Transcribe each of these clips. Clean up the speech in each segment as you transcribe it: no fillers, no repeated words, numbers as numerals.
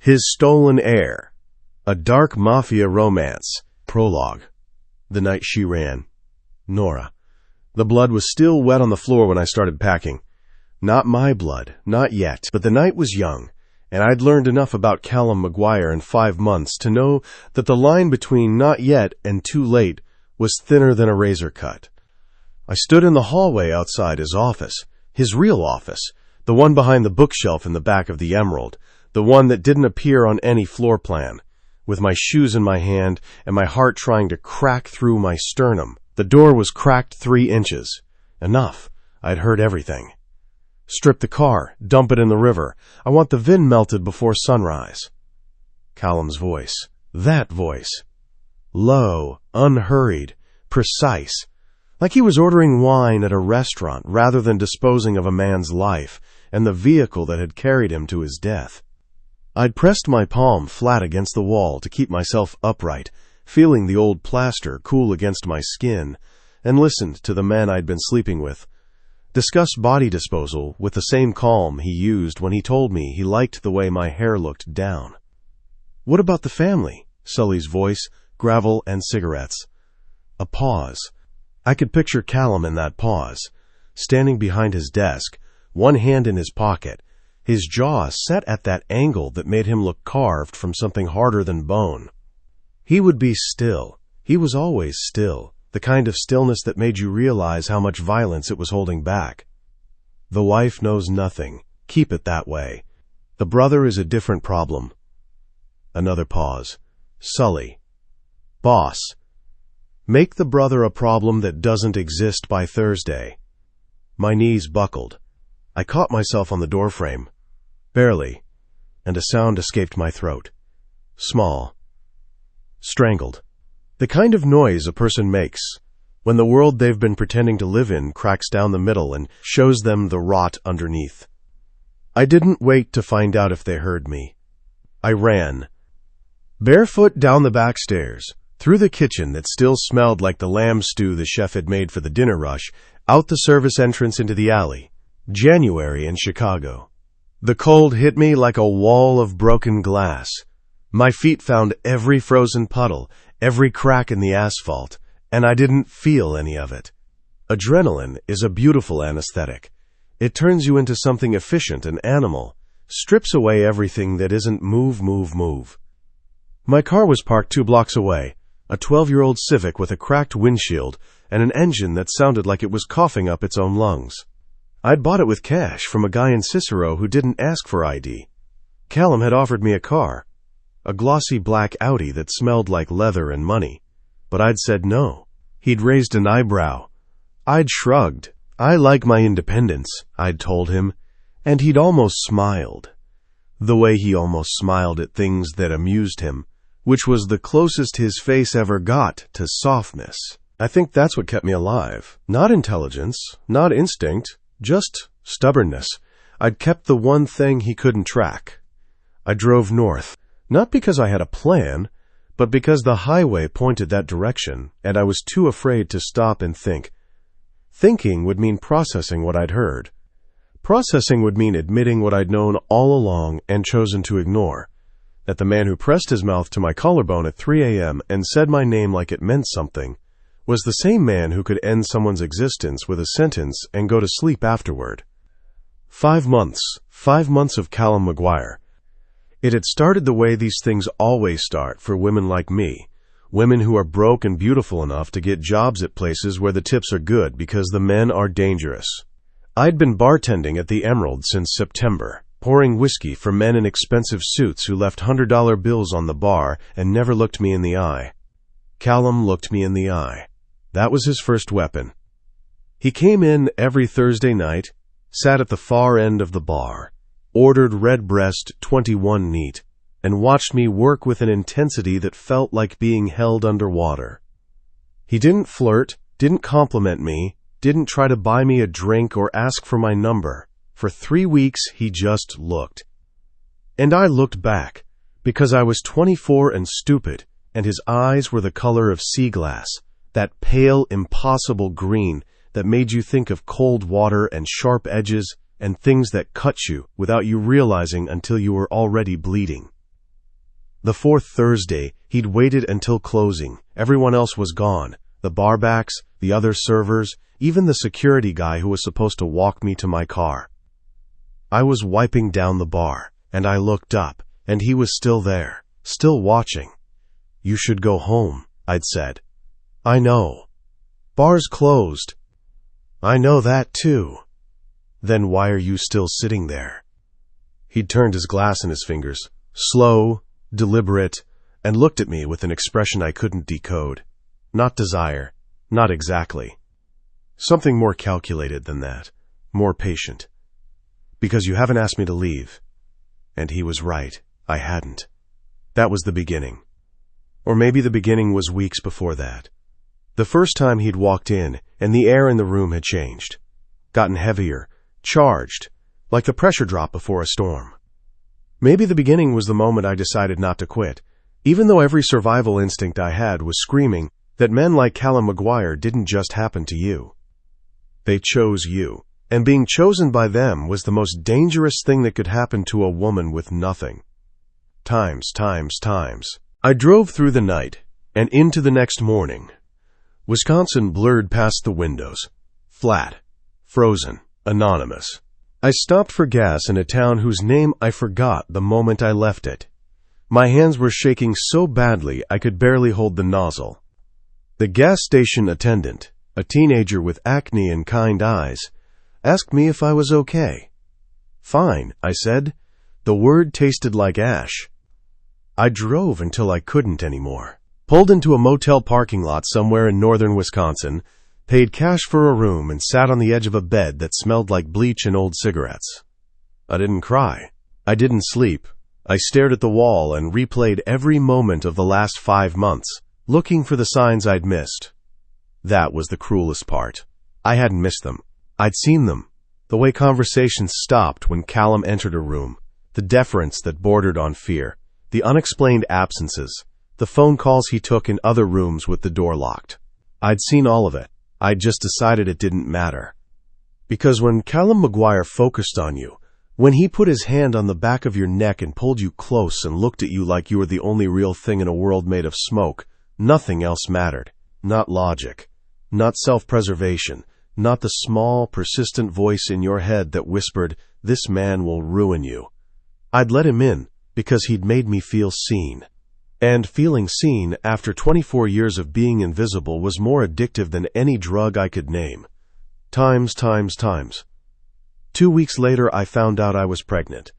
His Stolen Heir, a dark Mafia romance. Prologue. The night she ran. Nora. The blood was still wet on the floor when I started packing. Not my blood, not yet, but the night was young, and I'd learned enough about Callum McGuire in 5 months to know that the line between not yet and too late was thinner than a razor cut. I stood in the hallway outside his office, his real office, the one behind the bookshelf in the back of the Emerald, the one that didn't appear on any floor plan, with my shoes in my hand and my heart trying to crack through my sternum. The door was cracked 3 inches. Enough. I'd heard everything. Strip the car, dump it in the river. I want the VIN melted before sunrise. Callum's voice. That voice. Low, unhurried, precise. Like he was ordering wine at a restaurant rather than disposing of a man's life and the vehicle that had carried him to his death. I'd pressed my palm flat against the wall to keep myself upright, feeling the old plaster cool against my skin, and listened to the men I'd been sleeping with discuss body disposal with the same calm he used when he told me he liked the way my hair looked down. What about the family? Sully's voice, gravel and cigarettes. A pause. I could picture Callum in that pause, standing behind his desk, one hand in his pocket, his jaw set at that angle that made him look carved from something harder than bone. He would be still. He was always still, the kind of stillness that made you realize how much violence it was holding back. The wife knows nothing. Keep it that way. The brother is a different problem. Another pause. Sully. Boss. Make the brother a problem that doesn't exist by Thursday. My knees buckled. I caught myself on the doorframe. Barely. And a sound escaped my throat. Small. Strangled. The kind of noise a person makes when the world they've been pretending to live in cracks down the middle and shows them the rot underneath. I didn't wait to find out if they heard me. I ran. Barefoot down the back stairs, through the kitchen that still smelled like the lamb stew the chef had made for the dinner rush, out the service entrance into the alley. January in Chicago. The cold hit me like a wall of broken glass. My feet found every frozen puddle, every crack in the asphalt, and I didn't feel any of it. Adrenaline is a beautiful anesthetic. It turns you into something efficient and animal, strips away everything that isn't move, move, move. My car was parked 2 blocks away, a 12-year-old Civic with a cracked windshield and an engine that sounded like it was coughing up its own lungs. I'd bought it with cash from a guy in Cicero who didn't ask for ID. Callum had offered me a car, a glossy black Audi that smelled like leather and money, but I'd said no. He'd raised an eyebrow. I'd shrugged. I like my independence, I'd told him, and he'd almost smiled. The way he almost smiled at things that amused him, which was the closest his face ever got to softness. I think that's what kept me alive. Not intelligence, not instinct, just stubbornness. I'd kept the one thing he couldn't track. I drove north, not because I had a plan, but because the highway pointed that direction, and I was too afraid to stop and think. Thinking would mean processing what I'd heard. Processing would mean admitting what I'd known all along and chosen to ignore, that the man who pressed his mouth to my collarbone at 3 a.m. and said my name like it meant something was the same man who could end someone's existence with a sentence and go to sleep afterward. 5 months. 5 months of Callum McGuire. It had started the way these things always start for women like me, women who are broke and beautiful enough to get jobs at places where the tips are good because the men are dangerous. I'd been bartending at the Emerald since September, pouring whiskey for men in expensive suits who left $100 bills on the bar and never looked me in the eye. Callum looked me in the eye. That was his first weapon. He came in every Thursday night, sat at the far end of the bar, ordered Redbreast 21 neat, and watched me work with an intensity that felt like being held underwater. He didn't flirt, didn't compliment me, didn't try to buy me a drink or ask for my number. For 3 weeks, he just looked. And I looked back, because I was 24 and stupid, and his eyes were the color of sea glass, that pale, impossible green that made you think of cold water and sharp edges and things that cut you without you realizing until you were already bleeding. The fourth Thursday, he'd waited until closing. Everyone else was gone. The barbacks, the other servers, even the security guy who was supposed to walk me to my car. I was wiping down the bar, and I looked up, and he was still there, still watching. "You should go home," I'd said. "I know. Bar's closed." "I know that too." "Then why are you still sitting there?" He'd turned his glass in his fingers, slow, deliberate, and looked at me with an expression I couldn't decode. Not desire, not exactly. Something more calculated than that, more patient. "Because you haven't asked me to leave." And he was right, I hadn't. That was the beginning. Or maybe the beginning was weeks before that. The first time he'd walked in, and the air in the room had changed. Gotten heavier, charged, like the pressure drop before a storm. Maybe the beginning was the moment I decided not to quit, even though every survival instinct I had was screaming that men like Callum McGuire didn't just happen to you. They chose you, and being chosen by them was the most dangerous thing that could happen to a woman with nothing. Times. I drove through the night, and into the next morning. Wisconsin blurred past the windows. Flat, frozen, anonymous. I stopped for gas in a town whose name I forgot the moment I left it. My hands were shaking so badly I could barely hold the nozzle. The gas station attendant, a teenager with acne and kind eyes, asked me if I was okay. "Fine," I said. The word tasted like ash. I drove until I couldn't anymore. Pulled into a motel parking lot somewhere in northern Wisconsin, paid cash for a room, and sat on the edge of a bed that smelled like bleach and old cigarettes. I didn't cry. I didn't sleep. I stared at the wall and replayed every moment of the last 5 months, looking for the signs I'd missed. That was the cruelest part. I hadn't missed them. I'd seen them. The way conversations stopped when Callum entered a room, the deference that bordered on fear, the unexplained absences, the phone calls he took in other rooms with the door locked. I'd seen all of it. I'd just decided it didn't matter. Because when Callum McGuire focused on you, when he put his hand on the back of your neck and pulled you close and looked at you like you were the only real thing in a world made of smoke, nothing else mattered. Not logic, not self-preservation, not the small, persistent voice in your head that whispered, "This man will ruin you." I'd let him in because he'd made me feel seen. And feeling seen after 24 years of being invisible was more addictive than any drug I could name. Times. 2 weeks later, I found out I was pregnant.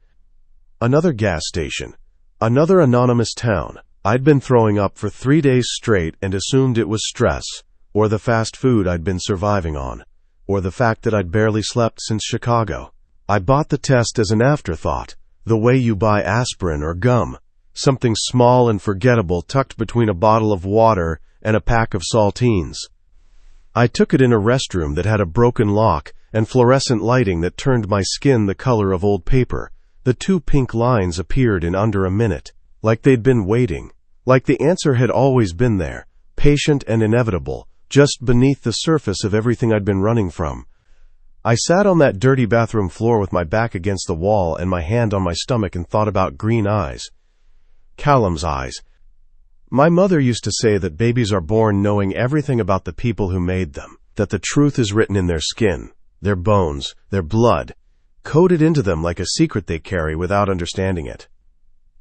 Another gas station. Another anonymous town. I'd been throwing up for 3 days straight and assumed it was stress, or the fast food I'd been surviving on, or the fact that I'd barely slept since Chicago. I bought the test as an afterthought, the way you buy aspirin or gum. Something small and forgettable tucked between a bottle of water and a pack of saltines. I took it in a restroom that had a broken lock and fluorescent lighting that turned my skin the color of old paper. The 2 pink lines appeared in under a minute, like they'd been waiting, like the answer had always been there, patient and inevitable, just beneath the surface of everything I'd been running from. I sat on that dirty bathroom floor with my back against the wall and my hand on my stomach and thought about green eyes. Callum's eyes. My mother used to say that babies are born knowing everything about the people who made them, that the truth is written in their skin, their bones, their blood, coded into them like a secret they carry without understanding it.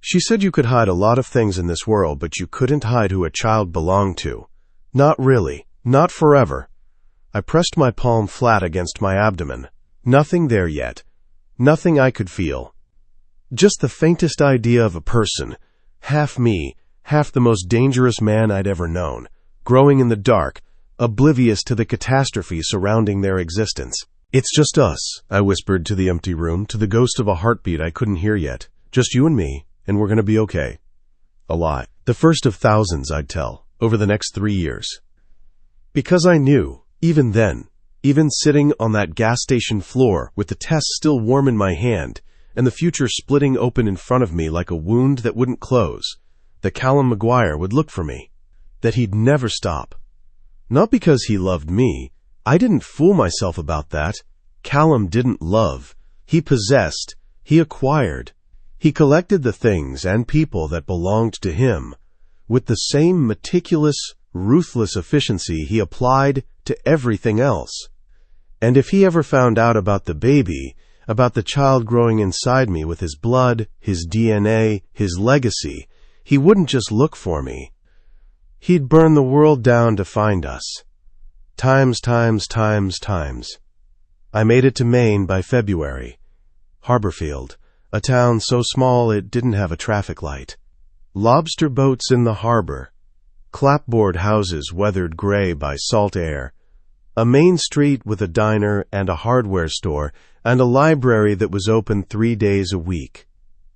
She said you could hide a lot of things in this world, but you couldn't hide who a child belonged to. Not really, not forever. I pressed my palm flat against my abdomen. Nothing there yet. Nothing I could feel. Just the faintest idea of a person, half me, half the most dangerous man I'd ever known, growing in the dark, oblivious to the catastrophe surrounding their existence. "It's just us," I whispered to the empty room, to the ghost of a heartbeat I couldn't hear yet. "Just you and me, and we're going to be okay." A lie. The first of thousands, I'd tell, over the next 3 years. Because I knew, even then, even sitting on that gas station floor with the test still warm in my hand, and the future splitting open in front of me like a wound that wouldn't close, that Callum McGuire would look for me, that he'd never stop. Not because he loved me. I didn't fool myself about that. Callum didn't love. He possessed. He acquired. He collected the things and people that belonged to him with the same meticulous, ruthless efficiency he applied to everything else. And if he ever found out about the baby, about the child growing inside me with his blood, his DNA, his legacy, he wouldn't just look for me. He'd burn the world down to find us. Times. I made it to Maine by February. Harborfield, a town so small it didn't have a traffic light. Lobster boats in the harbor. Clapboard houses weathered gray by salt air. A main street with a diner and a hardware store and a library that was open 3 days a week.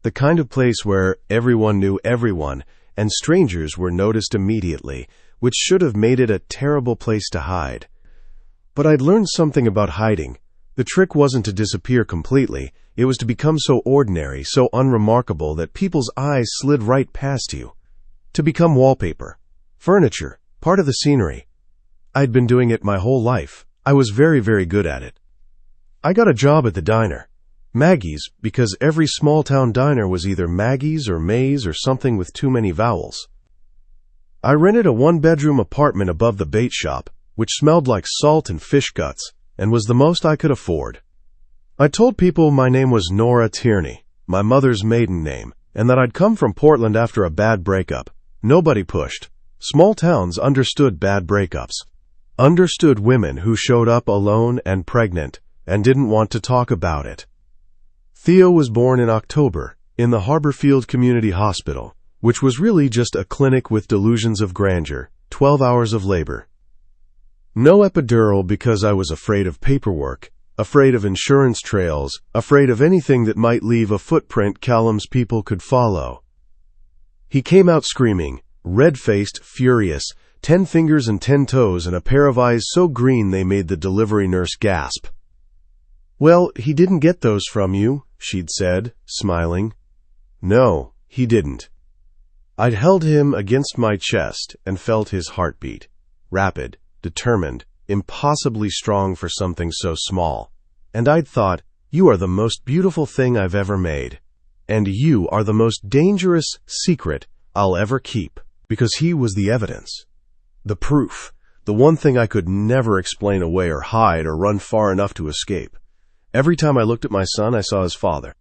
The kind of place where everyone knew everyone and strangers were noticed immediately, which should have made it a terrible place to hide. But I'd learned something about hiding. The trick wasn't to disappear completely. It was to become so ordinary, so unremarkable that people's eyes slid right past you. To become wallpaper, furniture, part of the scenery. I'd been doing it my whole life. I was very, very good at it. I got a job at the diner. Maggie's, because every small-town diner was either Maggie's or May's or something with too many vowels. I rented a one-bedroom apartment above the bait shop, which smelled like salt and fish guts, and was the most I could afford. I told people my name was Nora Tierney, my mother's maiden name, and that I'd come from Portland after a bad breakup. Nobody pushed. Small towns understood bad breakups. Understood women who showed up alone and pregnant and didn't want to talk about it. Theo was born in October in the Harborfield Community Hospital, which was really just a clinic with delusions of grandeur, 12 hours of labor. No epidural because I was afraid of paperwork, afraid of insurance trails, afraid of anything that might leave a footprint Callum's people could follow. He came out screaming, red-faced, furious, 10 fingers and 10 toes and a pair of eyes so green they made the delivery nurse gasp. "Well, he didn't get those from you," she'd said, smiling. No, he didn't. I'd held him against my chest and felt his heartbeat, rapid, determined, impossibly strong for something so small. And I'd thought, you are the most beautiful thing I've ever made. And you are the most dangerous secret I'll ever keep. Because he was the evidence. The proof. The one thing I could never explain away or hide or run far enough to escape. Every time I looked at my son, I saw his father.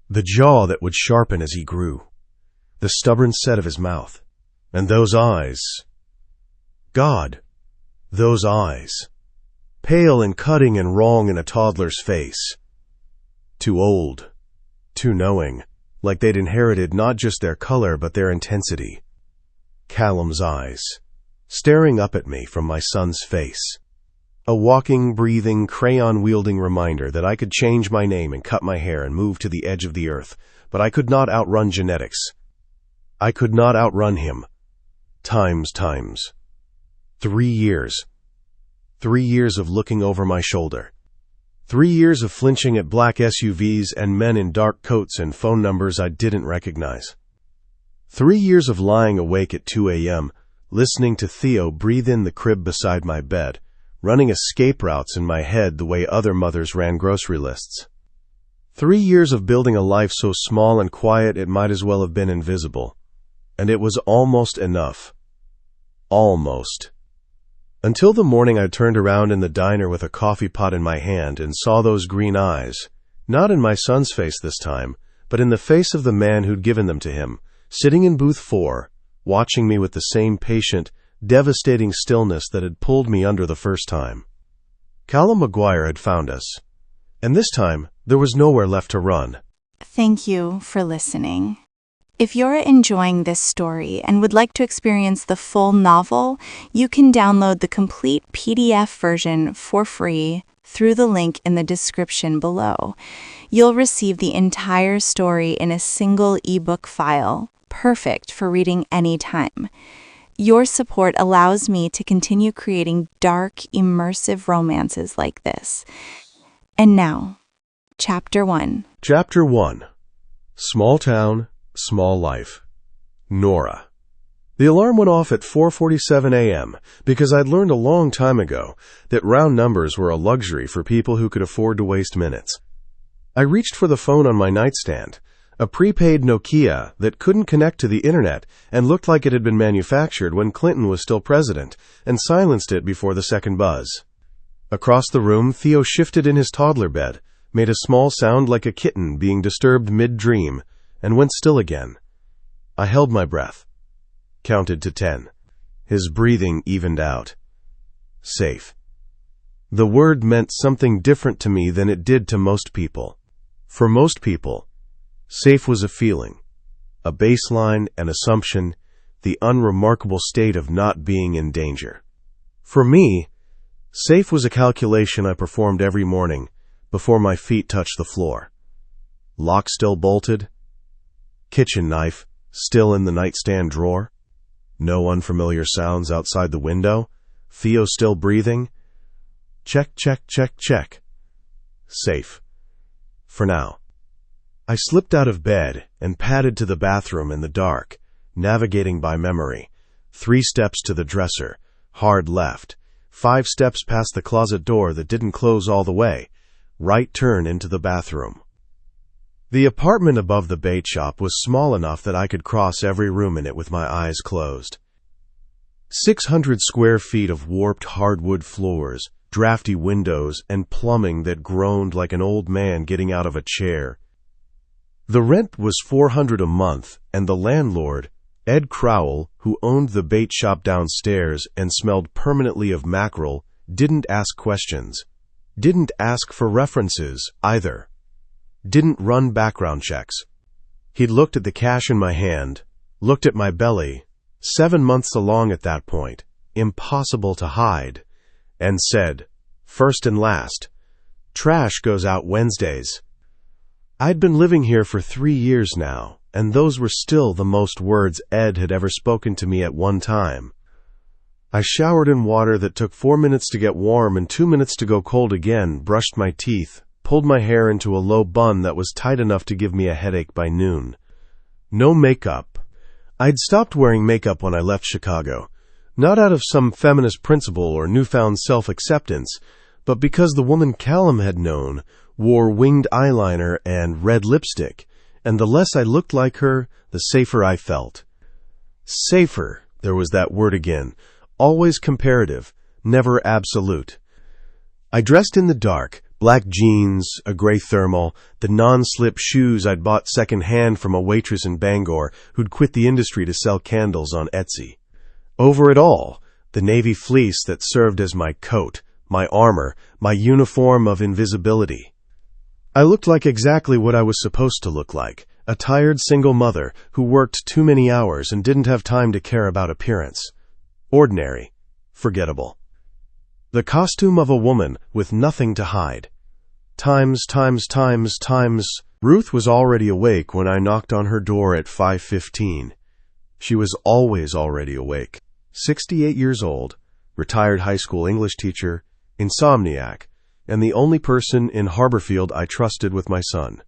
The jaw that would sharpen as he grew. The stubborn set of his mouth. And those eyes. God. Those eyes. Pale and cutting and wrong in a toddler's face. Too old. Too knowing. Like they'd inherited not just their color but their intensity. Callum's eyes. Staring up at me from my son's face. A walking, breathing, crayon-wielding reminder that I could change my name and cut my hair and move to the edge of the earth, but I could not outrun genetics. I could not outrun him. Times. 3 years. 3 years of looking over my shoulder. 3 years of flinching at black SUVs and men in dark coats and phone numbers I didn't recognize. 3 years of lying awake at 2 a.m., listening to Theo breathe in the crib beside my bed, running escape routes in my head the way other mothers ran grocery lists. 3 years of building a life so small and quiet it might as well have been invisible. And it was almost enough. Almost. Until the morning I turned around in the diner with a coffee pot in my hand and saw those green eyes, not in my son's face this time, but in the face of the man who'd given them to him, sitting in booth 4, watching me with the same patient, devastating stillness that had pulled me under the first time. Callum McGuire had found us, and this time there was nowhere left to run. Thank you for listening. If you're enjoying this story and would like to experience the full novel, you can download the complete PDF version for free through the link in the description below. You'll receive the entire story in a single ebook file, perfect for reading anytime. Your support allows me to continue creating dark, immersive romances like this. And now, Chapter 1. Chapter 1. Small Town, Small Life. Nora. The alarm went off at 4:47 a.m. because I'd learned a long time ago that round numbers were a luxury for people who could afford to waste minutes. I reached for the phone on my nightstand. A prepaid Nokia that couldn't connect to the internet and looked like it had been manufactured when Clinton was still president and silenced it before the second buzz. Across the room, Theo shifted in his toddler bed, made a small sound like a kitten being disturbed mid-dream, and went still again. I held my breath, counted to 10. His breathing evened out. Safe. The word meant something different to me than it did to most people. For most people, safe was a feeling, a baseline, an assumption, the unremarkable state of not being in danger. For me, safe was a calculation I performed every morning before my feet touched the floor. Lock still bolted, kitchen knife still in the nightstand drawer, no unfamiliar sounds outside the window, Theo still breathing. Check, check, check, check. Safe. For now. I slipped out of bed and padded to the bathroom in the dark, navigating by memory. 3 steps to the dresser, hard left. 5 steps past the closet door that didn't close all the way. Right turn into the bathroom. The apartment above the bait shop was small enough that I could cross every room in it with my eyes closed. 600 square feet of warped hardwood floors, drafty windows, and plumbing that groaned like an old man getting out of a chair. The rent was $400 a month, and the landlord, Ed Crowell, who owned the bait shop downstairs and smelled permanently of mackerel, didn't ask questions. Didn't ask for references, either. Didn't run background checks. He'd looked at the cash in my hand, looked at my belly, 7 months along at that point, impossible to hide, and said, first and last, trash goes out Wednesdays. I'd been living here for 3 years now, and those were still the most words Ed had ever spoken to me at one time. I showered in water that took 4 minutes to get warm and 2 minutes to go cold again, brushed my teeth, pulled my hair into a low bun that was tight enough to give me a headache by noon. No makeup. I'd stopped wearing makeup when I left Chicago, not out of some feminist principle or newfound self-acceptance, but because the woman Callum had known wore winged eyeliner and red lipstick, and the less I looked like her, the safer I felt. Safer, there was that word again, always comparative, never absolute. I dressed in the dark, black jeans, a gray thermal, the non-slip shoes I'd bought second-hand from a waitress in Bangor who'd quit the industry to sell candles on Etsy. Over it all, the navy fleece that served as my coat, my armor, my uniform of invisibility. I looked like exactly what I was supposed to look like, a tired single mother who worked too many hours and didn't have time to care about appearance. Ordinary. Forgettable. The costume of a woman with nothing to hide. Times. Ruth was already awake when I knocked on her door at 5:15. She was always already awake. 68 years old, retired high school English teacher, insomniac, and the only person in Harborfield I trusted with my son.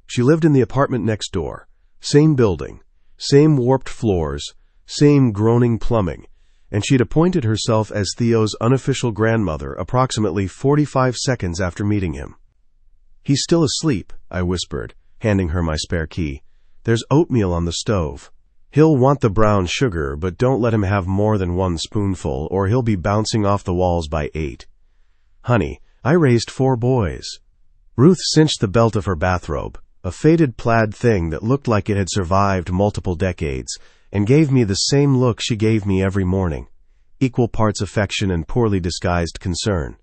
She lived in the apartment next door. Same building, same warped floors, same groaning plumbing, and she'd appointed herself as Theo's unofficial grandmother approximately 45 seconds after meeting him. He's still asleep, I whispered, handing her my spare key. There's oatmeal on the stove. He'll want the brown sugar, but don't let him have more than 1 spoonful, or he'll be bouncing off the walls by 8. Honey, I raised 4 boys. Ruth cinched the belt of her bathrobe, a faded plaid thing that looked like it had survived multiple decades, and gave me the same look she gave me every morning, equal parts affection and poorly disguised concern.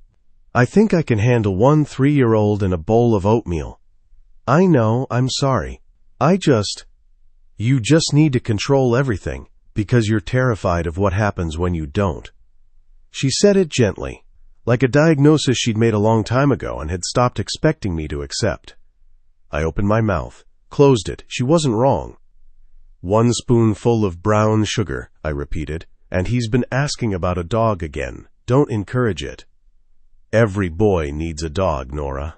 I think I can handle 1 3-year-old and a bowl of oatmeal. I know, I'm sorry. You just need to control everything, because you're terrified of what happens when you don't. She said it gently, like a diagnosis she'd made a long time ago and had stopped expecting me to accept. I opened my mouth, closed it. She wasn't wrong. 1 spoonful of brown sugar, I repeated, and he's been asking about a dog again. Don't encourage it. Every boy needs a dog, Nora.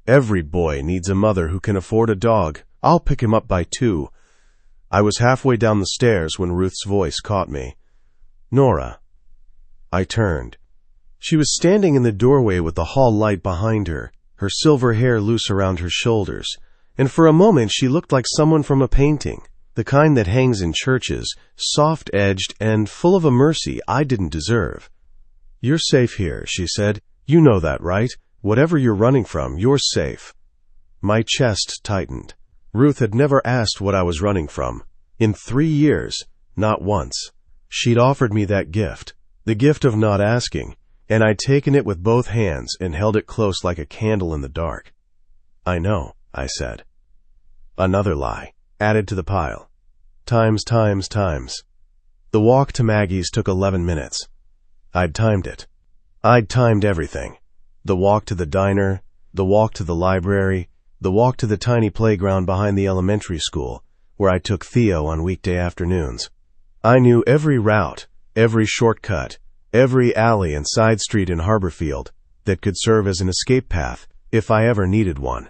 Every boy needs a mother who can afford a dog. I'll pick him up by 2. I was halfway down the stairs when Ruth's voice caught me. Nora. I turned. She was standing in the doorway with the hall light behind her, her silver hair loose around her shoulders, and for a moment she looked like someone from a painting, the kind that hangs in churches, soft-edged and full of a mercy I didn't deserve. "You're safe here," she said. "You know that, right? Whatever you're running from, you're safe." My chest tightened. Ruth had never asked what I was running from. In 3 years, not once. She'd offered me that gift, the gift of not asking, and I'd taken it with both hands and held it close like a candle in the dark. "I know," I said. Another lie, added to the pile. Times. The walk to Maggie's took 11 minutes. I'd timed it. I'd timed everything. The walk to the diner, the walk to the library, the walk to the tiny playground behind the elementary school, where I took Theo on weekday afternoons. I knew every route, every shortcut, every alley and side street in Harborfield that could serve as an escape path if I ever needed one.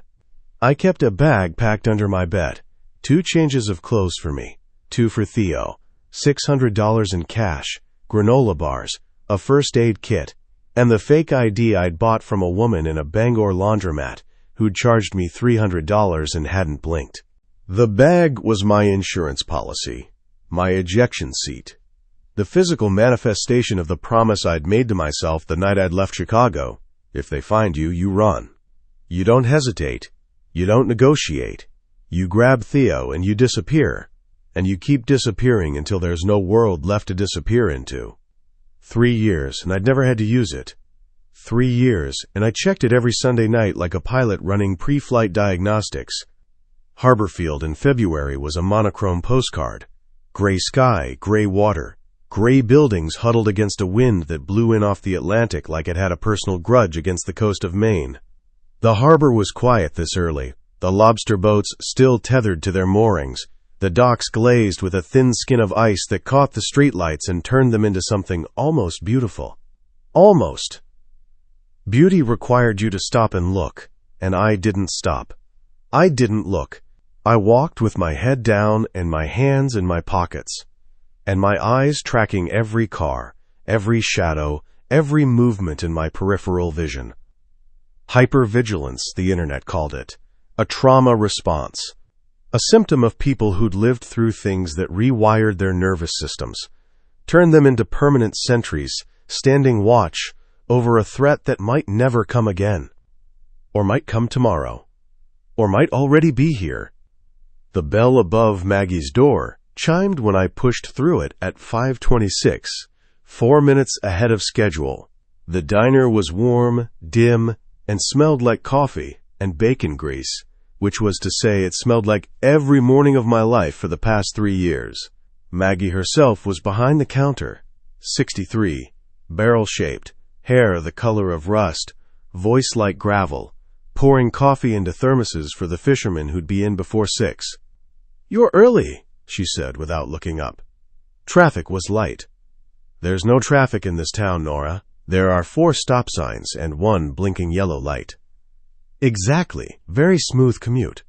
I kept a bag packed under my bed, 2 changes of clothes for me, 2 for Theo, $600 in cash, granola bars, a first aid kit, and the fake ID I'd bought from a woman in a Bangor laundromat who'd charged me $300 and hadn't blinked. The bag was my insurance policy, my ejection seat, the physical manifestation of the promise I'd made to myself the night I'd left Chicago. If they find you, you run. You don't hesitate. You don't negotiate. You grab Theo and you disappear, and you keep disappearing until there's no world left to disappear into. 3 years, and I'd never had to use it. 3 years, and I checked it every Sunday night like a pilot running pre-flight diagnostics. Harborfield in February was a monochrome postcard. Gray sky, gray water, gray buildings huddled against a wind that blew in off the Atlantic like it had a personal grudge against the coast of Maine. The harbor was quiet this early, the lobster boats still tethered to their moorings, the docks glazed with a thin skin of ice that caught the streetlights and turned them into something almost beautiful. Almost. Beauty required you to stop and look, and I didn't stop. I didn't look. I walked with my head down and my hands in my pockets, and my eyes tracking every car, every shadow, every movement in my peripheral vision. Hypervigilance, the internet called it. A trauma response. A symptom of people who'd lived through things that rewired their nervous systems, turned them into permanent sentries, standing watch over a threat that might never come again, or might come tomorrow, or might already be here. The bell above Maggie's door chimed when I pushed through it at 5:26, 4 minutes ahead of schedule. The diner was warm, dim, and smelled like coffee and bacon grease, which was to say it smelled like every morning of my life for the past 3 years. Maggie herself was behind the counter, 63, barrel-shaped, hair the color of rust, voice like gravel, pouring coffee into thermoses for the fishermen who'd be in before 6. "You're early," she said without looking up. Traffic was light. "There's no traffic in this town, Nora. There are 4 stop signs and 1 blinking yellow light." Exactly. Very smooth commute.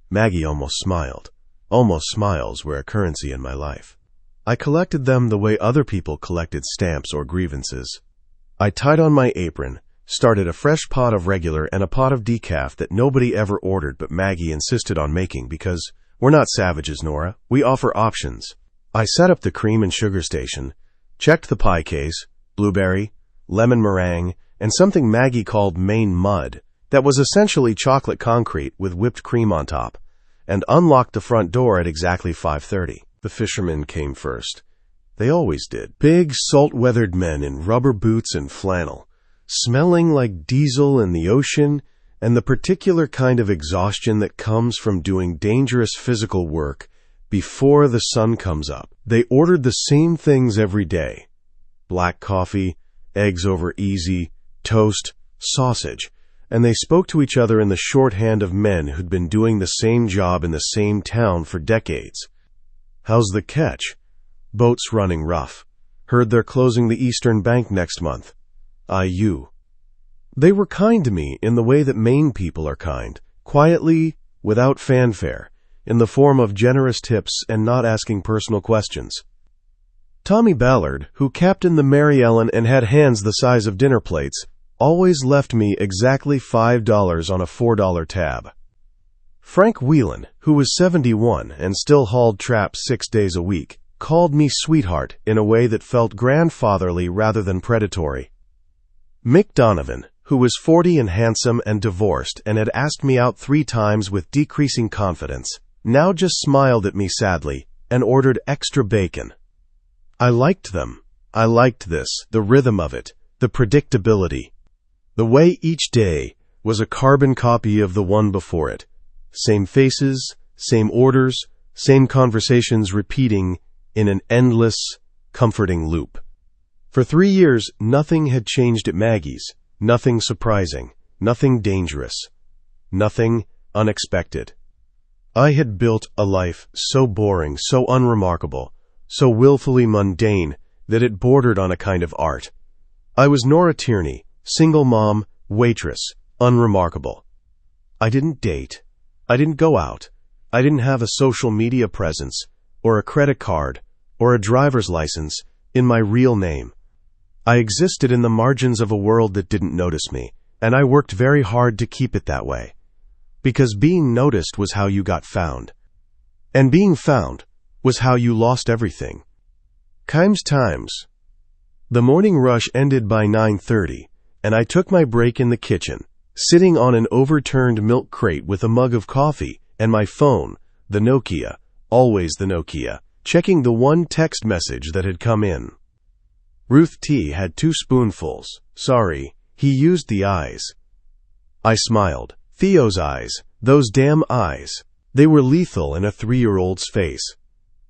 Maggie almost smiled. Almost smiles were a currency in my life. I collected them the way other people collected stamps or grievances. I tied on my apron, started a fresh pot of regular and a pot of decaf that nobody ever ordered but Maggie insisted on making because we're not savages, Nora. We offer options. I set up the cream and sugar station, checked the pie case, blueberry, lemon meringue, and something Maggie called Maine mud, that was essentially chocolate concrete with whipped cream on top, and unlocked the front door at exactly 5:30. The fishermen came first. They always did. Big, salt-weathered men in rubber boots and flannel, smelling like diesel in the ocean and the particular kind of exhaustion that comes from doing dangerous physical work before the sun comes up. They ordered the same things every day. Black coffee, eggs over easy, toast, sausage, and they spoke to each other in the shorthand of men who'd been doing the same job in the same town for decades. "How's the catch?" "Boats running rough. Heard they're closing the Eastern Bank next month. IU." They were kind to me in the way that Maine people are kind, quietly, without fanfare, in the form of generous tips and not asking personal questions. Tommy Ballard, who captained the Mary Ellen and had hands the size of dinner plates, always left me exactly $5 on a $4 tab. Frank Whelan, who was 71 and still hauled traps 6 days a week, called me sweetheart in a way that felt grandfatherly rather than predatory. Mick Donovan, who was 40 and handsome and divorced and had asked me out 3 times with decreasing confidence, now just smiled at me sadly and ordered extra bacon. I liked them. I liked this, the rhythm of it, the predictability. The way each day was a carbon copy of the one before it. Same faces, same orders, same conversations repeating in an endless, comforting loop. For 3 years, nothing had changed at Maggie's. Nothing surprising, nothing dangerous, nothing unexpected. I had built a life so boring, so unremarkable, so willfully mundane that it bordered on a kind of art. I was Nora Tierney, single mom, waitress, unremarkable. I didn't date. I didn't go out. I didn't have a social media presence, or a credit card, or a driver's license in my real name. I existed in the margins of a world that didn't notice me, and I worked very hard to keep it that way. Because being noticed was how you got found. And being found was how you lost everything. Times. The morning rush ended by 9:30, and I took my break in the kitchen, sitting on an overturned milk crate with a mug of coffee and my phone, the Nokia, always the Nokia, checking the one text message that had come in. Ruth T. had 2 spoonfuls. Sorry, he used the eyes. I smiled. Theo's eyes, those damn eyes. They were lethal in a 3-year-old's face.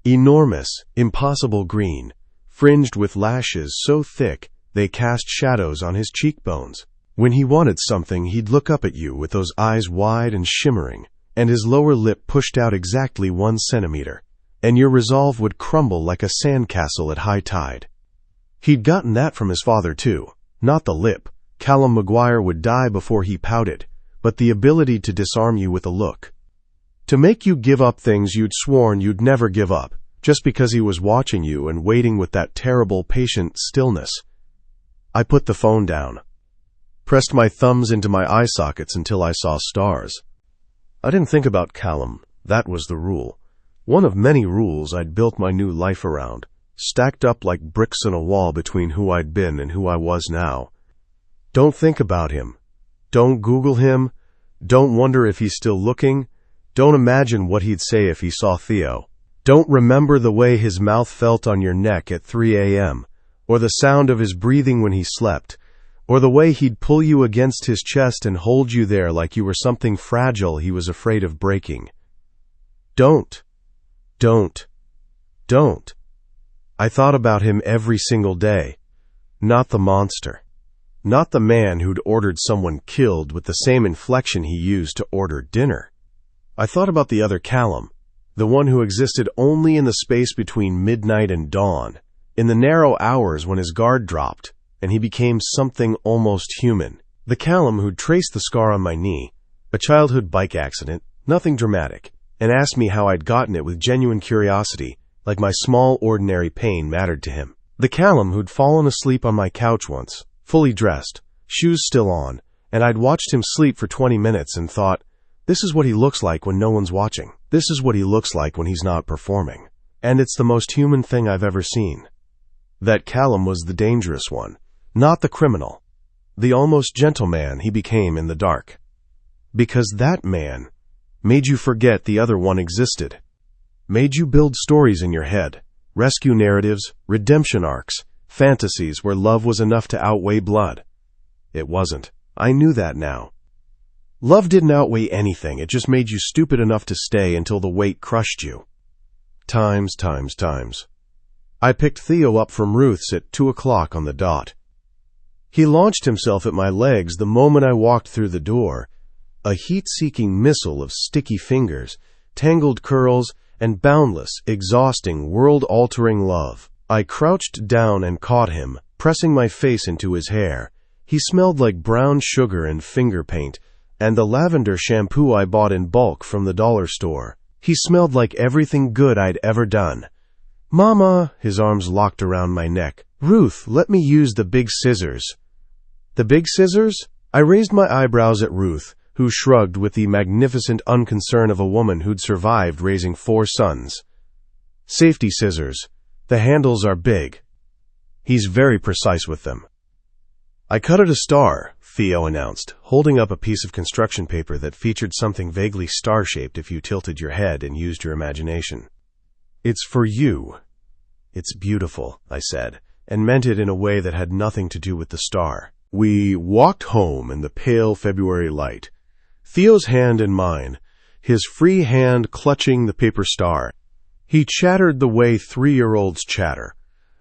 Enormous, impossible green, fringed with lashes so thick they cast shadows on his cheekbones. When he wanted something, he'd look up at you with those eyes wide and shimmering, and his lower lip pushed out exactly 1 centimeter, and your resolve would crumble like a sandcastle at high tide. He'd gotten that from his father, too. Not the lip. Callum McGuire would die before he pouted, but the ability to disarm you with a look. To make you give up things you'd sworn you'd never give up, just because he was watching you and waiting with that terrible, patient stillness. I put the phone down, pressed my thumbs into my eye sockets until I saw stars. I didn't think about Callum. That was the rule. One of many rules I'd built my new life around, stacked up like bricks on a wall between who I'd been and who I was now. Don't think about him. Don't Google him. Don't wonder if he's still looking. Don't imagine what he'd say if he saw Theo. Don't remember the way his mouth felt on your neck at 3 a.m., or the sound of his breathing when he slept, or the way he'd pull you against his chest and hold you there like you were something fragile he was afraid of breaking. Don't. I thought about him every single day. Not the monster. Not the man who'd ordered someone killed with the same inflection he used to order dinner. I thought about the other Callum, the one who existed only in the space between midnight and dawn, in the narrow hours when his guard dropped, and he became something almost human. The Callum who'd traced the scar on my knee, a childhood bike accident, nothing dramatic, and asked me how I'd gotten it with genuine curiosity, like my small, ordinary pain mattered to him. The Callum who'd fallen asleep on my couch once, fully dressed, shoes still on, and I'd watched him sleep for 20 minutes and thought, this is what he looks like when no one's watching. This is what he looks like when he's not performing. And it's the most human thing I've ever seen. That Callum was the dangerous one, not the criminal, the almost gentle man he became in the dark. Because that man made you forget the other one existed. Made you build stories in your head, rescue narratives, redemption arcs, fantasies where love was enough to outweigh blood. It wasn't. I knew that now. Love didn't outweigh anything. It just made you stupid enough to stay until the weight crushed you. Times. I picked Theo up from Ruth's at 2 o'clock on the dot. He launched himself at my legs the moment I walked through the door, a heat-seeking missile of sticky fingers, tangled curls, and boundless, exhausting, world-altering love. I crouched down and caught him, pressing my face into his hair. He smelled like brown sugar and finger paint, and the lavender shampoo I bought in bulk from the dollar store. He smelled like everything good I'd ever done. Mama, his arms locked around my neck. Ruth, let me use the big scissors. The big scissors? I raised my eyebrows at Ruth, who shrugged with the magnificent unconcern of a woman who'd survived raising 4 sons. "Safety scissors. The handles are big. He's very precise with them." "I cut it a star," Theo announced, holding up a piece of construction paper that featured something vaguely star-shaped if you tilted your head and used your imagination. "It's for you." "It's beautiful," I said, and meant it in a way that had nothing to do with the star. We walked home in the pale February light, Theo's hand in mine, his free hand clutching the paper star. He chattered the way 3-year-olds chatter,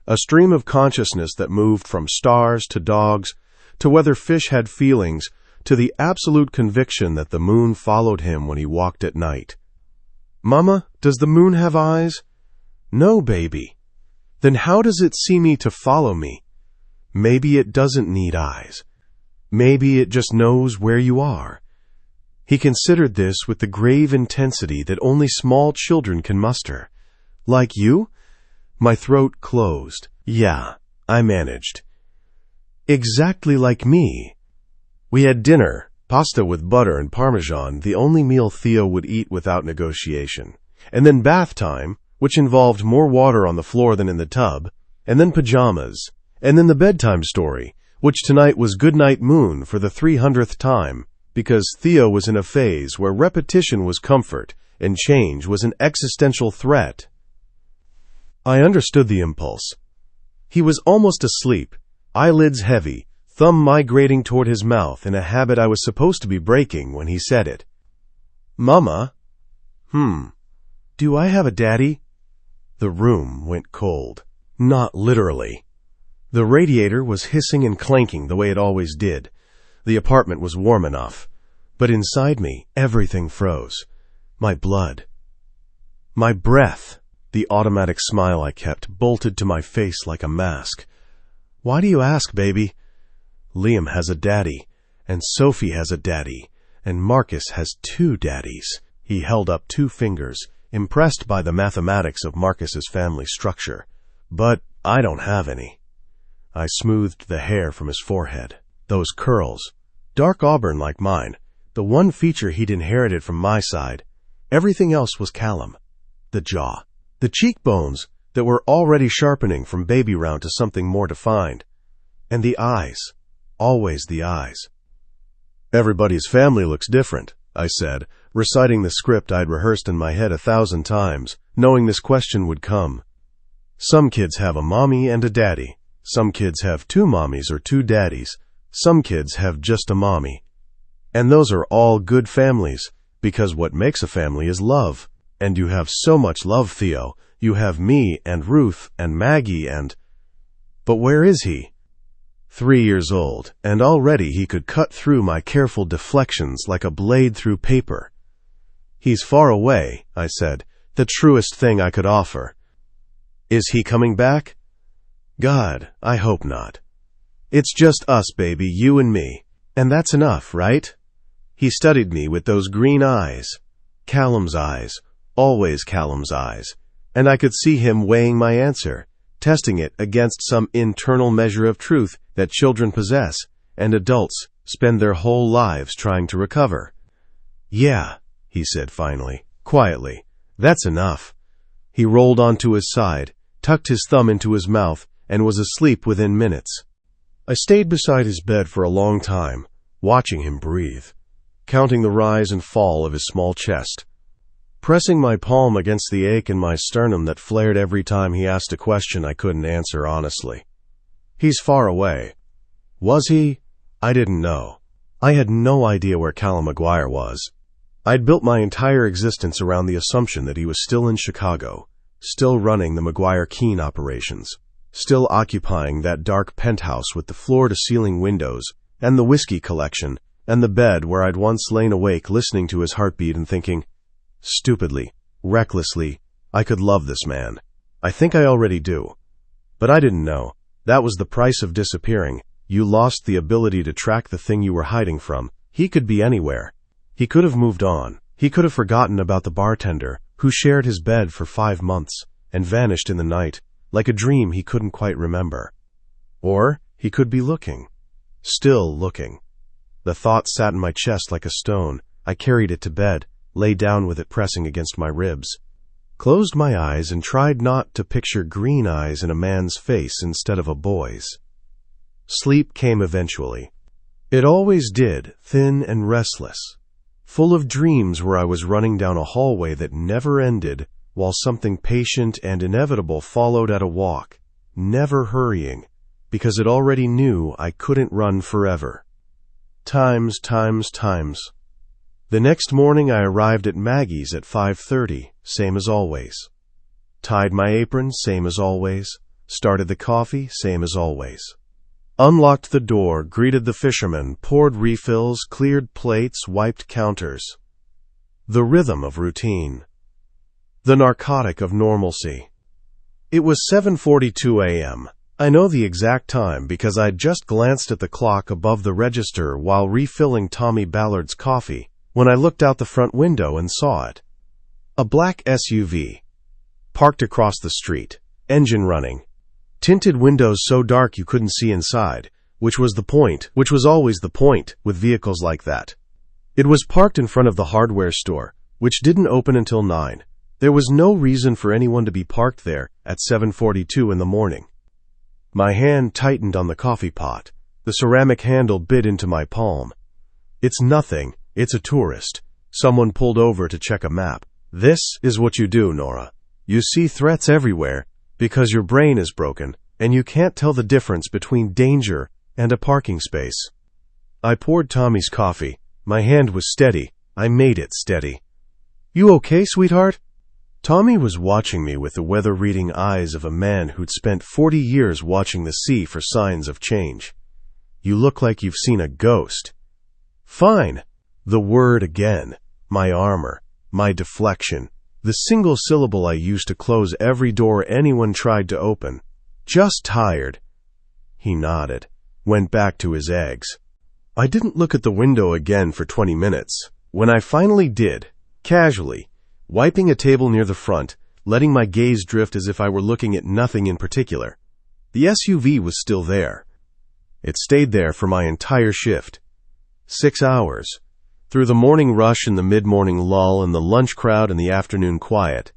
a stream of consciousness that moved from stars to dogs, to whether fish had feelings, to the absolute conviction that the moon followed him when he walked at night. "Mama, does the moon have eyes?" "No, baby." "Then how does it see me to follow me?" "Maybe it doesn't need eyes. Maybe it just knows where you are." He considered this with the grave intensity that only small children can muster. "Like you?" My throat closed. "Yeah," I managed. "Exactly like me." We had dinner, pasta with butter and Parmesan, the only meal Theo would eat without negotiation. And then bath time, which involved more water on the floor than in the tub, and then pajamas, and then the bedtime story, which tonight was Goodnight Moon for the 300th time, because Theo was in a phase where repetition was comfort and change was an existential threat. I understood the impulse. He was almost asleep, eyelids heavy, thumb migrating toward his mouth in a habit I was supposed to be breaking when he said it. "Mama?" "Do I have a daddy?" The room went cold. Not literally. The radiator was hissing and clanking the way it always did. The apartment was warm enough. But inside me, everything froze. My blood. My breath. The automatic smile I kept bolted to my face like a mask. "Why do you ask, baby?" "Liam has a daddy, and Sophie has a daddy, and Marcus has 2 daddies." He held up 2 fingers, impressed by the mathematics of Marcus's family structure. "But I don't have any." I smoothed the hair from his forehead. Those curls, dark auburn like mine, the one feature he'd inherited from my side. Everything else was Callum. The jaw, the cheekbones that were already sharpening from baby round to something more defined. And the eyes, always the eyes. "Everybody's family looks different," I said, reciting the script I'd rehearsed in my head 1,000 times, knowing this question would come. "Some kids have a mommy and a daddy. Some kids have 2 mommies or 2 daddies. Some kids have just a mommy. And those are all good families, because what makes a family is love. And you have so much love, Theo. You have me and Ruth and Maggie and—" But where is he? 3 years old, and already he could cut through my careful deflections like a blade through paper. "He's far away," I said, the truest thing I could offer. "Is he coming back?" "God, I hope not. It's just us, baby, you and me. And that's enough, right?" He studied me with those green eyes. Callum's eyes, always Callum's eyes. And I could see him weighing my answer, testing it against some internal measure of truth that children possess and adults spend their whole lives trying to recover. "Yeah," he said finally, quietly, "that's enough." He rolled onto his side, tucked his thumb into his mouth, and was asleep within minutes. I stayed beside his bed for a long time, watching him breathe, counting the rise and fall of his small chest, pressing my palm against the ache in my sternum that flared every time he asked a question I couldn't answer honestly. He's far away. Was he? I didn't know. I had no idea where Callum McGuire was. I'd built my entire existence around the assumption that he was still in Chicago, still running the McGuire-Keene operations, still occupying that dark penthouse with the floor-to-ceiling windows, and the whiskey collection, and the bed where I'd once lain awake listening to his heartbeat and thinking, stupidly, recklessly, I could love this man. I think I already do. But I didn't know. That was the price of disappearing. You lost the ability to track the thing you were hiding from. He could be anywhere. He could have moved on. He could have forgotten about the bartender, who shared his bed for 5 months, and vanished in the night, like a dream he couldn't quite remember. Or he could be looking. Still looking. The thought sat in my chest like a stone. I carried it to bed, lay down with it pressing against my ribs, closed my eyes and tried not to picture green eyes in a man's face instead of a boy's. Sleep came eventually. It always did, thin and restless, full of dreams where I was running down a hallway that never ended, while something patient and inevitable followed at a walk, never hurrying, because it already knew I couldn't run forever. Times. The next morning I arrived at Maggie's at 5:30, same as always. Tied my apron, same as always. Started the coffee, same as always. Unlocked the door, greeted the fisherman, poured refills, cleared plates, wiped counters. The rhythm of routine. The narcotic of normalcy. It was 7:42 a.m. I know the exact time because I'd just glanced at the clock above the register while refilling Tommy Ballard's coffee when I looked out the front window and saw it. A black SUV. Parked across the street. Engine running. Tinted windows so dark you couldn't see inside, which was always the point with vehicles like that. It was parked in front of the hardware store, which didn't open until 9. There was no reason for anyone to be parked there at 7:42 in the morning. My hand tightened on the coffee pot. The ceramic handle bit into my palm. It's nothing. It's a tourist. Someone pulled over to check a map. This is what you do, Nora. You see threats everywhere because your brain is broken and you can't tell the difference between danger and a parking space. I poured Tommy's coffee. My hand was steady. I made it steady. You okay, sweetheart? Tommy was watching me with the weather-reading eyes of a man who'd spent 40 years watching the sea for signs of change. You look like you've seen a ghost. Fine. The word again. My armor. My deflection. The single syllable I used to close every door anyone tried to open. Just tired. He nodded. Went back to his eggs. I didn't look at the window again for 20 minutes. When I finally did, casually, wiping a table near the front, letting my gaze drift as if I were looking at nothing in particular, the SUV was still there. It stayed there for my entire shift. 6 hours. Through the morning rush and the mid-morning lull and the lunch crowd and the afternoon quiet.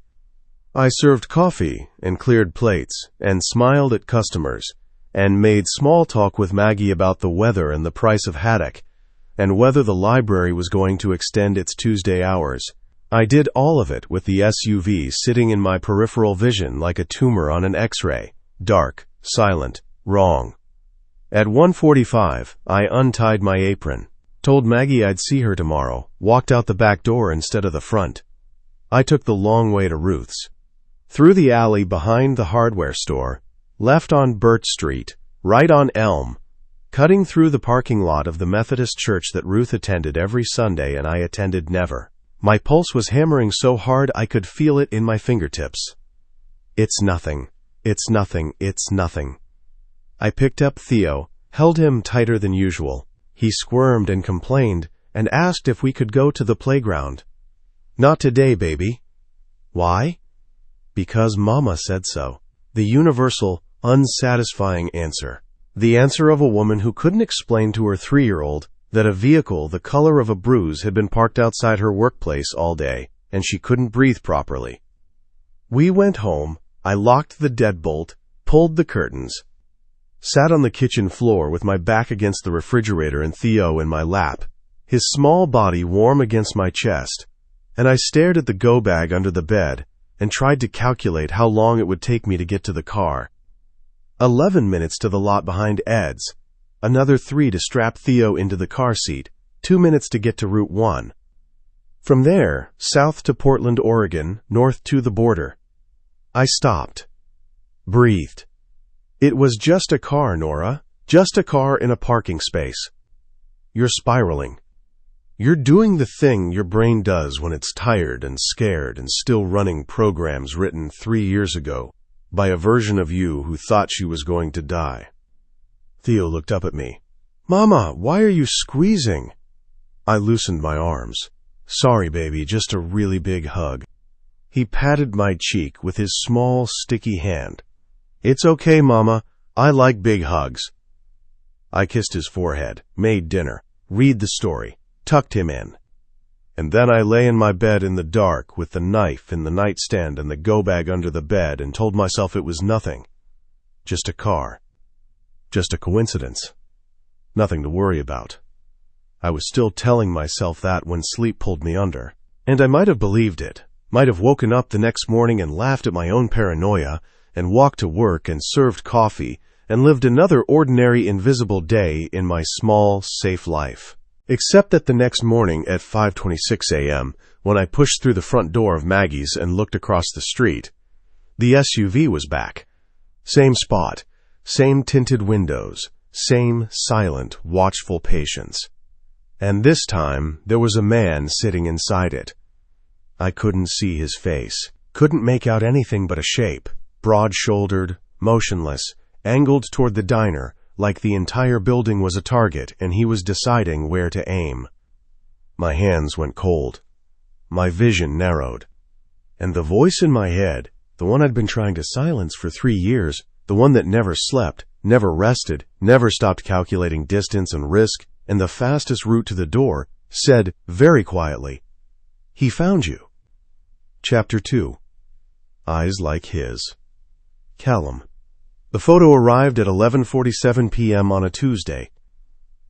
I served coffee and cleared plates and smiled at customers and made small talk with Maggie about the weather and the price of haddock and whether the library was going to extend its Tuesday hours. I did all of it with the SUV sitting in my peripheral vision like a tumor on an X-ray. Dark, silent, wrong. At 1:45, I untied my apron. Told Maggie I'd see her tomorrow, walked out the back door instead of the front. I took the long way to Ruth's. Through the alley behind the hardware store, left on Burt Street, right on Elm, cutting through the parking lot of the Methodist church that Ruth attended every Sunday and I attended never. My pulse was hammering so hard I could feel it in my fingertips. It's nothing. It's nothing. It's nothing. I picked up Theo, held him tighter than usual. He squirmed and complained and asked if we could go to the playground. Not today, baby. Why? Because Mama said so. The universal, unsatisfying answer. The answer of a woman who couldn't explain to her 3-year-old that a vehicle the color of a bruise had been parked outside her workplace all day and she couldn't breathe properly. We went home. I locked the deadbolt, pulled the curtains, sat on the kitchen floor with my back against the refrigerator and Theo in my lap, his small body warm against my chest, and I stared at the go bag under the bed and tried to calculate how long it would take me to get to the car. 11 minutes to the lot behind Ed's, another 3 to strap Theo into the car seat, 2 minutes to get to Route 1. From there, south to Portland, Oregon, north to the border. I stopped. Breathed. It was just a car, Nora. Just a car in a parking space. You're spiraling. You're doing the thing your brain does when it's tired and scared and still running programs written 3 years ago by a version of you who thought she was going to die. Theo looked up at me. Mama, why are you squeezing? I loosened my arms. Sorry, baby, just a really big hug. He patted my cheek with his small, sticky hand. It's okay, Mama. I like big hugs. I kissed his forehead, made dinner, read the story, tucked him in. And then I lay in my bed in the dark with the knife in the nightstand and the go-bag under the bed and told myself it was nothing. Just a car. Just a coincidence. Nothing to worry about. I was still telling myself that when sleep pulled me under. And I might have believed it. Might have woken up the next morning and laughed at my own paranoia and walked to work and served coffee and lived another ordinary invisible day in my small, safe life. Except that the next morning at 5:26 a.m., when I pushed through the front door of Maggie's and looked across the street, the SUV was back. Same spot, same tinted windows, same silent, watchful patience. And this time, there was a man sitting inside it. I couldn't see his face, couldn't make out anything but a shape, broad-shouldered, motionless, angled toward the diner, like the entire building was a target and he was deciding where to aim. My hands went cold. My vision narrowed. And the voice in my head, the one I'd been trying to silence for 3 years, the one that never slept, never rested, never stopped calculating distance and risk and the fastest route to the door, said very quietly, "He found you." Chapter 2. Eyes like his. Callum. The photo arrived at 11:47 p.m. on a Tuesday.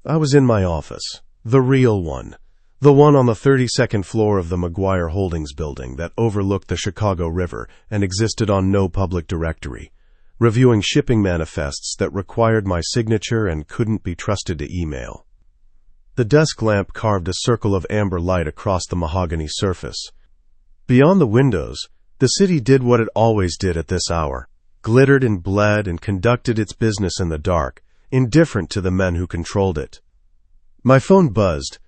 I was in my office, the real one, the one on the 32nd floor of the McGuire Holdings building that overlooked the Chicago River and existed on no public directory, reviewing shipping manifests that required my signature and couldn't be trusted to email. The desk lamp carved a circle of amber light across the mahogany surface. Beyond the windows, the city did what it always did at this hour. Glittered and bled and conducted its business in the dark, indifferent to the men who controlled it. My phone buzzed.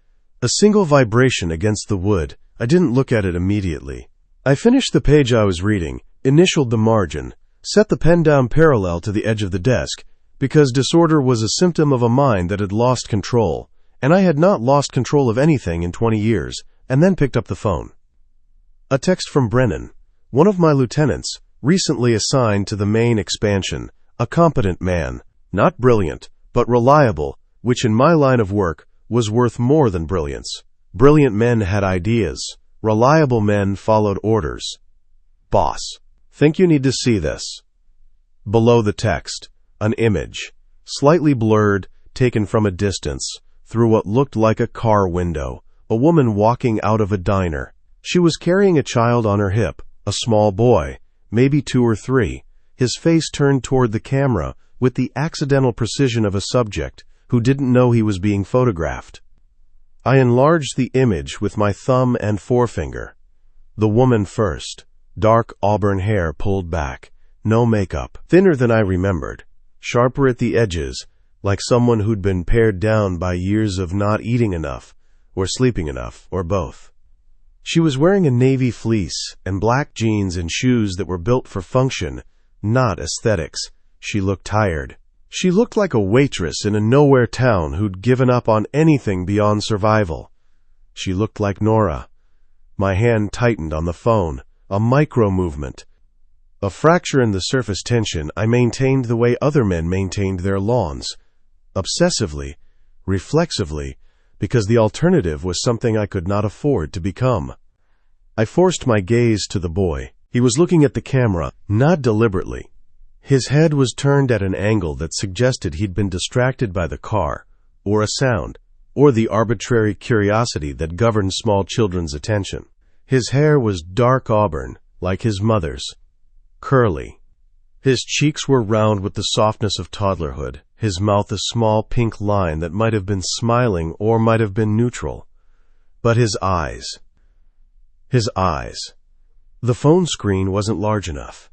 A single vibration against the wood. I didn't look at it immediately. I finished the page I was reading, initialed the margin, set the pen down parallel to the edge of the desk, because disorder was a symptom of a mind that had lost control, and I had not lost control of anything in 20 years, and then picked up the phone. A text from Brennan, one of my lieutenants, recently assigned to the main expansion, a competent man, not brilliant, but reliable, which in my line of work was worth more than brilliance. Brilliant men had ideas. Reliable men followed orders. Boss, think you need to see this. Below the text, an image, slightly blurred, taken from a distance, through what looked like a car window, a woman walking out of a diner. She was carrying a child on her hip, a small boy, maybe 2 or 3, his face turned toward the camera with the accidental precision of a subject who didn't know he was being photographed. I enlarged the image with my thumb and forefinger. The woman first, dark auburn hair pulled back, no makeup, thinner than I remembered, sharper at the edges, like someone who'd been pared down by years of not eating enough, or sleeping enough, or both. She was wearing a navy fleece and black jeans and shoes that were built for function, not aesthetics. She looked tired. She looked like a waitress in a nowhere town who'd given up on anything beyond survival. She looked like Nora. My hand tightened on the phone, a micro movement. A fracture in the surface tension I maintained the way other men maintained their lawns. Obsessively, reflexively, because the alternative was something I could not afford to become. I forced my gaze to the boy. He was looking at the camera, not deliberately. His head was turned at an angle that suggested he'd been distracted by the car, or a sound, or the arbitrary curiosity that governed small children's attention. His hair was dark auburn, like his mother's, curly. His cheeks were round with the softness of toddlerhood, his mouth a small pink line that might have been smiling or might have been neutral. But his eyes. The phone screen wasn't large enough.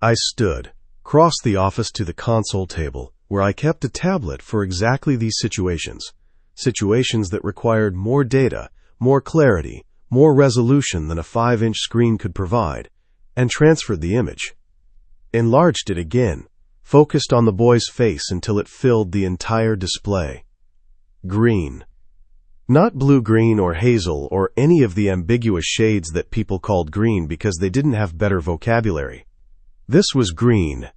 I stood, crossed the office to the console table, where I kept a tablet for exactly these situations that required more data, more clarity, more resolution than a 5-inch screen could provide, and transferred the image. Enlarged it again, focused on the boy's face until it filled the entire display. Green. Not blue-green or hazel or any of the ambiguous shades that people called green because they didn't have better vocabulary. This was green.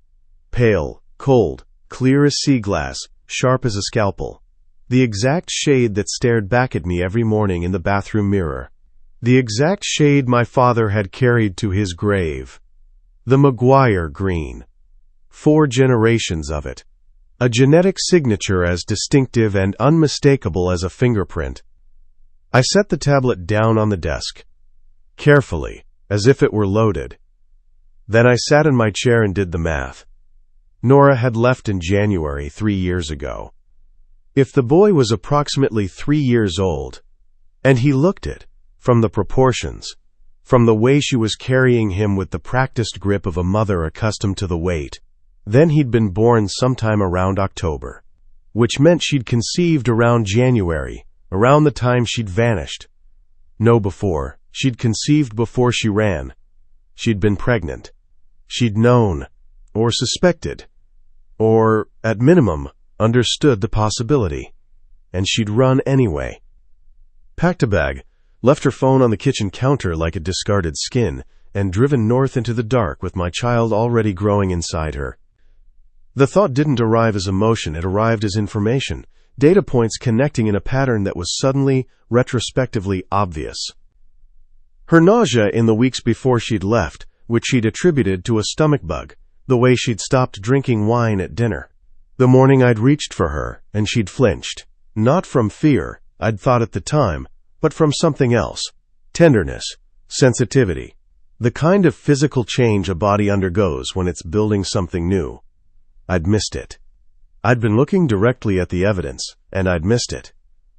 Pale, cold, clear as sea glass, sharp as a scalpel. The exact shade that stared back at me every morning in the bathroom mirror. The exact shade my father had carried to his grave. The Maguire green. 4 generations of it. A genetic signature as distinctive and unmistakable as a fingerprint. I set the tablet down on the desk, carefully, as if it were loaded. Then I sat in my chair and did the math. Nora had left in January 3 years ago. If the boy was approximately 3 years old, and he looked it, from the proportions, from the way she was carrying him with the practiced grip of a mother accustomed to the weight, then he'd been born sometime around October, which meant she'd conceived around January, around the time she'd vanished. No, before. She'd conceived before she ran. She'd been pregnant. She'd known, or suspected, or, at minimum, understood the possibility. And she'd run anyway. Packed a bag, left her phone on the kitchen counter like a discarded skin, and driven north into the dark with my child already growing inside her. The thought didn't arrive as emotion, it arrived as information, data points connecting in a pattern that was suddenly, retrospectively obvious. Her nausea in the weeks before she'd left, which she'd attributed to a stomach bug, the way she'd stopped drinking wine at dinner. The morning I'd reached for her, and she'd flinched. Not from fear, I'd thought at the time, but from something else. Tenderness, sensitivity. The kind of physical change a body undergoes when it's building something new. I'd missed it. I'd been looking directly at the evidence, and I'd missed it.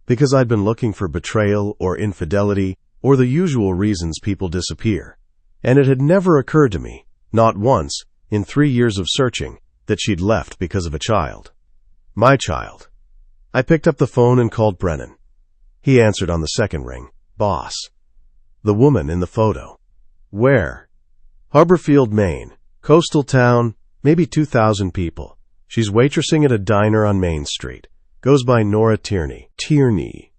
Because I'd been looking for betrayal or infidelity, or the usual reasons people disappear. And it had never occurred to me, not once, in 3 years of searching, that she'd left because of a child. My child. I picked up the phone and called Brennan. He answered on the second ring. Boss. The woman in the photo. Where? Harborfield, Maine. Coastal town, maybe 2,000 people. She's waitressing at a diner on Main Street. Goes by Nora Tierney. Tierney.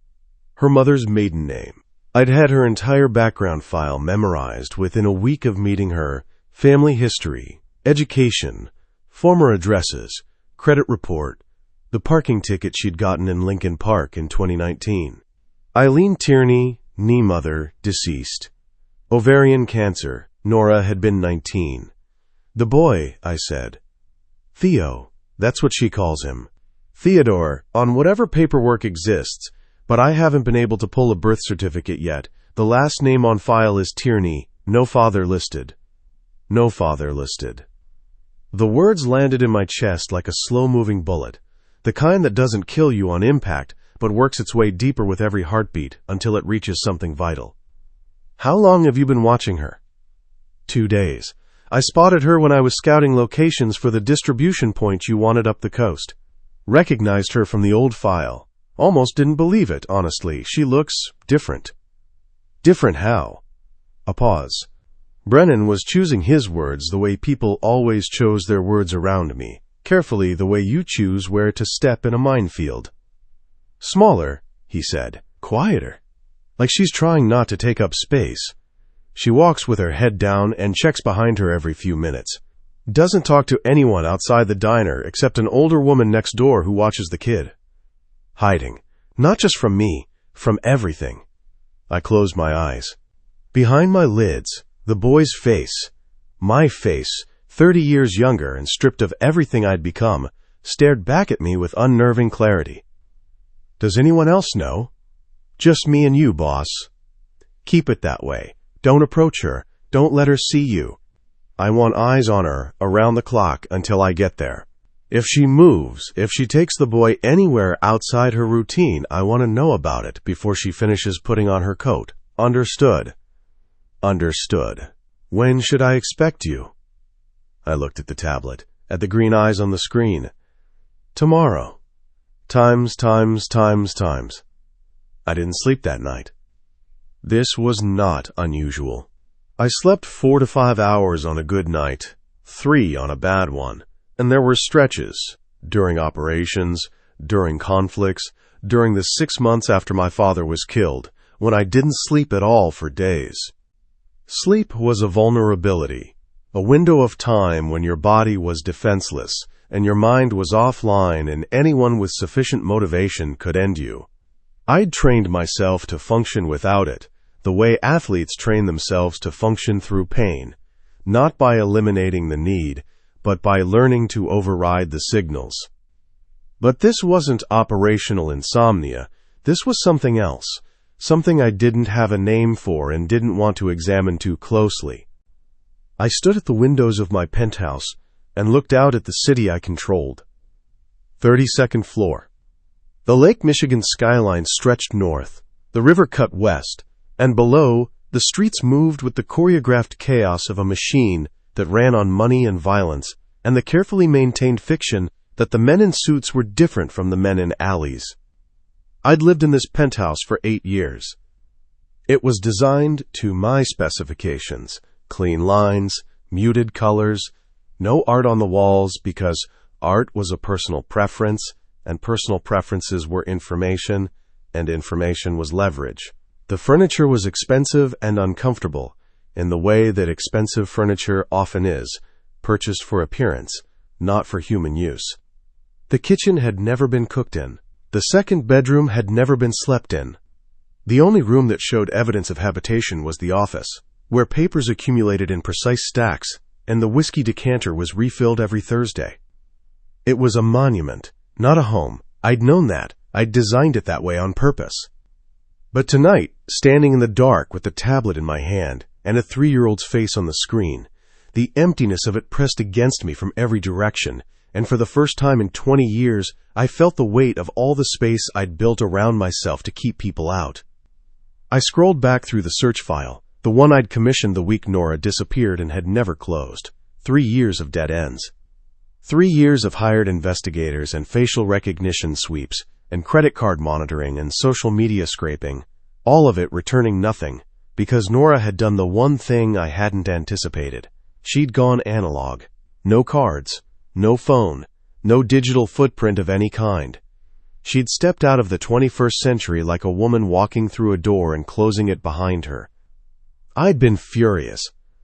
Her mother's maiden name. I'd had her entire background file memorized within a week of meeting her, family history, education, former addresses, credit report, the parking ticket she'd gotten in Lincoln Park in 2019. Eileen Tierney, knee mother, deceased. Ovarian cancer. Nora had been 19. The boy, I said. Theo, that's what she calls him. Theodore, on whatever paperwork exists, but I haven't been able to pull a birth certificate yet. The last name on file is Tierney, no father listed. No father listed. The words landed in my chest like a slow-moving bullet, the kind that doesn't kill you on impact, but works its way deeper with every heartbeat until it reaches something vital. How long have you been watching her? 2 days. I spotted her when I was scouting locations for the distribution point you wanted up the coast. Recognized her from the old file. Almost didn't believe it, honestly. She looks different. Different how? A pause. Brennan was choosing his words the way people always chose their words around me, carefully the way you choose where to step in a minefield. Smaller, he said. Quieter. Like she's trying not to take up space. She walks with her head down and checks behind her every few minutes. Doesn't talk to anyone outside the diner except an older woman next door who watches the kid. Hiding. Not just from me, from everything. I closed my eyes. Behind my lids, the boy's face, my face, 30 years younger and stripped of everything I'd become, stared back at me with unnerving clarity. Does anyone else know? Just me and you, boss. Keep it that way. Don't approach her. Don't let her see you. I want eyes on her around the clock until I get there. If she moves, if she takes the boy anywhere outside her routine, I want to know about it before she finishes putting on her coat. Understood. Understood. When should I expect you? I looked at the tablet, at the green eyes on the screen. Tomorrow. Times. I didn't sleep that night. This was not unusual. I slept 4 to 5 hours on a good night, 3 on a bad one, and there were stretches, during operations, during conflicts, during the 6 months after my father was killed, when I didn't sleep at all for days. Sleep was a vulnerability, a window of time when your body was defenseless, and your mind was offline, and anyone with sufficient motivation could end you. I'd trained myself to function without it, the way athletes train themselves to function through pain, not by eliminating the need, but by learning to override the signals. But this wasn't operational insomnia. This was something else, something I didn't have a name for and didn't want to examine too closely. I stood at the windows of my penthouse and looked out at the city I controlled. 32nd floor. The Lake Michigan skyline stretched north, the river cut west, and below, the streets moved with the choreographed chaos of a machine that ran on money and violence, and the carefully maintained fiction that the men in suits were different from the men in alleys. I'd lived in this penthouse for 8 years. It was designed to my specifications: clean lines, muted colors, no art on the walls, because art was a personal preference, and personal preferences were information, and information was leverage. The furniture was expensive and uncomfortable, in the way that expensive furniture often is, purchased for appearance, not for human use. The kitchen had never been cooked in. The second bedroom had never been slept in. The only room that showed evidence of habitation was the office, where papers accumulated in precise stacks, and the whiskey decanter was refilled every Thursday. It was a monument, not a home. I'd known that. I'd designed it that way on purpose. But tonight, standing in the dark with the tablet in my hand and a 3-year-old's face on the screen, the emptiness of it pressed against me from every direction, and for the first time in 20 years, I felt the weight of all the space I'd built around myself to keep people out. I scrolled back through the search file, the one I'd commissioned the week Nora disappeared and had never closed. 3 years of dead ends. 3 years of hired investigators and facial recognition sweeps, and credit card monitoring and social media scraping, all of it returning nothing, because Nora had done the one thing I hadn't anticipated. She'd gone analog. No cards, no phone, no digital footprint of any kind. She'd stepped out of the 21st century like a woman walking through a door and closing it behind her. I'd been furious.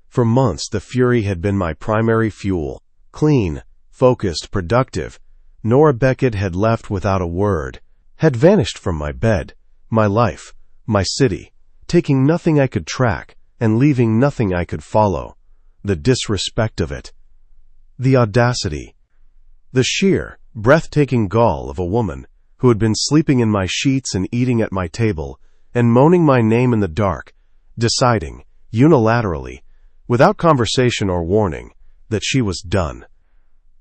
For months, the fury had been my primary fuel. Clean, focused, productive. Nora Beckett had left without a word, had vanished from my bed, my life, my city, taking nothing I could track and leaving nothing I could follow. The disrespect of it. The audacity. The sheer, breathtaking gall of a woman who had been sleeping in my sheets and eating at my table and moaning my name in the dark, deciding, unilaterally, without conversation or warning, that she was done.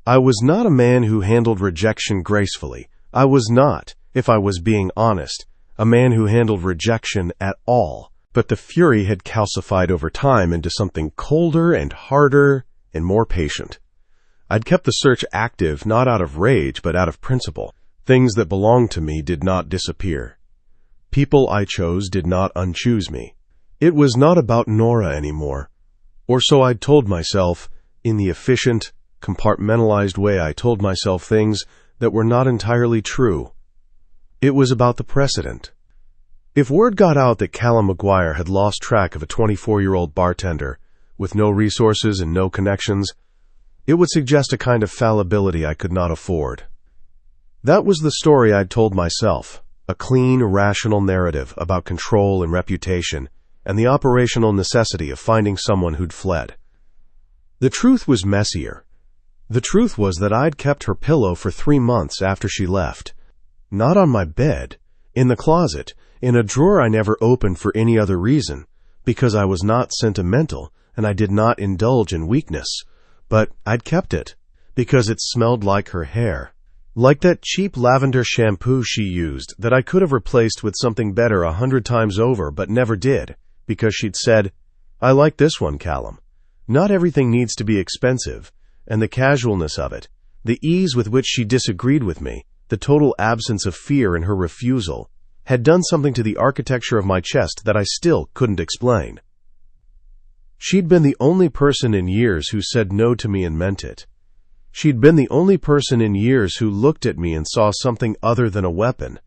I was not a man who handled rejection gracefully. I was not, if I was being honest, a man who handled rejection at all. But the fury had calcified over time into something colder and harder and more patient. I'd kept the search active not out of rage but out of principle. Things that belonged to me did not disappear. People I chose did not unchoose me. It was not about Nora anymore. Or so I'd told myself, in the efficient, compartmentalized way I told myself things that were not entirely true. It was about the precedent. If word got out that Callum McGuire had lost track of a 24-year-old bartender with no resources and no connections, it would suggest a kind of fallibility I could not afford. That was the story I'd told myself, a clean, rational narrative about control and reputation and the operational necessity of finding someone who'd fled. The truth was messier. The truth was that I'd kept her pillow for 3 months after she left. Not on my bed, in the closet, in a drawer I never opened for any other reason, because I was not sentimental and I did not indulge in weakness, but I'd kept it, because it smelled like her hair. Like that cheap lavender shampoo she used that I could have replaced with something better 100 times over but never did, because she'd said, "I like this one, Callum. Not everything needs to be expensive." And the casualness of it, the ease with which she disagreed with me, the total absence of fear in her refusal, had done something to the architecture of my chest that I still couldn't explain. She'd been the only person in years who said no to me and meant it. She'd been the only person in years who looked at me and saw something other than a weapon.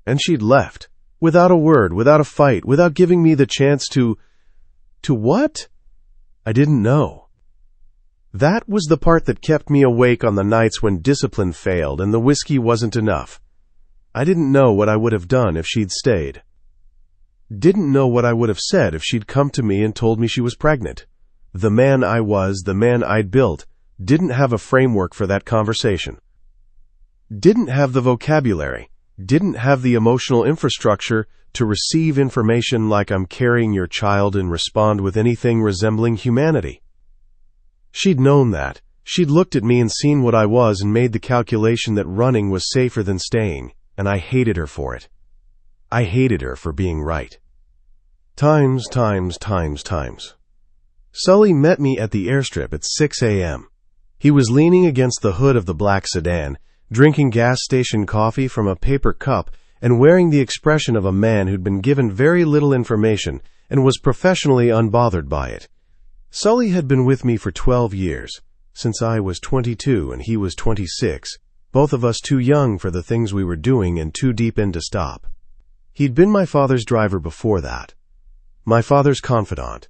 And she'd left, without a word, without a fight, without giving me the chance to what? I didn't know. That was the part that kept me awake on the nights when discipline failed and the whiskey wasn't enough. I didn't know what I would have done if she'd stayed. Didn't know what I would have said if she'd come to me and told me she was pregnant. The man I was, the man I'd built, didn't have a framework for that conversation. Didn't have the vocabulary, didn't have the emotional infrastructure to receive information like I'm carrying your child and respond with anything resembling humanity. She'd known that. She'd looked at me and seen what I was and made the calculation that running was safer than staying, and I hated her for it. I hated her for being right. Times. Sully met me at the airstrip at 6 a.m. He was leaning against the hood of the black sedan, drinking gas station coffee from a paper cup and wearing the expression of a man who'd been given very little information and was professionally unbothered by it. Sully had been with me for 12 years, since I was 22 and he was 26, both of us too young for the things we were doing and too deep in to stop. He'd been my father's driver before that. My father's confidant.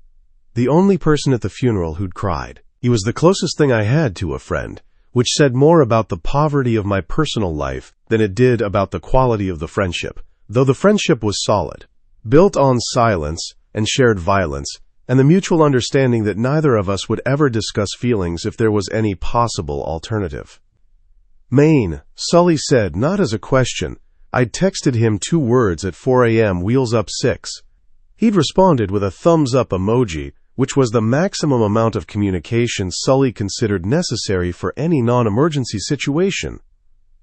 The only person at the funeral who'd cried. He was the closest thing I had to a friend, which said more about the poverty of my personal life than it did about the quality of the friendship, though the friendship was solid, built on silence and shared violence, and the mutual understanding that neither of us would ever discuss feelings if there was any possible alternative. Maine, Sully said, not as a question. I'd texted him 2 words at 4 a.m. wheels up 6. He'd responded with a thumbs-up emoji, which was the maximum amount of communication Sully considered necessary for any non-emergency situation.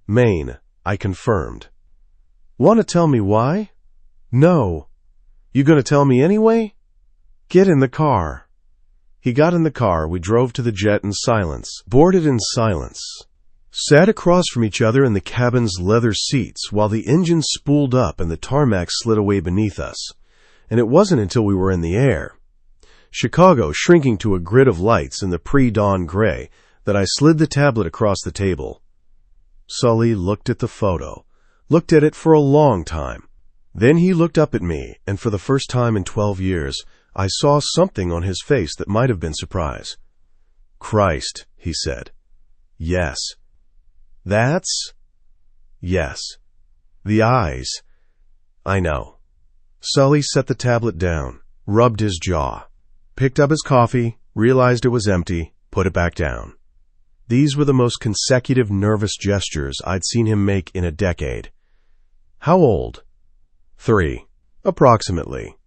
Maine, I confirmed. Want to tell me why? No. You gonna tell me anyway? Get in the car. He got in the car, we drove to the jet in silence, boarded in silence, sat across from each other in the cabin's leather seats while the engine spooled up and the tarmac slid away beneath us. And it wasn't until we were in the air, Chicago shrinking to a grid of lights in the pre-dawn gray, that I slid the tablet across the table. Sully looked at the photo, looked at it for a long time. Then he looked up at me, and for the first time in 12 years, I saw something on his face that might have been surprise. Christ, he said. Yes. That's? Yes. The eyes. I know. Sully set the tablet down, rubbed his jaw, picked up his coffee, realized it was empty, put it back down. These were the most consecutive nervous gestures I'd seen him make in a decade. How old? 3, approximately.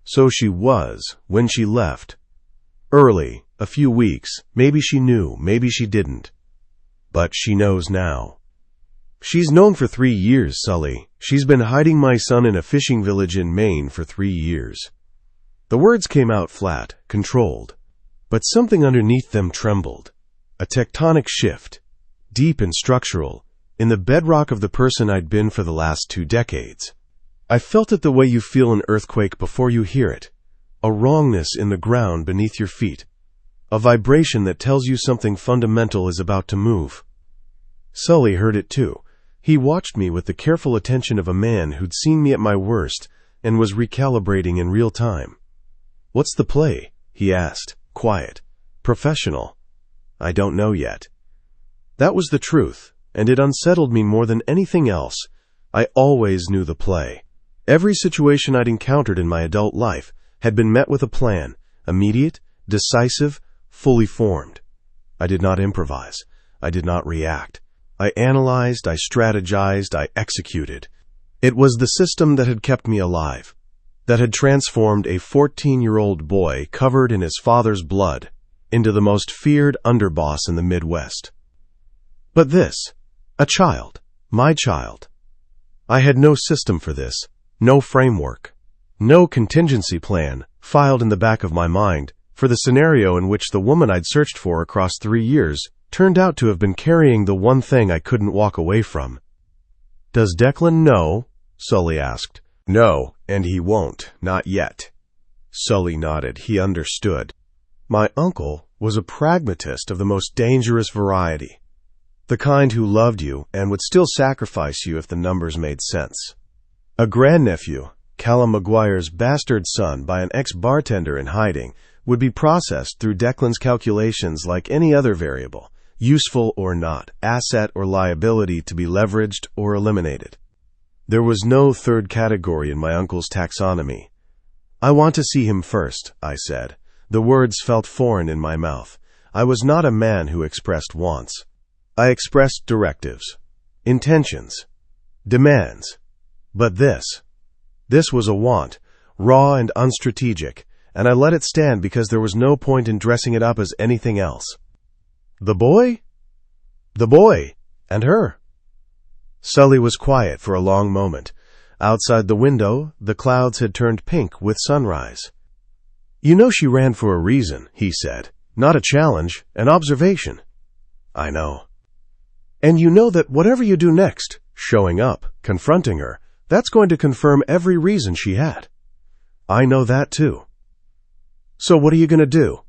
So she was, when she left. Early, a few weeks, maybe she knew, maybe she didn't. But she knows now. She's known for 3 years, Sully. She's been hiding my son in a fishing village in Maine for 3 years. The words came out flat, controlled. But something underneath them trembled. A tectonic shift, deep and structural, in the bedrock of the person I'd been for the last 2 decades. I felt it the way you feel an earthquake before you hear it. A wrongness in the ground beneath your feet. A vibration that tells you something fundamental is about to move. Sully heard it too. He watched me with the careful attention of a man who'd seen me at my worst and was recalibrating in real time. What's the play? He asked, quiet, professional. I don't know yet. That was the truth, and it unsettled me more than anything else. I always knew the play. Every situation I'd encountered in my adult life had been met with a plan, immediate, decisive, fully formed. I did not improvise. I did not react. I analyzed, I strategized, I executed. It was the system that had kept me alive, that had transformed a 14-year-old boy covered in his father's blood into the most feared underboss in the Midwest. But this, a child, my child. I had no system for this, no framework, no contingency plan filed in the back of my mind for the scenario in which the woman I'd searched for across 3 years turned out to have been carrying the one thing I couldn't walk away from. Does Declan know? Sully asked. No, and he won't, not yet. Sully nodded. He understood. My uncle was a pragmatist of the most dangerous variety. The kind who loved you and would still sacrifice you if the numbers made sense. A grandnephew, Callum Maguire's bastard son by an ex-bartender in hiding, would be processed through Declan's calculations like any other variable, useful or not, asset or liability to be leveraged or eliminated. There was no third category in my uncle's taxonomy. "I want to see him first," I said. The words felt foreign in my mouth. I was not a man who expressed wants. I expressed directives, intentions, demands. But this was a want, raw and unstrategic, and I let it stand because there was no point in dressing it up as anything else. The boy? The boy. And her. Sully was quiet for a long moment. Outside the window, the clouds had turned pink with sunrise. "You know she ran for a reason," he said. "Not a challenge, an observation." "I know." "And you know that whatever you do next, showing up, confronting her, that's going to confirm every reason she had." "I know that too." "So what are you going to do?"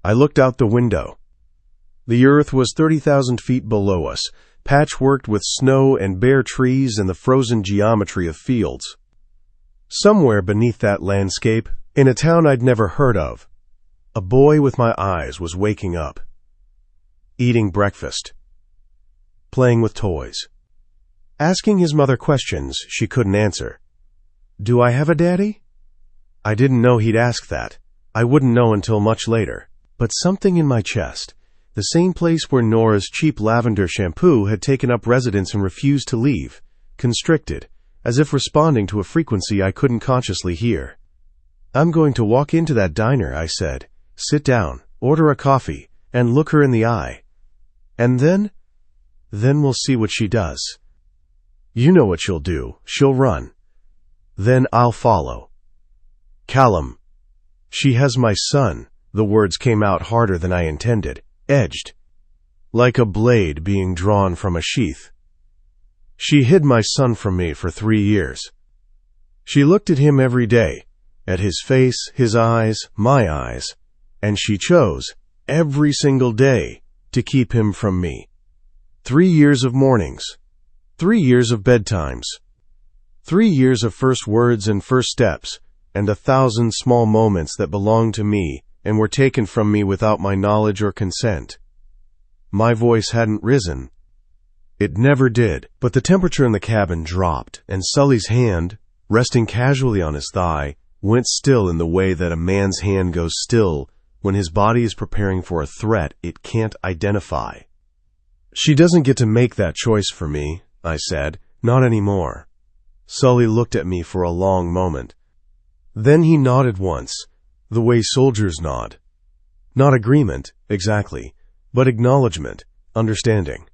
I looked out the window. The earth was 30,000 feet below us, patchworked with snow and bare trees and the frozen geometry of fields. Somewhere beneath that landscape, in a town I'd never heard of, a boy with my eyes was waking up, eating breakfast, playing with toys, asking his mother questions she couldn't answer. "Do I have a daddy?" I didn't know he'd ask that. I wouldn't know until much later. But something in my chest, the same place where Nora's cheap lavender shampoo had taken up residence and refused to leave, constricted, as if responding to a frequency I couldn't consciously hear. "I'm going to walk into that diner," I said, "sit down, order a coffee, and look her in the eye. And then we'll see what she does. You know what she'll do. She'll run. Then I'll follow. Callum. She has my son." The words came out harder than I intended, edged, like a blade being drawn from a sheath. "She hid my son from me for 3 years. She looked at him every day, at his face, his eyes, my eyes, and she chose, every single day, to keep him from me. 3 years of mornings, 3 years of bedtimes, 3 years of first words and first steps, and 1,000 small moments that belonged to me and were taken from me without my knowledge or consent. My voice hadn't risen. It never did, but the temperature in the cabin dropped, and Sully's hand, resting casually on his thigh, went still in the way that a man's hand goes still when his body is preparing for a threat it can't identify. "She doesn't get to make that choice for me," I said. "Not anymore." Sully looked at me for a long moment. Then he nodded once, the way soldiers nod. Not agreement, exactly, but acknowledgement, understanding.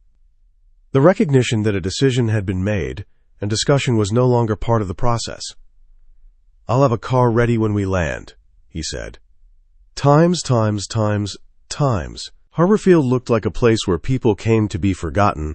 The recognition that a decision had been made, and discussion was no longer part of the process. "I'll have a car ready when we land," he said. Times. Harborfield looked like a place where people came to be forgotten.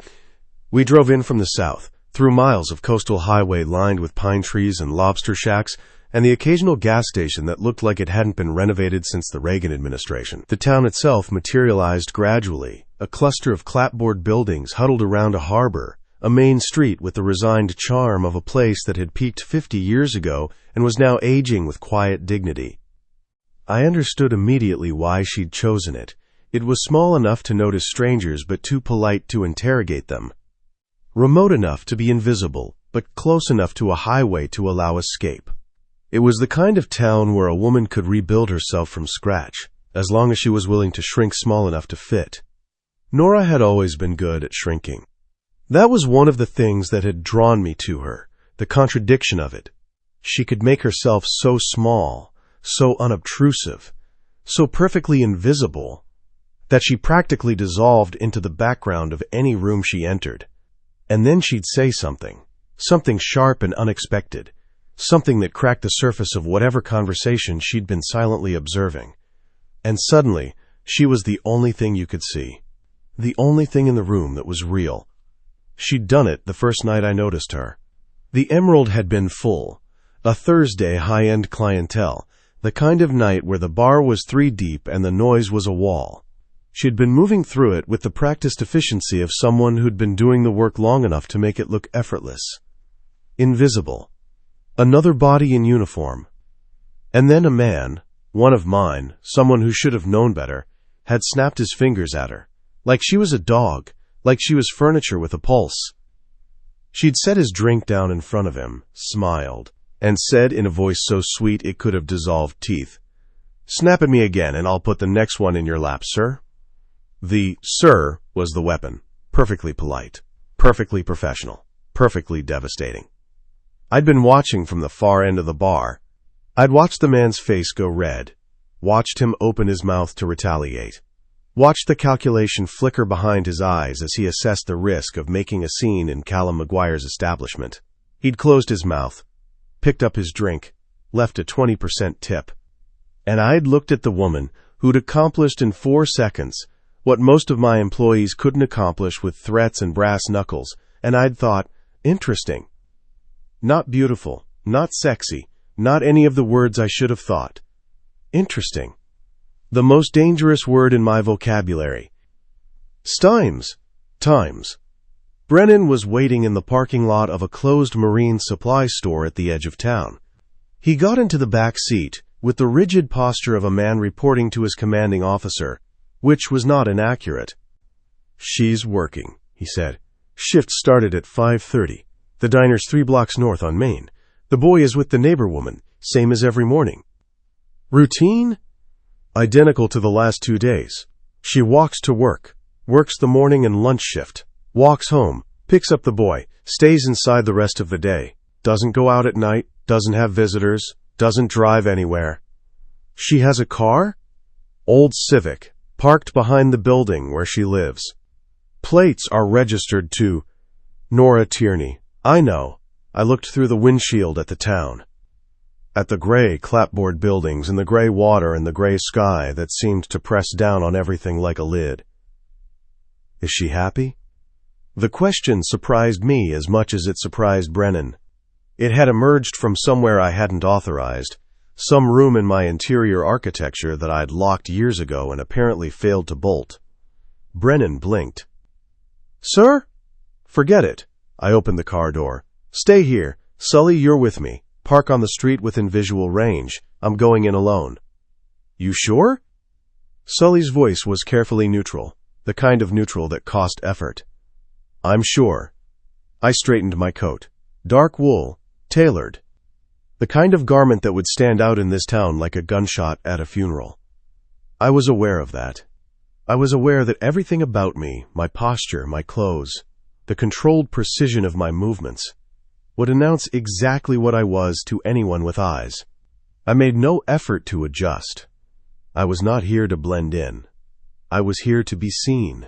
We drove in from the south, through miles of coastal highway lined with pine trees and lobster shacks, and the occasional gas station that looked like it hadn't been renovated since the Reagan administration. The town itself materialized gradually, a cluster of clapboard buildings huddled around a harbor, a main street with the resigned charm of a place that had peaked 50 years ago and was now aging with quiet dignity. I understood immediately why she'd chosen it. It was small enough to notice strangers but too polite to interrogate them. Remote enough to be invisible, but close enough to a highway to allow escape. It was the kind of town where a woman could rebuild herself from scratch, as long as she was willing to shrink small enough to fit. Nora had always been good at shrinking. That was one of the things that had drawn me to her, the contradiction of it. She could make herself so small, so unobtrusive, so perfectly invisible, that she practically dissolved into the background of any room she entered. And then she'd say something sharp and unexpected, something that cracked the surface of whatever conversation she'd been silently observing. And suddenly, she was the only thing you could see, the only thing in the room that was real. She'd done it the first night I noticed her. The Emerald had been full, a Thursday high-end clientele, the kind of night where the bar was 3 deep and the noise was a wall. She'd been moving through it with the practiced efficiency of someone who'd been doing the work long enough to make it look effortless. Invisible. Another body in uniform. And then a man, One of mine, someone who should have known better, had snapped his fingers at her, like she was a dog, like she was furniture with a pulse. She'd set his drink down in front of him, smiled, and said in a voice so sweet it could have dissolved teeth, "Snap at me again and I'll put the next one in your lap, sir." The "sir" was the weapon, perfectly polite, perfectly professional, perfectly devastating. I'd been watching from the far end of the bar. I'd watched the man's face go red, watched him open his mouth to retaliate, watched the calculation flicker behind his eyes as he assessed the risk of making a scene in Callum McGuire's establishment. He'd closed his mouth, picked up his drink, left a 20% tip. And I'd looked at the woman who'd accomplished in 4 seconds what most of my employees couldn't accomplish with threats and brass knuckles, and I'd thought, interesting. Not beautiful, not sexy, not any of the words I should have thought. Interesting. The most dangerous word in my vocabulary. Stimes. Times. Brennan was waiting in the parking lot of a closed marine supply store at the edge of town. He got into the back seat with the rigid posture of a man reporting to his commanding officer, which was not inaccurate. "She's working," he said. "Shift started at 5:30. The diner's 3 blocks north on Main. The boy is with the neighbor woman, same as every morning." "Routine?" "Identical to the last 2 days. She walks to work, works the morning and lunch shift, walks home, picks up the boy, stays inside the rest of the day, doesn't go out at night, doesn't have visitors, doesn't drive anywhere." "She has a car?" "Old Civic, parked behind the building where she lives. Plates are registered to Nora Tierney." "I know. I looked through the windshield at the town. At the gray clapboard buildings and the gray water and the gray sky that seemed to press down on everything like a lid." "Is she happy?" The question surprised me as much as it surprised Brennan. It had emerged from somewhere I hadn't authorized, some room in my interior architecture that I'd locked years ago and apparently failed to bolt. Brennan blinked. "Sir?" "Forget it." I opened the car door. "Stay here. Sully, you're with me. Park on the street within visual range. I'm going in alone." "You sure?" Sully's voice was carefully neutral, the kind of neutral that cost effort. "I'm sure." I straightened my coat. Dark wool, tailored. The kind of garment that would stand out in this town like a gunshot at a funeral. I was aware of that. I was aware that everything about me, my posture, my clothes, the controlled precision of my movements, would announce exactly what I was to anyone with eyes. I made no effort to adjust. I was not here to blend in. I was here to be seen.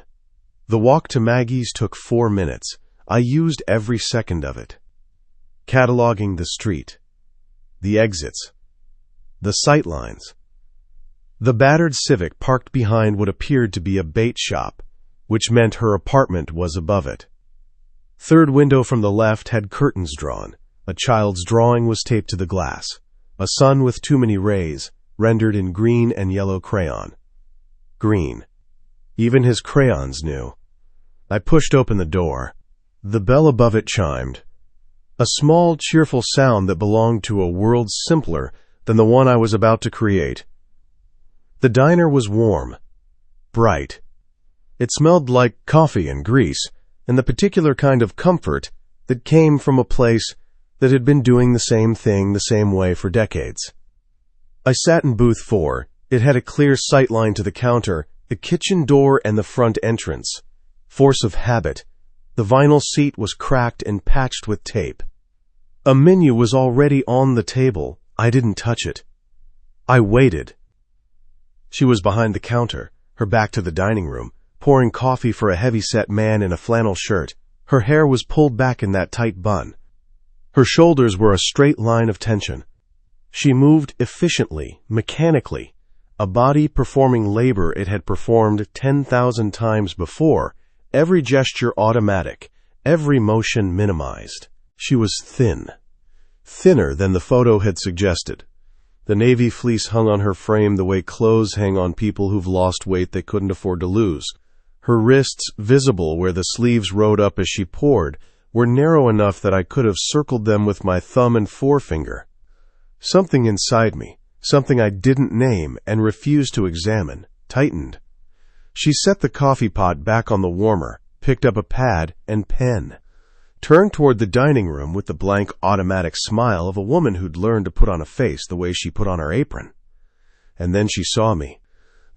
The walk to Maggie's took 4 minutes. I used every second of it. Cataloging the street, the exits, the sightlines. The battered Civic parked behind what appeared to be a bait shop, which meant her apartment was above it. Third window from the left had curtains drawn. A child's drawing was taped to the glass. A sun with too many rays, rendered in green and yellow crayon. Green. Even his crayons knew. I pushed open the door. The bell above it chimed. A small, cheerful sound that belonged to a world simpler than the one I was about to create. The diner was warm, bright. It smelled like coffee and grease, and the particular kind of comfort that came from a place that had been doing the same thing the same way for decades. I sat in booth 4. It had a clear sight line to the counter, the kitchen door, and the front entrance. Force of habit. The vinyl seat was cracked and patched with tape. A menu was already on the table. I didn't touch it. I waited. She was behind the counter, her back to the dining room, pouring coffee for a heavy-set man in a flannel shirt. Her hair was pulled back in that tight bun. Her shoulders were a straight line of tension. She moved efficiently, mechanically, a body performing labor it had performed 10,000 times before, every gesture automatic, every motion minimized. She was thin. Thinner than the photo had suggested. The navy fleece hung on her frame the way clothes hang on people who've lost weight they couldn't afford to lose. Her wrists, visible where the sleeves rode up as she poured, were narrow enough that I could have circled them with my thumb and forefinger. Something inside me, something I didn't name and refused to examine, tightened. She set the coffee pot back on the warmer, picked up a pad and pen, turned toward the dining room with the blank automatic smile of a woman who'd learned to put on a face the way she put on her apron. And then she saw me.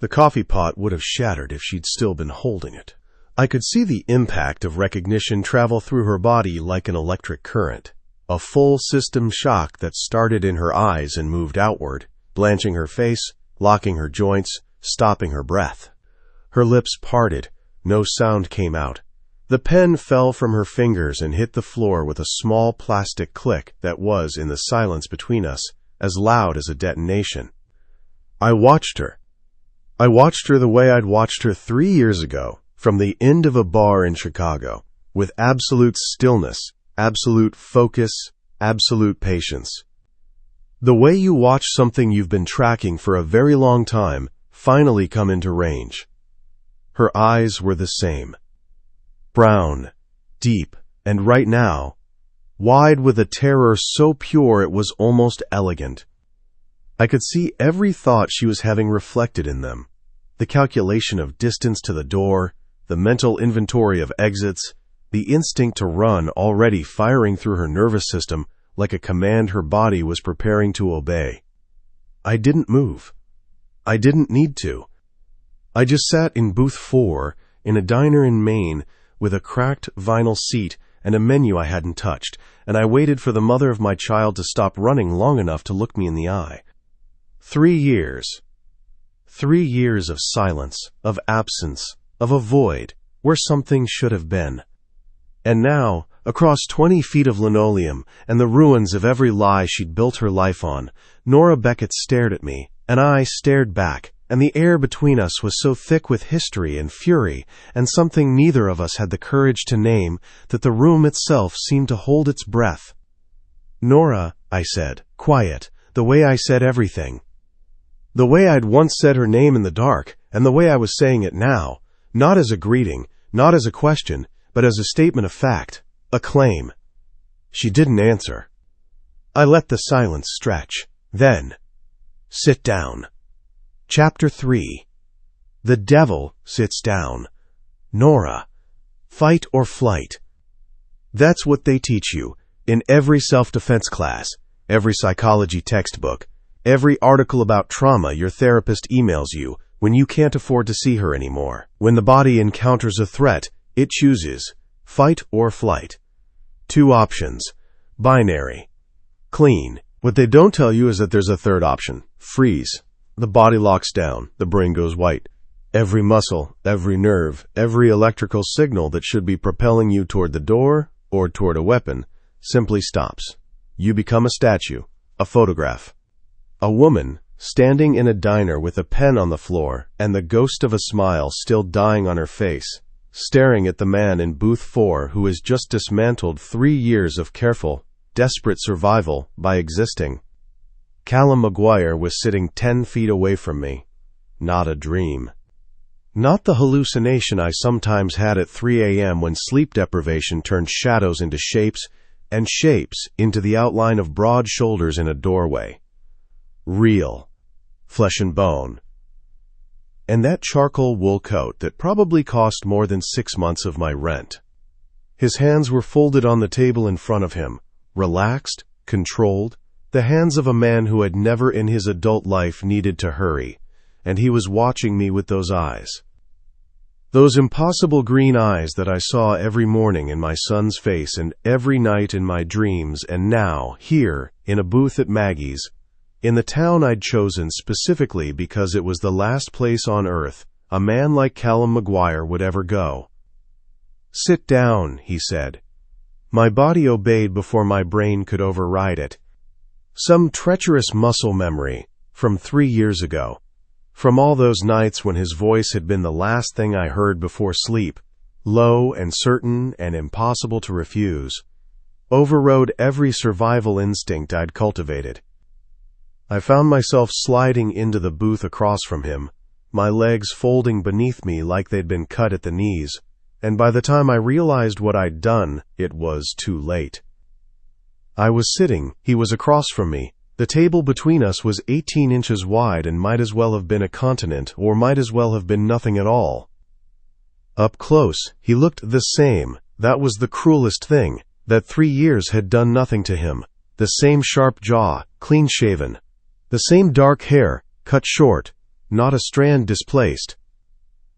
The coffee pot would have shattered if she'd still been holding it. I could see the impact of recognition travel through her body like an electric current, a full system shock that started in her eyes and moved outward, blanching her face, locking her joints, stopping her breath. Her lips parted. No sound came out. The pen fell from her fingers and hit the floor with a small plastic click that was, in the silence between us, as loud as a detonation. I watched her. I watched her the way I'd watched her 3 years ago, from the end of a bar in Chicago, with absolute stillness, absolute focus, absolute patience. The way you watch something you've been tracking for a very long time finally come into range. Her eyes were the same. Brown, deep, and right now, wide with a terror so pure it was almost elegant. I could see every thought she was having reflected in them. The calculation of distance to the door, the mental inventory of exits, the instinct to run already firing through her nervous system like a command her body was preparing to obey. I didn't move. I didn't need to. I just sat in booth 4 in a diner in Maine with a cracked vinyl seat and a menu I hadn't touched, and I waited for the mother of my child to stop running long enough to look me in the eye. 3 years. 3 years of silence, of absence, of a void, where something should have been. And now, across 20 feet of linoleum and the ruins of every lie she'd built her life on, Nora Beckett stared at me, and I stared back, and the air between us was so thick with history and fury and something neither of us had the courage to name that the room itself seemed to hold its breath. "Nora," I said, quiet, the way I said everything. The way I'd once said her name in the dark, and the way I was saying it now, not as a greeting, not as a question, but as a statement of fact, a claim. She didn't answer. I let the silence stretch. Then, "Sit down." Chapter 3. The Devil Sits Down. Nora. Fight or flight. That's what they teach you in every self-defense class, every psychology textbook, every article about trauma your therapist emails you when you can't afford to see her anymore. When the body encounters a threat, it chooses fight or flight. 2 options. Binary. Clean. What they don't tell you is that there's a third option. Freeze. The body locks down. The brain goes white. Every muscle, every nerve, every electrical signal that should be propelling you toward the door or toward a weapon simply stops. You become a statue, a photograph. A woman standing in a diner with a pen on the floor and the ghost of a smile still dying on her face, staring at the man in booth 4 who has just dismantled 3 years of careful, desperate survival by existing. Callum McGuire was sitting 10 feet away from me. Not a dream. Not the hallucination I sometimes had at 3 a.m. when sleep deprivation turned shadows into shapes and shapes into the outline of broad shoulders in a doorway. Real. Flesh and bone. And that charcoal wool coat that probably cost more than 6 months of my rent. His hands were folded on the table in front of him, relaxed, controlled, the hands of a man who had never in his adult life needed to hurry, and he was watching me with those eyes. Those impossible green eyes that I saw every morning in my son's face and every night in my dreams, and now, here, in a booth at Maggie's, in the town I'd chosen specifically because it was the last place on earth a man like Callum McGuire would ever go. "Sit down," he said. My body obeyed before my brain could override it. Some treacherous muscle memory from 3 years ago, from all those nights when his voice had been the last thing I heard before sleep, low and certain and impossible to refuse, overrode every survival instinct I'd cultivated. I found myself sliding into the booth across from him, my legs folding beneath me like they'd been cut at the knees, and by the time I realized what I'd done, it was too late. I was sitting, he was across from me, The table between us was 18 inches wide and might as well have been a continent, or might as well have been nothing at all. Up close, he looked the same. That was the cruelest thing, that 3 years had done nothing to him. The same sharp jaw, clean-shaven. The same dark hair, cut short, not a strand displaced.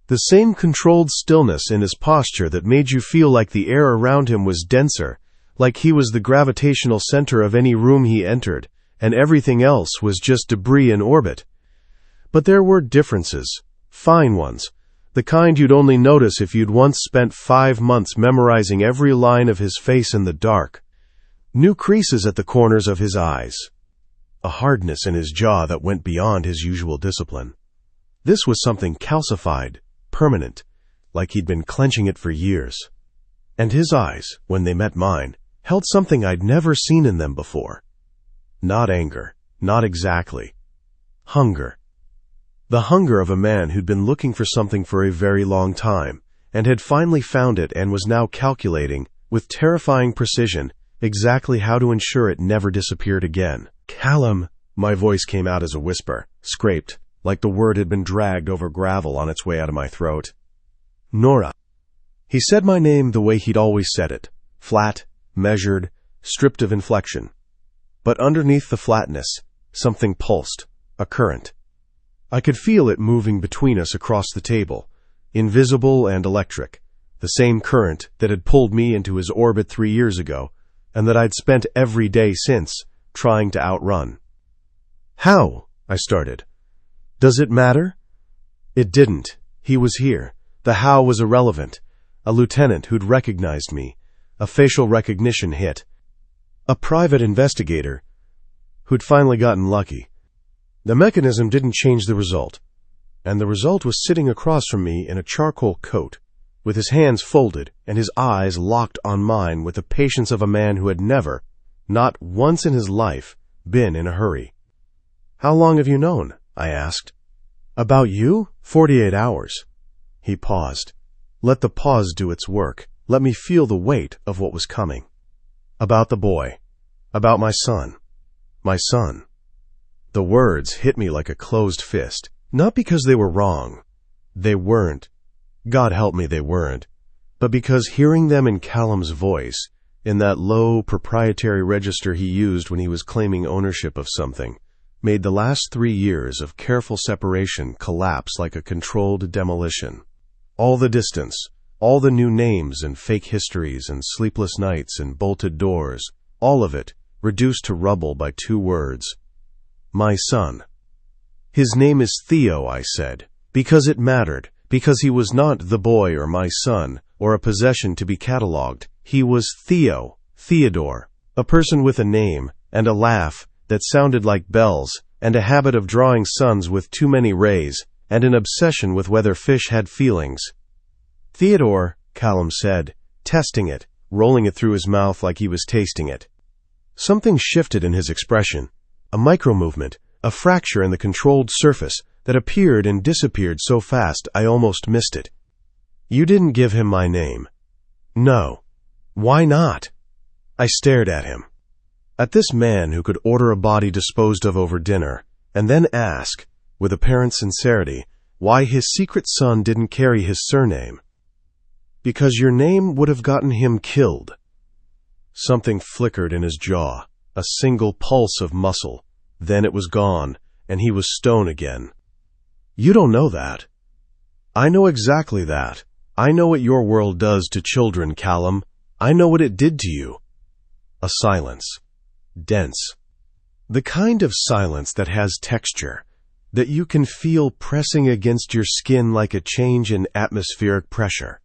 The same controlled stillness in his posture that made you feel like the air around him was denser, like he was the gravitational center of any room he entered, and everything else was just debris in orbit. But there were differences, fine ones, the kind you'd only notice if you'd once spent 5 months memorizing every line of his face in the dark. New creases at the corners of his eyes. A hardness in his jaw that went beyond his usual discipline. This was something calcified, permanent, like he'd been clenching it for years. And his eyes, when they met mine, held something I'd never seen in them before. Not anger, not exactly. Hunger. The hunger of a man who'd been looking for something for a very long time, and had finally found it and was now calculating, with terrifying precision, exactly how to ensure it never disappeared again. "Callum," my voice came out as a whisper, scraped, like the word had been dragged over gravel on its way out of my throat. "Nora." He said my name the way he'd always said it, flat, measured, stripped of inflection. But underneath the flatness, something pulsed, a current. I could feel it moving between us across the table, invisible and electric, the same current that had pulled me into his orbit 3 years ago, and that I'd spent every day since trying to outrun. "How?" I started. "Does it matter?" It didn't. He was here. The how was irrelevant. A lieutenant who'd recognized me. A facial recognition hit. A private investigator who'd finally gotten lucky. The mechanism didn't change the result. And the result was sitting across from me in a charcoal coat, with his hands folded and his eyes locked on mine with the patience of a man who had never, not once in his life, been in a hurry. "How long have you known?" I asked. "About you? 48 hours. He paused. Let the pause do its work. Let me feel the weight of what was coming. "About the boy. About my son. My son." The words hit me like a closed fist, not because they were wrong. They weren't. God help me, they weren't. But because hearing them in Callum's voice, in that low, proprietary register he used when he was claiming ownership of something, made the last 3 years of careful separation collapse like a controlled demolition. All the distance, all the new names and fake histories and sleepless nights and bolted doors, all of it reduced to rubble by 2 words. My son. "His name is Theo," I said, because it mattered, because he was not the boy or my son, or a possession to be catalogued. He was Theo, Theodore, a person with a name, and a laugh that sounded like bells, and a habit of drawing suns with too many rays, and an obsession with whether fish had feelings. "Theodore," Callum said, testing it, rolling it through his mouth like he was tasting it. Something shifted in his expression, a micro-movement, a fracture in the controlled surface that appeared and disappeared so fast I almost missed it. "You didn't give him my name." "No." "Why not?" I stared at him. At this man who could order a body disposed of over dinner, and then ask, with apparent sincerity, why his secret son didn't carry his surname. "Because your name would have gotten him killed." Something flickered in his jaw, a single pulse of muscle. Then it was gone, and he was stone again. "You don't know that." "I know exactly that. I know what your world does to children, Callum. I know what it did to you." A silence. Dense. The kind of silence that has texture, that you can feel pressing against your skin like a change in atmospheric pressure.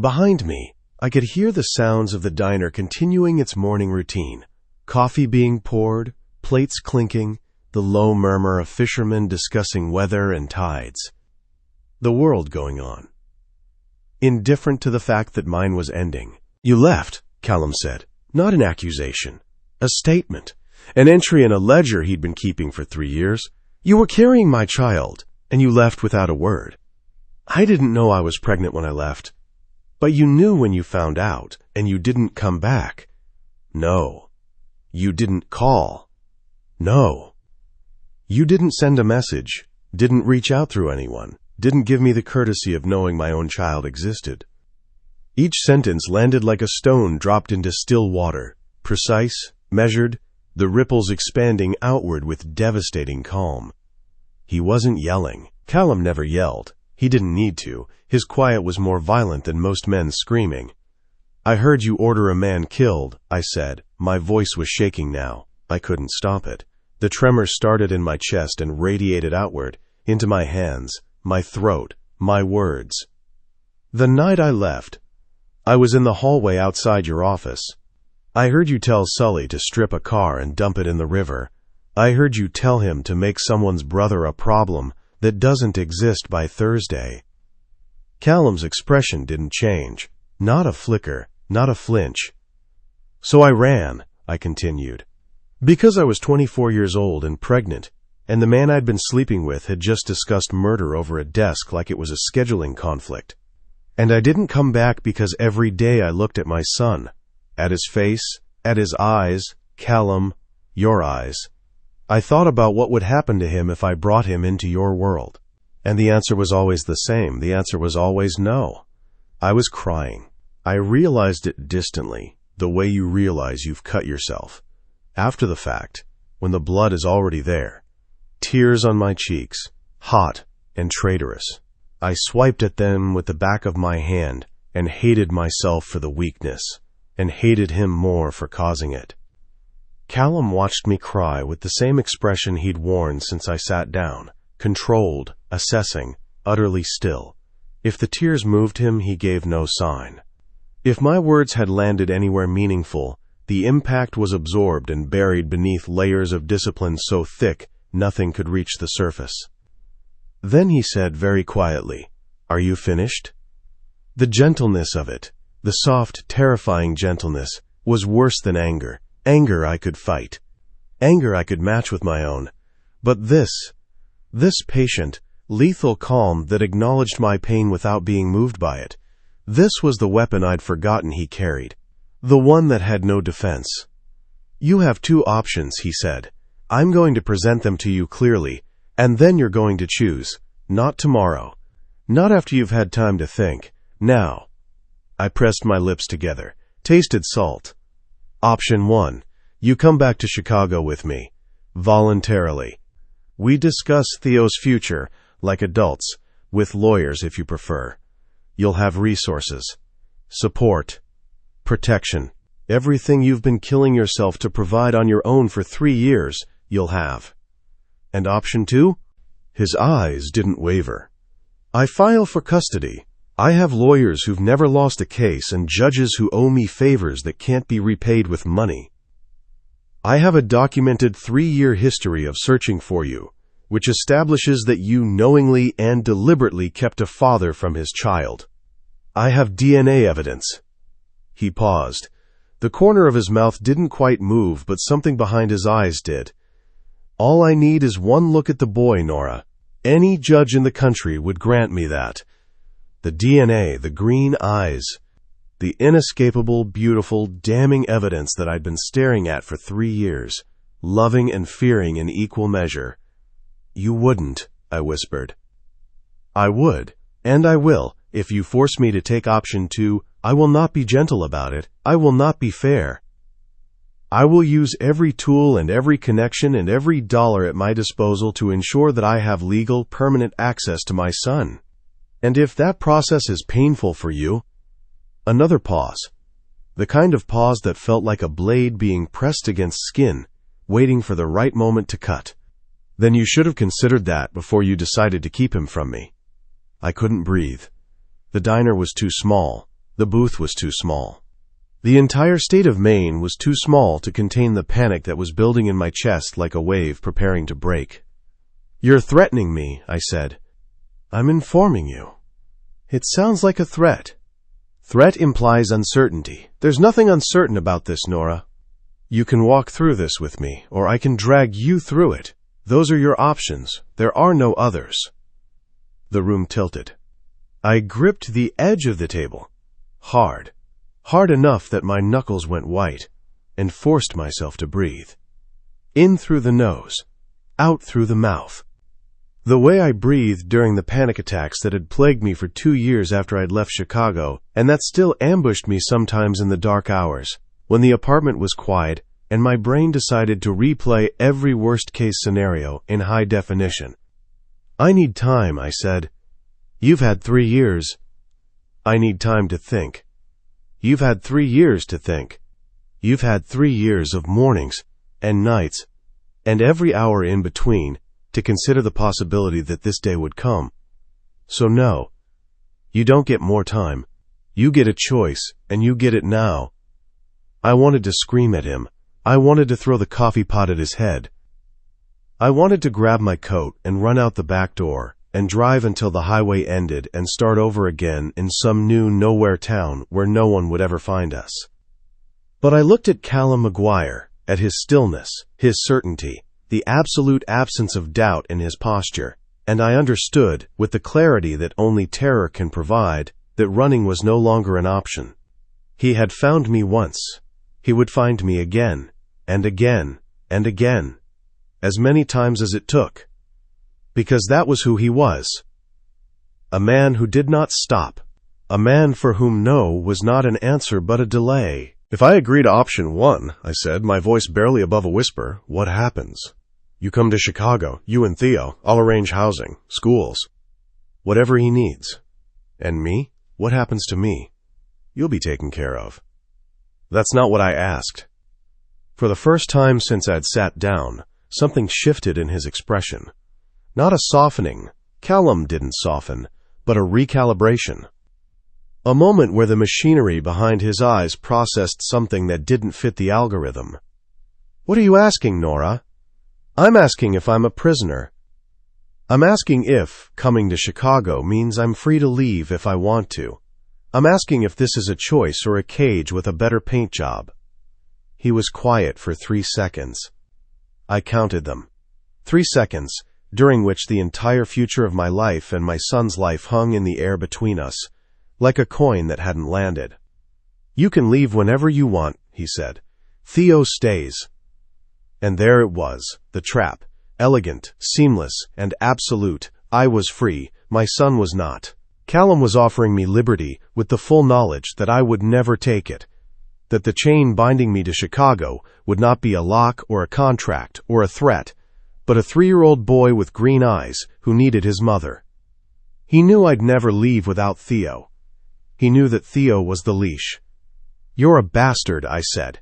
Behind me, I could hear the sounds of the diner continuing its morning routine. Coffee being poured, plates clinking, the low murmur of fishermen discussing weather and tides. The world going on. Indifferent to the fact that mine was ending. "You left," Callum said. Not an accusation. A statement. An entry in a ledger he'd been keeping for 3 years. "You were carrying my child, and you left without a word." "I didn't know I was pregnant when I left." "But you knew when you found out, and you didn't come back." "No." "You didn't call." No. You didn't send a message, didn't reach out through anyone, didn't give me the courtesy of knowing my own child existed. Each sentence landed like a stone dropped into still water, precise, measured, the ripples expanding outward with devastating calm. He wasn't yelling. Callum never yelled. He didn't need to. His quiet was more violent than most men's screaming. "I heard you order a man killed," I said. My voice was shaking now. I couldn't stop it. The tremor started in my chest and radiated outward, into my hands, my throat, my words. "The night I left, I was in the hallway outside your office. I heard you tell Sully to strip a car and dump it in the river. I heard you tell him to make someone's brother a problem that doesn't exist by Thursday." Callum's expression didn't change. Not a flicker, not a flinch. "So I ran," I continued, "because I was 24 years old and pregnant, and the man I'd been sleeping with had just discussed murder over a desk like it was a scheduling conflict. And I didn't come back because every day I looked at my son, at his face, at his eyes, Callum, your eyes. I thought about what would happen to him if I brought him into your world. And the answer was always the same. The answer was always no." I was crying. I realized it distantly, the way you realize you've cut yourself. After the fact, when the blood is already there. Tears on my cheeks, hot and traitorous. I swiped at them with the back of my hand and hated myself for the weakness, and hated him more for causing it. Callum watched me cry with the same expression he'd worn since I sat down, controlled, assessing, utterly still. If the tears moved him, he gave no sign. If my words had landed anywhere meaningful, the impact was absorbed and buried beneath layers of discipline so thick nothing could reach the surface. Then he said very quietly, "Are you finished?" The gentleness of it, the soft, terrifying gentleness, was worse than anger. Anger I could fight. Anger I could match with my own. But this patient, lethal calm that acknowledged my pain without being moved by it, this was the weapon I'd forgotten he carried. The one that had no defense. "You have two options," he said. "I'm going to present them to you clearly, and then you're going to choose. Not tomorrow. Not after you've had time to think. Now." I pressed my lips together, tasted salt. "Option 1. You come back to Chicago with me. Voluntarily. We discuss Theo's future, like adults, with lawyers if you prefer. You'll have resources, support, protection. Everything you've been killing yourself to provide on your own for 3 years, you'll have. And option 2? His eyes didn't waver. "I file for custody. I have lawyers who've never lost a case and judges who owe me favors that can't be repaid with money. I have a documented 3-year history of searching for you, which establishes that you knowingly and deliberately kept a father from his child. I have DNA evidence." He paused. The corner of his mouth didn't quite move, but something behind his eyes did. "All I need is one look at the boy, Nora. Any judge in the country would grant me that. The DNA, the green eyes, the inescapable, beautiful, damning evidence that I'd been staring at for 3 years, loving and fearing in equal measure." "You wouldn't," I whispered. "I would, and I will. If you force me to take option 2, I will not be gentle about it. I will not be fair. I will use every tool and every connection and every dollar at my disposal to ensure that I have legal, permanent access to my son. And if that process is painful for you..." Another pause. The kind of pause that felt like a blade being pressed against skin, waiting for the right moment to cut. "Then you should have considered that before you decided to keep him from me." I couldn't breathe. The diner was too small. The booth was too small. The entire state of Maine was too small to contain the panic that was building in my chest like a wave preparing to break. "You're threatening me," I said. "I'm informing you." "It sounds like a threat." "Threat implies uncertainty. There's nothing uncertain about this, Nora. You can walk through this with me, or I can drag you through it. Those are your options. There are no others." The room tilted. I gripped the edge of the table. Hard enough that my knuckles went white, and forced myself to breathe. In through the nose, out through the mouth. The way I breathed during the panic attacks that had plagued me for 2 years after I'd left Chicago, and that still ambushed me sometimes in the dark hours, when the apartment was quiet and my brain decided to replay every worst-case scenario in high definition. I need time, I said. You've had 3 years. I need time to think. You've had 3 years to think. You've had 3 years of mornings and nights and every hour in between to consider the possibility that this day would come. So no, you don't get more time. You get a choice, and you get it now. I wanted to scream at him. I wanted to throw the coffee pot at his head. I wanted to grab my coat and run out the back door and drive until the highway ended and start over again in some new nowhere town where no one would ever find us. But I looked at Callum McGuire, at his stillness, his certainty, the absolute absence of doubt in his posture, and I understood, with the clarity that only terror can provide, that running was no longer an option. He had found me once. He would find me again, and again, and again, as many times as it took. Because that was who he was. A man who did not stop. A man for whom no was not an answer but a delay. If I agree to option 1, I said, my voice barely above a whisper, what happens? You come to Chicago, you and Theo. I'll arrange housing, schools, whatever he needs. And me? What happens to me? You'll be taken care of. That's not what I asked. For the first time since I'd sat down, something shifted in his expression. Not a softening. Callum didn't soften, but a recalibration. A moment where the machinery behind his eyes processed something that didn't fit the algorithm. What are you asking, Nora? I'm asking if I'm a prisoner. I'm asking if coming to Chicago means I'm free to leave if I want to. I'm asking if this is a choice or a cage with a better paint job. He was quiet for 3 seconds. I counted them. 3 seconds, during which the entire future of my life and my son's life hung in the air between us, like a coin that hadn't landed. You can leave whenever you want, he said. Theo stays. And there it was, the trap, elegant, seamless, and absolute. I was free, my son was not. Callum was offering me liberty with the full knowledge that I would never take it, that the chain binding me to Chicago would not be a lock or a contract or a threat, but a 3-year-old boy with green eyes who needed his mother. He knew I'd never leave without Theo. He knew that Theo was the leash. You're a bastard, I said.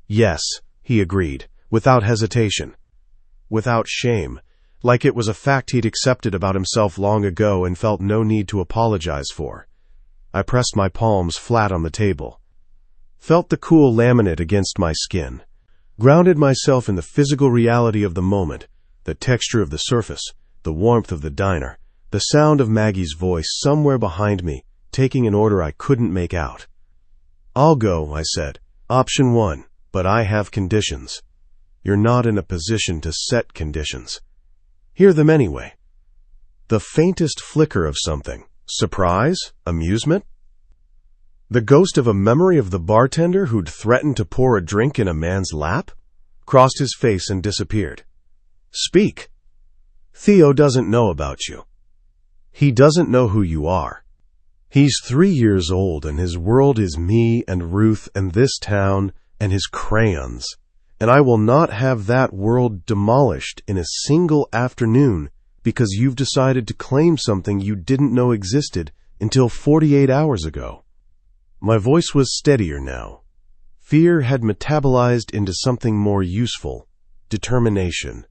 Yes, he agreed, without hesitation. Without shame, like it was a fact he'd accepted about himself long ago and felt no need to apologize for. I pressed my palms flat on the table, felt the cool laminate against my skin, grounded myself in the physical reality of the moment, the texture of the surface, the warmth of the diner, the sound of Maggie's voice somewhere behind me, taking an order I couldn't make out. I'll go, I said. Option 1, but I have conditions. You're not in a position to set conditions. Hear them anyway. The faintest flicker of something. Surprise? Amusement? The ghost of a memory of the bartender who'd threatened to pour a drink in a man's lap? Crossed his face and disappeared. Speak. Theo doesn't know about you. He doesn't know who you are. He's 3 years old and his world is me and Ruth and this town and his crayons. And I will not have that world demolished in a single afternoon because you've decided to claim something you didn't know existed until 48 hours ago. My voice was steadier now. Fear had metabolized into something more useful, determination.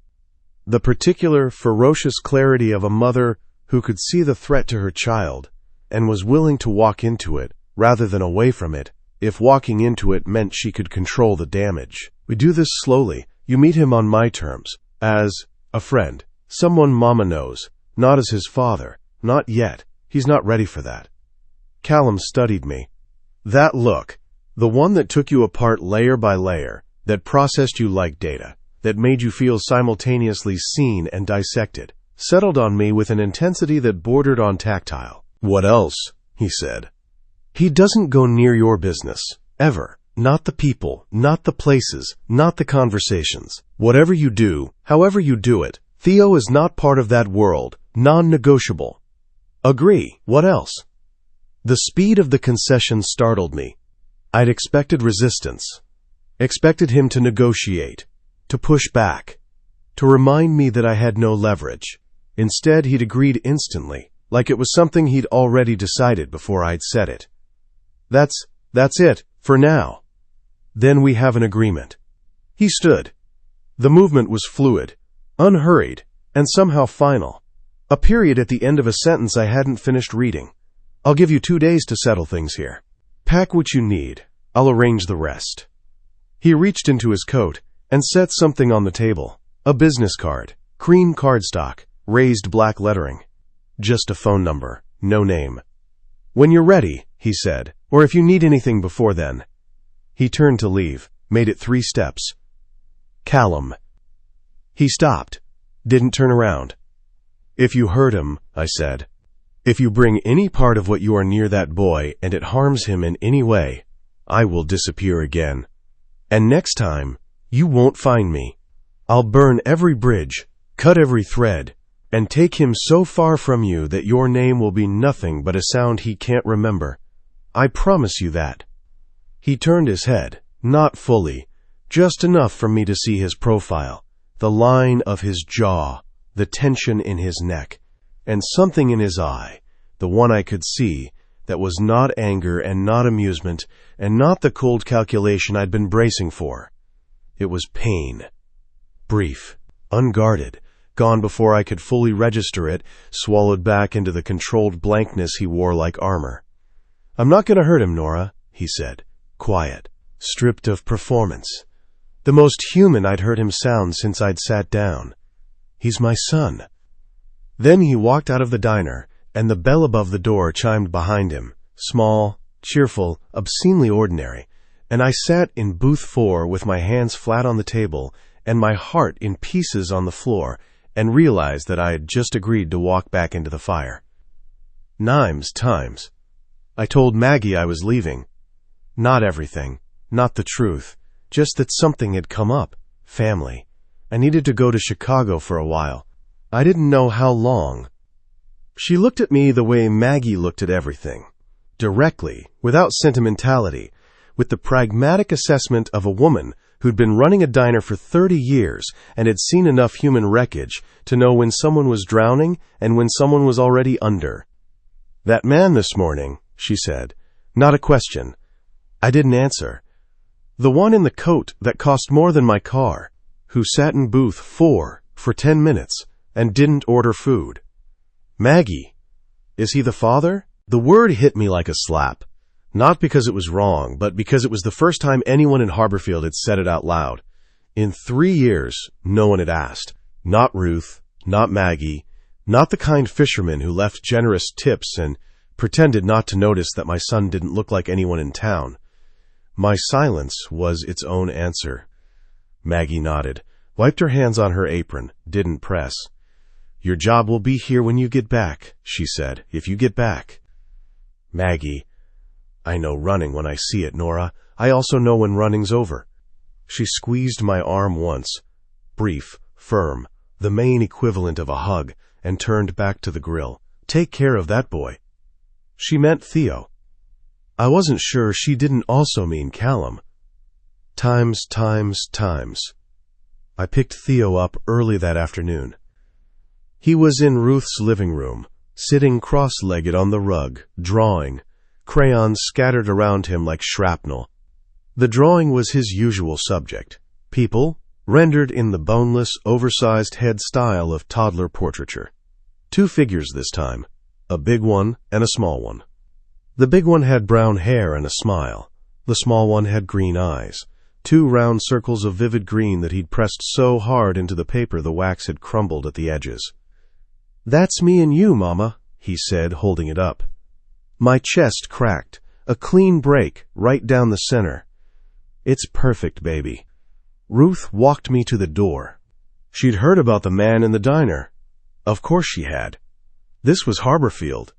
The particular, ferocious clarity of a mother who could see the threat to her child and was willing to walk into it rather than away from it, if walking into it meant she could control the damage. We do this slowly. You meet him on my terms, as a friend, someone Mama knows, not as his father, not yet. He's not ready for that. Callum studied me. That look, the one that took you apart layer by layer, that processed you like data, that made you feel simultaneously seen and dissected, settled on me with an intensity that bordered on tactile. What else? He said. He doesn't go near your business, ever. Not the people, not the places, not the conversations. Whatever you do, however you do it, Theo is not part of that world, non-negotiable. Agree. What else? The speed of the concession startled me. I'd expected resistance. Expected him to negotiate, to push back, to remind me that I had no leverage. Instead, he'd agreed instantly, like it was something he'd already decided before I'd said it. That's it, for now. Then we have an agreement. He stood. The movement was fluid, unhurried, and somehow final. A period at the end of a sentence I hadn't finished reading. I'll give you 2 days to settle things here. Pack what you need. I'll arrange the rest. He reached into his coat and set something on the table. A business card, cream cardstock, raised black lettering. Just a phone number, no name. When you're ready, he said, or if you need anything before then. He turned to leave, made it 3 steps. Callum. He stopped, didn't turn around. If you hurt him, I said. If you bring any part of what you are near that boy and it harms him in any way, I will disappear again. And next time, you won't find me. I'll burn every bridge, cut every thread, and take him so far from you that your name will be nothing but a sound he can't remember. I promise you that. He turned his head, not fully, just enough for me to see his profile, the line of his jaw, the tension in his neck, and something in his eye, the one I could see, that was not anger and not amusement and not the cold calculation I'd been bracing for. It was pain. Brief, unguarded, gone before I could fully register it, swallowed back into the controlled blankness he wore like armor. I'm not going to hurt him, Nora, he said, quiet, stripped of performance. The most human I'd heard him sound since I'd sat down. He's my son. Then he walked out of the diner, and the bell above the door chimed behind him, small, cheerful, obscenely ordinary, and I sat in booth 4 with my hands flat on the table and my heart in pieces on the floor and realized that I had just agreed to walk back into the fire. Times. I told Maggie I was leaving. Not everything, not the truth, just that something had come up, family. I needed to go to Chicago for a while. I didn't know how long. She looked at me the way Maggie looked at everything. Directly, without sentimentality, with the pragmatic assessment of a woman who'd been running a diner for 30 years and had seen enough human wreckage to know when someone was drowning and when someone was already under. That man this morning, she said. Not a question. I didn't answer. The one in the coat that cost more than my car, who sat in booth 4 for 10 minutes and didn't order food. Maggie. Is he the father? The word hit me like a slap. Not because it was wrong, but because it was the first time anyone in Harborfield had said it out loud. In 3 years, no one had asked. Not Ruth, not Maggie, not the kind fisherman who left generous tips and pretended not to notice that my son didn't look like anyone in town. My silence was its own answer. Maggie nodded, wiped her hands on her apron, didn't press. Your job will be here when you get back, she said, if you get back. Maggie. I know running when I see it, Nora. I also know when running's over. She squeezed my arm once, brief, firm, the main equivalent of a hug, and turned back to the grill. Take care of that boy. She meant Theo. I wasn't sure she didn't also mean Callum. Times. I picked Theo up early that afternoon. He was in Ruth's living room, sitting cross-legged on the rug, drawing, crayons scattered around him like shrapnel. The drawing was his usual subject, people, rendered in the boneless, oversized head style of toddler portraiture. 2 figures this time, a big one and a small one. The big one had brown hair and a smile. The small one had green eyes, 2 round circles of vivid green that he'd pressed so hard into the paper the wax had crumbled at the edges. That's me and you, Mama, he said, holding it up. My chest cracked, a clean break right down the center. It's perfect, baby. Ruth walked me to the door. She'd heard about the man in the diner. Of course she had. This was Harborfield,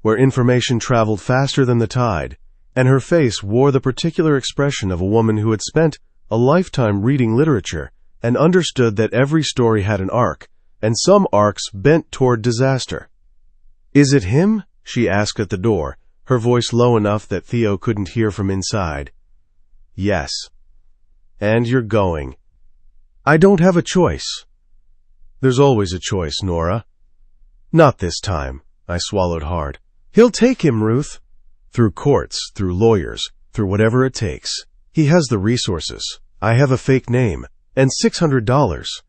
where information traveled faster than the tide, and her face wore the particular expression of a woman who had spent a lifetime reading literature and understood that every story had an arc, and some arcs bent toward disaster. "Is it him?" she asked at the door, her voice low enough that Theo couldn't hear from inside. "Yes." "And you're going." "I don't have a choice." "There's always a choice, Nora." "Not this time." I swallowed hard. "He'll take him, Ruth." "Through courts, through lawyers, through whatever it takes. He has the resources. I have a fake name, and $600.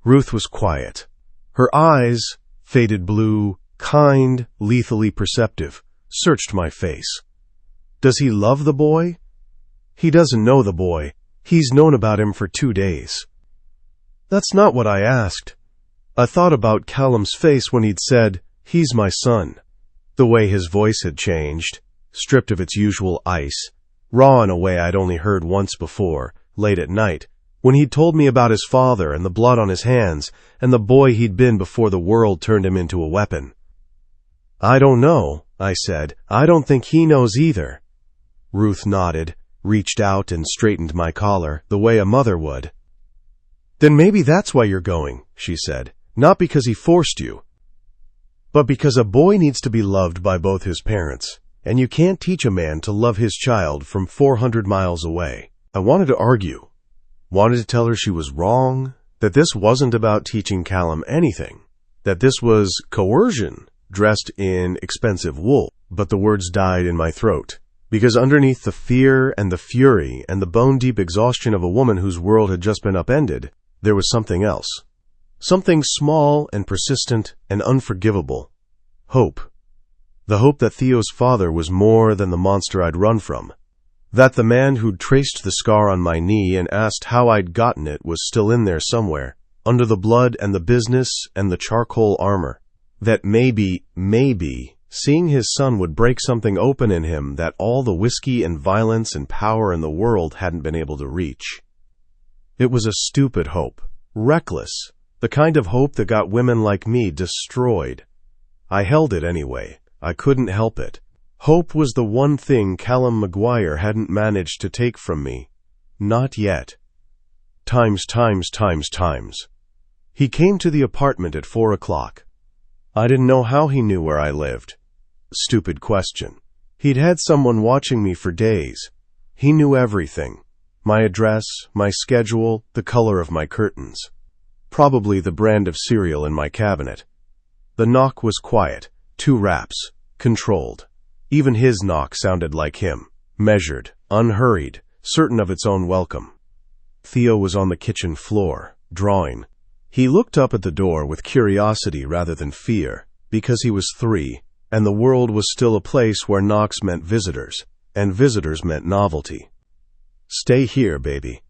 Ruth was quiet. Her eyes, faded blue, kind, lethally perceptive, searched my face. "Does he love the boy?" "He doesn't know the boy. He's known about him for 2 days." "That's not what I asked." I thought about Callum's face when he'd said, "He's my son." The way his voice had changed, stripped of its usual ice, raw in a way I'd only heard once before, late at night, when he'd told me about his father and the blood on his hands and the boy he'd been before the world turned him into a weapon. "I don't know," I said. "I don't think he knows either." Ruth nodded, reached out and straightened my collar, the way a mother would. "Then maybe that's why you're going," she said. "Not because he forced you, but because a boy needs to be loved by both his parents, and you can't teach a man to love his child from 400 miles away." I wanted to argue, wanted to tell her she was wrong, that this wasn't about teaching Callum anything, that this was coercion dressed in expensive wool, but the words died in my throat, because underneath the fear and the fury and the bone-deep exhaustion of a woman whose world had just been upended, there was something else. Something small and persistent and unforgivable. Hope. The hope that Theo's father was more than the monster I'd run from. That the man who'd traced the scar on my knee and asked how I'd gotten it was still in there somewhere, under the blood and the business and the charcoal armor. That maybe, seeing his son would break something open in him that all the whiskey and violence and power in the world hadn't been able to reach. It was a stupid hope. Reckless. The kind of hope that got women like me destroyed. I held it anyway. I couldn't help it. Hope was the one thing Callum McGuire hadn't managed to take from me. Not yet. Times. He came to the apartment at 4 o'clock. I didn't know how he knew where I lived. Stupid question. He'd had someone watching me for days. He knew everything. My address, my schedule, the color of my curtains. Probably the brand of cereal in my cabinet. The knock was quiet. 2 raps. Controlled. Even his knock sounded like him. Measured. Unhurried. Certain of its own welcome. Theo was on the kitchen floor, drawing. He looked up at the door with curiosity rather than fear, because he was 3, and the world was still a place where knocks meant visitors, and visitors meant novelty. "Stay here, baby."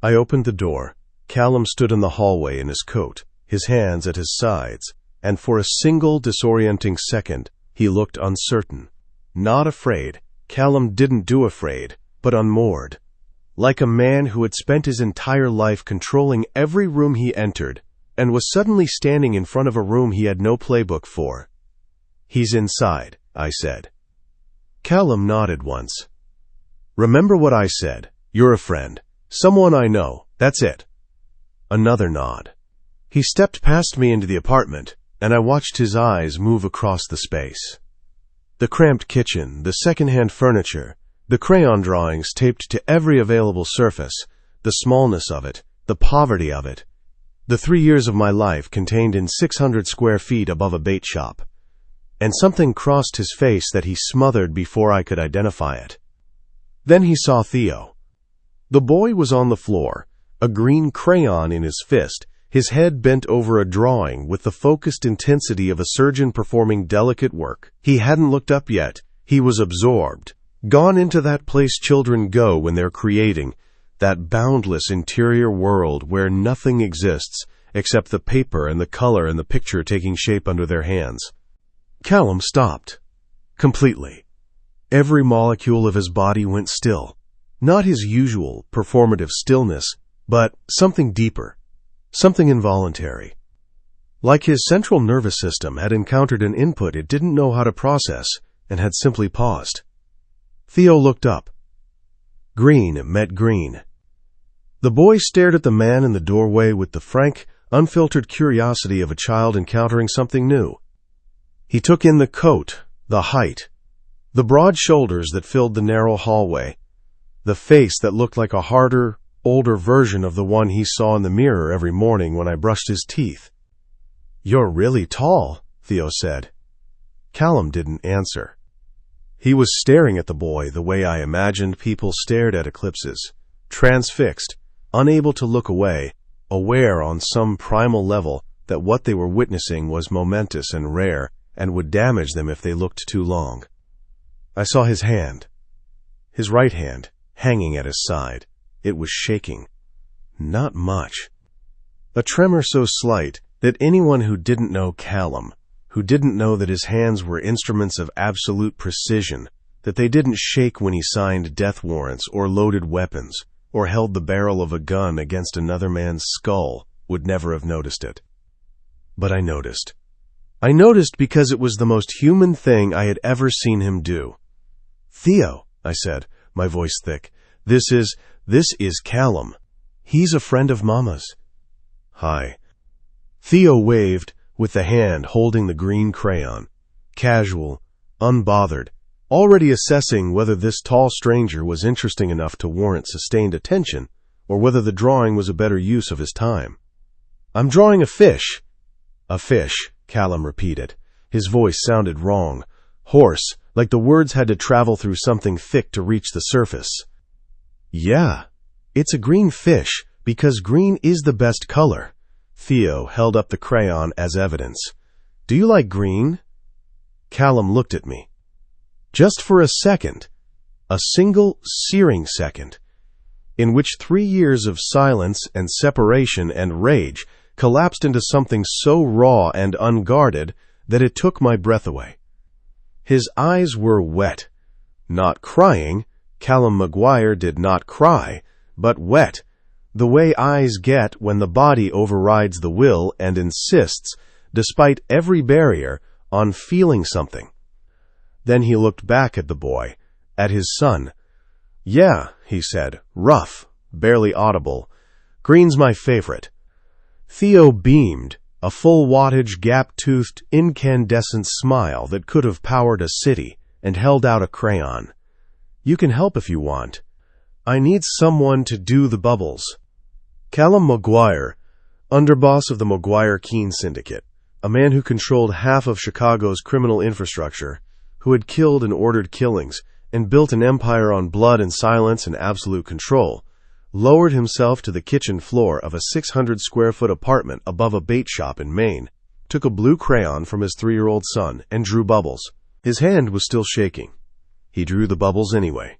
I opened the door. Callum stood in the hallway in his coat, his hands at his sides, and for a single disorienting second, he looked uncertain. Not afraid. Callum didn't do afraid, but unmoored. Like a man who had spent his entire life controlling every room he entered, and was suddenly standing in front of a room he had no playbook for. "He's inside," I said. Callum nodded once. "Remember what I said. You're a friend. Someone I know. That's it." Another nod. He stepped past me into the apartment, and I watched his eyes move across the space. The cramped kitchen, the second-hand furniture, the crayon drawings taped to every available surface, the smallness of it, the poverty of it. The 3 years of my life contained in 600 square feet above a bait shop. And something crossed his face that he smothered before I could identify it. Then he saw Theo. The boy was on the floor, a green crayon in his fist, his head bent over a drawing with the focused intensity of a surgeon performing delicate work. He hadn't looked up yet. He was absorbed, gone into that place children go when they're creating, that boundless interior world where nothing exists except the paper and the color and the picture taking shape under their hands. Callum stopped. Completely. Every molecule of his body went still. Not his usual performative stillness, but something deeper, something involuntary. Like his central nervous system had encountered an input it didn't know how to process and had simply paused. Theo looked up. Green met green. The boy stared at the man in the doorway with the frank, unfiltered curiosity of a child encountering something new. He took in the coat, the height, the broad shoulders that filled the narrow hallway, the face that looked like a harder, older version of the one he saw in the mirror every morning when I brushed his teeth. "You're really tall," Theo said. Callum didn't answer. He was staring at the boy the way I imagined people stared at eclipses, transfixed, unable to look away, aware on some primal level that what they were witnessing was momentous and rare and would damage them if they looked too long. I saw his hand, his right hand, hanging at his side. It was shaking. Not much. A tremor so slight that anyone who didn't know Callum, who didn't know that his hands were instruments of absolute precision, that they didn't shake when he signed death warrants or loaded weapons, or held the barrel of a gun against another man's skull, would never have noticed it. But I noticed. I noticed because it was the most human thing I had ever seen him do. "Theo," I said, my voice thick, This is Callum. He's a friend of Mama's." "Hi." Theo waved, with the hand holding the green crayon. Casual, unbothered, already assessing whether this tall stranger was interesting enough to warrant sustained attention, or whether the drawing was a better use of his time. "I'm drawing a fish." "A fish," Callum repeated. His voice sounded wrong, hoarse, like the words had to travel through something thick to reach the surface. "Yeah, it's a green fish, because green is the best color." Theo held up the crayon as evidence. "Do you like green?" Callum looked at me. Just for a second, a single searing second, in which 3 years of silence and separation and rage collapsed into something so raw and unguarded that it took my breath away. His eyes were wet. Not crying, Callum Maguire did not cry, but wet, the way eyes get when the body overrides the will and insists, despite every barrier, on feeling something. Then he looked back at the boy, at his son. "Yeah," he said, rough, barely audible. "Green's my favorite." Theo beamed, a full-wattage, gap-toothed, incandescent smile that could have powered a city, and held out a crayon. "You can help if you want. I need someone to do the bubbles." Callum Maguire, underboss of the Maguire-Keene Syndicate, a man who controlled half of Chicago's criminal infrastructure, who had killed and ordered killings, and built an empire on blood and silence and absolute control, lowered himself to the kitchen floor of a 600-square-foot apartment above a bait shop in Maine, took a blue crayon from his 3-year-old son, and drew bubbles. His hand was still shaking. He drew the bubbles anyway.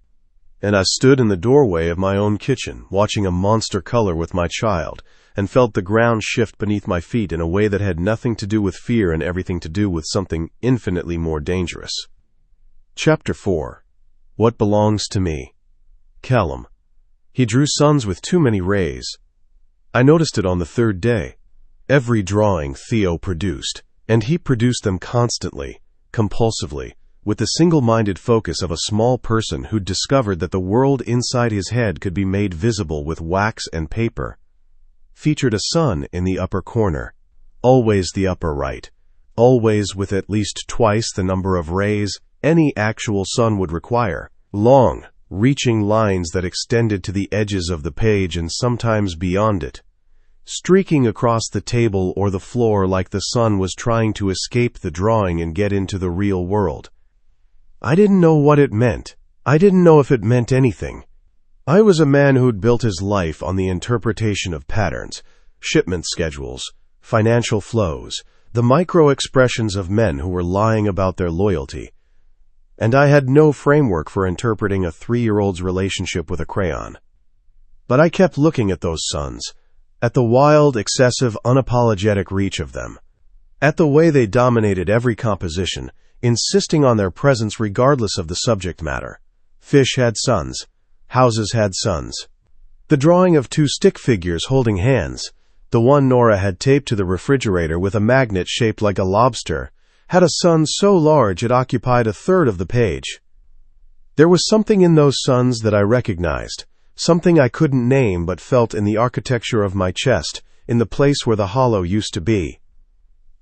And I stood in the doorway of my own kitchen, watching a monster color with my child, and felt the ground shift beneath my feet in a way that had nothing to do with fear and everything to do with something infinitely more dangerous. Chapter 4. What Belongs to Me. Callum. He drew suns with too many rays. I noticed it on the 3rd day. Every drawing Theo produced, and he produced them constantly, compulsively, with the single-minded focus of a small person who'd discovered that the world inside his head could be made visible with wax and paper, featured a sun in the upper corner, always the upper right, always with at least twice the number of rays any actual sun would require, long, reaching lines that extended to the edges of the page and sometimes beyond it, streaking across the table or the floor like the sun was trying to escape the drawing and get into the real world. I didn't know what it meant. I didn't know if it meant anything. I was a man who'd built his life on the interpretation of patterns, shipment schedules, financial flows, the micro-expressions of men who were lying about their loyalty, and I had no framework for interpreting a 3-year-old's relationship with a crayon. But I kept looking at those suns, at the wild, excessive, unapologetic reach of them, at the way they dominated every composition, insisting on their presence regardless of the subject matter. Fish had suns. Houses had suns. The drawing of 2 stick figures holding hands, the one Nora had taped to the refrigerator with a magnet shaped like a lobster, had a sun so large it occupied 1/3 of the page. There was something in those suns that I recognized, something I couldn't name but felt in the architecture of my chest, in the place where the hollow used to be.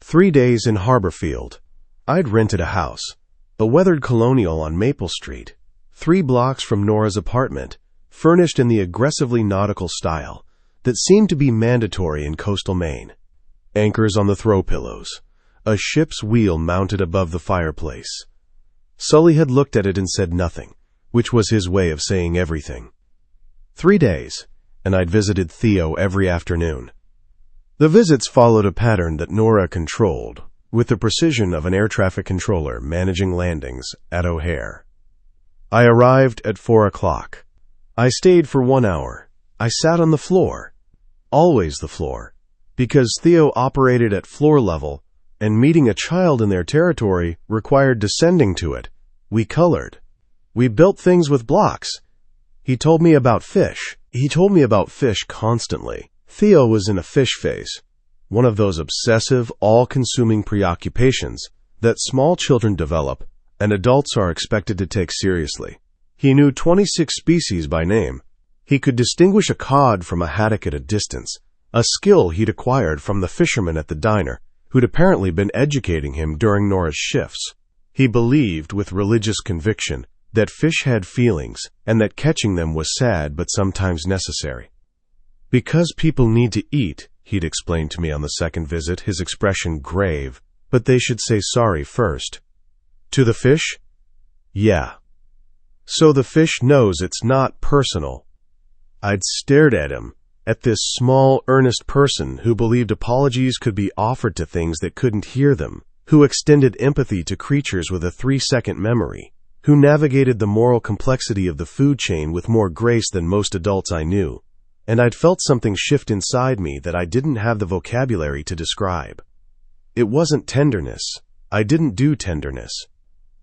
3 days in Harborfield. I'd rented a house, a weathered colonial on Maple Street, 3 blocks from Nora's apartment, furnished in the aggressively nautical style that seemed to be mandatory in coastal Maine. Anchors on the throw pillows, a ship's wheel mounted above the fireplace. Sully had looked at it and said nothing, which was his way of saying everything. 3 days, and I'd visited Theo every afternoon. The visits followed a pattern that Nora controlled, with the precision of an air traffic controller managing landings at O'Hare. I arrived at 4 o'clock. I stayed for 1 hour. I sat on the floor. Always the floor. Because Theo operated at floor level, and meeting a child in their territory required descending to it. We colored. We built things with blocks. He told me about fish. He told me about fish constantly. Theo was in a fish phase, one of those obsessive, all-consuming preoccupations that small children develop and adults are expected to take seriously. He knew 26 species by name. He could distinguish a cod from a haddock at a distance, a skill he'd acquired from the fisherman at the diner, who'd apparently been educating him during Nora's shifts. He believed with religious conviction that fish had feelings and that catching them was sad but sometimes necessary. Because people need to eat, he'd explained to me on the second visit, his expression grave, but they should say sorry first. To the fish? Yeah. So the fish knows it's not personal. I'd stared at him, at this small, earnest person who believed apologies could be offered to things that couldn't hear them, who extended empathy to creatures with a 3-second memory, who navigated the moral complexity of the food chain with more grace than most adults I knew. And I'd felt something shift inside me that I didn't have the vocabulary to describe. It wasn't tenderness. I didn't do tenderness.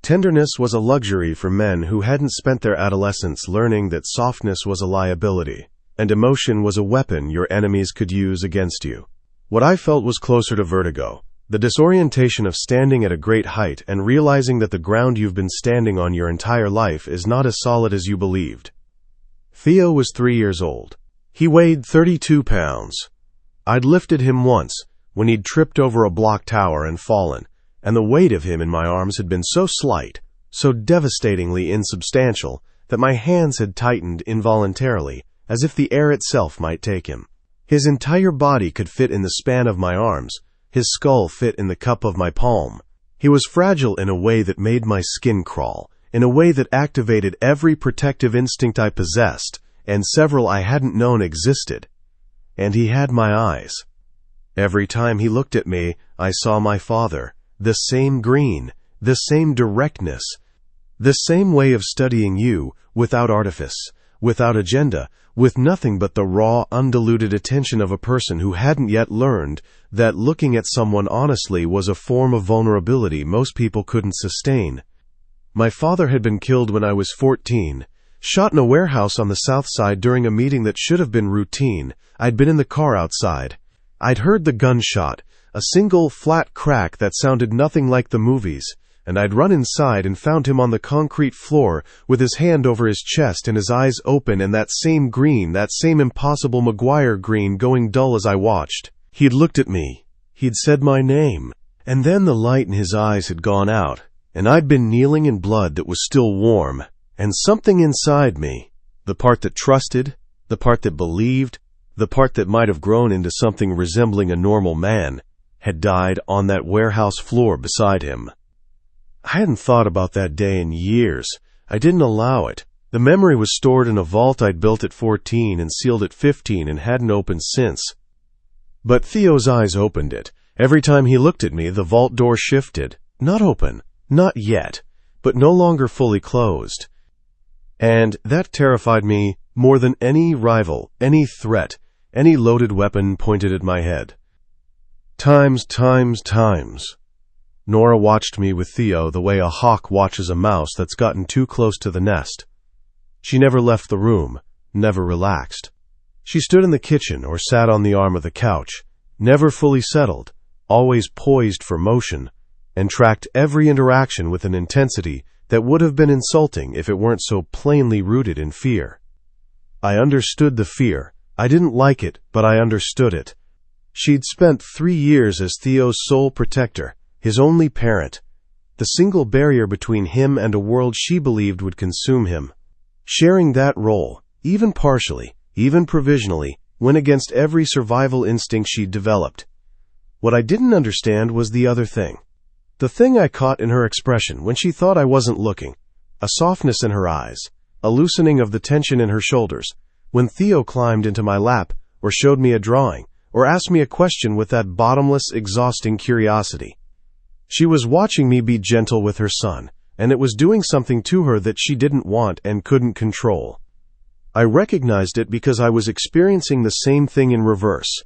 Tenderness was a luxury for men who hadn't spent their adolescence learning that softness was a liability, and emotion was a weapon your enemies could use against you. What I felt was closer to vertigo, the disorientation of standing at a great height and realizing that the ground you've been standing on your entire life is not as solid as you believed. Theo was 3 years old. He weighed 32 pounds. I'd lifted him once, when he'd tripped over a block tower and fallen, and the weight of him in my arms had been so slight, so devastatingly insubstantial, that my hands had tightened involuntarily, as if the air itself might take him. His entire body could fit in the span of my arms, his skull fit in the cup of my palm. He was fragile in a way that made my skin crawl, in a way that activated every protective instinct I possessed, and several I hadn't known existed. And he had my eyes. Every time he looked at me, I saw my father, the same green, the same directness, the same way of studying you, without artifice, without agenda, with nothing but the raw, undiluted attention of a person who hadn't yet learned that looking at someone honestly was a form of vulnerability most people couldn't sustain. My father had been killed when I was 14, shot in a warehouse on the south side during a meeting that should have been routine. I'd been in the car outside. I'd heard the gunshot, a single flat crack that sounded nothing like the movies, and I'd run inside and found him on the concrete floor with his hand over his chest and his eyes open and that same green, that same impossible Maguire green going dull as I watched. He'd looked at me. He'd said my name. And then the light in his eyes had gone out, and I'd been kneeling in blood that was still warm. And something inside me, the part that trusted, the part that believed, the part that might have grown into something resembling a normal man, had died on that warehouse floor beside him. I hadn't thought about that day in years. I didn't allow it. The memory was stored in a vault I'd built at 14 and sealed at 15 and hadn't opened since. But Theo's eyes opened it. Every time he looked at me, the vault door shifted. Not open, not yet, but no longer fully closed. And that terrified me more than any rival, any threat, any loaded weapon pointed at my head. Times. Nora watched me with Theo the way a hawk watches a mouse that's gotten too close to the nest. She never left the room, never relaxed. She stood in the kitchen or sat on the arm of the couch, never fully settled, always poised for motion, and tracked every interaction with an intensity that would have been insulting if it weren't so plainly rooted in fear. I understood the fear. I didn't like it, but I understood it. She'd spent 3 years as Theo's sole protector, his only parent, the single barrier between him and a world she believed would consume him. Sharing that role, even partially, even provisionally, went against every survival instinct she'd developed. What I didn't understand was the other thing. The thing I caught in her expression when she thought I wasn't looking, a softness in her eyes, a loosening of the tension in her shoulders, when Theo climbed into my lap, or showed me a drawing, or asked me a question with that bottomless, exhausting curiosity. She was watching me be gentle with her son, and it was doing something to her that she didn't want and couldn't control. I recognized it because I was experiencing the same thing in reverse.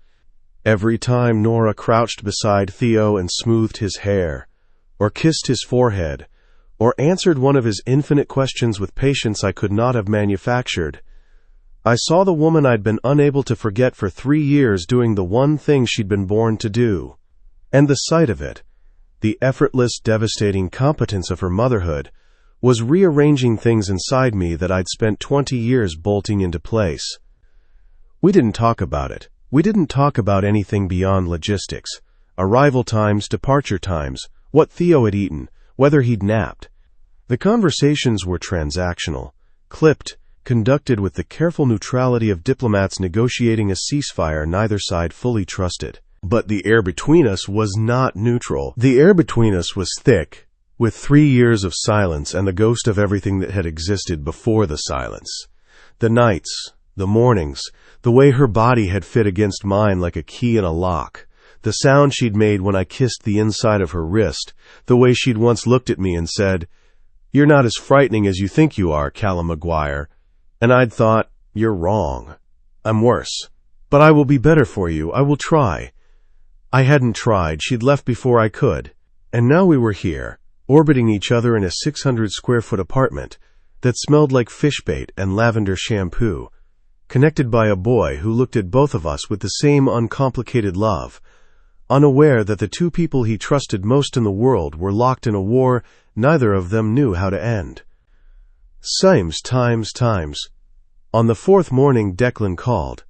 Every time Nora crouched beside Theo and smoothed his hair, or kissed his forehead, or answered one of his infinite questions with patience I could not have manufactured, I saw the woman I'd been unable to forget for 3 years doing the one thing she'd been born to do. And the sight of it, the effortless, devastating competence of her motherhood, was rearranging things inside me that I'd spent 20 years bolting into place. We didn't talk about it. We didn't talk about anything beyond logistics. Arrival times, departure times, what Theo had eaten, whether he'd napped. The conversations were transactional, clipped, conducted with the careful neutrality of diplomats negotiating a ceasefire neither side fully trusted. But the air between us was not neutral. The air between us was thick, with 3 years of silence and the ghost of everything that had existed before the silence. The nights, the mornings, the way her body had fit against mine like a key in a lock, the sound she'd made when I kissed the inside of her wrist, the way she'd once looked at me and said, "You're not as frightening as you think you are, Callum McGuire." And I'd thought, "You're wrong. I'm worse. But I will be better for you. I will try." I hadn't tried. She'd left before I could. And now we were here, orbiting each other in a 600-square-foot apartment that smelled like fish bait and lavender shampoo, connected by a boy who looked at both of us with the same uncomplicated love, unaware that the two people he trusted most in the world were locked in a war neither of them knew how to end. Times. On the 4th morning, Declan called.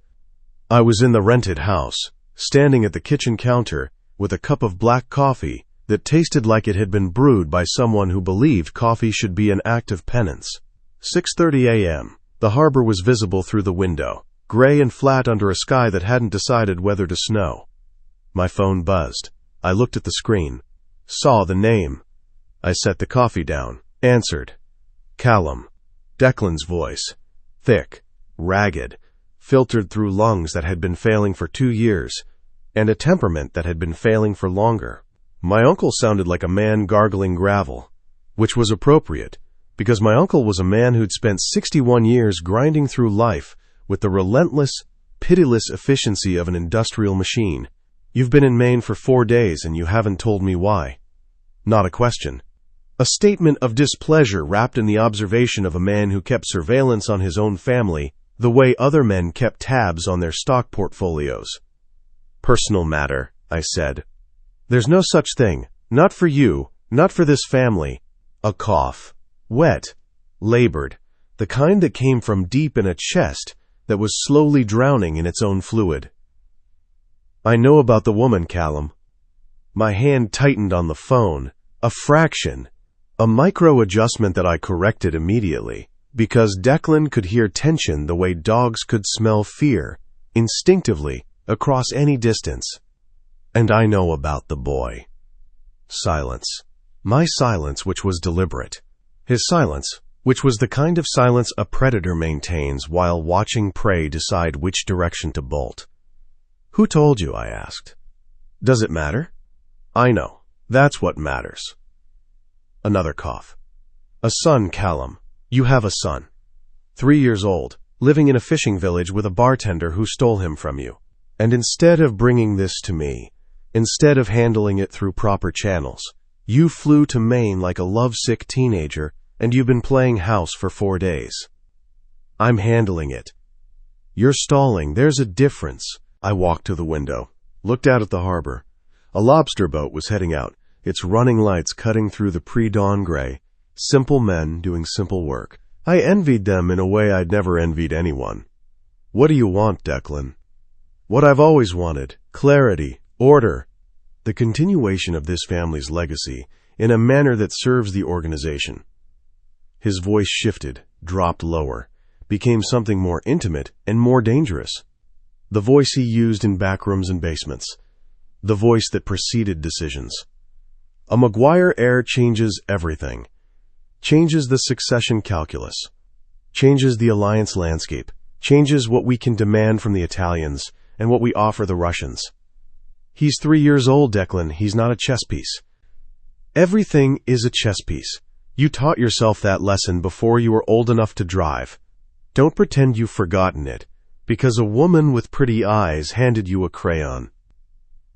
I was in the rented house, standing at the kitchen counter with a cup of black coffee that tasted like it had been brewed by someone who believed coffee should be an act of penance. 6:30 a.m. The harbor was visible through the window, gray and flat under a sky that hadn't decided whether to snow. My phone buzzed. I looked at the screen, saw the name. I set the coffee down, answered. Callum. Declan's voice. Thick, ragged, filtered through lungs that had been failing for 2 years, and a temperament that had been failing for longer. My uncle sounded like a man gargling gravel, which was appropriate, because my uncle was a man who'd spent 61 years grinding through life with the relentless, pitiless efficiency of an industrial machine. You've been in Maine for 4 days and you haven't told me why. Not a question. A statement of displeasure wrapped in the observation of a man who kept surveillance on his own family the way other men kept tabs on their stock portfolios. Personal matter, I said. There's no such thing. Not for you, not for this family. A cough. Wet. Labored. The kind that came from deep in a chest that was slowly drowning in its own fluid. I know about the woman, Callum. My hand tightened on the phone. A fraction. A micro-adjustment that I corrected immediately, because Declan could hear tension the way dogs could smell fear, instinctively, across any distance. And I know about the boy. Silence. My silence, which was deliberate. His silence, which was the kind of silence a predator maintains while watching prey decide which direction to bolt. Who told you? I asked. Does it matter? I know. That's what matters. Another cough. A son, Callum. You have a son. 3 years old, living in a fishing village with a bartender who stole him from you. And instead of bringing this to me, instead of handling it through proper channels, you flew to Maine like a lovesick teenager, and you've been playing house for 4 days. I'm handling it. You're stalling. There's a difference. I walked to the window, looked out at the harbor. A lobster boat was heading out, its running lights cutting through the pre-dawn gray, Simple men doing simple work. I envied them in a way I'd never envied anyone. What do you want, Declan? What I've always wanted: clarity, order, the continuation of this family's legacy in a manner that serves the organization. His voice shifted, dropped lower, became something more intimate and more dangerous. The voice he used in backrooms and basements. The voice that preceded decisions. A Maguire heir changes everything. Changes the succession calculus. Changes the alliance landscape. Changes what we can demand from the Italians and what we offer the Russians. He's 3 years old, Declan. He's not a chess piece. Everything is a chess piece. You taught yourself that lesson before you were old enough to drive. Don't pretend you've forgotten it, because a woman with pretty eyes handed you a crayon.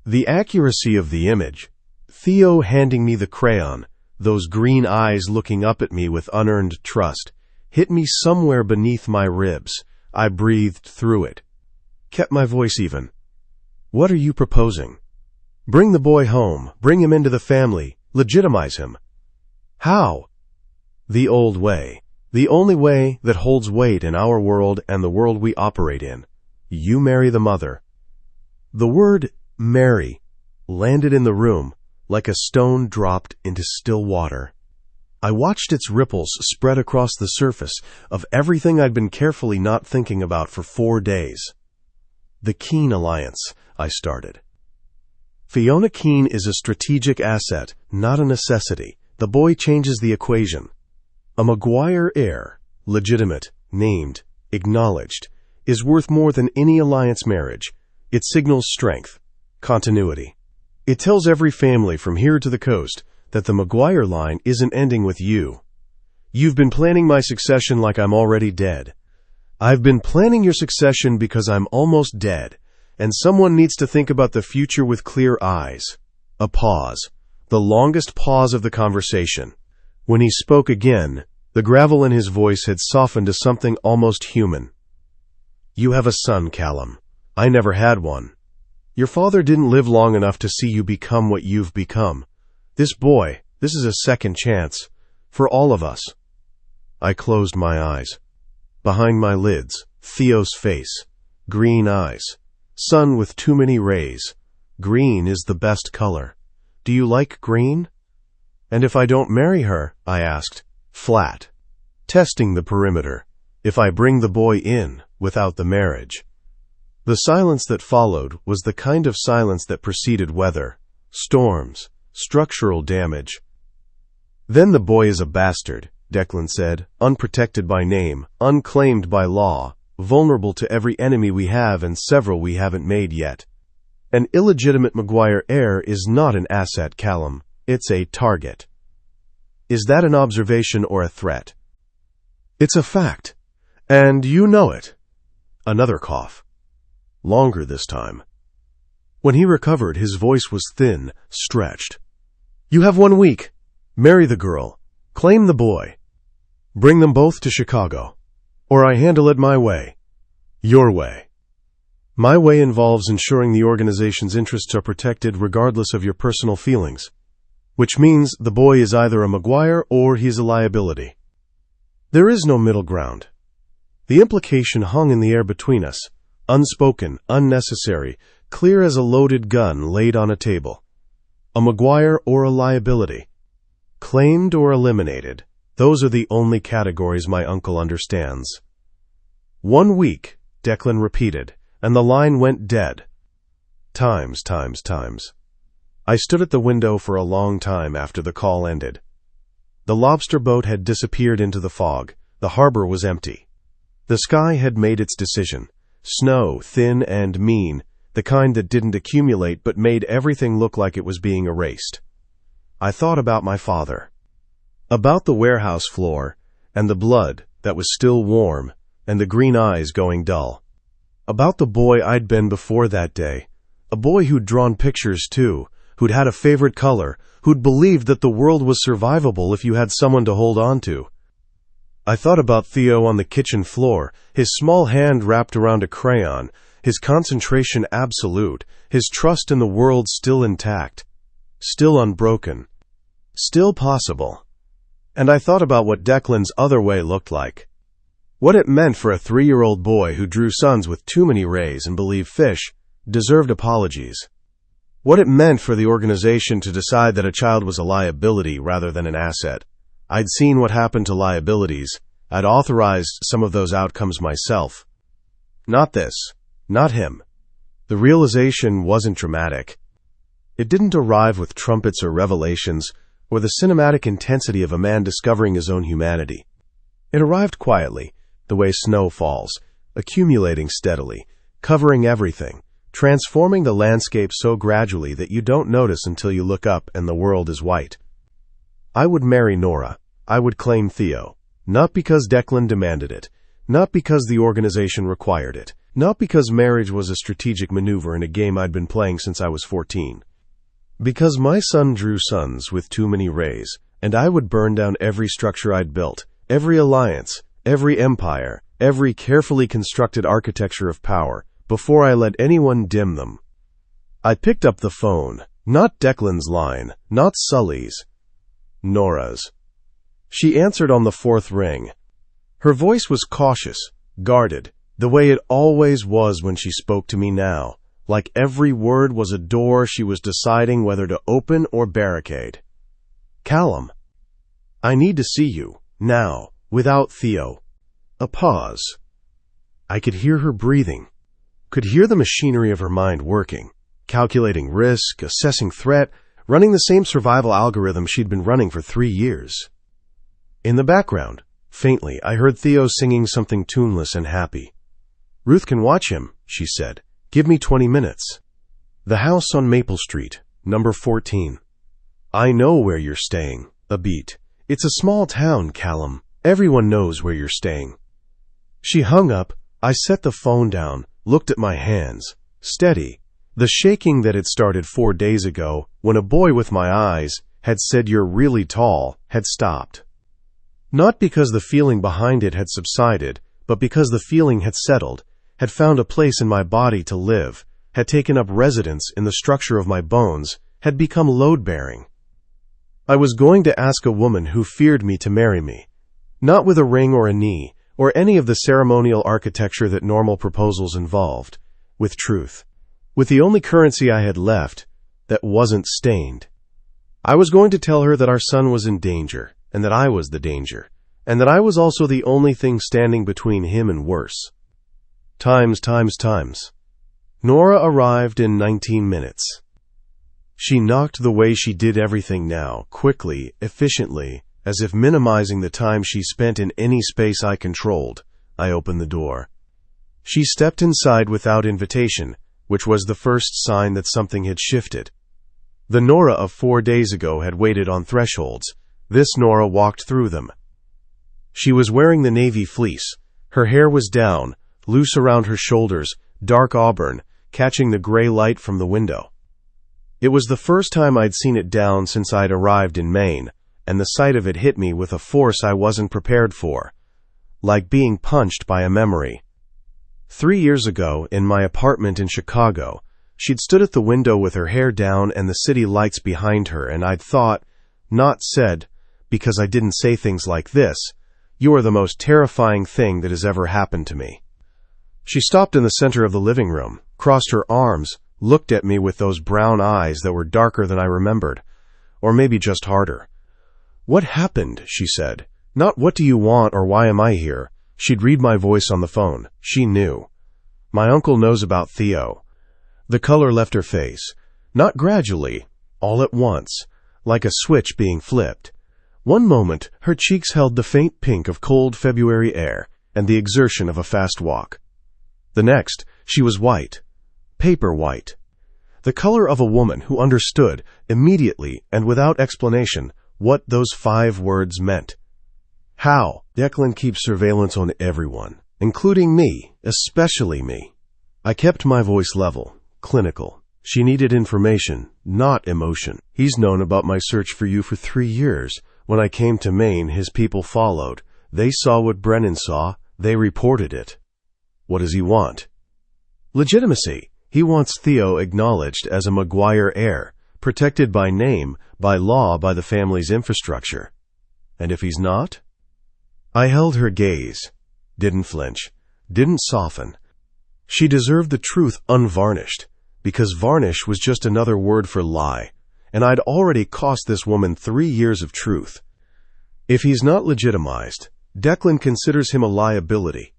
The accuracy of the image, Theo handing me the crayon, those green eyes looking up at me with unearned trust, hit me somewhere beneath my ribs. I breathed through it. Kept my voice even. What are you proposing? Bring the boy home. Bring him into the family. Legitimize him. How? The old way. The only way that holds weight in our world and the world we operate in. You marry the mother. The word marry landed in the room like a stone dropped into still water. I watched its ripples spread across the surface of everything I'd been carefully not thinking about for 4 days. The Keene Alliance, I started. Fiona Keene is a strategic asset, not a necessity. The boy changes the equation. A Maguire heir, legitimate, named, acknowledged, is worth more than any alliance marriage. It signals strength, continuity. It tells every family from here to the coast that the Maguire line isn't ending with you. You've been planning my succession like I'm already dead. I've been planning your succession because I'm almost dead, and someone needs to think about the future with clear eyes. A pause. The longest pause of the conversation. When he spoke again, the gravel in his voice had softened to something almost human. You have a son, Callum. I never had one. Your father didn't live long enough to see you become what you've become. This boy, this is a second chance. For all of us. I closed my eyes. Behind my lids, Theo's face. Green eyes. Sun with too many rays. Green is the best color. Do you like green? And if I don't marry her, I asked, flat. Testing the perimeter. If I bring the boy in, without the marriage. The silence that followed was the kind of silence that preceded weather, storms, structural damage. Then the boy is a bastard, Declan said, unprotected by name, unclaimed by law, vulnerable to every enemy we have and several we haven't made yet. An illegitimate Maguire heir is not an asset, Callum. It's a target. Is that an observation or a threat? It's a fact. And you know it. Another cough. Longer this time. When he recovered, his voice was thin, stretched. You have 1 week. Marry the girl. Claim the boy. Bring them both to Chicago. Or I handle it my way. Your way. My way involves ensuring the organization's interests are protected regardless of your personal feelings. Which means the boy is either a Maguire or he's a liability. There is no middle ground. The implication hung in the air between us. Unspoken, unnecessary, clear as a loaded gun laid on a table. A Maguire or a liability. Claimed or eliminated. Those are the only categories my uncle understands. 1 week, Declan repeated, and the line went dead. Times. I stood at the window for a long time after the call ended. The lobster boat had disappeared into the fog. The harbor was empty. The sky had made its decision. Snow, thin and mean, the kind that didn't accumulate but made everything look like it was being erased. I thought about my father. About the warehouse floor, and the blood that was still warm, and the green eyes going dull. About the boy I'd been before that day. A boy who'd drawn pictures too, who'd had a favorite color, who'd believed that the world was survivable if you had someone to hold on to. I thought about Theo on the kitchen floor, his small hand wrapped around a crayon, his concentration absolute, his trust in the world still intact, still unbroken, still possible. And I thought about what Declan's other way looked like. What it meant for a 3-year-old boy who drew suns with too many rays and believed fish deserved apologies. What it meant for the organization to decide that a child was a liability rather than an asset. I'd seen what happened to liabilities. I'd authorized some of those outcomes myself. Not this. Not him. The realization wasn't dramatic. It didn't arrive with trumpets or revelations, or the cinematic intensity of a man discovering his own humanity. It arrived quietly, the way snow falls, accumulating steadily, covering everything, transforming the landscape so gradually that you don't notice until you look up and the world is white. I would marry Nora. I would claim Theo. Not because Declan demanded it, not because the organization required it, not because marriage was a strategic maneuver in a game I'd been playing since I was 14. Because my son drew suns with too many rays, and I would burn down every structure I'd built, every alliance, every empire, every carefully constructed architecture of power, before I let anyone dim them. I picked up the phone, not Declan's line, not Sully's, Nora's. She answered on the 4th ring. Her voice was cautious, guarded, the way it always was when she spoke to me now, like every word was a door she was deciding whether to open or barricade. Callum, I need to see you, now, without Theo. A pause. I could hear her breathing, could hear the machinery of her mind working, calculating risk, assessing threat, running the same survival algorithm she'd been running for 3 years. In the background, faintly, I heard Theo singing something tuneless and happy. Ruth can watch him, she said. Give me 20 minutes. The house on Maple Street, number 14. I know where you're staying. A beat. It's a small town, Callum. Everyone knows where you're staying. She hung up. I set the phone down, looked at my hands. Steady. The shaking that had started 4 days ago, when a boy with my eyes had said you're really tall, had stopped. Not because the feeling behind it had subsided, but because the feeling had settled, had found a place in my body to live, had taken up residence in the structure of my bones, had become load-bearing. I was going to ask a woman who feared me to marry me, not with a ring or a knee, or any of the ceremonial architecture that normal proposals involved, with truth, with the only currency I had left that wasn't stained. I was going to tell her that our son was in danger, and that I was the danger, and that I was also the only thing standing between him and worse. Times. Nora arrived in 19 minutes. She knocked the way she did everything now, quickly, efficiently, as if minimizing the time she spent in any space I controlled. I opened the door. She stepped inside without invitation, which was the first sign that something had shifted. The Nora of 4 days ago had waited on thresholds. This Nora walked through them. She was wearing the navy fleece. Her hair was down, loose around her shoulders, dark auburn, catching the gray light from the window. It was the first time I'd seen it down since I'd arrived in Maine, and the sight of it hit me with a force I wasn't prepared for, like being punched by a memory. 3 years ago, in my apartment in Chicago, she'd stood at the window with her hair down and the city lights behind her, and I'd thought, not said, because I didn't say things like this, "You are the most terrifying thing that has ever happened to me." She stopped in the center of the living room, crossed her arms, looked at me with those brown eyes that were darker than I remembered, or maybe just harder. "What happened?" she said. Not "what do you want" or "why am I here?" She'd read my voice on the phone. She knew. "My uncle knows about Theo." The color left her face. Not gradually, all at once, like a switch being flipped. One moment, her cheeks held the faint pink of cold February air and the exertion of a fast walk. The next, she was white. Paper white. The color of a woman who understood, immediately and without explanation, what those 5 words meant. How? Declan keeps surveillance on everyone, including me, especially me. I kept my voice level, clinical. She needed information, not emotion. He's known about my search for you for 3 years. When I came to Maine, his people followed. They saw what Brennan saw. They reported it. What does he want? Legitimacy. He wants Theo acknowledged as a Maguire heir, protected by name, by law, by the family's infrastructure. And if he's not? I held her gaze, didn't flinch, didn't soften. She deserved the truth unvarnished, because varnish was just another word for lie, and I'd already cost this woman 3 years of truth. If he's not legitimized, Declan considers him a liability.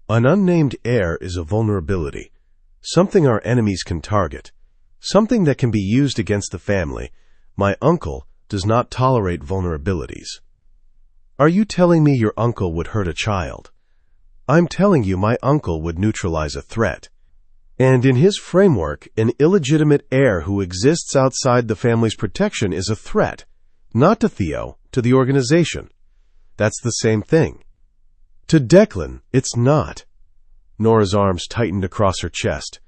An unnamed heir is a vulnerability, something our enemies can target, something that can be used against the family. My uncle does not tolerate vulnerabilities. Are you telling me your uncle would hurt a child? I'm telling you my uncle would neutralize a threat. And in his framework, an illegitimate heir who exists outside the family's protection is a threat, not to Theo, to the organization. That's the same thing. To Declan, it's not. Nora's arms tightened across her chest,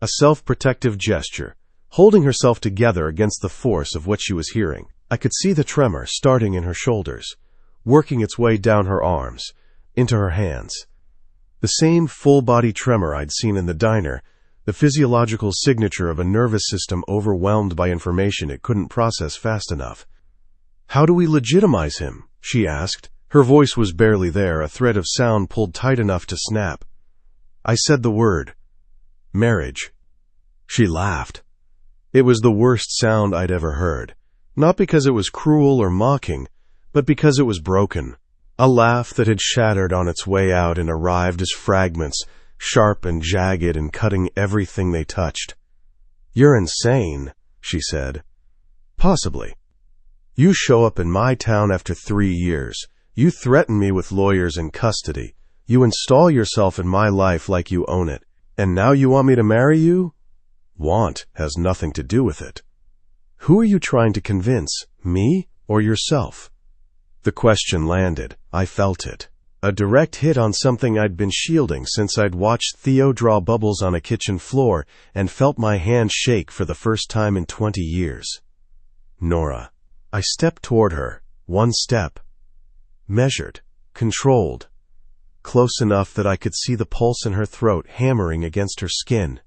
a self-protective gesture, holding herself together against the force of what she was hearing. I could see the tremor starting in her shoulders, working its way down her arms, into her hands. The same full-body tremor I'd seen in the diner, the physiological signature of a nervous system overwhelmed by information it couldn't process fast enough. "How do we legitimize him?" she asked. Her voice was barely there, a thread of sound pulled tight enough to snap. I said the word. Marriage. She laughed. It was the worst sound I'd ever heard, not because it was cruel or mocking, but because it was broken. A laugh that had shattered on its way out and arrived as fragments, sharp and jagged and cutting everything they touched. "You're insane," she said. "Possibly. You show up in my town after 3 years. You threaten me with lawyers and custody. You install yourself in my life like you own it. And now you want me to marry you? Want has nothing to do with it. Who are you trying to convince, me or yourself?" The question landed. I felt it. A direct hit on something I'd been shielding since I'd watched Theo draw bubbles on a kitchen floor and felt my hand shake for the first time in 20 years. Nora. I stepped toward her, 1 step. Measured, controlled, close enough that I could see the pulse in her throat hammering against her skin.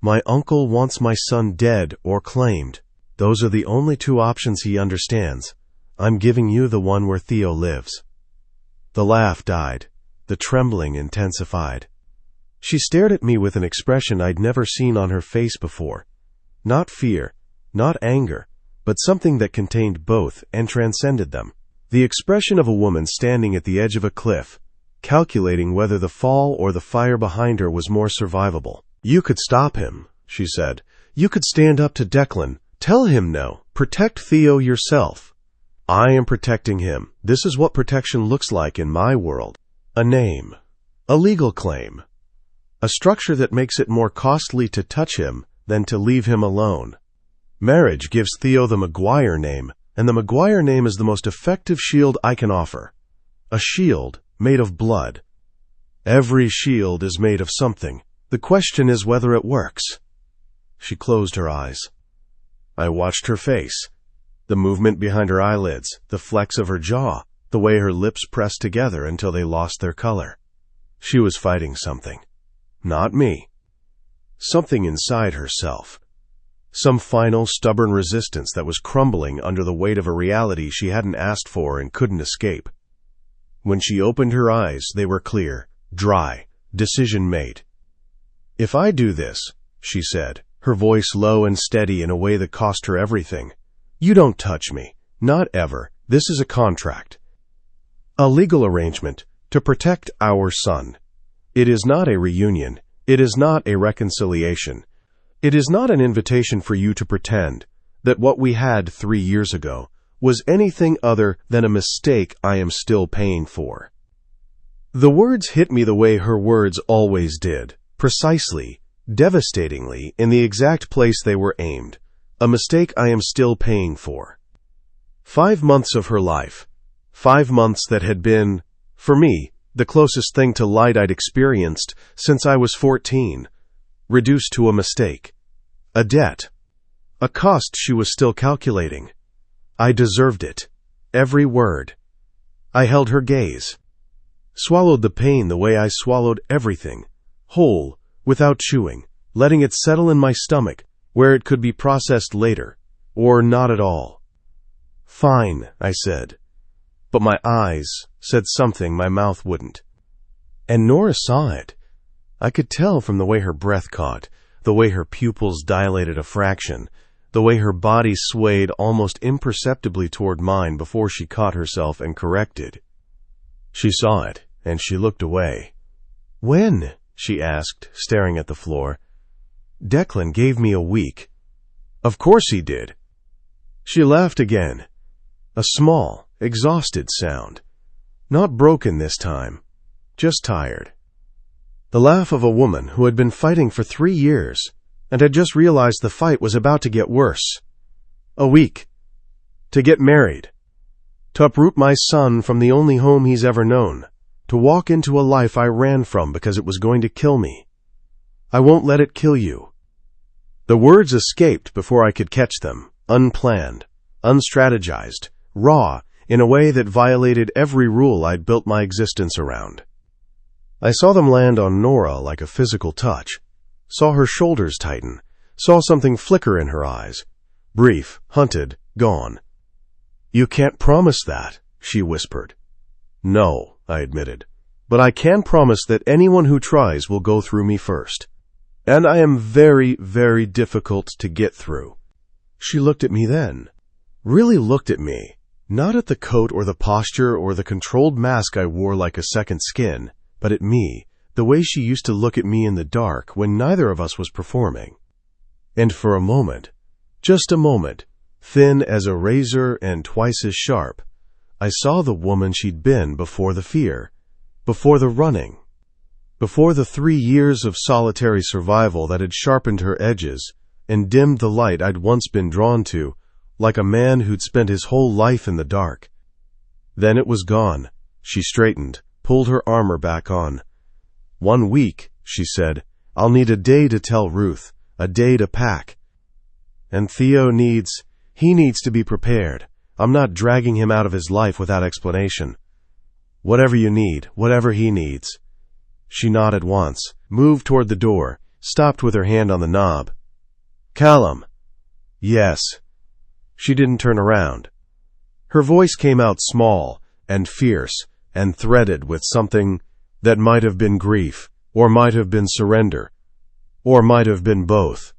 "My uncle wants my son dead or claimed. Those are the only 2 options he understands. I'm giving you the one where Theo lives." The laugh died. The trembling intensified. She stared at me with an expression I'd never seen on her face before. Not fear, not anger, but something that contained both and transcended them. The expression of a woman standing at the edge of a cliff, calculating whether the fall or the fire behind her was more survivable. "You could stop him," she said. "You could stand up to Declan. Tell him no. Protect Theo yourself." "I am protecting him. This is what protection looks like in my world. A name. A legal claim. A structure that makes it more costly to touch him than to leave him alone. Marriage gives Theo the McGuire name, and the McGuire name is the most effective shield I can offer. A shield made of blood. Every shield is made of something. The question is whether it works." She closed her eyes. I watched her face. The movement behind her eyelids, the flex of her jaw, the way her lips pressed together until they lost their color. She was fighting something. Not me. Something inside herself. Some final, stubborn resistance that was crumbling under the weight of a reality she hadn't asked for and couldn't escape. When she opened her eyes, they were clear, dry, decision made. "If I do this," she said, her voice low and steady in a way that cost her everything, "you don't touch me. Not ever. This is a contract. A legal arrangement to protect our son. It is not a reunion. It is not a reconciliation. It is not an invitation for you to pretend that what we had 3 years ago was anything other than a mistake I am still paying for." The words hit me the way her words always did, precisely, devastatingly, in the exact place they were aimed. A mistake I am still paying for. 5 months of her life. 5 months that had been, for me, the closest thing to light I'd experienced since I was 14. Reduced to a mistake. A debt. A cost she was still calculating. I deserved it. Every word. I held her gaze. Swallowed the pain the way I swallowed everything. Whole, without chewing, letting it settle in my stomach, where it could be processed later, or not at all. "Fine," I said. but my eyes said something my mouth wouldn't. And Nora saw it. I could tell from the way her breath caught, the way her pupils dilated a fraction, the way her body swayed almost imperceptibly toward mine before she caught herself and corrected. She saw it, and she looked away. "When?" she asked, staring at the floor. "Declan gave me a week." "Of course he did." She laughed again. A small, exhausted sound. Not broken this time, just tired. The laugh of a woman who had been fighting for 3 years and had just realized the fight was about to get worse. A week. To get married. To uproot my son from the only home he's ever known. To walk into a life I ran from because it was going to kill me. "I won't let it kill you." The words escaped before I could catch them, unplanned, unstrategized, raw, in a way that violated every rule I'd built my existence around. I saw them land on Nora like a physical touch, saw her shoulders tighten, saw something flicker in her eyes. Brief, hunted, gone. "You can't promise that," she whispered. "No," I admitted, "but I can promise that anyone who tries will go through me first. And I am very, very difficult to get through." She looked at me then. Really looked at me. Not at the coat or the posture or the controlled mask I wore like a second skin, but at me, the way she used to look at me in the dark when neither of us was performing. And for a moment, just a moment, thin as a razor and twice as sharp, I saw the woman she'd been before the fear, before the running, before the 3 years of solitary survival that had sharpened her edges and dimmed the light I'd once been drawn to, like a man who'd spent his whole life in the dark. Then it was gone. She straightened, pulled her armor back on. "1 week," she said. "I'll need a day to tell Ruth, a day to pack. And Theo needs to be prepared. I'm not dragging him out of his life without explanation. Whatever you need, whatever he needs." She nodded once, moved toward the door, stopped with her hand on the knob. "Callum." "Yes." She didn't turn around. Her voice came out small and fierce and threaded with something that might have been grief, or might have been surrender, or might have been both.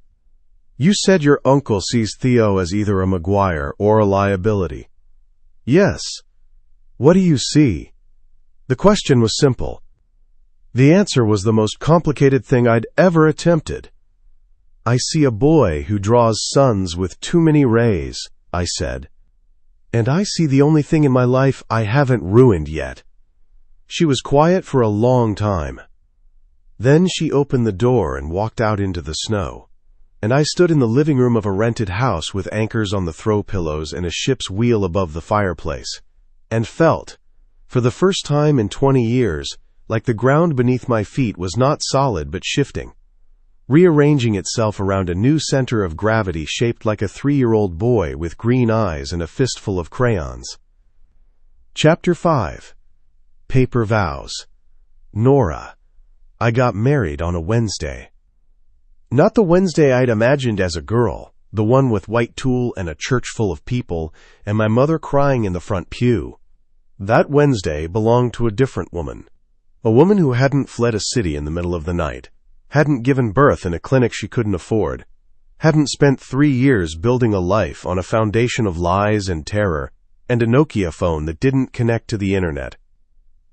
"You said your uncle sees Theo as either a Maguire or a liability." "Yes." "What do you see?" The question was simple. The answer was the most complicated thing I'd ever attempted. "I see a boy who draws suns with too many rays," I said. "And I see the only thing in my life I haven't ruined yet." She was quiet for a long time. Then she opened the door and walked out into the snow. And I stood in the living room of a rented house with anchors on the throw pillows and a ship's wheel above the fireplace, and felt, for the first time in 20 years, like the ground beneath my feet was not solid but shifting, rearranging itself around a new center of gravity shaped like a 3-year-old boy with green eyes and a fistful of crayons. Chapter 5. Paper Vows. Nora. I got married on a Wednesday. Not the Wednesday I'd imagined as a girl, the one with white tulle and a church full of people, and my mother crying in the front pew. That Wednesday belonged to a different woman. A woman who hadn't fled a city in the middle of the night, hadn't given birth in a clinic she couldn't afford, hadn't spent 3 years building a life on a foundation of lies and terror, and a Nokia phone that didn't connect to the internet.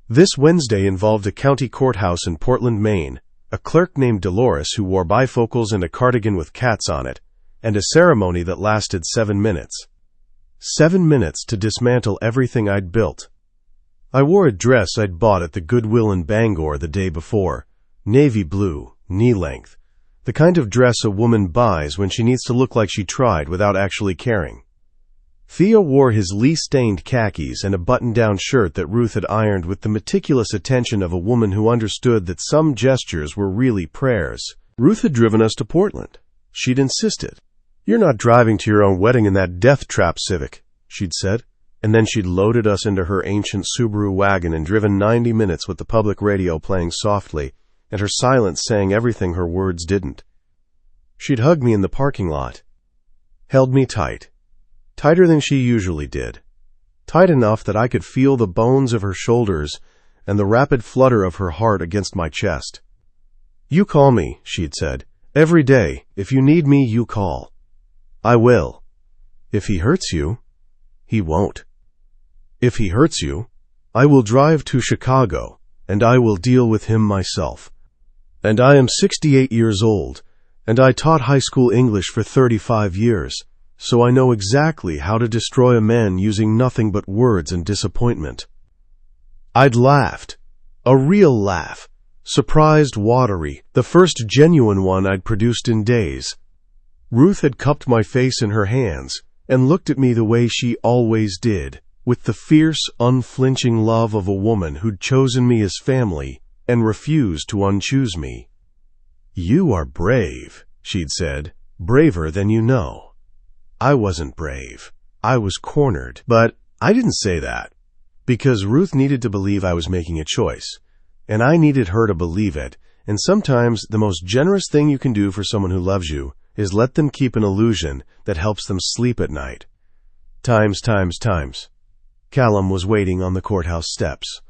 This Wednesday involved a county courthouse in Portland, Maine, a clerk named Dolores who wore bifocals and a cardigan with cats on it, and a ceremony that lasted 7 minutes. 7 minutes to dismantle everything I'd built. I wore a dress I'd bought at the Goodwill in Bangor the day before, navy blue, knee-length, the kind of dress a woman buys when she needs to look like she tried without actually caring. Theo wore his Lee-stained khakis and a button-down shirt that Ruth had ironed with the meticulous attention of a woman who understood that some gestures were really prayers. Ruth had driven us to Portland. She'd insisted. "You're not driving to your own wedding in that death trap Civic," she'd said, and then she'd loaded us into her ancient Subaru wagon and driven 90 minutes with the public radio playing softly, and her silence saying everything her words didn't. She'd hug me in the parking lot. Held me tight. Tighter than she usually did. tight enough that I could feel the bones of her shoulders and the rapid flutter of her heart against my chest. "You call me," she had said. "Every day. If you need me, you call." "I will." "If he hurts you," "He won't." "If he hurts you, I will drive to Chicago, and I will deal with him myself. And I am 68 years old, and I taught high school English for 35 years, so I know exactly how to destroy a man using nothing but words and disappointment." I'd laughed. A real laugh. Surprised, watery, the first genuine one I'd produced in days. Ruth had cupped my face in her hands and looked at me the way she always did, with the fierce, unflinching love of a woman who'd chosen me as family and refused to unchoose me. "You are brave," she'd said, "braver than you know." I wasn't brave. I was cornered. But I didn't say that, because Ruth needed to believe I was making a choice, and I needed her to believe it, and sometimes the most generous thing you can do for someone who loves you is let them keep an illusion that helps them sleep at night. Times. Callum was waiting on the courthouse steps.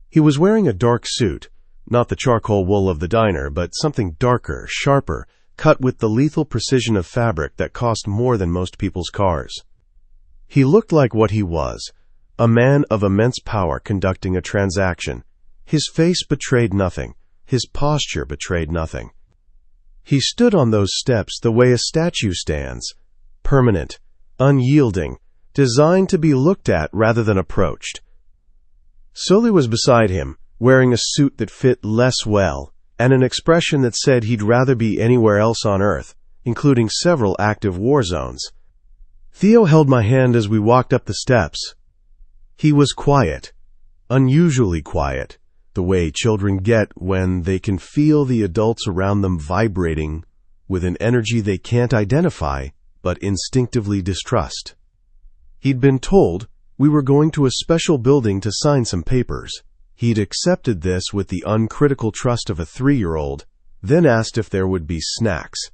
He was wearing a dark suit, not the charcoal wool of the diner, but something darker, sharper, cut with the lethal precision of fabric that cost more than most people's cars. He looked like what he was, a man of immense power conducting a transaction. His face betrayed nothing. His posture betrayed nothing. He stood on those steps the way a statue stands, permanent, unyielding, designed to be looked at rather than approached. Sully was beside him, wearing a suit that fit less well, and an expression that said he'd rather be anywhere else on Earth, including several active war zones. Theo held my hand as we walked up the steps. He was quiet, unusually quiet, the way children get when they can feel the adults around them vibrating with an energy they can't identify but instinctively distrust. He'd been told we were going to a special building to sign some papers. He'd accepted this with the uncritical trust of a 3-year-old, then asked if there would be snacks.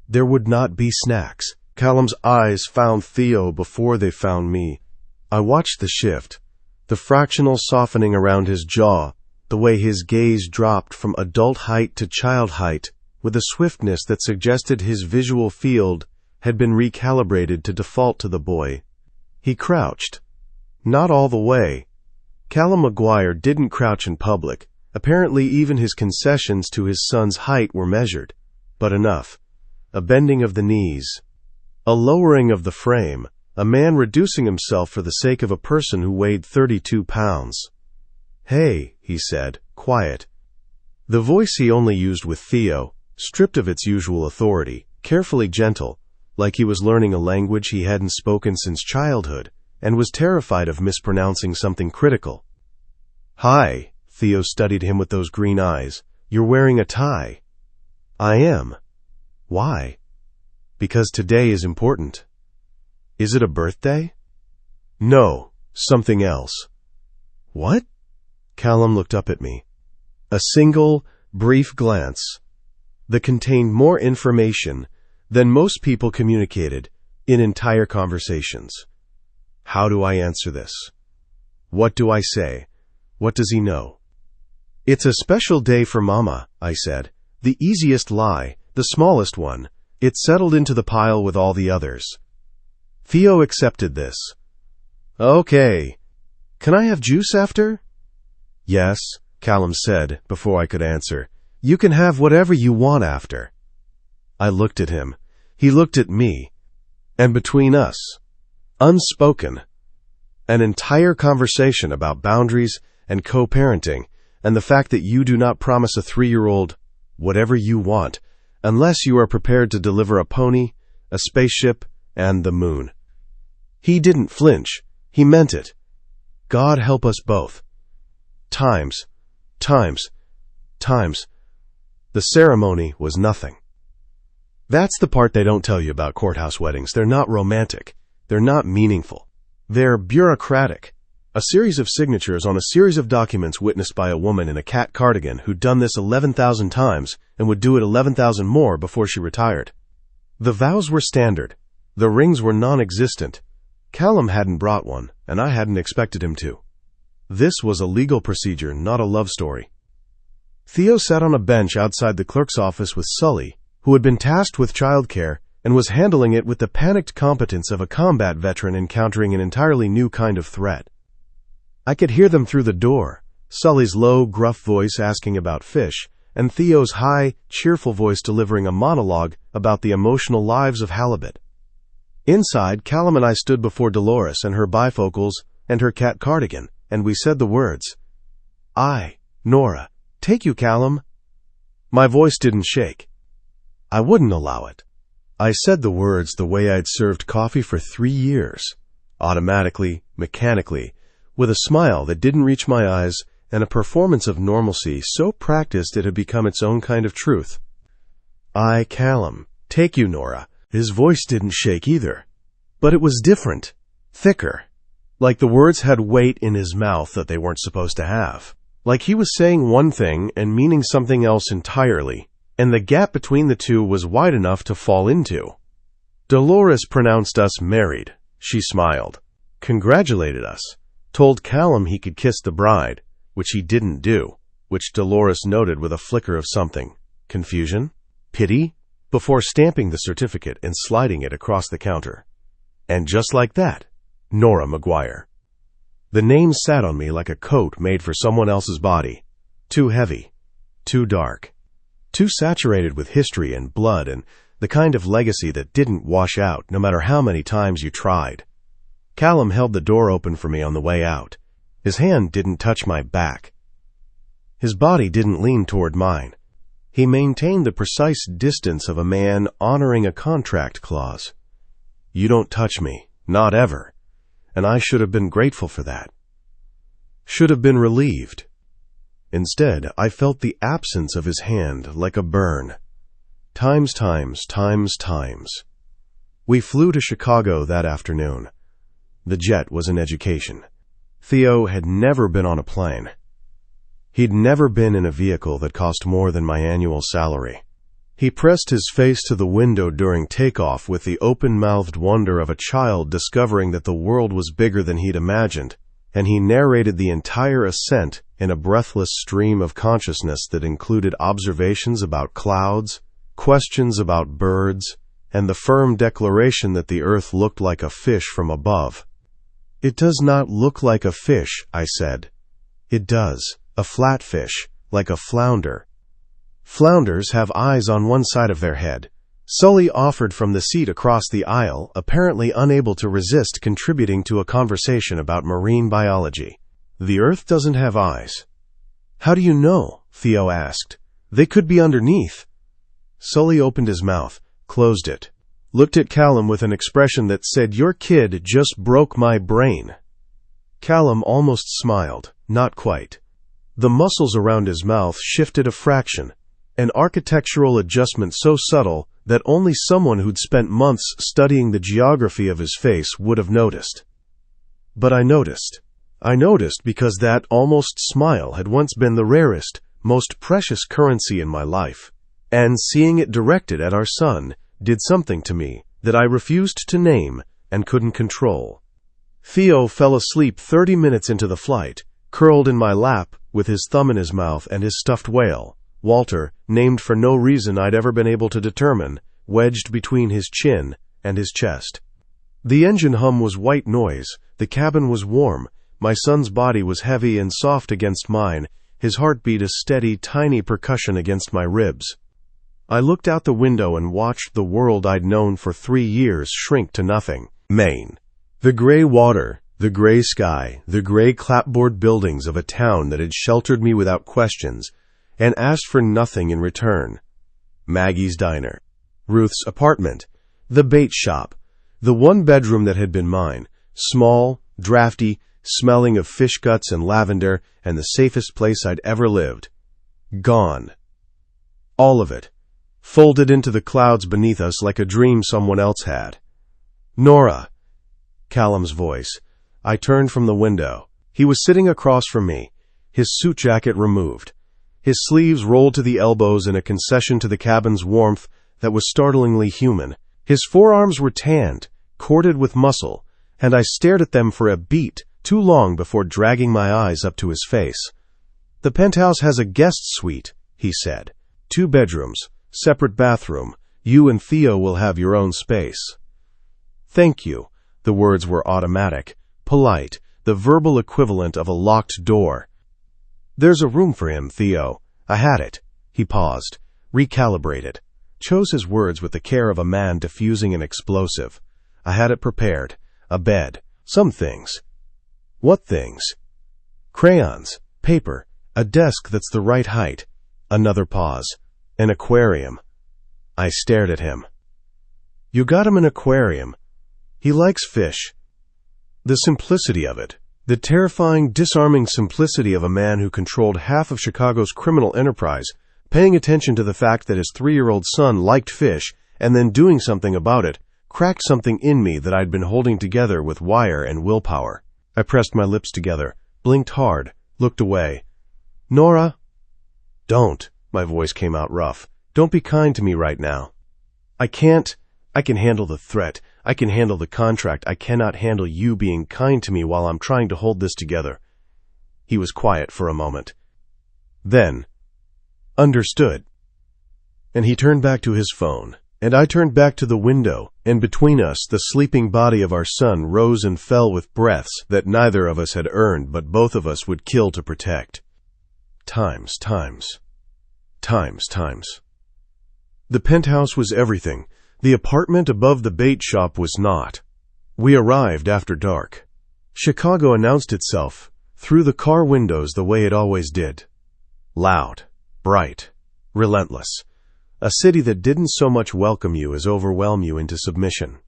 There would not be snacks. Callum's eyes found Theo before they found me. I watched the shift, the fractional softening around his jaw, the way his gaze dropped from adult height to child height with a swiftness that suggested his visual field had been recalibrated to default to the boy. He crouched. Not all the way. Callum McGuire didn't crouch in public. Apparently even his concessions to his son's height were measured. But enough. A bending of the knees. A lowering of the frame. A man reducing himself for the sake of a person who weighed 32 pounds. "Hey," he said, quiet. The voice he only used with Theo, stripped of its usual authority, carefully gentle, like he was learning a language he hadn't spoken since childhood, and was terrified of mispronouncing something critical. "Hi," Theo studied him with those green eyes. "You're wearing a tie." "I am." "Why?" "Because today is important." "Is it a birthday?" "No, something else." "What?" Callum looked up at me. A single, brief glance that contained more information than most people communicated in entire conversations. How do I answer this? What do I say? What does he know? "It's a special day for Mama," I said. The easiest lie, the smallest one. It settled into the pile with all the others. Theo accepted this. "Okay. Can I have juice after?" "Yes," Callum said before I could answer. "You can have whatever you want after." I looked at him. He looked at me. And between us, unspoken, an entire conversation about boundaries and co-parenting and the fact that you do not promise a 3-year-old whatever you want unless you are prepared to deliver a pony, a spaceship, and the moon. He didn't flinch. He meant it. God help us both. Times. The ceremony was nothing. That's the part they don't tell you about courthouse weddings. They're not romantic. They're not meaningful. They're bureaucratic. A series of signatures on a series of documents witnessed by a woman in a cat cardigan who'd done this 11,000 times and would do it 11,000 more before she retired. The vows were standard. The rings were non-existent. Callum hadn't brought one, and I hadn't expected him to. This was a legal procedure, not a love story. Theo sat on a bench outside the clerk's office with Sully, who had been tasked with childcare and was handling it with the panicked competence of a combat veteran encountering an entirely new kind of threat. I could hear them through the door, Sully's low, gruff voice asking about fish, and Theo's high, cheerful voice delivering a monologue about the emotional lives of halibut. Inside, Callum and I stood before Dolores and her bifocals and her cat Cardigan, and we said the words, "I, Nora, take you, Callum." My voice didn't shake. I wouldn't allow it. I said the words the way I'd served coffee for 3 years, automatically, mechanically, with a smile that didn't reach my eyes and a performance of normalcy so practiced it had become its own kind of truth. "I, Callum, take you, Nora." His voice didn't shake either. But it was different, thicker, like the words had weight in his mouth that they weren't supposed to have. Like he was saying one thing and meaning something else entirely, and the gap between the two was wide enough to fall into. Dolores pronounced us married. She smiled, congratulated us, told Callum he could kiss the bride, which he didn't do, which Dolores noted with a flicker of something. Confusion? Pity? Before stamping the certificate and sliding it across the counter. And just like that, Nora Maguire. The name sat on me like a coat made for someone else's body. Too heavy, too dark, too saturated with history and blood and the kind of legacy that didn't wash out no matter how many times you tried. Callum held the door open for me on the way out. His hand didn't touch my back. His body didn't lean toward mine. He maintained the precise distance of a man honoring a contract clause. You don't touch me, not ever. And I should have been grateful for that. Should have been relieved. Instead, I felt the absence of his hand like a burn. Times. We flew to Chicago that afternoon. The jet was an education. Theo had never been on a plane. He'd never been in a vehicle that cost more than my annual salary. He pressed his face to the window during takeoff with the open-mouthed wonder of a child discovering that the world was bigger than he'd imagined, and he narrated the entire ascent in a breathless stream of consciousness that included observations about clouds, questions about birds, and the firm declaration that the earth looked like a fish from above. "It does not look like a fish," I said. "It does. A flat fish, like a flounder. Flounders have eyes on one side of their head." Sully offered from the seat across the aisle, apparently unable to resist contributing to a conversation about marine biology. "The earth doesn't have eyes." "How do you know?" Theo asked. "They could be underneath." Sully opened his mouth, closed it, looked at Callum with an expression that said, "Your kid just broke my brain." Callum almost smiled, not quite. The muscles around his mouth shifted a fraction, an architectural adjustment so subtle that only someone who'd spent months studying the geography of his face would have noticed. But I noticed. I noticed because that almost smile had once been the rarest, most precious currency in my life, and seeing it directed at our son did something to me that I refused to name and couldn't control. Theo fell asleep 30 minutes into the flight, curled in my lap with his thumb in his mouth and his stuffed whale, Walter, named for no reason I'd ever been able to determine, wedged between his chin and his chest. The engine hum was white noise, the cabin was warm, my son's body was heavy and soft against mine, his heartbeat a steady, tiny percussion against my ribs. I looked out the window and watched the world I'd known for 3 years shrink to nothing. Maine. The gray water, the gray sky, the gray clapboard buildings of a town that had sheltered me without questions and asked for nothing in return. Maggie's diner, Ruth's apartment, the bait shop, the one bedroom that had been mine, small, drafty, smelling of fish guts and lavender, and the safest place I'd ever lived. Gone. All of it, folded into the clouds beneath us like a dream someone else had. "Nora," Callum's voice. I turned from the window. He was sitting across from me, his suit jacket removed, his sleeves rolled to the elbows in a concession to the cabin's warmth that was startlingly human. His forearms were tanned, corded with muscle, and I stared at them for a beat, too long before dragging my eyes up to his face. "The penthouse has a guest suite," he said. "2 bedrooms, separate bathroom. You and Theo will have your own space." "Thank you." The words were automatic, polite, the verbal equivalent of a locked door. "There's a room for him, Theo. I had it." He paused, recalibrated, chose his words with the care of a man defusing an explosive. "I had it prepared. A bed. Some things." "What things?" "Crayons, paper, a desk that's the right height." Another pause. "An aquarium." I stared at him. "You got him an aquarium. He likes fish." The simplicity of it, the terrifying, disarming simplicity of a man who controlled half of Chicago's criminal enterprise, paying attention to the fact that his 3-year-old son liked fish and then doing something about it, cracked something in me that I'd been holding together with wire and willpower. I pressed my lips together, blinked hard, looked away. "Nora?" "Don't." My voice came out rough. "Don't be kind to me right now." "I can't. I can handle the threat. I can handle the contract. I cannot handle you being kind to me while I'm trying to hold this together." He was quiet for a moment. Then, "Understood." And he turned back to his phone, and I turned back to the window, and between us the sleeping body of our son rose and fell with breaths that neither of us had earned but both of us would kill to protect. Times. The penthouse was everything. The apartment above the bait shop was not. We arrived after dark. Chicago announced itself through the car windows the way it always did. Loud, bright, relentless. A city that didn't so much welcome you as overwhelm you into submission.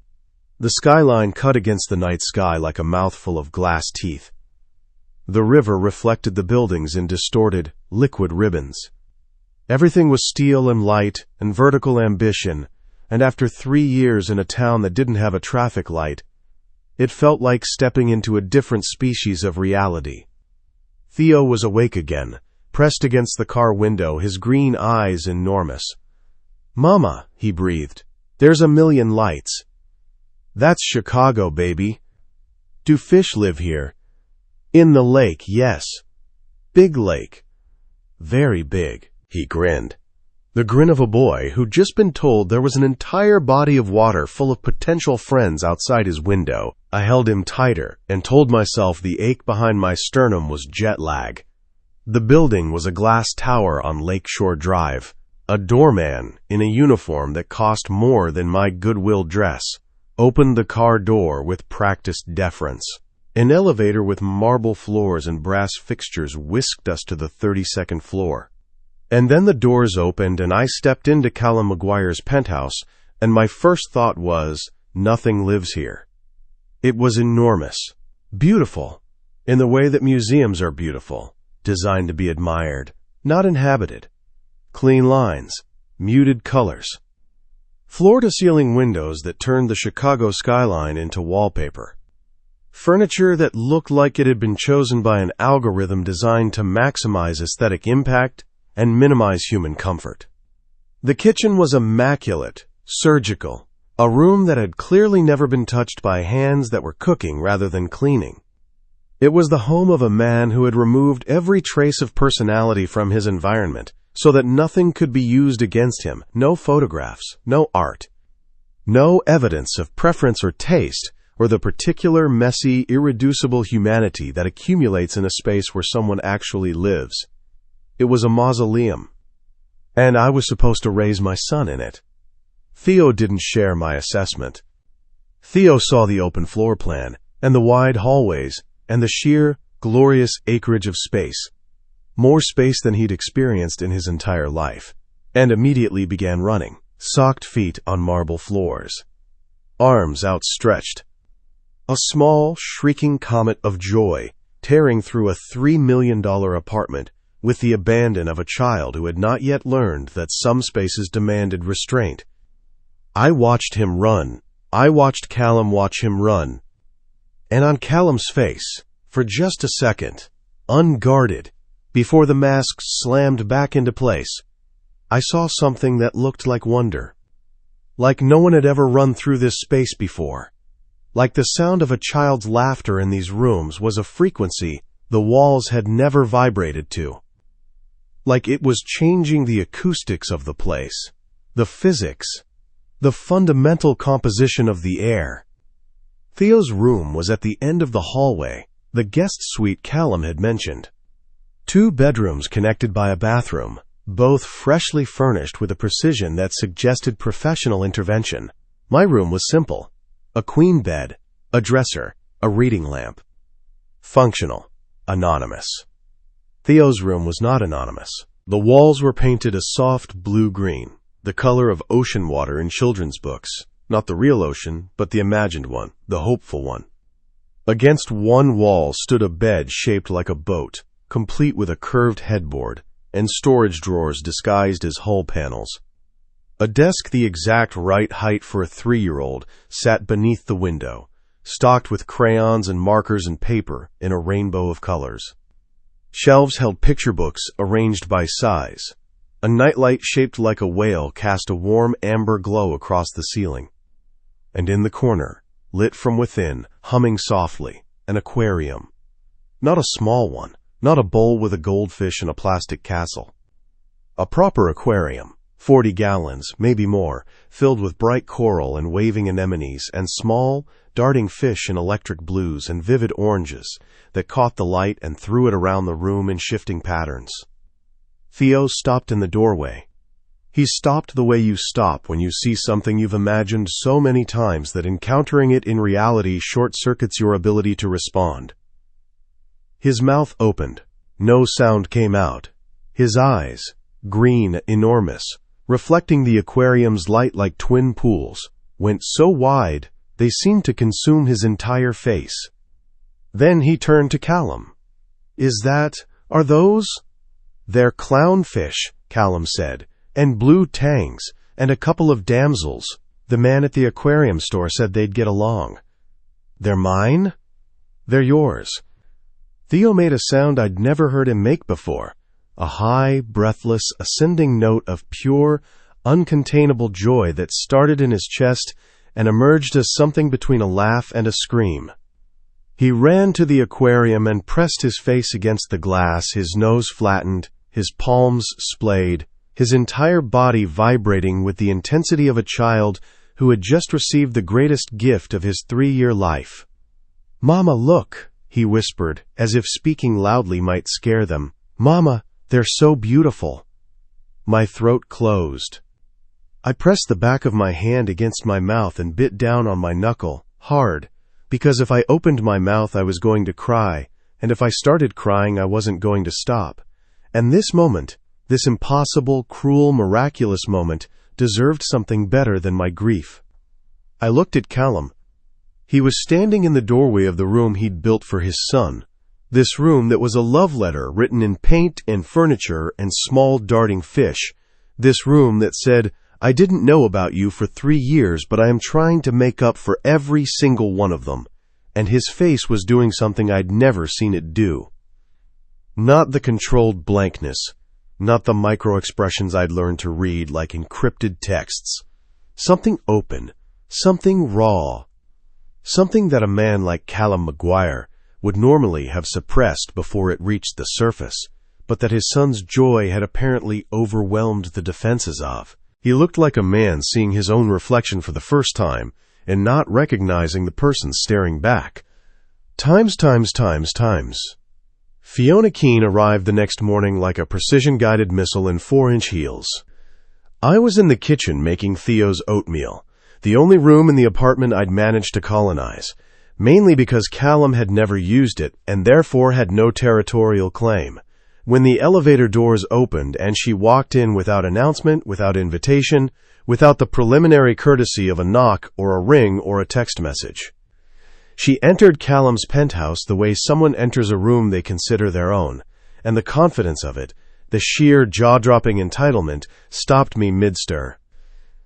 The skyline cut against the night sky like a mouthful of glass teeth. The river reflected the buildings in distorted, liquid ribbons. Everything was steel and light and vertical ambition, and after 3 years in a town that didn't have a traffic light, it felt like stepping into a different species of reality. Theo was awake again, pressed against the car window, his green eyes enormous. "Mama," he breathed, "there's a million lights." "That's Chicago, baby." "Do fish live here?" "In the lake, yes." "Big lake?" "Very big." He grinned. The grin of a boy who'd just been told there was an entire body of water full of potential friends outside his window. I held him tighter and told myself the ache behind my sternum was jet lag. The building was a glass tower on Lakeshore Drive. A doorman in a uniform that cost more than my Goodwill dress opened the car door with practiced deference. An elevator with marble floors and brass fixtures whisked us to the 32nd floor. And then the doors opened and I stepped into Callum McGuire's penthouse, and my first thought was, nothing lives here. It was enormous, beautiful, in the way that museums are beautiful, designed to be admired, not inhabited. Clean lines, muted colors. Floor-to-ceiling windows that turned the Chicago skyline into wallpaper. Furniture that looked like it had been chosen by an algorithm designed to maximize aesthetic impact and minimize human comfort. The kitchen was immaculate, surgical, a room that had clearly never been touched by hands that were cooking rather than cleaning. It was the home of a man who had removed every trace of personality from his environment so that nothing could be used against him, no photographs, no art, no evidence of preference or taste, or the particular messy, irreducible humanity that accumulates in a space where someone actually lives. It was a mausoleum, and I was supposed to raise my son in it. Theo didn't share my assessment. Theo saw the open floor plan, and the wide hallways, and the sheer, glorious acreage of space, more space than he'd experienced in his entire life, and immediately began running, socked feet on marble floors, arms outstretched. A small, shrieking comet of joy tearing through a $3 million apartment with the abandon of a child who had not yet learned that some spaces demanded restraint. I watched him run. I watched Callum watch him run. And on Callum's face, for just a second, unguarded, before the masks slammed back into place, I saw something that looked like wonder. Like no one had ever run through this space before. Like the sound of a child's laughter in these rooms was a frequency the walls had never vibrated to. Like it was changing the acoustics of the place, the physics, the fundamental composition of the air. Theo's room was at the end of the hallway, the guest suite Callum had mentioned. 2 bedrooms connected by a bathroom, both freshly furnished with a precision that suggested professional intervention. My room was simple. A queen bed, a dresser, a reading lamp. Functional, anonymous. Theo's room was not anonymous. The walls were painted a soft blue-green, the color of ocean water in children's books. Not the real ocean, but the imagined one, the hopeful one. Against one wall stood a bed shaped like a boat, complete with a curved headboard, and storage drawers disguised as hull panels. A desk the exact right height for a 3-year-old sat beneath the window, stocked with crayons and markers and paper in a rainbow of colors. Shelves held picture books arranged by size. A nightlight shaped like a whale cast a warm amber glow across the ceiling. And in the corner, lit from within, humming softly, an aquarium. Not a small one, not a bowl with a goldfish and a plastic castle. A proper aquarium, 40 gallons, maybe more, filled with bright coral and waving anemones and small, darting fish in electric blues and vivid oranges that caught the light and threw it around the room in shifting patterns. Theo stopped in the doorway. He stopped the way you stop when you see something you've imagined so many times that encountering it in reality short-circuits your ability to respond. His mouth opened. No sound came out. His eyes, green, enormous, reflecting the aquarium's light like twin pools, went so wide they seemed to consume his entire face. Then he turned to Callum. Are those? They're clownfish, Callum said, and blue tangs, and a couple of damsels. The man at the aquarium store said they'd get along. They're mine? They're yours. Theo made a sound I'd never heard him make before, a high, breathless, ascending note of pure, uncontainable joy that started in his chest and emerged as something between a laugh and a scream. He ran to the aquarium and pressed his face against the glass, his nose flattened, his palms splayed, his entire body vibrating with the intensity of a child who had just received the greatest gift of his 3-year life. "Mama, look," he whispered, as if speaking loudly might scare them. "Mama, they're so beautiful." My throat closed. I pressed the back of my hand against my mouth and bit down on my knuckle, hard, because if I opened my mouth I was going to cry, and if I started crying I wasn't going to stop. And this moment, this impossible, cruel, miraculous moment, deserved something better than my grief. I looked at Callum. He was standing in the doorway of the room he'd built for his son, this room that was a love letter written in paint and furniture and small darting fish, this room that said, "I didn't know about you for 3 years, but I am trying to make up for every single one of them." And his face was doing something I'd never seen it do. Not the controlled blankness, not the micro-expressions I'd learned to read like encrypted texts. Something open, something raw, something that a man like Callum McGuire would normally have suppressed before it reached the surface, but that his son's joy had apparently overwhelmed the defenses of. He looked like a man seeing his own reflection for the first time and not recognizing the person staring back. Times. Fiona Keene arrived the next morning like a precision-guided missile in 4-inch heels. I was in the kitchen making Theo's oatmeal, the only room in the apartment I'd managed to colonize, mainly because Callum had never used it and therefore had no territorial claim. When the elevator doors opened and she walked in without announcement, without invitation, without the preliminary courtesy of a knock or a ring or a text message. She entered Callum's penthouse the way someone enters a room they consider their own, and the confidence of it, the sheer jaw-dropping entitlement, stopped me mid-stir.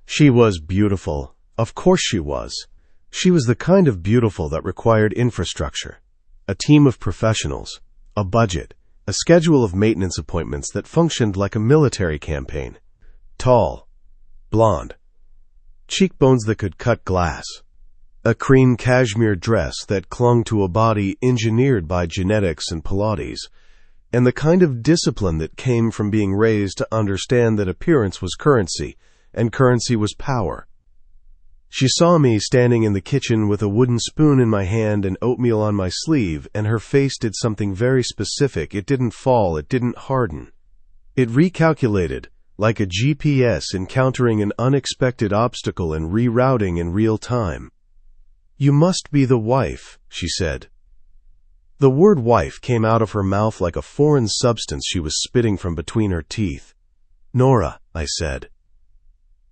She was beautiful. Of course she was. She was the kind of beautiful that required infrastructure, a team of professionals, a budget, a schedule of maintenance appointments that functioned like a military campaign. Tall, blonde, cheekbones that could cut glass, A cream cashmere dress that clung to a body engineered by genetics and Pilates, and the kind of discipline that came from being raised to understand that appearance was currency, and currency was power. She saw me standing in the kitchen with a wooden spoon in my hand and oatmeal on my sleeve, and her face did something very specific. It didn't fall, it didn't harden. It recalculated, like a GPS encountering an unexpected obstacle and rerouting in real time. "You must be the wife," she said. The word wife came out of her mouth like a foreign substance she was spitting from between her teeth. "Nora," I said.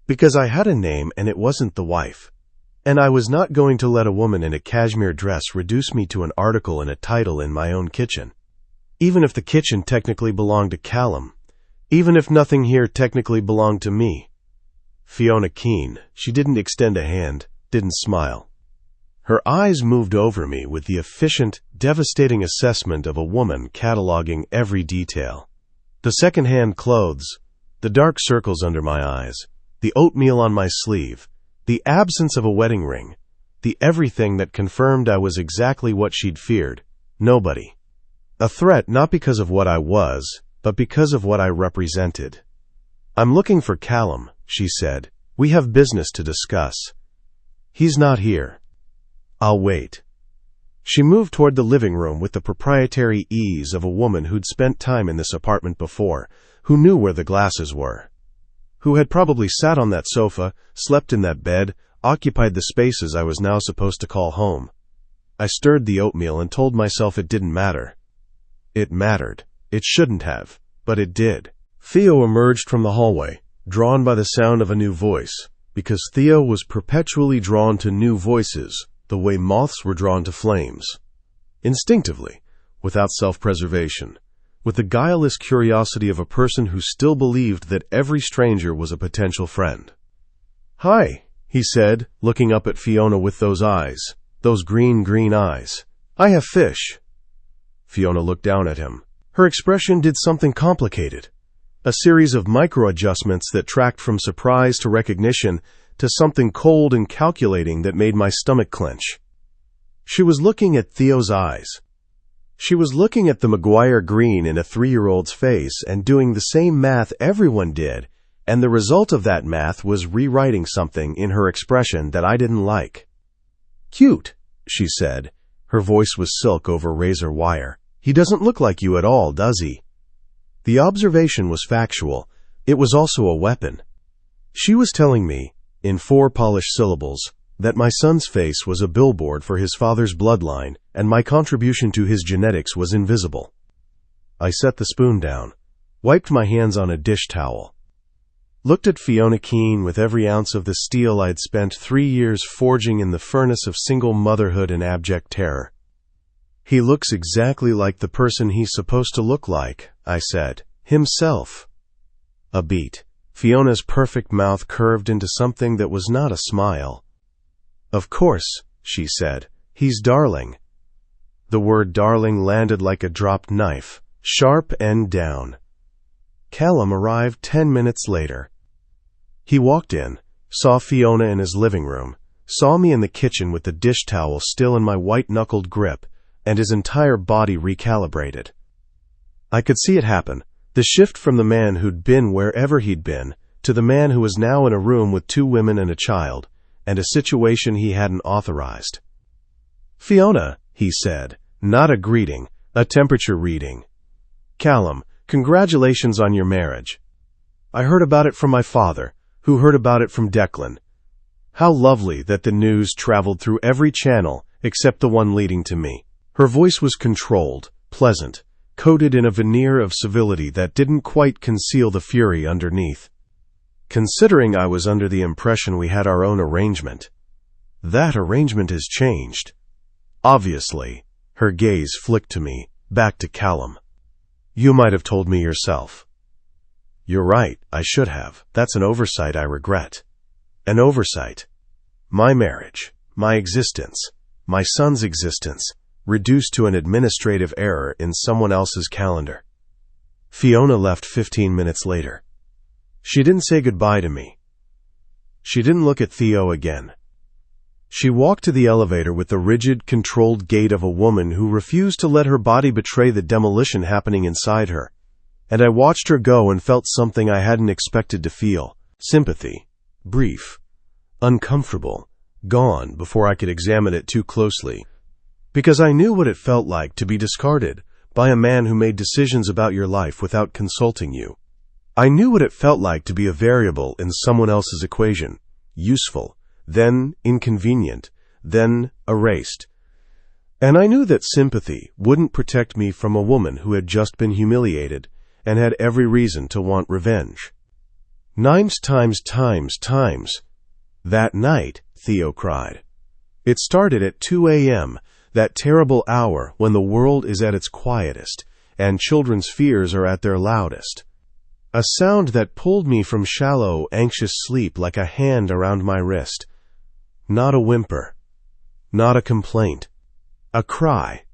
Because I had a name and it wasn't the wife. And I was not going to let a woman in a cashmere dress reduce me to an article and a title in my own kitchen. Even if the kitchen technically belonged to Callum. Even if nothing here technically belonged to me. Fiona Keene, she didn't extend a hand, didn't smile. Her eyes moved over me with the efficient, devastating assessment of a woman cataloging every detail. The second-hand clothes, the dark circles under my eyes, the oatmeal on my sleeve, the absence of a wedding ring, the everything that confirmed I was exactly what she'd feared, nobody. A threat not because of what I was, but because of what I represented. "I'm looking for Callum," she said. "We have business to discuss." "He's not here." "I'll wait." She moved toward the living room with the proprietary ease of a woman who'd spent time in this apartment before, who knew where the glasses were, who had probably sat on that sofa, slept in that bed, occupied the spaces I was now supposed to call home. I stirred the oatmeal and told myself it didn't matter. It mattered. It shouldn't have, but it did. Theo emerged from the hallway, drawn by the sound of a new voice, because Theo was perpetually drawn to new voices, the way moths were drawn to flames. Instinctively, without self-preservation, with the guileless curiosity of a person who still believed that every stranger was a potential friend. "Hi," he said, looking up at Fiona with those eyes, those green eyes. "I have fish." Fiona looked down at him. Her expression did something complicated. A series of micro-adjustments that tracked from surprise to recognition to something cold and calculating that made my stomach clench. She was looking at Theo's eyes. She was looking at the Maguire green in a 3-year-old's face and doing the same math everyone did, and the result of that math was rewriting something in her expression that I didn't like. "Cute," she said. Her voice was silk over razor wire. "He doesn't look like you at all, does he?" The observation was factual. It was also a weapon. She was telling me, in 4 polished syllables, that my son's face was a billboard for his father's bloodline, and my contribution to his genetics was invisible. I set the spoon down, wiped my hands on a dish towel, looked at Fiona Keene with every ounce of the steel I'd spent 3 years forging in the furnace of single motherhood and abject terror. "He looks exactly like the person he's supposed to look like," I said. "Himself." A beat. Fiona's perfect mouth curved into something that was not a smile. "Of course," she said. "He's darling." The word darling landed like a dropped knife, sharp end down. Callum arrived 10 minutes later. He walked in, saw Fiona in his living room, saw me in the kitchen with the dish towel still in my white-knuckled grip, and his entire body recalibrated. I could see it happen, the shift from the man who'd been wherever he'd been, to the man who was now in a room with 2 women and a child, and a situation he hadn't authorized. "Fiona," he said, not a greeting, a temperature reading. "Callum, congratulations on your marriage. I heard about it from my father, who heard about it from Declan. How lovely that the news traveled through every channel except the one leading to me." Her voice was controlled, pleasant, coated in a veneer of civility that didn't quite conceal the fury underneath. "Considering I was under the impression we had our own arrangement. That arrangement has changed." Obviously, her gaze flicked to me, back to Callum. "You might have told me yourself." "You're right, I should have. That's an oversight I regret." "An oversight. My marriage, my existence, my son's existence, reduced to an administrative error in someone else's calendar." Fiona left 15 minutes later. She didn't say goodbye to me. She didn't look at Theo again. She walked to the elevator with the rigid, controlled gait of a woman who refused to let her body betray the demolition happening inside her. And I watched her go and felt something I hadn't expected to feel. Sympathy. Brief. Uncomfortable. Gone before I could examine it too closely. Because I knew what it felt like to be discarded by a man who made decisions about your life without consulting you. I knew what it felt like to be a variable in someone else's equation. Useful, then inconvenient, then erased. And I knew that sympathy wouldn't protect me from a woman who had just been humiliated and had every reason to want revenge. 9 times. That night, Theo cried. It started at 2 a.m., that terrible hour when the world is at its quietest and children's fears are at their loudest. A sound that pulled me from shallow, anxious sleep like a hand around my wrist. Not a whimper. Not a complaint. A cry.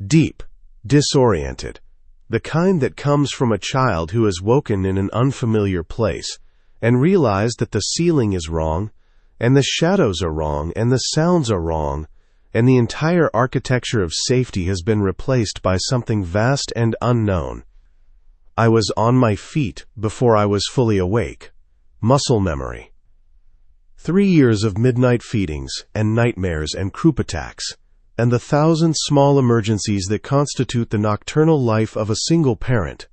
Deep, disoriented. The kind that comes from a child who has woken in an unfamiliar place and realized that the ceiling is wrong, and the shadows are wrong, and the sounds are wrong, and the entire architecture of safety has been replaced by something vast and unknown. I was on my feet before I was fully awake. Muscle memory. 3 years of midnight feedings and nightmares and croup attacks, and the 1,000 small emergencies that constitute the nocturnal life of a single parent.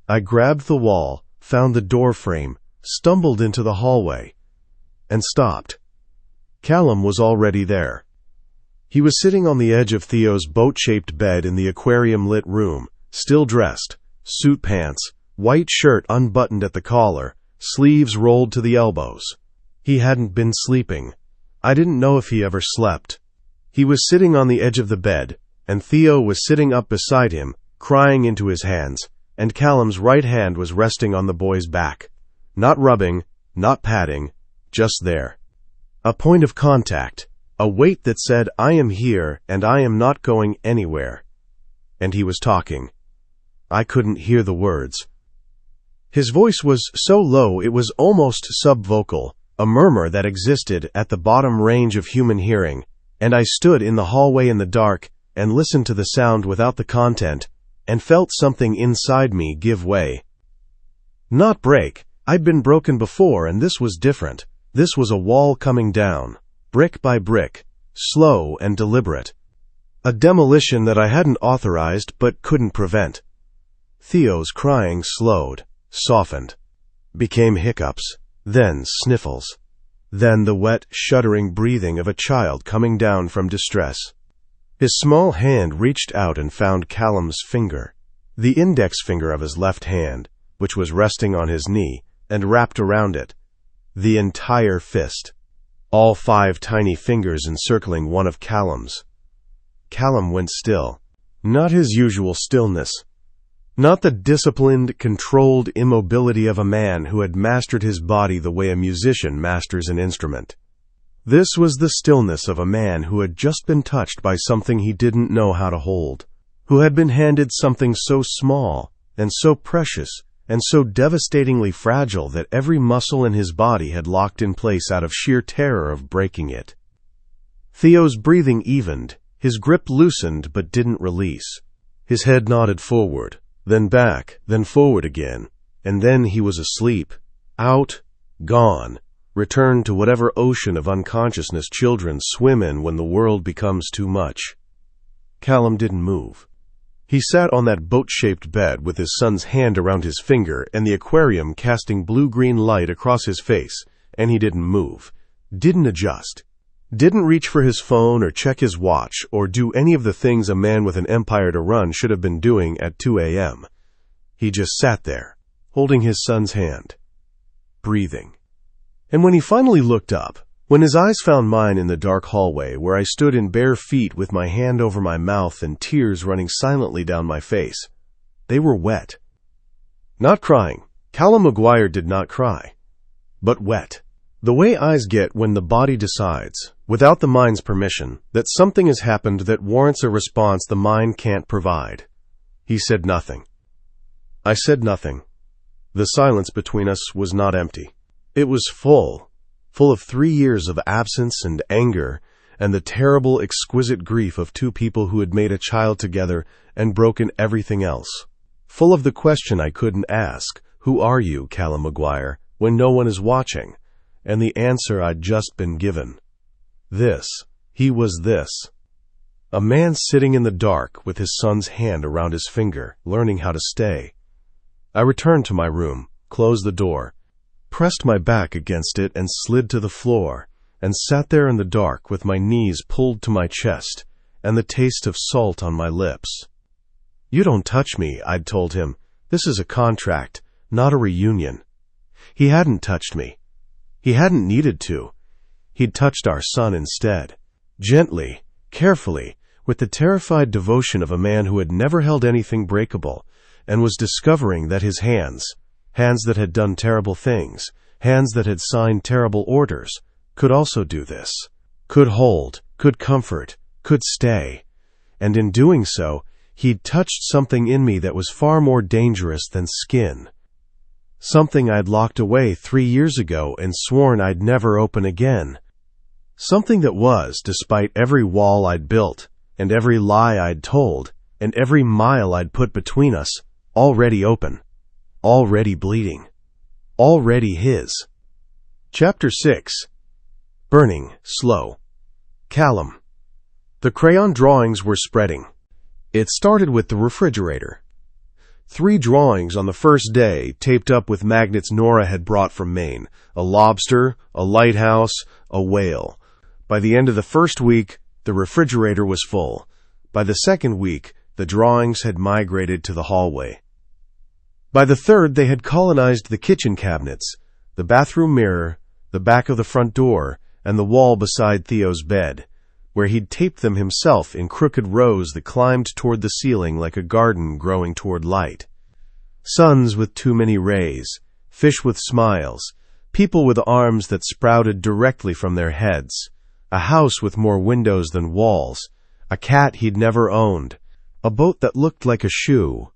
I grabbed the wall, found the door frame, stumbled into the hallway, and stopped. Callum was already there. He was sitting on the edge of Theo's boat-shaped bed in the aquarium-lit room, still dressed, suit pants, white shirt unbuttoned at the collar, sleeves rolled to the elbows. He hadn't been sleeping. I didn't know if he ever slept. He was sitting on the edge of the bed, and Theo was sitting up beside him, crying into his hands, and Callum's right hand was resting on the boy's back. Not rubbing, not patting, just there. A point of contact, a weight that said, I am here and I am not going anywhere. And he was talking. I couldn't hear the words. His voice was so low it was almost subvocal, a murmur that existed at the bottom range of human hearing. And I stood in the hallway in the dark and listened to the sound without the content and felt something inside me give way. Not break. I'd been broken before, and this was different. This was a wall coming down, brick by brick, slow and deliberate. A demolition that I hadn't authorized but couldn't prevent. Theo's crying slowed, softened, became hiccups, then sniffles. Then the wet, shuddering breathing of a child coming down from distress. His small hand reached out and found Callum's finger, the index finger of his left hand, which was resting on his knee, and wrapped around it. The entire fist. All 5 tiny fingers encircling one of Callum's. Callum went still. Not his usual stillness. Not the disciplined, controlled immobility of a man who had mastered his body the way a musician masters an instrument. This was the stillness of a man who had just been touched by something he didn't know how to hold, who had been handed something so small and so precious and so devastatingly fragile that every muscle in his body had locked in place out of sheer terror of breaking it. Theo's breathing evened, his grip loosened but didn't release. His head nodded forward, then back, then forward again, and then he was asleep, out, gone, returned to whatever ocean of unconsciousness children swim in when the world becomes too much. Callum didn't move. He sat on that boat-shaped bed with his son's hand around his finger and the aquarium casting blue-green light across his face, and he didn't move, didn't adjust, didn't reach for his phone or check his watch or do any of the things a man with an empire to run should have been doing at 2 a.m. He just sat there, holding his son's hand, breathing. And when he finally looked up, when his eyes found mine in the dark hallway where I stood in bare feet with my hand over my mouth and tears running silently down my face, they were wet. Not crying. Callum McGuire did not cry. But wet. The way eyes get when the body decides, without the mind's permission, that something has happened that warrants a response the mind can't provide. He said nothing. I said nothing. The silence between us was not empty. It was full. full of 3 years of absence and anger, and the terrible, exquisite grief of two people who had made a child together and broken everything else. Full of the question I couldn't ask, "Who are you, Callum Maguire?" when no one is watching, and the answer I'd just been given. He was this. A man sitting in the dark with his son's hand around his finger, learning how to stay. I returned to my room, closed the door, pressed my back against it and slid to the floor, and sat there in the dark with my knees pulled to my chest and the taste of salt on my lips. "You don't touch me," I'd told him. "This is a contract, not a reunion." He hadn't touched me. He hadn't needed to. He'd touched our son instead. Gently, carefully, with the terrified devotion of a man who had never held anything breakable, and was discovering that his hands that had done terrible things, hands that had signed terrible orders, could also do this, could hold, could comfort, could stay. And in doing so, he'd touched something in me that was far more dangerous than skin. Something I'd locked away 3 years ago and sworn I'd never open again. Something that was, despite every wall I'd built, and every lie I'd told, and every mile I'd put between us, already open, already bleeding, already his. Chapter 6. Burning, slow. Callum. The crayon drawings were spreading. It started with the refrigerator. 3 drawings on the first day, taped up with magnets Nora had brought from Maine: a lobster, a lighthouse, a whale. By the end of the first week, the refrigerator was full. By the second week, the drawings had migrated to the hallway. By the third, they had colonized the kitchen cabinets, the bathroom mirror, the back of the front door, and the wall beside Theo's bed, where he'd taped them himself in crooked rows that climbed toward the ceiling like a garden growing toward light. Suns with too many rays, fish with smiles, people with arms that sprouted directly from their heads, a house with more windows than walls, a cat he'd never owned, a boat that looked like a shoe,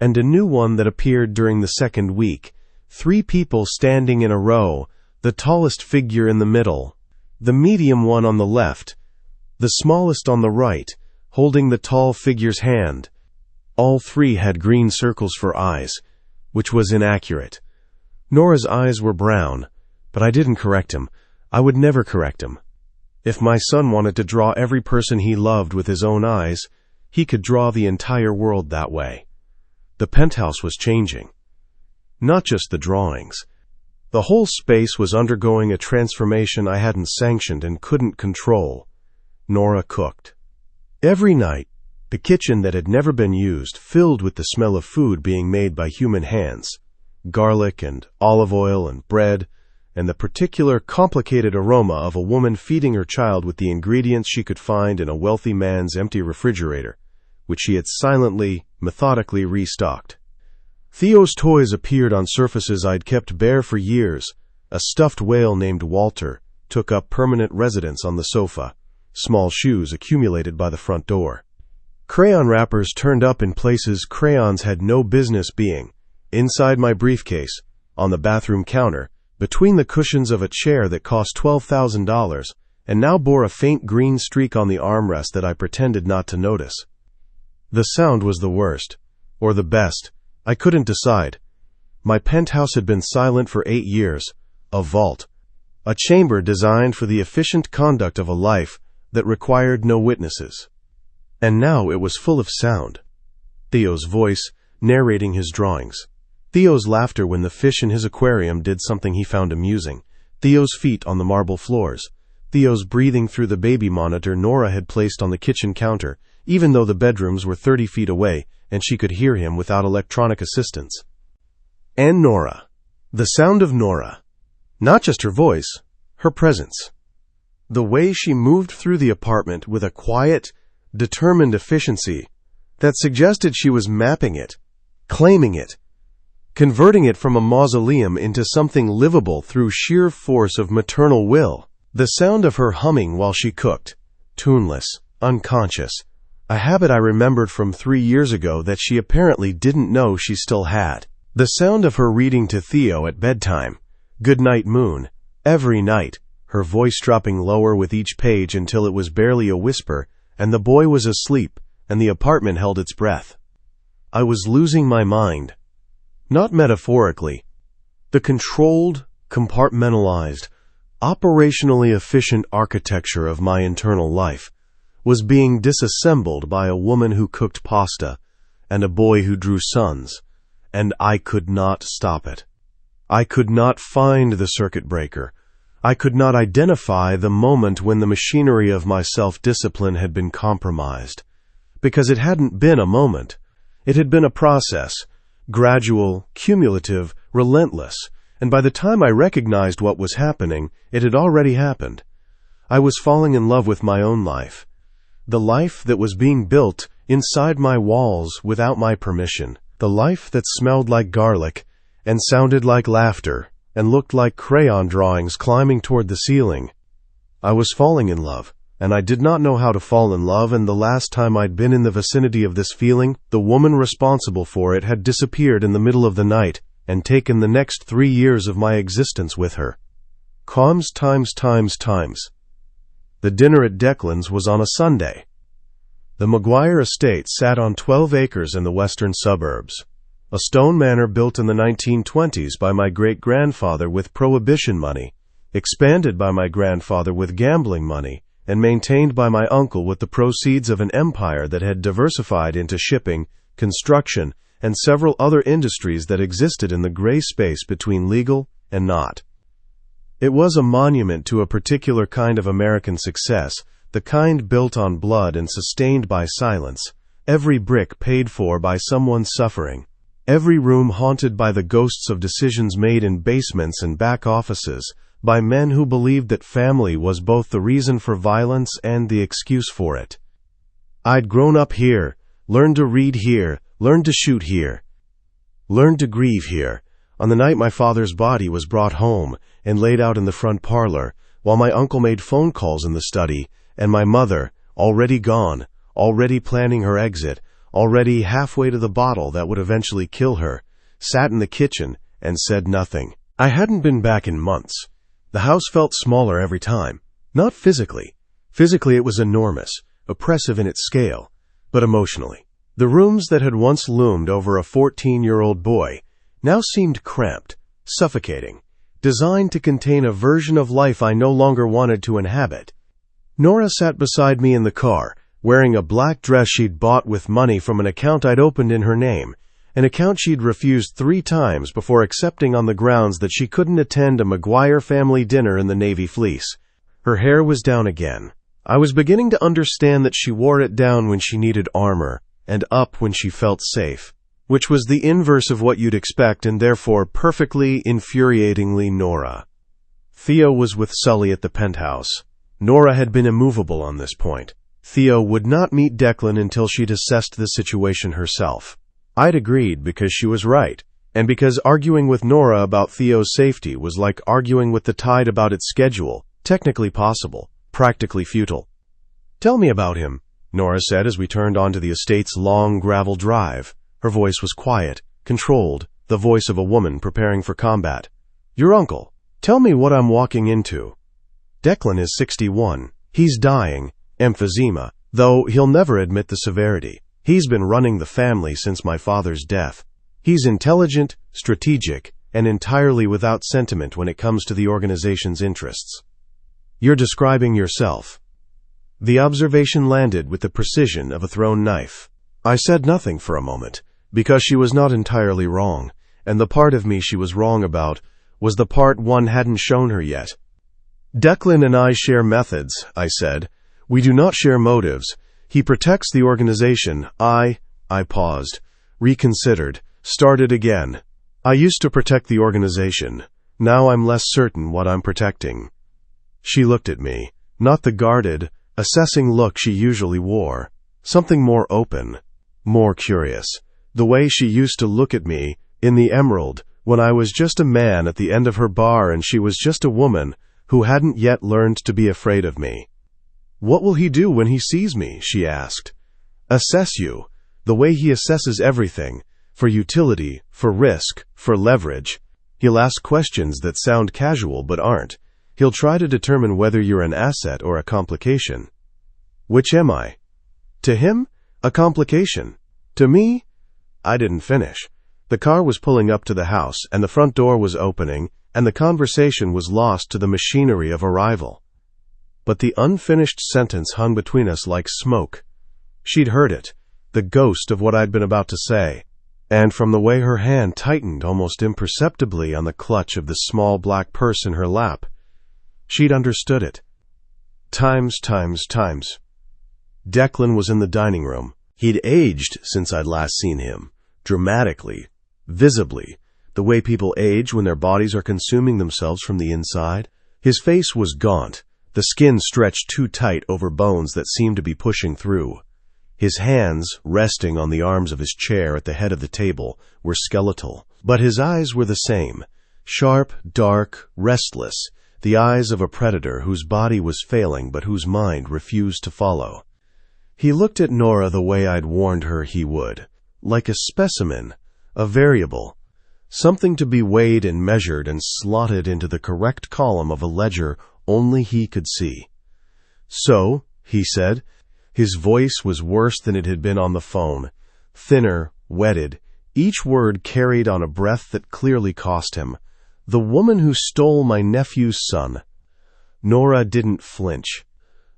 and a new one that appeared during the second week, 3 people standing in a row, the tallest figure in the middle, the medium one on the left, the smallest on the right, holding the tall figure's hand. All 3 had green circles for eyes, which was inaccurate. Nora's eyes were brown, but I didn't correct him. I would never correct him. If my son wanted to draw every person he loved with his own eyes, he could draw the entire world that way. The penthouse was changing. Not just the drawings. The whole space was undergoing a transformation I hadn't sanctioned and couldn't control. Nora cooked. Every night, the kitchen that had never been used filled with the smell of food being made by human hands, garlic and olive oil and bread, and the particular complicated aroma of a woman feeding her child with the ingredients she could find in a wealthy man's empty refrigerator, which she had silently, methodically restocked. Theo's toys appeared on surfaces I'd kept bare for years. A stuffed whale named Walter took up permanent residence on the sofa. Small shoes accumulated by the front door. Crayon wrappers turned up in places crayons had no business being: inside my briefcase, on the bathroom counter, between the cushions of a chair that cost $12,000 and now bore a faint green streak on the armrest that I pretended not to notice. The sound was the worst, or the best. I couldn't decide. My penthouse had been silent for 8 years, a vault, a chamber designed for the efficient conduct of a life that required no witnesses. And now it was full of sound. Theo's voice, narrating his drawings. Theo's laughter when the fish in his aquarium did something he found amusing. Theo's feet on the marble floors. Theo's breathing through the baby monitor Nora had placed on the kitchen counter, even though the bedrooms were 30 feet away and she could hear him without electronic assistance. And Nora. The sound of Nora. Not just her voice, her presence. The way she moved through the apartment with a quiet, determined efficiency that suggested she was mapping it, claiming it, converting it from a mausoleum into something livable through sheer force of maternal will. The sound of her humming while she cooked, tuneless, unconscious, a habit I remembered from 3 years ago that she apparently didn't know she still had. The sound of her reading to Theo at bedtime, Good Night Moon, Every night, her voice dropping lower with each page until it was barely a whisper, and the boy was asleep, and the apartment held its breath. I was losing my mind. Not metaphorically. The controlled, compartmentalized, operationally efficient architecture of my internal life was being disassembled by a woman who cooked pasta and a boy who drew suns, and I could not stop it. I could not find the circuit breaker. I could not identify the moment when the machinery of my self-discipline had been compromised, because it hadn't been a moment. It had been a process, gradual, cumulative, relentless, and by the time I recognized what was happening, it had already happened. I was falling in love with my own life, the life that was being built inside my walls without my permission, the life that smelled like garlic and sounded like laughter and looked like crayon drawings climbing toward the ceiling. I was falling in love, and I did not know how to fall in love, and the last time I'd been in the vicinity of this feeling, the woman responsible for it had disappeared in the middle of the night and taken the next 3 years of my existence with her. Calms times. The dinner at Declan's was on a Sunday. The Maguire estate sat on 12 acres in the western suburbs, a stone manor built in the 1920s by my great-grandfather with prohibition money, expanded by my grandfather with gambling money, and maintained by my uncle with the proceeds of an empire that had diversified into shipping, construction, and several other industries that existed in the gray space between legal and not. It was a monument to a particular kind of American success, the kind built on blood and sustained by silence, every brick paid for by someone suffering, every room haunted by the ghosts of decisions made in basements and back offices, by men who believed that family was both the reason for violence and the excuse for it. I'd grown up here, learned to read here, learned to shoot here, learned to grieve here, on the night my father's body was brought home and laid out in the front parlor, while my uncle made phone calls in the study, and my mother, already gone, already planning her exit, already halfway to the bottle that would eventually kill her, sat in the kitchen and said nothing. I hadn't been back in months. The house felt smaller every time. Not physically. Physically it was enormous, oppressive in its scale, but emotionally. The rooms that had once loomed over a 14-year-old boy now seemed cramped, suffocating, designed to contain a version of life I no longer wanted to inhabit. Nora sat beside me in the car, wearing a black dress she'd bought with money from an account I'd opened in her name, an account she'd refused 3 times before accepting on the grounds that she couldn't attend a Maguire family dinner in the navy fleece. Her hair was down again. I was beginning to understand that she wore it down when she needed armor, and up when she felt safe, which was the inverse of what you'd expect and therefore perfectly, infuriatingly Nora. Theo was with Sully at the penthouse. Nora had been immovable on this point. Theo would not meet Declan until she'd assessed the situation herself. I'd agreed because she was right, and because arguing with Nora about Theo's safety was like arguing with the tide about its schedule, technically possible, practically futile. "Tell me about him," Nora said as we turned onto the estate's long gravel drive. Her voice was quiet, controlled, the voice of a woman preparing for combat. "Your uncle. Tell me what I'm walking into." Declan is 61. He's dying, emphysema, though he'll never admit the severity. He's been running the family since my father's death. He's intelligent, strategic, and entirely without sentiment when it comes to the organization's interests. "You're describing yourself." The observation landed with the precision of a thrown knife. I said nothing for a moment, because she was not entirely wrong, and the part of me she was wrong about was the part one hadn't shown her yet. "Declan and I share methods," I said. "We do not share motives. He protects the organization. I paused, reconsidered, started again. I used to protect the organization. Now I'm less certain what I'm protecting." She looked at me, not the guarded, assessing look she usually wore. Something more open, more curious. The way she used to look at me, in the Emerald, when I was just a man at the end of her bar and she was just a woman who hadn't yet learned to be afraid of me. "What will he do when he sees me?" she asked. "Assess you, the way he assesses everything, for utility, for risk, for leverage. He'll ask questions that sound casual but aren't. He'll try to determine whether you're an asset or a complication. Which am I? To him, a complication. To me, I didn't finish. The car was pulling up to the house, and the front door was opening, and the conversation was lost to the machinery of arrival. But the unfinished sentence hung between us like smoke. She'd heard it, the ghost of what I'd been about to say, and from the way her hand tightened almost imperceptibly on the clutch of the small black purse in her lap, she'd understood it. Times. Declan was in the dining room. He'd aged since I'd last seen him, dramatically, visibly, the way people age when their bodies are consuming themselves from the inside. His face was gaunt, the skin stretched too tight over bones that seemed to be pushing through. His hands, resting on the arms of his chair at the head of the table, were skeletal, but his eyes were the same, sharp, dark, restless, the eyes of a predator whose body was failing but whose mind refused to follow. He looked at Nora the way I'd warned her he would, like a specimen, a variable, something to be weighed and measured and slotted into the correct column of a ledger only he could see. "So," he said. His voice was worse than it had been on the phone, thinner, wetted, each word carried on a breath that clearly cost him. "The woman who stole my nephew's son." Nora didn't flinch.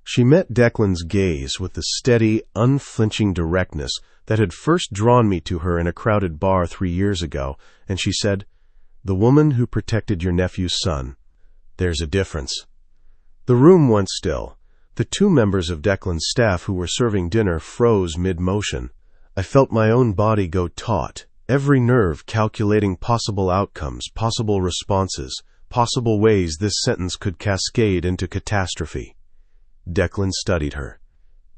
She met Declan's gaze with the steady, unflinching directness that had first drawn me to her in a crowded bar 3 years ago, and she said, "The woman who protected your nephew's son. There's a difference." The room went still. The 2 members of Declan's staff who were serving dinner froze mid-motion. I felt my own body go taut, every nerve calculating possible outcomes, possible responses, possible ways this sentence could cascade into catastrophe. Declan studied her.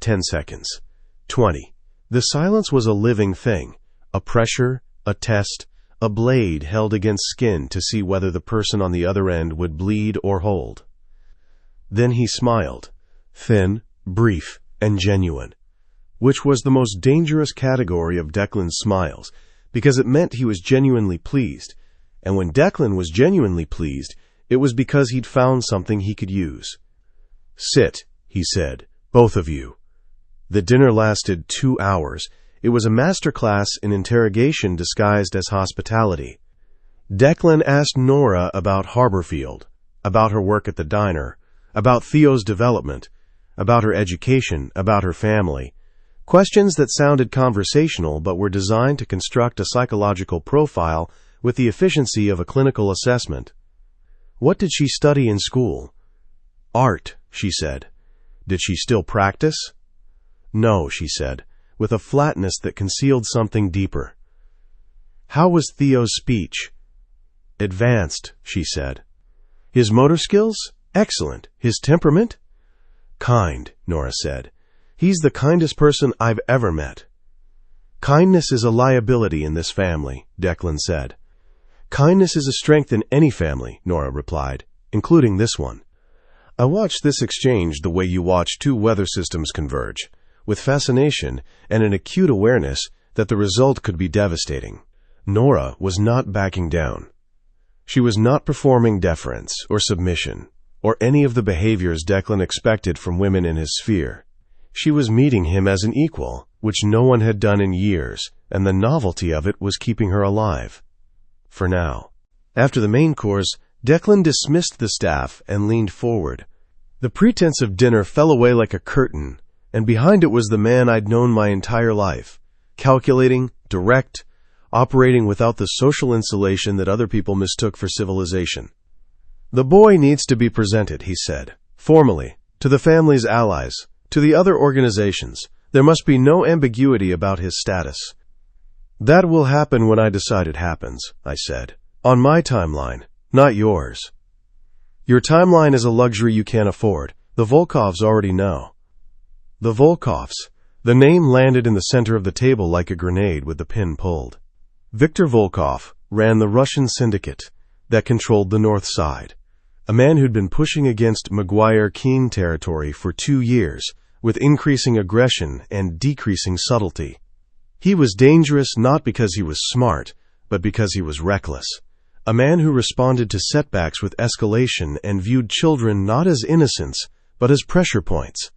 10 seconds. 20. The silence was a living thing, a pressure, a test, a blade held against skin to see whether the person on the other end would bleed or hold. Then he smiled, thin, brief, and genuine, which was the most dangerous category of Declan's smiles, because it meant he was genuinely pleased, and when Declan was genuinely pleased, it was because he'd found something he could use. "Sit," he said, "both of you." The dinner lasted 2 hours. It was a master class in interrogation disguised as hospitality. Declan asked Nora about Harborfield, about her work at the diner, about Theo's development, about her education, about her family. Questions that sounded conversational but were designed to construct a psychological profile with the efficiency of a clinical assessment. What did she study in school? Art, she said. Did she still practice? No, she said, with a flatness that concealed something deeper. How was Theo's speech? Advanced, she said. His motor skills? Excellent. His temperament? Kind, Nora said. He's the kindest person I've ever met. Kindness is a liability in this family, Declan said. Kindness is a strength in any family, Nora replied, including this one. I watched this exchange the way you watch 2 weather systems converge, with fascination and an acute awareness that the result could be devastating. Nora was not backing down. She was not performing deference or submission or any of the behaviors Declan expected from women in his sphere. She was meeting him as an equal, which no one had done in years, and the novelty of it was keeping her alive. For now. After the main course, Declan dismissed the staff and leaned forward. The pretense of dinner fell away like a curtain, and behind it was the man I'd known my entire life, calculating, direct, operating without the social insulation that other people mistook for civilization. The boy needs to be presented, he said, formally, to the family's allies, to the other organizations. There must be no ambiguity about his status. That will happen when I decide it happens, I said. On my timeline, not yours. Your timeline is a luxury you can't afford. The Volkovs already know. The Volkovs. The name landed in the center of the table like a grenade with the pin pulled. Viktor Volkov ran the Russian syndicate that controlled the North Side, a man who'd been pushing against Maguire-Keene territory for 2 years, with increasing aggression and decreasing subtlety. He was dangerous not because he was smart, but because he was reckless. A man who responded to setbacks with escalation and viewed children not as innocents, but as pressure points.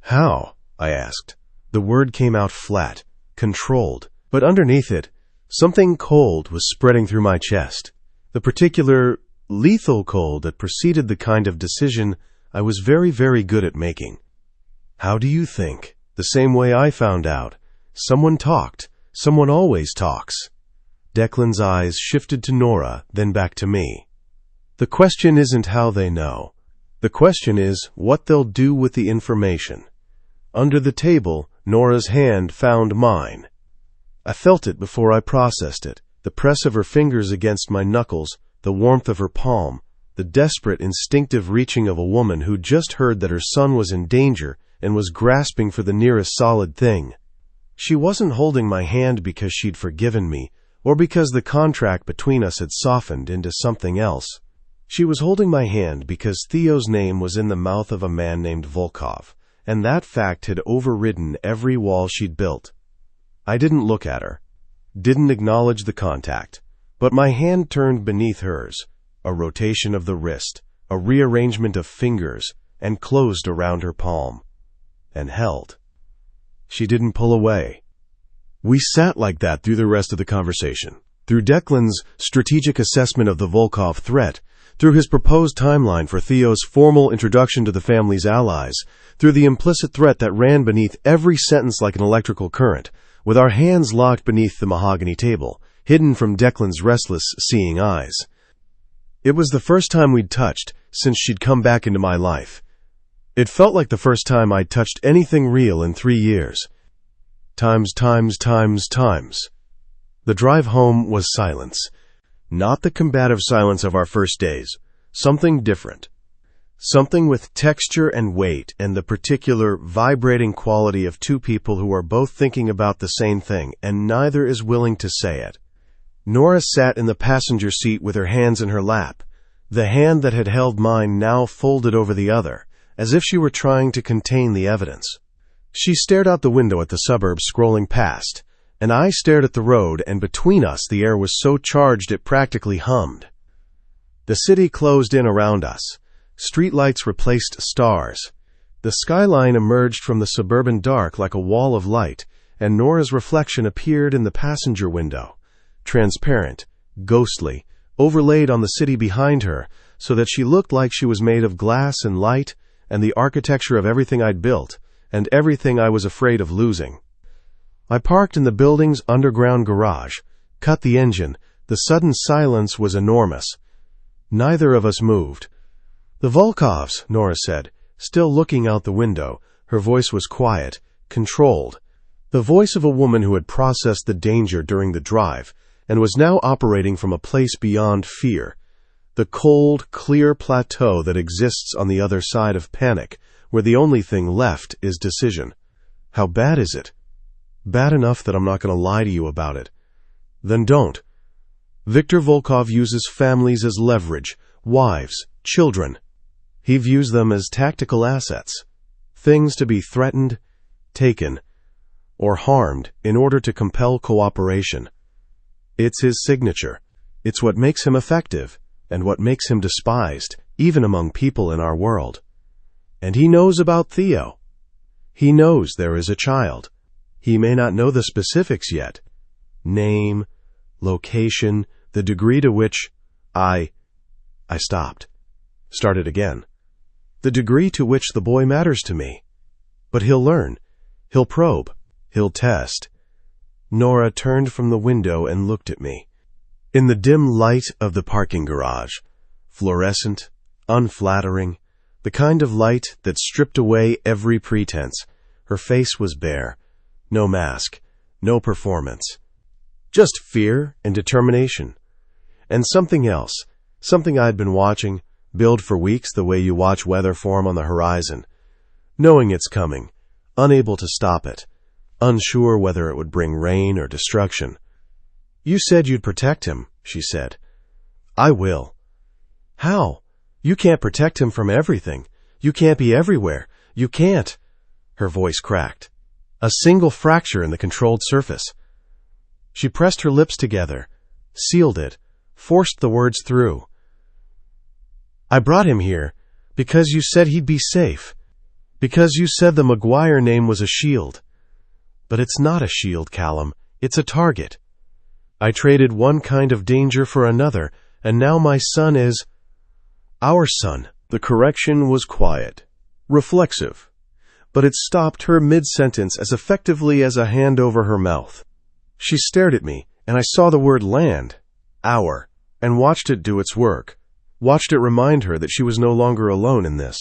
How? I asked. The word came out flat, controlled, but underneath it, something cold was spreading through my chest. The particular, lethal cold that preceded the kind of decision I was very, very good at making. How do you think? The same way I found out. Someone talked. Someone always talks. Declan's eyes shifted to Nora, then back to me. The question isn't how they know. The question is what they'll do with the information. Under the table, Nora's hand found mine. I felt it before I processed it, the press of her fingers against my knuckles, the warmth of her palm, the desperate, instinctive reaching of a woman who just heard that her son was in danger and was grasping for the nearest solid thing. She wasn't holding my hand because she'd forgiven me, or because the contract between us had softened into something else. She was holding my hand because Theo's name was in the mouth of a man named Volkov, and that fact had overridden every wall she'd built. I didn't look at her, didn't acknowledge the contact, but my hand turned beneath hers, a rotation of the wrist, a rearrangement of fingers, and closed around her palm, and held. She didn't pull away. We sat like that through the rest of the conversation, through Declan's strategic assessment of the Volkov threat, through his proposed timeline for Theo's formal introduction to the family's allies, through the implicit threat that ran beneath every sentence like an electrical current, with our hands locked beneath the mahogany table, hidden from Declan's restless, seeing eyes. It was the first time we'd touched since she'd come back into my life. It felt like the first time I'd touched anything real in 3 years. Times. The drive home was silence. Not the combative silence of our first days. Something different. Something with texture and weight and the particular vibrating quality of two people who are both thinking about the same thing and neither is willing to say it. Nora sat in the passenger seat with her hands in her lap, the hand that had held mine now folded over the other, as if she were trying to contain the evidence. She stared out the window at the suburbs scrolling past, and I stared at the road, and between us the air was so charged it practically hummed. The city closed in around us. Streetlights replaced stars. The skyline emerged from the suburban dark like a wall of light, and Nora's reflection appeared in the passenger window, transparent, ghostly, overlaid on the city behind her, so that she looked like she was made of glass and light and the architecture of everything I'd built, and everything I was afraid of losing. I parked in the building's underground garage, cut the engine. The sudden silence was enormous. Neither of us moved. The Volkovs, Nora said, still looking out the window. Her voice was quiet, controlled. The voice of a woman who had processed the danger during the drive and was now operating from a place beyond fear. The cold, clear plateau that exists on the other side of panic, where the only thing left is decision. How bad is it? Bad enough that I'm not going to lie to you about it. Then don't. Viktor Volkov uses families as leverage, wives, children. He views them as tactical assets, things to be threatened, taken, or harmed in order to compel cooperation. It's his signature. It's what makes him effective, and what makes him despised, even among people in our world. And he knows about Theo. He knows there is a child. He may not know the specifics yet. Name, location, the degree to which I stopped. Started again. The degree to which the boy matters to me. But he'll learn. He'll probe. He'll test. Nora turned from the window and looked at me. In the dim light of the parking garage, fluorescent, unflattering, the kind of light that stripped away every pretense, her face was bare. No mask, no performance. Just fear and determination. And something else, something I'd been watching, build for weeks the way you watch weather form on the horizon, knowing it's coming, unable to stop it, unsure whether it would bring rain or destruction. You said you'd protect him, she said. I will. How? You can't protect him from everything. You can't be everywhere. You can't. Her voice cracked. A single fracture in the controlled surface. She pressed her lips together, sealed it, forced the words through. I brought him here because you said he'd be safe. Because you said the Maguire name was a shield. But it's not a shield, Callum. It's a target. I traded one kind of danger for another, and now my son is... our son. The correction was quiet, reflexive, but it stopped her mid-sentence as effectively as a hand over her mouth. She stared at me, and I saw the word land, our, and watched it do its work, watched it remind her that she was no longer alone in this,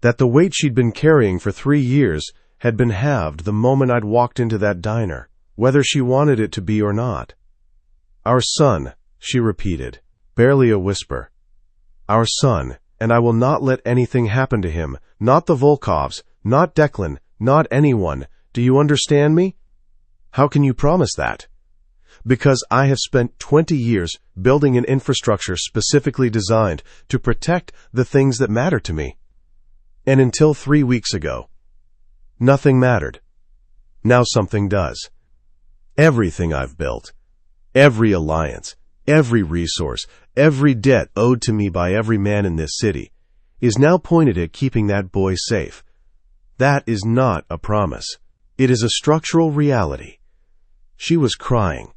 that the weight she'd been carrying for 3 years had been halved the moment I'd walked into that diner, whether she wanted it to be or not. Our son, she repeated, barely a whisper. Our son, and I will not let anything happen to him, not the Volkovs, not Declan, not anyone. Do you understand me? How can you promise that? Because I have spent 20 years building an infrastructure specifically designed to protect the things that matter to me. And until 3 weeks ago, nothing mattered. Now something does. Everything I've built, every alliance, every resource, every debt owed to me by every man in this city, is now pointed at keeping that boy safe. That is not a promise. It is a structural reality. She was crying,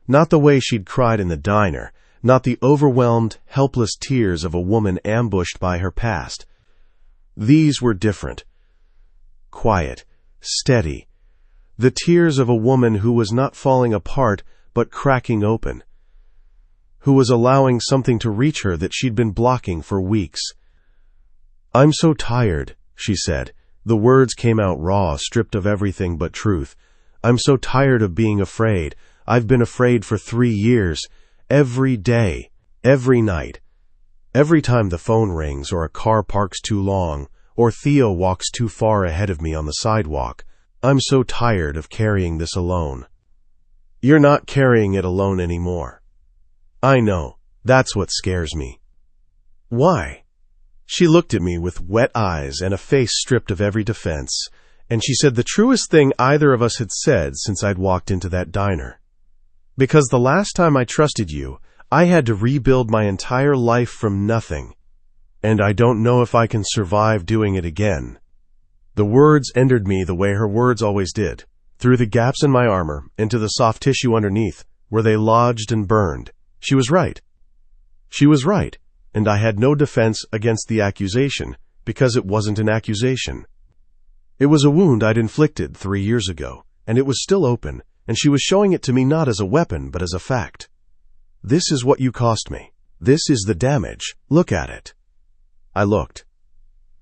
not the way she'd cried in the diner, not the overwhelmed, helpless tears of a woman ambushed by her past. These were different. Quiet, steady. The tears of a woman who was not falling apart, but cracking open. Who was allowing something to reach her that she'd been blocking for weeks. I'm so tired, she said. The words came out raw, stripped of everything but truth. I'm so tired of being afraid. I've been afraid for 3 years. Every day. Every night. Every time the phone rings or a car parks too long, or Theo walks too far ahead of me on the sidewalk, I'm so tired of carrying this alone. You're not carrying it alone anymore. I know. That's what scares me. Why? She looked at me with wet eyes and a face stripped of every defense, and she said the truest thing either of us had said since I'd walked into that diner. Because the last time I trusted you, I had to rebuild my entire life from nothing, and I don't know if I can survive doing it again. The words entered me the way her words always did, through the gaps in my armor, into the soft tissue underneath, where they lodged and burned. She was right. She was right, and I had no defense against the accusation, because it wasn't an accusation. It was a wound I'd inflicted 3 years ago, and it was still open, and she was showing it to me not as a weapon, but as a fact. This is what you cost me. This is the damage. Look at it. I looked.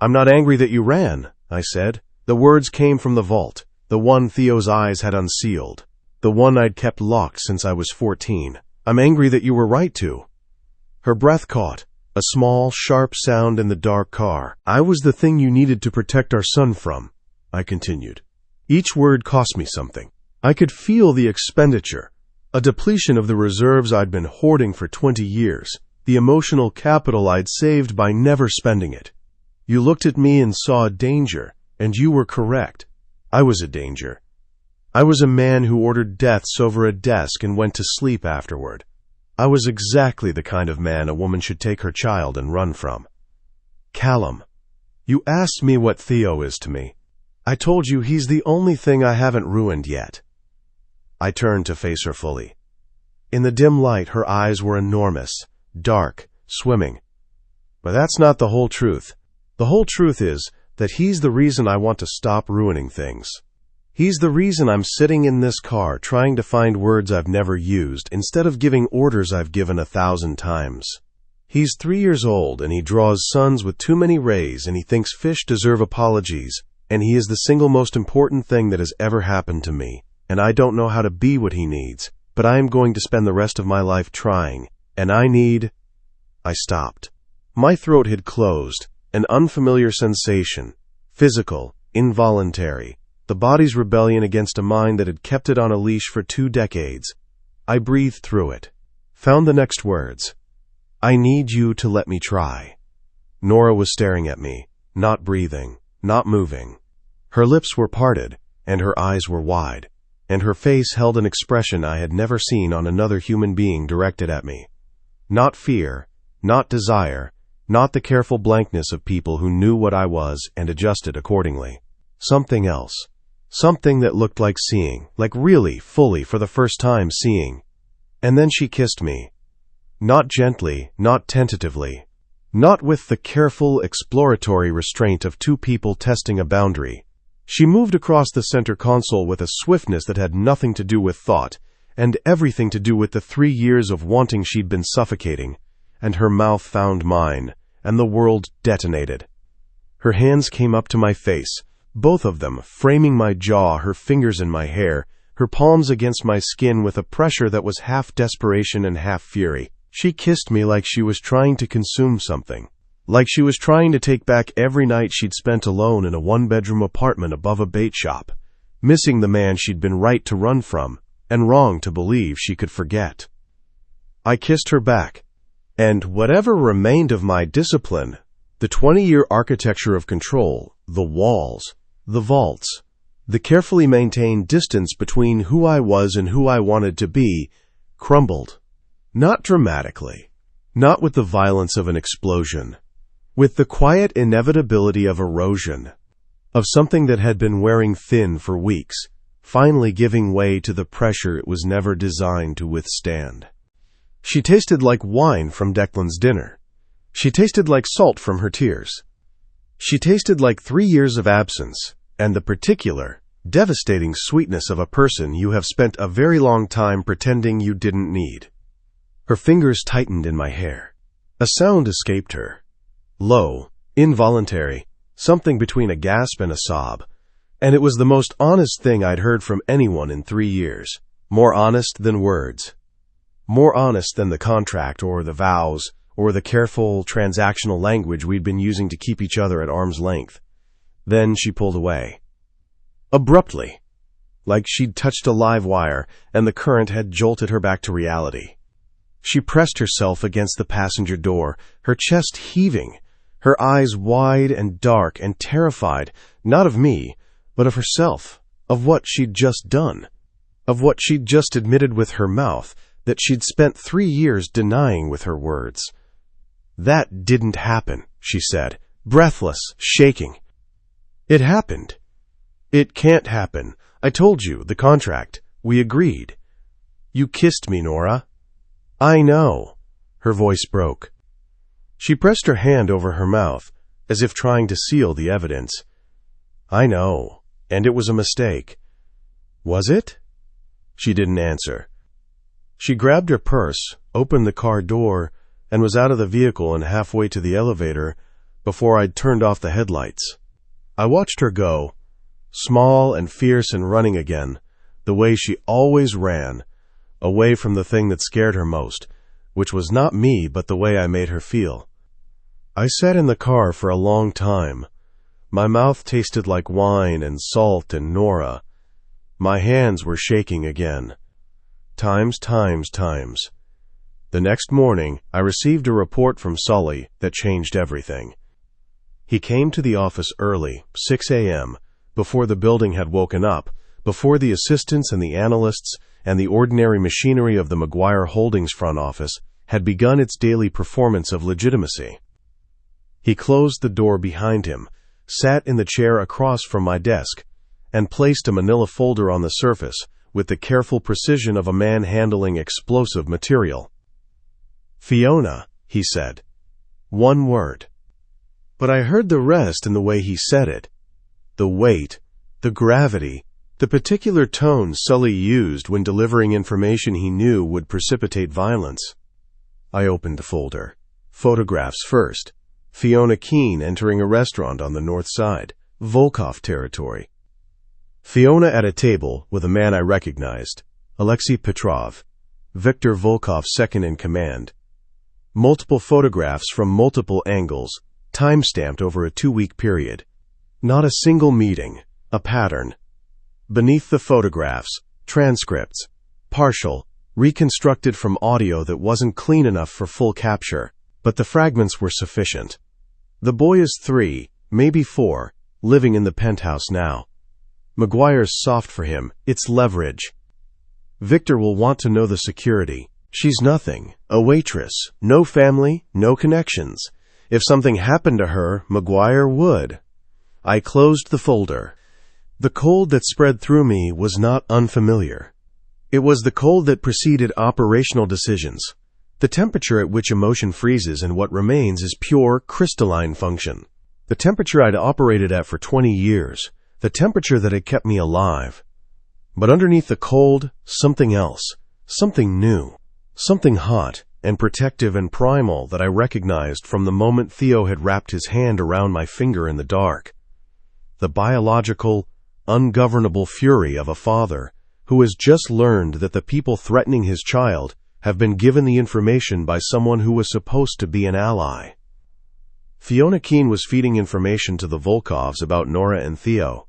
I'm not angry that you ran, I said. The words came from the vault, the one Theo's eyes had unsealed, the one I'd kept locked since I was 14. I'm angry that you were right to. Her breath caught, a small, sharp sound in the dark car. I was the thing you needed to protect our son from, I continued. Each word cost me something. I could feel the expenditure, a depletion of the reserves I'd been hoarding for 20 years, the emotional capital I'd saved by never spending it. You looked at me and saw a danger, and you were correct. I was a danger. I was a man who ordered deaths over a desk and went to sleep afterward. I was exactly the kind of man a woman should take her child and run from. Callum, you asked me what Theo is to me. I told you he's the only thing I haven't ruined yet. I turned to face her fully. In the dim light, her eyes were enormous, dark, swimming. But that's not the whole truth. The whole truth is that he's the reason I want to stop ruining things. He's the reason I'm sitting in this car trying to find words I've never used instead of giving orders I've given 1,000 times. He's 3 years old and he draws suns with too many rays and he thinks fish deserve apologies, and he is the single most important thing that has ever happened to me, and I don't know how to be what he needs, but I am going to spend the rest of my life trying, and I need... I stopped. My throat had closed, an unfamiliar sensation, physical, involuntary. The body's rebellion against a mind that had kept it on a leash for 2 decades. I breathed through it. Found the next words. I need you to let me try. Nora was staring at me, not breathing, not moving. Her lips were parted, and her eyes were wide, and her face held an expression I had never seen on another human being directed at me. Not fear, not desire, not the careful blankness of people who knew what I was and adjusted accordingly. Something else. Something that looked like seeing, like really, fully, for the first time seeing. And then she kissed me. Not gently, not tentatively. Not with the careful, exploratory restraint of two people testing a boundary. She moved across the center console with a swiftness that had nothing to do with thought, and everything to do with the 3 years of wanting she'd been suffocating, and her mouth found mine, and the world detonated. Her hands came up to my face, both of them, framing my jaw, her fingers in my hair, her palms against my skin with a pressure that was half desperation and half fury. She kissed me like she was trying to consume something, like she was trying to take back every night she'd spent alone in a one-bedroom apartment above a bait shop, missing the man she'd been right to run from, and wrong to believe she could forget. I kissed her back, and whatever remained of my discipline, the 20-year architecture of control, the walls, the vaults, the carefully maintained distance between who I was and who I wanted to be, crumbled. Not dramatically, not with the violence of an explosion, with the quiet inevitability of erosion, of something that had been wearing thin for weeks, finally giving way to the pressure it was never designed to withstand. She tasted like wine from Declan's dinner. She tasted like salt from her tears. She tasted like 3 years of absence, and the particular, devastating sweetness of a person you have spent a very long time pretending you didn't need. Her fingers tightened in my hair. A sound escaped her. Low, involuntary, something between a gasp and a sob. And it was the most honest thing I'd heard from anyone in 3 years. More honest than words. More honest than the contract or the vows or the careful transactional language we'd been using to keep each other at arm's length. Then she pulled away. Abruptly. Like she'd touched a live wire and the current had jolted her back to reality. She pressed herself against the passenger door, her chest heaving, her eyes wide and dark and terrified, not of me, but of herself, of what she'd just done, of what she'd just admitted with her mouth, that she'd spent 3 years denying with her words. That didn't happen, she said, breathless, shaking. It happened. It can't happen. I told you, the contract. We agreed. You kissed me, Nora. I know. Her voice broke. She pressed her hand over her mouth, as if trying to seal the evidence. I know, and it was a mistake. Was it? She didn't answer. She grabbed her purse, opened the car door, and was out of the vehicle and halfway to the elevator before I'd turned off the headlights. I watched her go, small and fierce and running again, the way she always ran, away from the thing that scared her most, which was not me but the way I made her feel. I sat in the car for a long time. My mouth tasted like wine and salt and Nora. My hands were shaking again. Times. The next morning, I received a report from Sully that changed everything. He came to the office early, 6 a.m., before the building had woken up, before the assistants and the analysts and the ordinary machinery of the McGuire Holdings front office had begun its daily performance of legitimacy. He closed the door behind him, sat in the chair across from my desk, and placed a manila folder on the surface with the careful precision of a man handling explosive material. Fiona, he said. 1 word. But I heard the rest in the way he said it. The weight, the gravity, the particular tone Sully used when delivering information he knew would precipitate violence. I opened the folder. Photographs first. Fiona Keene entering a restaurant on the north side, Volkov territory. Fiona at a table with a man I recognized, Alexei Petrov, Viktor Volkov's second in command. Multiple photographs from multiple angles, time-stamped over a 2-week period. Not a single meeting, a pattern. Beneath the photographs, transcripts, partial, reconstructed from audio that wasn't clean enough for full capture, but the fragments were sufficient. The boy is 3, maybe 4, living in the penthouse now. McGuire's soft for him, it's leverage. Victor will want to know the security, She's nothing. A waitress. No family, no connections. If something happened to her, McGuire would. I closed the folder. The cold that spread through me was not unfamiliar. It was the cold that preceded operational decisions. The temperature at which emotion freezes and what remains is pure, crystalline function. The temperature I'd operated at for 20 years. The temperature that had kept me alive. But underneath the cold, something else. Something new. Something hot and protective and primal that I recognized from the moment Theo had wrapped his hand around my finger in the dark. The biological, ungovernable fury of a father who has just learned that the people threatening his child have been given the information by someone who was supposed to be an ally. Fiona Keene was feeding information to the Volkovs about Nora and Theo.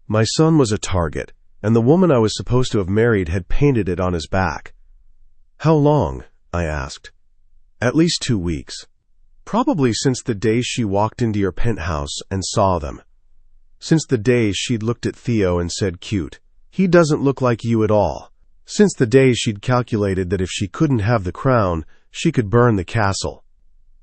My son was a target, and the woman I was supposed to have married had painted it on his back. How long? I asked. At least 2 weeks. Probably since the day she walked into your penthouse and saw them. Since the day she'd looked at Theo and said, "Cute. He doesn't look like you at all." Since the day she'd calculated that if she couldn't have the crown, she could burn the castle.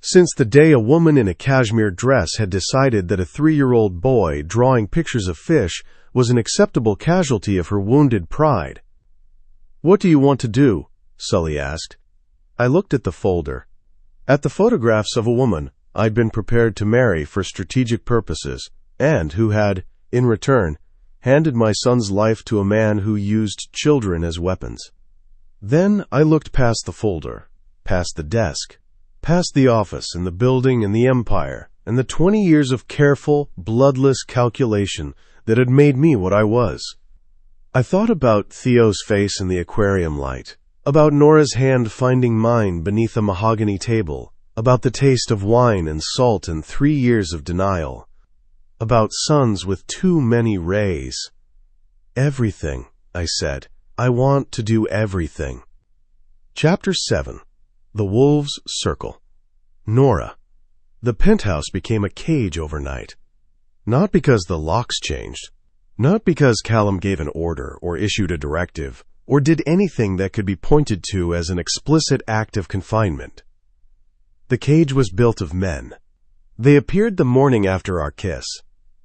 Since the day a woman in a cashmere dress had decided that a 3-year-old boy drawing pictures of fish was an acceptable casualty of her wounded pride. "What do you want to do?" Sully asked. I looked at the folder. At the photographs of a woman I'd been prepared to marry for strategic purposes, and who had, in return, handed my son's life to a man who used children as weapons. Then I looked past the folder, past the desk, past the office and the building and the empire, and the 20 years of careful, bloodless calculation that had made me what I was. I thought about Theo's face in the aquarium light, about Nora's hand finding mine beneath a mahogany table, about the taste of wine and salt and 3 years of denial, about sons with too many rays. Everything, I said. I want to do everything. Chapter 7. The Wolves' Circle. Nora. The penthouse became a cage overnight. Not because the locks changed. Not because Callum gave an order or issued a directive, or did anything that could be pointed to as an explicit act of confinement. The cage was built of men. They appeared the morning after our kiss.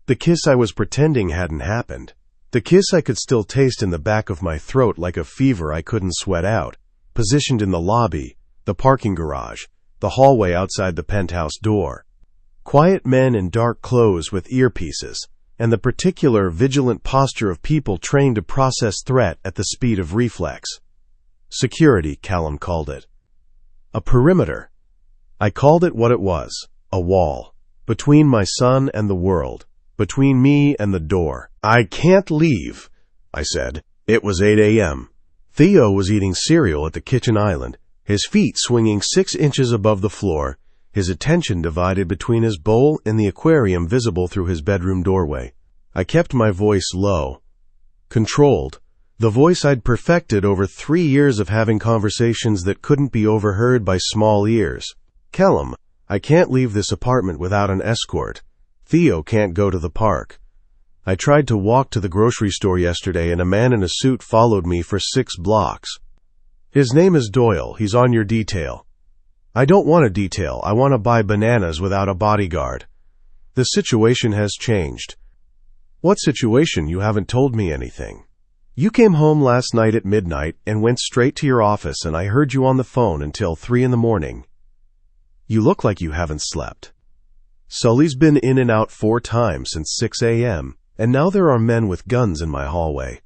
The kiss I was pretending hadn't happened. The kiss I could still taste in the back of my throat like a fever I couldn't sweat out, positioned in the lobby, the parking garage, the hallway outside the penthouse door. Quiet men in dark clothes with earpieces, and the particular vigilant posture of people trained to process threat at the speed of reflex. Security, Callum called it. A perimeter. I called it what it was, a wall, between my son and the world, between me and the door. "I can't leave," I said. It was 8 a.m. Theo was eating cereal at the kitchen island, his feet swinging 6 inches above the floor, his attention divided between his bowl and the aquarium visible through his bedroom doorway. I kept my voice low, controlled, the voice I'd perfected over 3 years of having conversations that couldn't be overheard by small ears. "Callum, I can't leave this apartment without an escort. Theo can't go to the park. I tried to walk to the grocery store yesterday and a man in a suit followed me for 6 blocks. His name is Doyle. He's on your detail." "I don't want a detail. I want to buy bananas without a bodyguard." "The situation has changed." "What situation? You haven't told me anything." "You came home last night at midnight and went straight to your office and I heard you on the phone until 3 in the morning. You look like you haven't slept." "Sully's been in and out 4 times since 6 a.m., and now there are men with guns in my hallway."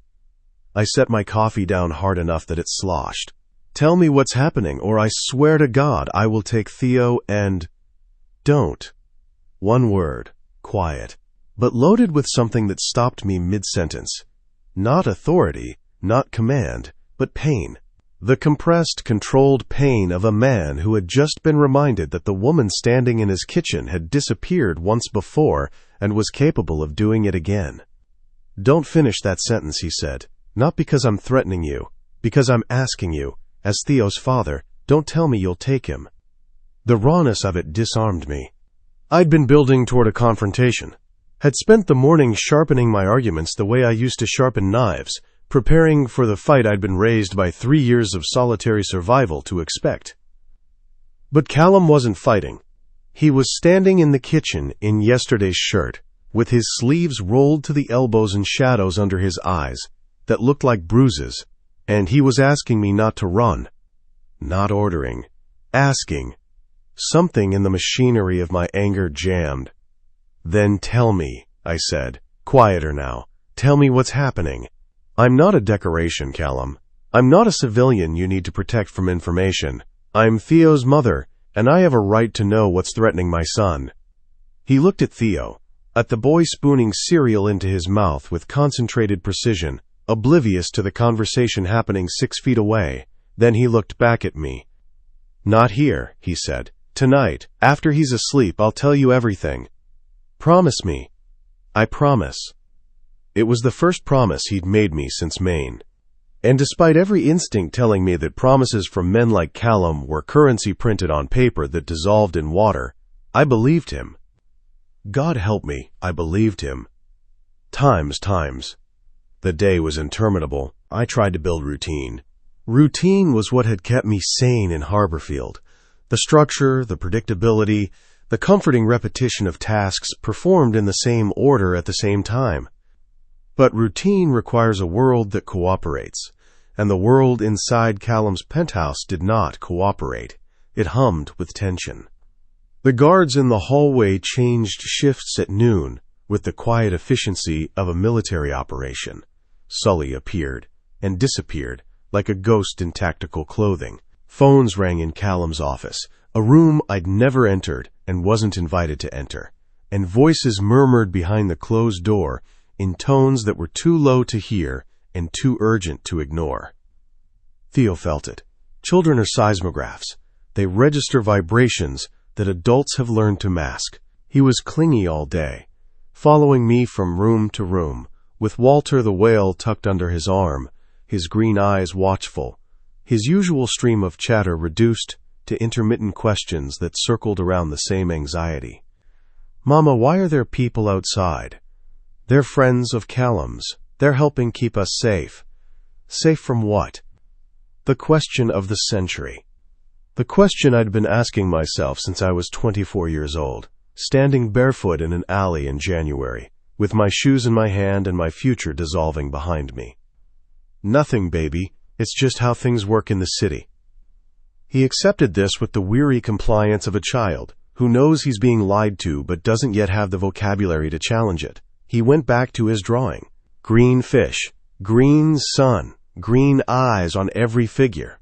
I set my coffee down hard enough that it sloshed. "Tell me what's happening, or I swear to God I will take Theo and—" "Don't." One word, quiet, but loaded with something that stopped me mid-sentence. Not authority, not command, but pain. The compressed, controlled pain of a man who had just been reminded that the woman standing in his kitchen had disappeared once before and was capable of doing it again. "Don't finish that sentence," he said. "Not because I'm threatening you, because I'm asking you, as Theo's father, don't tell me you'll take him." The rawness of it disarmed me. I'd been building toward a confrontation, had spent the morning sharpening my arguments the way I used to sharpen knives, preparing for the fight I'd been raised by 3 years of solitary survival to expect. But Callum wasn't fighting. He was standing in the kitchen in yesterday's shirt, with his sleeves rolled to the elbows and shadows under his eyes that looked like bruises, and he was asking me not to run. Not ordering. Asking. Something in the machinery of my anger jammed. "Then tell me," I said, quieter now. "Tell me what's happening." "I'm not a decoration, Callum. I'm not a civilian you need to protect from information. I'm Theo's mother, and I have a right to know what's threatening my son." He looked at Theo, at the boy spooning cereal into his mouth with concentrated precision, oblivious to the conversation happening 6 feet away. Then he looked back at me. "Not here," he said. "Tonight, after he's asleep, I'll tell you everything. Promise me." "I promise." It was the first promise he'd made me since Maine. And despite every instinct telling me that promises from men like Callum were currency printed on paper that dissolved in water, I believed him. God help me, I believed him. Times. The day was interminable. I tried to build routine. Routine was what had kept me sane in Harborfield. The structure, the predictability, the comforting repetition of tasks performed in the same order at the same time. But routine requires a world that cooperates, and the world inside Callum's penthouse did not cooperate. It hummed with tension. The guards in the hallway changed shifts at noon with the quiet efficiency of a military operation. Sully appeared and disappeared like a ghost in tactical clothing. Phones rang in Callum's office, a room I'd never entered and wasn't invited to enter, and voices murmured behind the closed door in tones that were too low to hear and too urgent to ignore. Theo felt it. Children are seismographs. They register vibrations that adults have learned to mask. He was clingy all day, following me from room to room, with Walter the whale tucked under his arm, his green eyes watchful, his usual stream of chatter reduced to intermittent questions that circled around the same anxiety. "Mama, why are there people outside?" "They're friends of Callum's. They're helping keep us safe." "Safe from what?" The question of the century. The question I'd been asking myself since I was 24 years old, standing barefoot in an alley in January, with my shoes in my hand and my future dissolving behind me. "Nothing, baby. It's just how things work in the city." He accepted this with the weary compliance of a child who knows he's being lied to but doesn't yet have the vocabulary to challenge it. He went back to his drawing. Green fish, green sun, green eyes on every figure.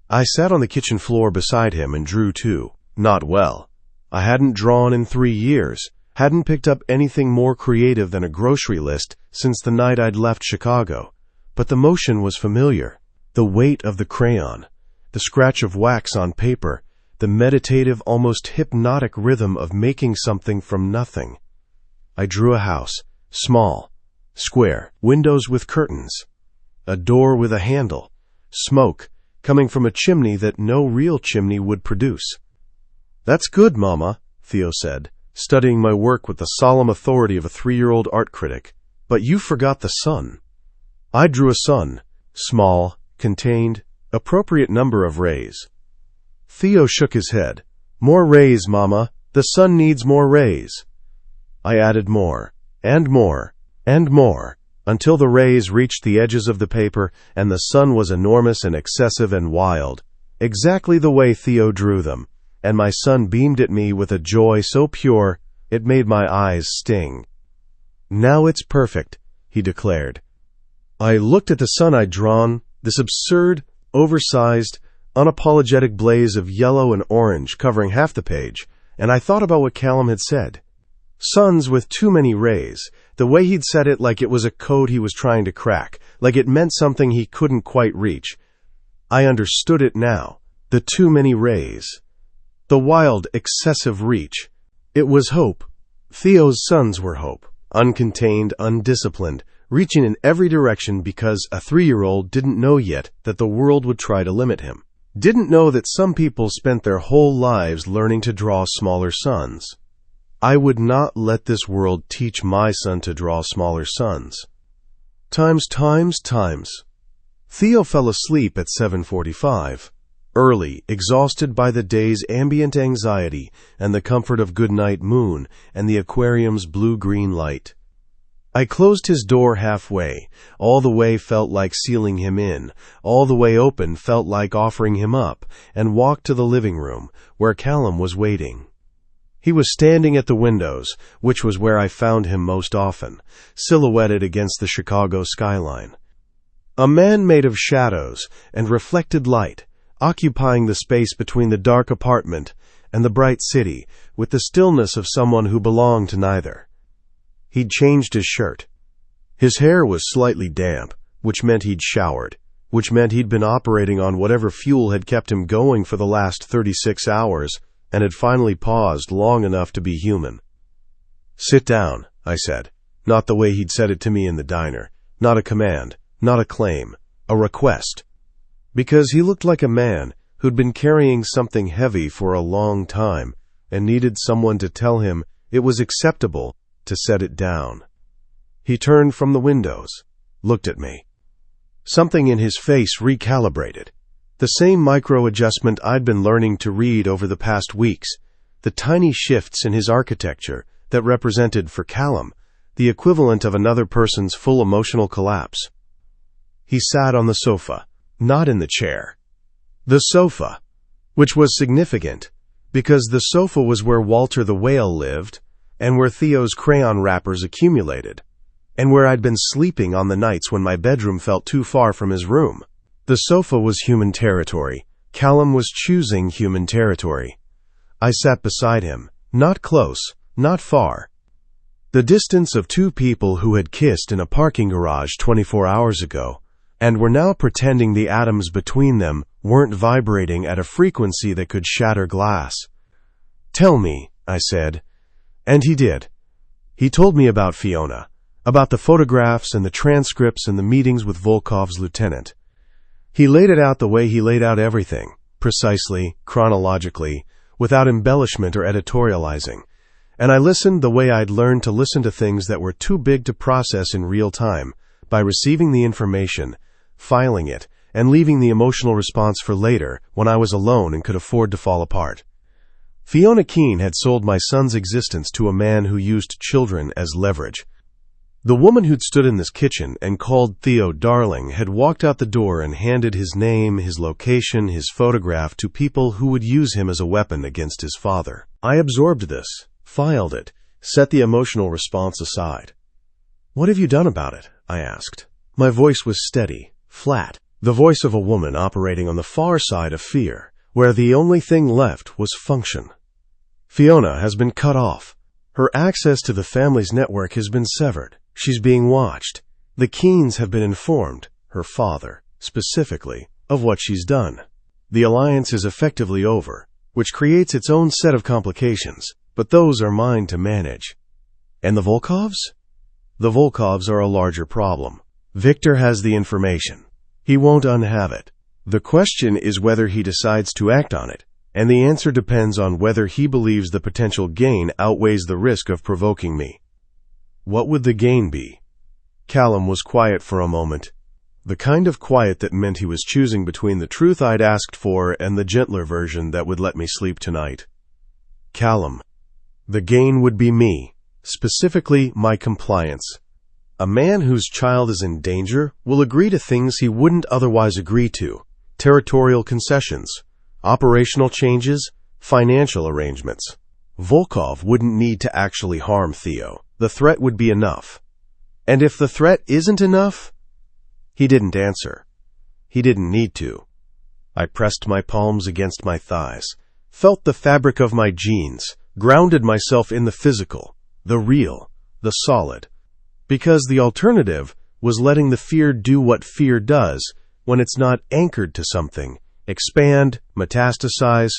I sat on the kitchen floor beside him and drew too. Not well. I hadn't drawn in 3 years, hadn't picked up anything more creative than a grocery list since the night I'd left Chicago. But the motion was familiar. The weight of the crayon, the scratch of wax on paper, the meditative, almost hypnotic rhythm of making something from nothing. I drew a house, small, square, windows with curtains, a door with a handle, smoke coming from a chimney that no real chimney would produce. "That's good, Mama," Theo said, studying my work with the solemn authority of a 3-year-old art critic. "But you forgot the sun." I drew a sun, small, contained, appropriate number of rays. Theo shook his head. "More rays, Mama. The sun needs more rays." I added more, and more, and more, until the rays reached the edges of the paper and the sun was enormous and excessive and wild, exactly the way Theo drew them, and my son beamed at me with a joy so pure it made my eyes sting. "Now it's perfect," he declared. I looked at the sun I'd drawn, this absurd, oversized, unapologetic blaze of yellow and orange covering half the page, and I thought about what Callum had said. Suns with too many rays, the way he'd said it like it was a code he was trying to crack, like it meant something he couldn't quite reach. I understood it now. The too many rays. The wild, excessive reach. It was hope. Theo's suns were hope. Uncontained, undisciplined, reaching in every direction because a 3-year-old didn't know yet that the world would try to limit him. Didn't know that some people spent their whole lives learning to draw smaller suns. I would not let this world teach my son to draw smaller suns. Times. Theo fell asleep at 7:45, early, exhausted by the day's ambient anxiety and the comfort of goodnight moon and the aquarium's blue-green light. I closed his door halfway. All the way felt like sealing him in. All the way open felt like offering him up, and walked to the living room, where Callum was waiting. He was standing at the windows, which was where I found him most often, silhouetted against the Chicago skyline. A man made of shadows and reflected light, occupying the space between the dark apartment and the bright city, with the stillness of someone who belonged to neither. He'd changed his shirt. His hair was slightly damp, which meant he'd showered, which meant he'd been operating on whatever fuel had kept him going for the last 36 hours and had finally paused long enough to be human. "Sit down," I said, not the way he'd said it to me in the diner, not a command, not a claim, a request, because he looked like a man who'd been carrying something heavy for a long time and needed someone to tell him it was acceptable to set it down. He turned from the windows, looked at me. Something in his face recalibrated. The same micro-adjustment I'd been learning to read over the past weeks, the tiny shifts in his architecture that represented, for Callum, the equivalent of another person's full emotional collapse. He sat on the sofa, not in the chair. The sofa, which was significant, because the sofa was where Walter the whale lived, and where Theo's crayon wrappers accumulated, and where I'd been sleeping on the nights when my bedroom felt too far from his room. The sofa was human territory. Callum was choosing human territory. I sat beside him, not close, not far. The distance of two people who had kissed in a parking garage 24 hours ago, and were now pretending the atoms between them weren't vibrating at a frequency that could shatter glass. "Tell me," I said. And he did. He told me about Fiona, about the photographs and the transcripts and the meetings with Volkov's lieutenant. He laid it out the way he laid out everything, precisely, chronologically, without embellishment or editorializing. And I listened the way I'd learned to listen to things that were too big to process in real time, by receiving the information, filing it, and leaving the emotional response for later, when I was alone and could afford to fall apart. Fiona Keene had sold my son's existence to a man who used children as leverage. The woman who'd stood in this kitchen and called Theo darling had walked out the door and handed his name, his location, his photograph to people who would use him as a weapon against his father. I absorbed this, filed it, set the emotional response aside. "What have you done about it?" I asked. My voice was steady, flat, the voice of a woman operating on the far side of fear, where the only thing left was function. "Fiona has been cut off. Her access to the family's network has been severed. She's being watched. The Keenes have been informed, her father, specifically, of what she's done. The alliance is effectively over, which creates its own set of complications, but those are mine to manage." "And the Volkovs?" "The Volkovs are a larger problem. Victor has the information. He won't unhave it. The question is whether he decides to act on it, and the answer depends on whether he believes the potential gain outweighs the risk of provoking me." "What would the gain be?" Callum was quiet for a moment, the kind of quiet that meant he was choosing between the truth I'd asked for and the gentler version that would let me sleep tonight. "Callum, the gain would be me, specifically my compliance. A man whose child is in danger will agree to things he wouldn't otherwise agree to. Territorial concessions, operational changes, financial arrangements. Volkov wouldn't need to actually harm Theo. The threat would be enough. And if the threat isn't enough..." He didn't answer. He didn't need to. I pressed my palms against my thighs, felt the fabric of my jeans, grounded myself in the physical, the real, the solid. Because the alternative was letting the fear do what fear does when it's not anchored to something, expand, metastasize,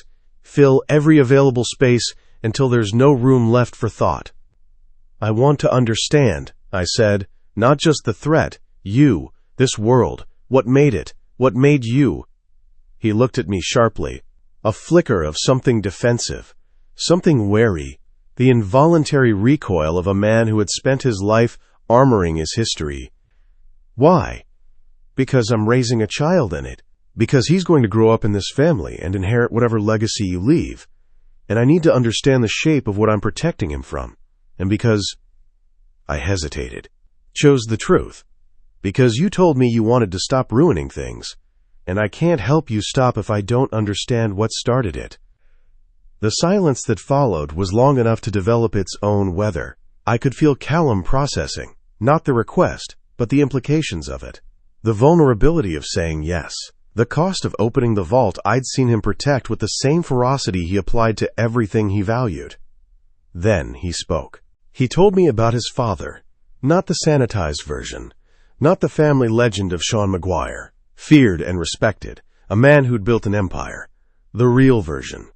fill every available space until there's no room left for thought. "I want to understand," I said, "not just the threat, you, this world, what made it, what made you." He looked at me sharply, a flicker of something defensive, something wary, the involuntary recoil of a man who had spent his life armoring his history. Why? Because I'm raising a child in it. Because he's going to grow up in this family and inherit whatever legacy you leave. And I need to understand the shape of what I'm protecting him from. And because I hesitated. Chose the truth. Because you told me you wanted to stop ruining things. And I can't help you stop if I don't understand what started it. The silence that followed was long enough to develop its own weather. I could feel Callum processing, not the request, but the implications of it. The vulnerability of saying yes. The cost of opening the vault I'd seen him protect with the same ferocity he applied to everything he valued. Then he spoke. He told me about his father, not the sanitized version, not the family legend of Sean Maguire, feared and respected, a man who'd built an empire, the real version.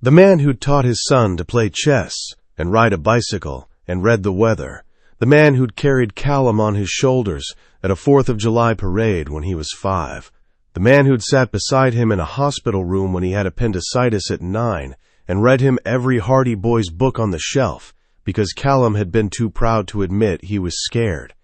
The man who'd taught his son to play chess and ride a bicycle and read the weather, the man who'd carried Callum on his shoulders at a 4th of July parade when he was 5, the man who'd sat beside him in a hospital room when he had appendicitis at 9 and read him every Hardy Boys book on the shelf because Callum had been too proud to admit he was scared.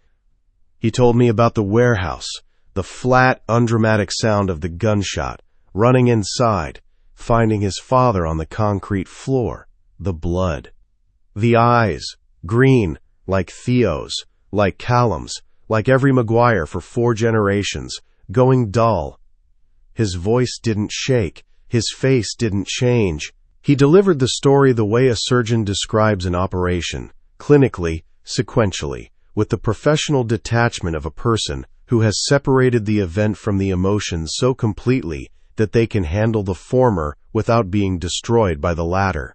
He told me about the warehouse, the flat, undramatic sound of the gunshot, running inside, finding his father on the concrete floor, the blood. The eyes, green, like Theo's, like Callum's, like every Maguire for 4 generations, going dull. His voice didn't shake, his face didn't change. He delivered the story the way a surgeon describes an operation, clinically, sequentially, with the professional detachment of a person who has separated the event from the emotions so completely that they can handle the former without being destroyed by the latter.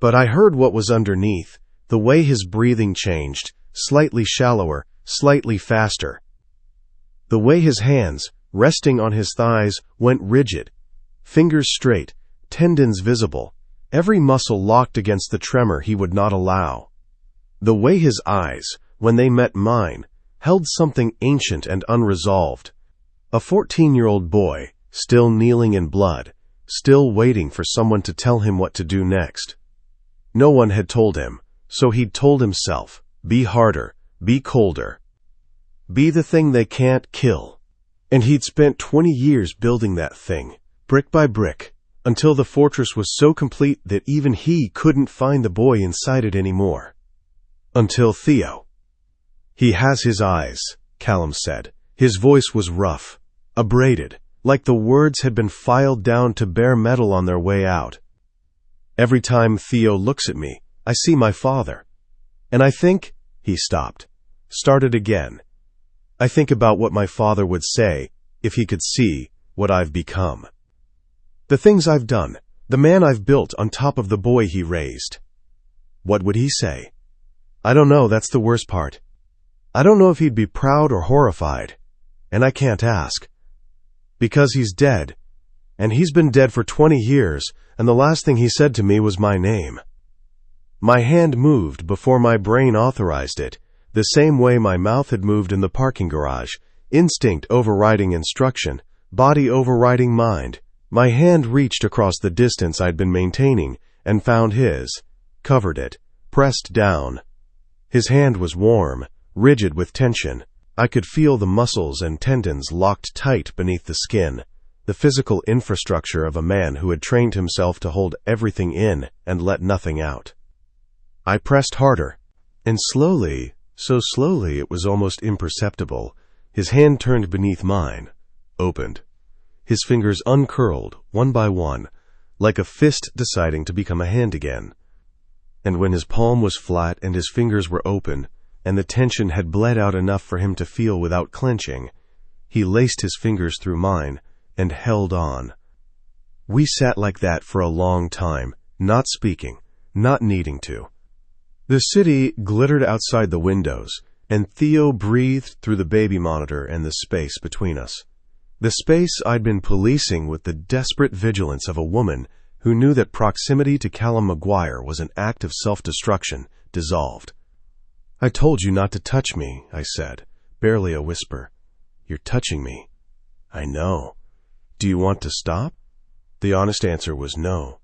But I heard what was underneath, the way his breathing changed, slightly shallower, slightly faster. The way his hands, resting on his thighs, went rigid, fingers straight, tendons visible, every muscle locked against the tremor he would not allow. The way his eyes, when they met mine, held something ancient and unresolved. A 14-year-old boy, still kneeling in blood, still waiting for someone to tell him what to do next. No one had told him, so he'd told himself, be harder, be colder. Be the thing they can't kill. And he'd spent 20 years building that thing, brick by brick, until the fortress was so complete that even he couldn't find the boy inside it anymore. Until Theo. He has his eyes, Callum said. His voice was rough, abraded, like the words had been filed down to bare metal on their way out. Every time Theo looks at me, I see my father. And I think, he stopped, started again. I think about what my father would say if he could see what I've become. The things I've done, the man I've built on top of the boy he raised. What would he say? I don't know, that's the worst part. I don't know if he'd be proud or horrified, and I can't ask. Because he's dead, and he's been dead for 20 years, and the last thing he said to me was my name. My hand moved before my brain authorized it, the same way my mouth had moved in the parking garage, instinct overriding instruction, body overriding mind. My hand reached across the distance I'd been maintaining and found his, covered it, pressed down. His hand was warm, rigid with tension. I could feel the muscles and tendons locked tight beneath the skin, the physical infrastructure of a man who had trained himself to hold everything in and let nothing out. I pressed harder, and slowly, so slowly it was almost imperceptible, his hand turned beneath mine, opened. His fingers uncurled, one by one, like a fist deciding to become a hand again. And when his palm was flat and his fingers were open, and the tension had bled out enough for him to feel without clenching, he laced his fingers through mine and held on. We sat like that for a long time, not speaking, not needing to. The city glittered outside the windows, and Theo breathed through the baby monitor and the space between us. The space I'd been policing with the desperate vigilance of a woman who knew that proximity to Callum Maguire was an act of self-destruction, dissolved. I told you not to touch me, I said, barely a whisper. You're touching me. I know. Do you want to stop? The honest answer was no.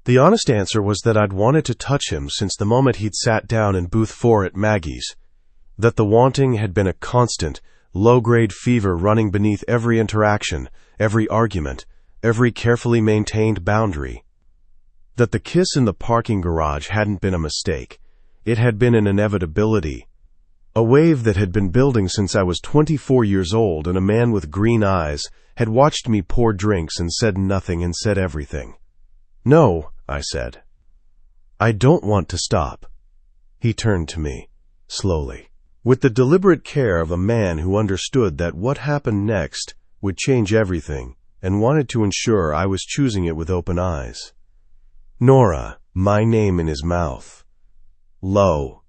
The honest answer was that I'd wanted to touch him since the moment he'd sat down in booth 4 at Maggie's. That the wanting had been a constant, low-grade fever running beneath every interaction, every argument, every carefully maintained boundary. That the kiss in the parking garage hadn't been a mistake. It had been an inevitability. A wave that had been building since I was 24 years old, and a man with green eyes had watched me pour drinks and said nothing and said everything. "No," I said. "I don't want to stop." He turned to me, slowly, with the deliberate care of a man who understood that what happened next would change everything and wanted to ensure I was choosing it with open eyes. Nora, my name in his mouth. Low,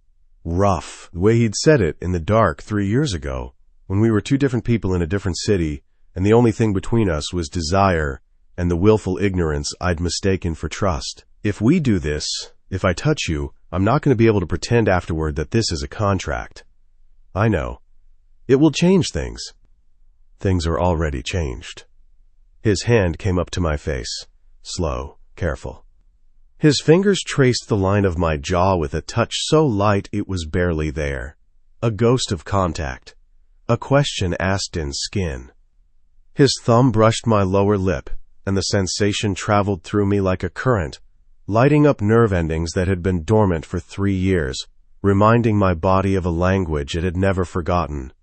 rough, the way he'd said it in the dark 3 years ago, when we were two different people in a different city, and the only thing between us was desire and the willful ignorance I'd mistaken for trust. "If we do this, if I touch you, I'm not going to be able to pretend afterward that this is a contract. I know. It will change things." Things are already changed. His hand came up to my face, slow, careful. His fingers traced the line of my jaw with a touch so light it was barely there. A ghost of contact. A question asked in skin. His thumb brushed my lower lip, and the sensation traveled through me like a current, lighting up nerve endings that had been dormant for 3 years, reminding my body of a language it had never forgotten.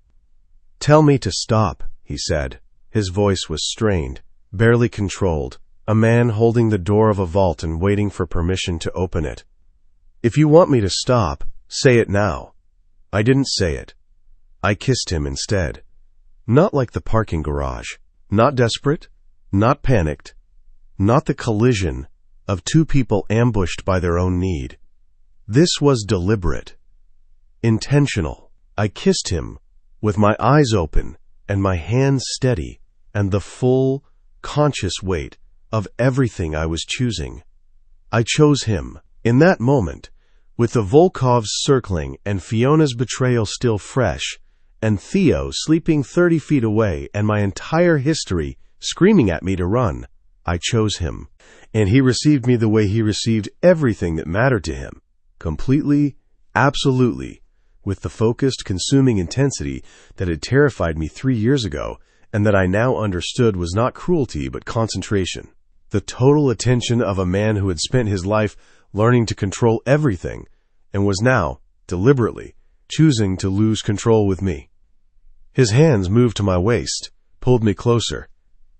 "Tell me to stop," he said. His voice was strained, barely controlled, a man holding the door of a vault and waiting for permission to open it. "If you want me to stop, say it now." I didn't say it. I kissed him instead. Not like the parking garage. Not desperate. Not panicked. Not the collision of two people ambushed by their own need. This was deliberate. Intentional. I kissed him, with my eyes open and my hands steady, and the full, conscious weight of everything I was choosing. I chose him. In that moment, with the Volkovs circling and Fiona's betrayal still fresh, and Theo sleeping 30 feet away and my entire history screaming at me to run, I chose him. And he received me the way he received everything that mattered to him. Completely, absolutely, with the focused, consuming intensity that had terrified me 3 years ago, and that I now understood was not cruelty but concentration. The total attention of a man who had spent his life learning to control everything, and was now, deliberately, choosing to lose control with me. His hands moved to my waist, pulled me closer.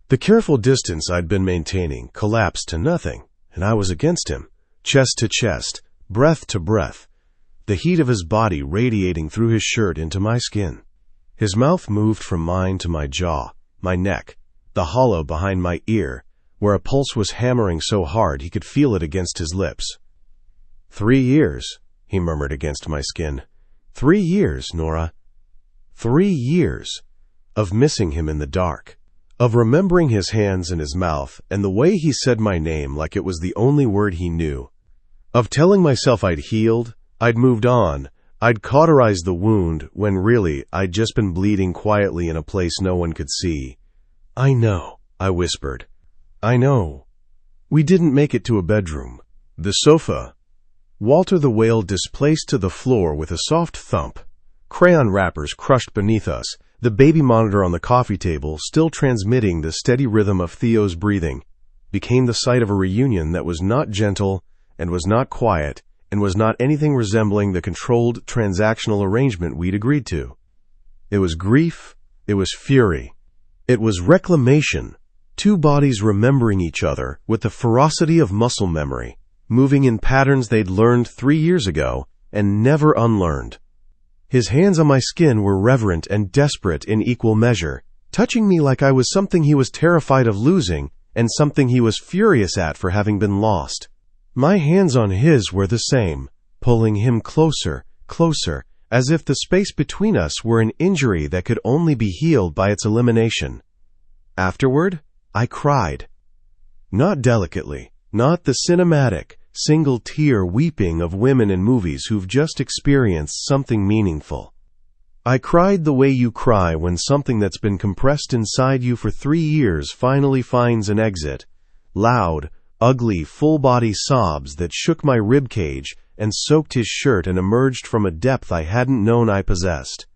The careful distance I'd been maintaining collapsed to nothing, and I was against him, chest to chest, breath to breath, the heat of his body radiating through his shirt into my skin. His mouth moved from mine to my jaw, my neck, the hollow behind my ear, where a pulse was hammering so hard he could feel it against his lips. 3 years, he murmured against my skin. 3 years, Nora. 3 years of missing him in the dark, of remembering his hands and his mouth and the way he said my name like it was the only word he knew, of telling myself I'd healed, I'd moved on, I'd cauterized the wound when really I'd just been bleeding quietly in a place no one could see. "I know," I whispered. "I know. We didn't make it to a bedroom. The sofa." Walter the whale displaced to the floor with a soft thump. Crayon wrappers crushed beneath us, the baby monitor on the coffee table, still transmitting the steady rhythm of Theo's breathing, became the site of a reunion that was not gentle and was not quiet and was not anything resembling the controlled transactional arrangement we'd agreed to. It was grief. It was fury. It was reclamation. Two bodies remembering each other with the ferocity of muscle memory, moving in patterns they'd learned 3 years ago and never unlearned. His hands on my skin were reverent and desperate in equal measure, touching me like I was something he was terrified of losing and something he was furious at for having been lost. My hands on his were the same, pulling him closer, closer, as if the space between us were an injury that could only be healed by its elimination. Afterward, I cried. Not delicately, not the cinematic, single-tear weeping of women in movies who've just experienced something meaningful. I cried the way you cry when something that's been compressed inside you for 3 years finally finds an exit. Loud, ugly, full-body sobs that shook my ribcage and soaked his shirt and emerged from a depth I hadn't known I possessed.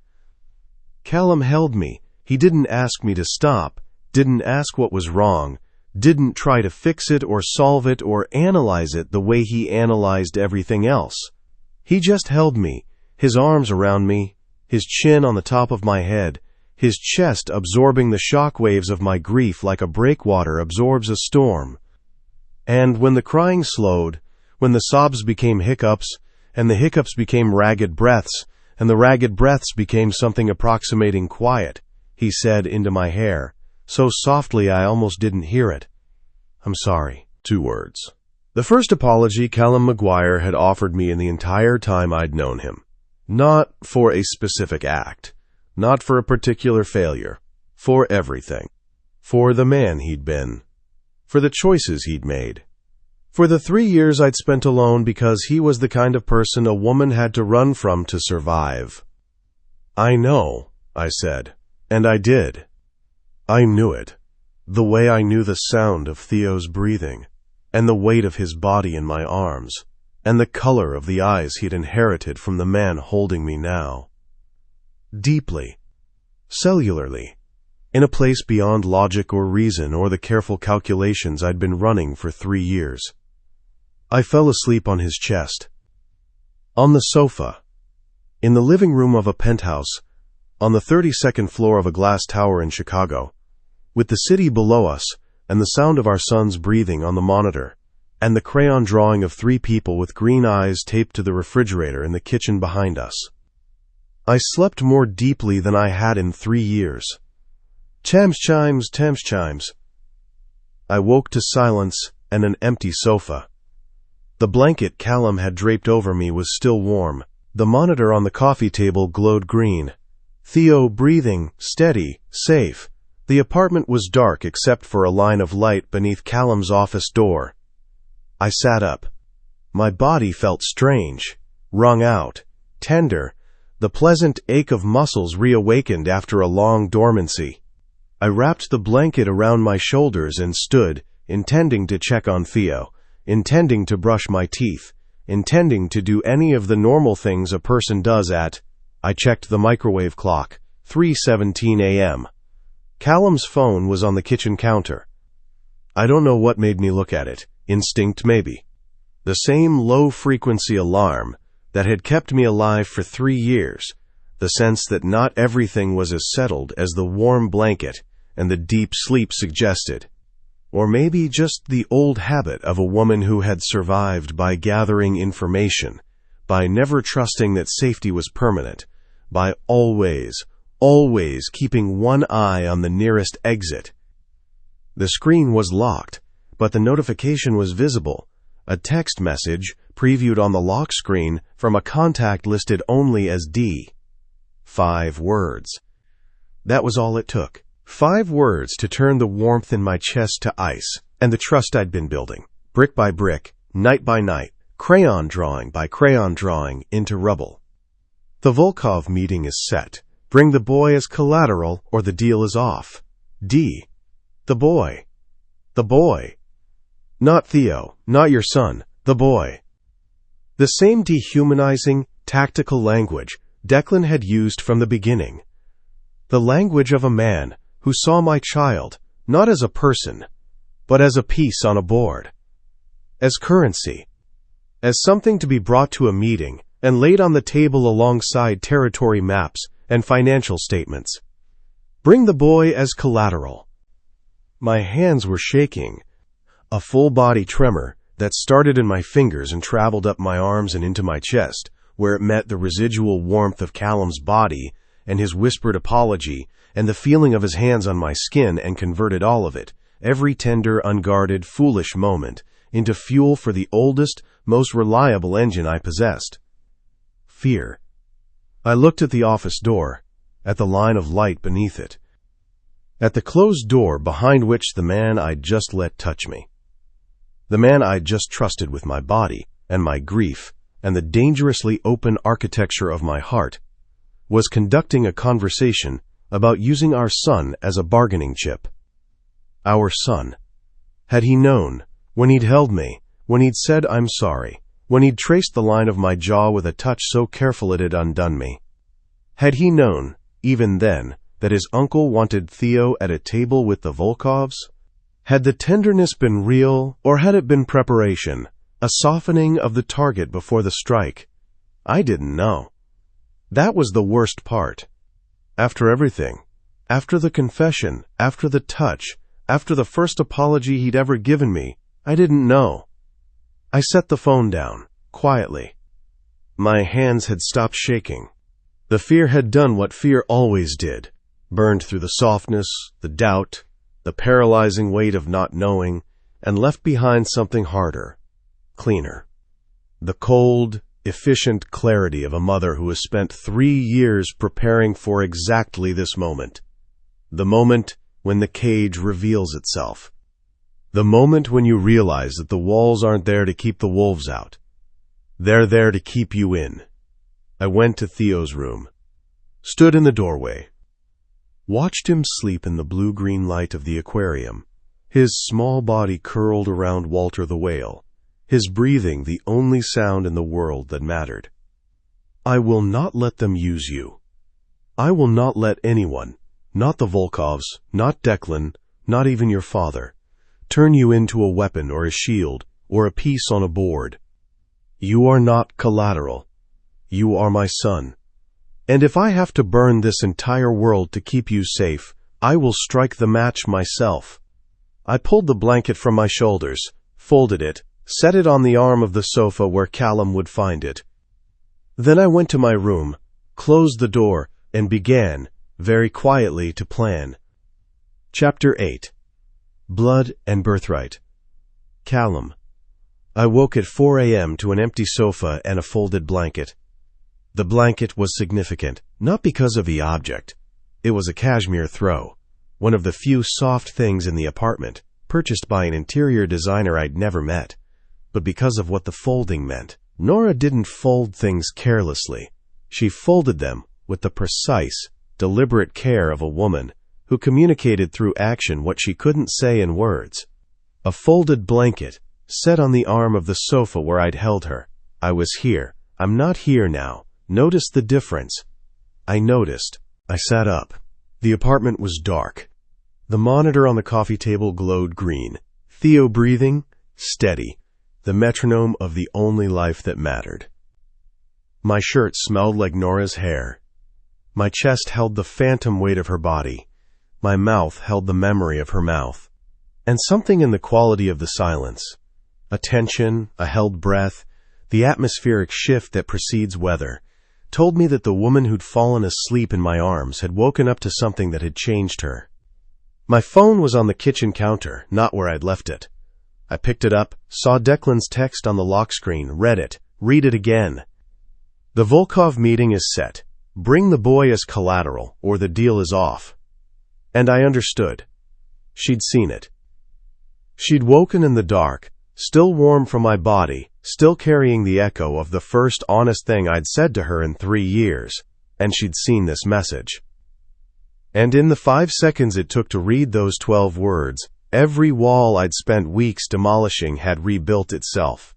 Callum held me. He didn't ask me to stop, didn't ask what was wrong, didn't try to fix it or solve it or analyze it the way he analyzed everything else. He just held me, his arms around me, his chin on the top of my head, his chest absorbing the shock waves of my grief like a breakwater absorbs a storm. And when the crying slowed, when the sobs became hiccups, and the hiccups became ragged breaths, and the ragged breaths became something approximating quiet, he said into my hair, so softly I almost didn't hear it, "I'm sorry." 2 words. The first apology Callum Maguire had offered me in the entire time I'd known him. Not for a specific act, not for a particular failure, for everything. For the man he'd been, for the choices he'd made, for the 3 years I'd spent alone because he was the kind of person a woman had to run from to survive. "I know," I said, and I did. I knew it, the way I knew the sound of Theo's breathing, and the weight of his body in my arms, and the color of the eyes he'd inherited from the man holding me now. Deeply, cellularly, in a place beyond logic or reason or the careful calculations I'd been running for 3 years. I fell asleep on his chest, on the sofa, in the living room of a penthouse, on the 32nd floor of a glass tower in Chicago, with the city below us and the sound of our son's breathing on the monitor, and the crayon drawing of 3 people with green eyes taped to the refrigerator in the kitchen behind us. I slept more deeply than I had in 3 years. Thames chimes, Thames chimes. I woke to silence and an empty sofa. The blanket Callum had draped over me was still warm. The monitor on the coffee table glowed green. Theo breathing, steady, safe. The apartment was dark except for a line of light beneath Callum's office door. I sat up. My body felt strange, wrung out, tender, the pleasant ache of muscles reawakened after a long dormancy. I wrapped the blanket around my shoulders and stood, intending to check on Theo, intending to brush my teeth, intending to do any of the normal things a person does at. I checked the microwave clock, 3:17 a.m. Callum's phone was on the kitchen counter. I don't know what made me look at it. Instinct, maybe. The same low-frequency alarm that had kept me alive for 3 years, the sense that not everything was as settled as the warm blanket and the deep sleep suggested. Or maybe just the old habit of a woman who had survived by gathering information, by never trusting that safety was permanent, by always keeping one eye on the nearest exit. The screen was locked, but the notification was visible, a text message previewed on the lock screen from a contact listed only as D. 5 words. That was all it took. 5 words to turn the warmth in my chest to ice, and the trust I'd been building, brick by brick, night by night, crayon drawing by crayon drawing, into rubble. The Volkov meeting is set. Bring the boy as collateral or the deal is off. D. The boy. The boy. Not Theo, not your son, the boy. The same dehumanizing, tactical language Declan had used from the beginning. The language of a man who saw my child not as a person, but as a piece on a board, as currency, as something to be brought to a meeting and laid on the table alongside territory maps and financial statements. Bring the boy as collateral. My hands were shaking, a full-body tremor that started in my fingers and traveled up my arms and into my chest, where it met the residual warmth of Callum's body and his whispered apology and the feeling of his hands on my skin, and converted all of it, every tender, unguarded, foolish moment, into fuel for the oldest, most reliable engine I possessed. Fear. I looked at the office door, at the line of light beneath it, at the closed door behind which the man I'd just let touch me, the man I'd just trusted with my body and my grief and the dangerously open architecture of my heart, was conducting a conversation about using our son as a bargaining chip. Our son. Had he known, when he'd held me, when he'd said I'm sorry, when he'd traced the line of my jaw with a touch so careful it had undone me. Had he known, even then, that his uncle wanted Theo at a table with the Volkovs? Had the tenderness been real, or had it been preparation, a softening of the target before the strike? I didn't know. That was the worst part. After everything, after the confession, after the touch, after the first apology he'd ever given me, I didn't know. I set the phone down, quietly. My hands had stopped shaking. The fear had done what fear always did, burned through the softness, the doubt, the paralyzing weight of not knowing, and left behind something harder, cleaner. The cold, efficient clarity of a mother who has spent 3 years preparing for exactly this moment. The moment when the cage reveals itself. The moment when you realize that the walls aren't there to keep the wolves out. They're there to keep you in. I went to Theo's room, stood in the doorway, watched him sleep in the blue-green light of the aquarium, his small body curled around Walter the whale, his breathing the only sound in the world that mattered. I will not let them use you. I will not let anyone, not the Volkovs, not Declan, not even your father, turn you into a weapon or a shield or a piece on a board. You are not collateral. You are my son. And if I have to burn this entire world to keep you safe, I will strike the match myself. I pulled the blanket from my shoulders, folded it, set it on the arm of the sofa where Callum would find it. Then I went to my room, closed the door, and began, very quietly, to plan. Chapter 8. Blood and Birthright. Callum. I woke at 4 a.m. to an empty sofa and a folded blanket. The blanket was significant, not because of the object. It was a cashmere throw, one of the few soft things in the apartment, purchased by an interior designer I'd never met, but because of what the folding meant. Nora didn't fold things carelessly. She folded them with the precise, deliberate care of a woman who communicated through action what she couldn't say in words. A folded blanket, set on the arm of the sofa where I'd held her. I was here. I'm not here now. Notice the difference. I noticed. I sat up. The apartment was dark. The monitor on the coffee table glowed green. Theo breathing, steady. The metronome of the only life that mattered. My shirt smelled like Nora's hair. My chest held the phantom weight of her body. My mouth held the memory of her mouth. And something in the quality of the silence, a tension, a held breath, the atmospheric shift that precedes weather, told me that the woman who'd fallen asleep in my arms had woken up to something that had changed her. My phone was on the kitchen counter, not where I'd left it. I picked it up, saw Declan's text on the lock screen, read it, read it again. The Volkov meeting is set. Bring the boy as collateral, or the deal is off. And I understood. She'd seen it. She'd woken in the dark, still warm from my body, still carrying the echo of the first honest thing I'd said to her in 3 years, and she'd seen this message. And in the 5 seconds it took to read those 12 words, every wall I'd spent weeks demolishing had rebuilt itself.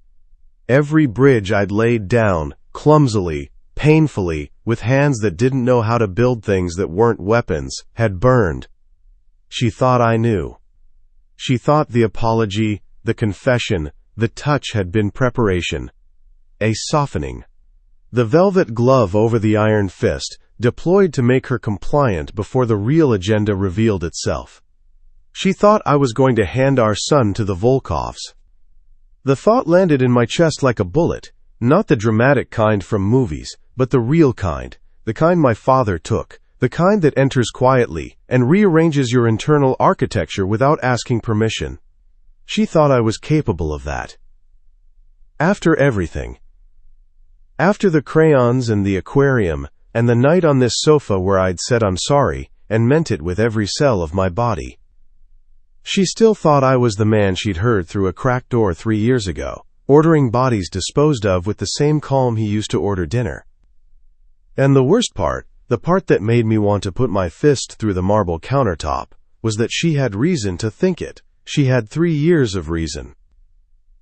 Every bridge I'd laid down, clumsily, painfully, with hands that didn't know how to build things that weren't weapons, had burned. She thought I knew. She thought the apology, the confession, the touch had been preparation, a softening. The velvet glove over the iron fist, deployed to make her compliant before the real agenda revealed itself. She thought I was going to hand our son to the Volkovs. The thought landed in my chest like a bullet, not the dramatic kind from movies, but the real kind, the kind my father took, the kind that enters quietly and rearranges your internal architecture without asking permission. She thought I was capable of that. After everything. After the crayons and the aquarium, and the night on this sofa where I'd said I'm sorry, and meant it with every cell of my body. She still thought I was the man she'd heard through a cracked door 3 years ago, ordering bodies disposed of with the same calm he used to order dinner. And the worst part, the part that made me want to put my fist through the marble countertop, was that she had reason to think it. She had 3 years of reason.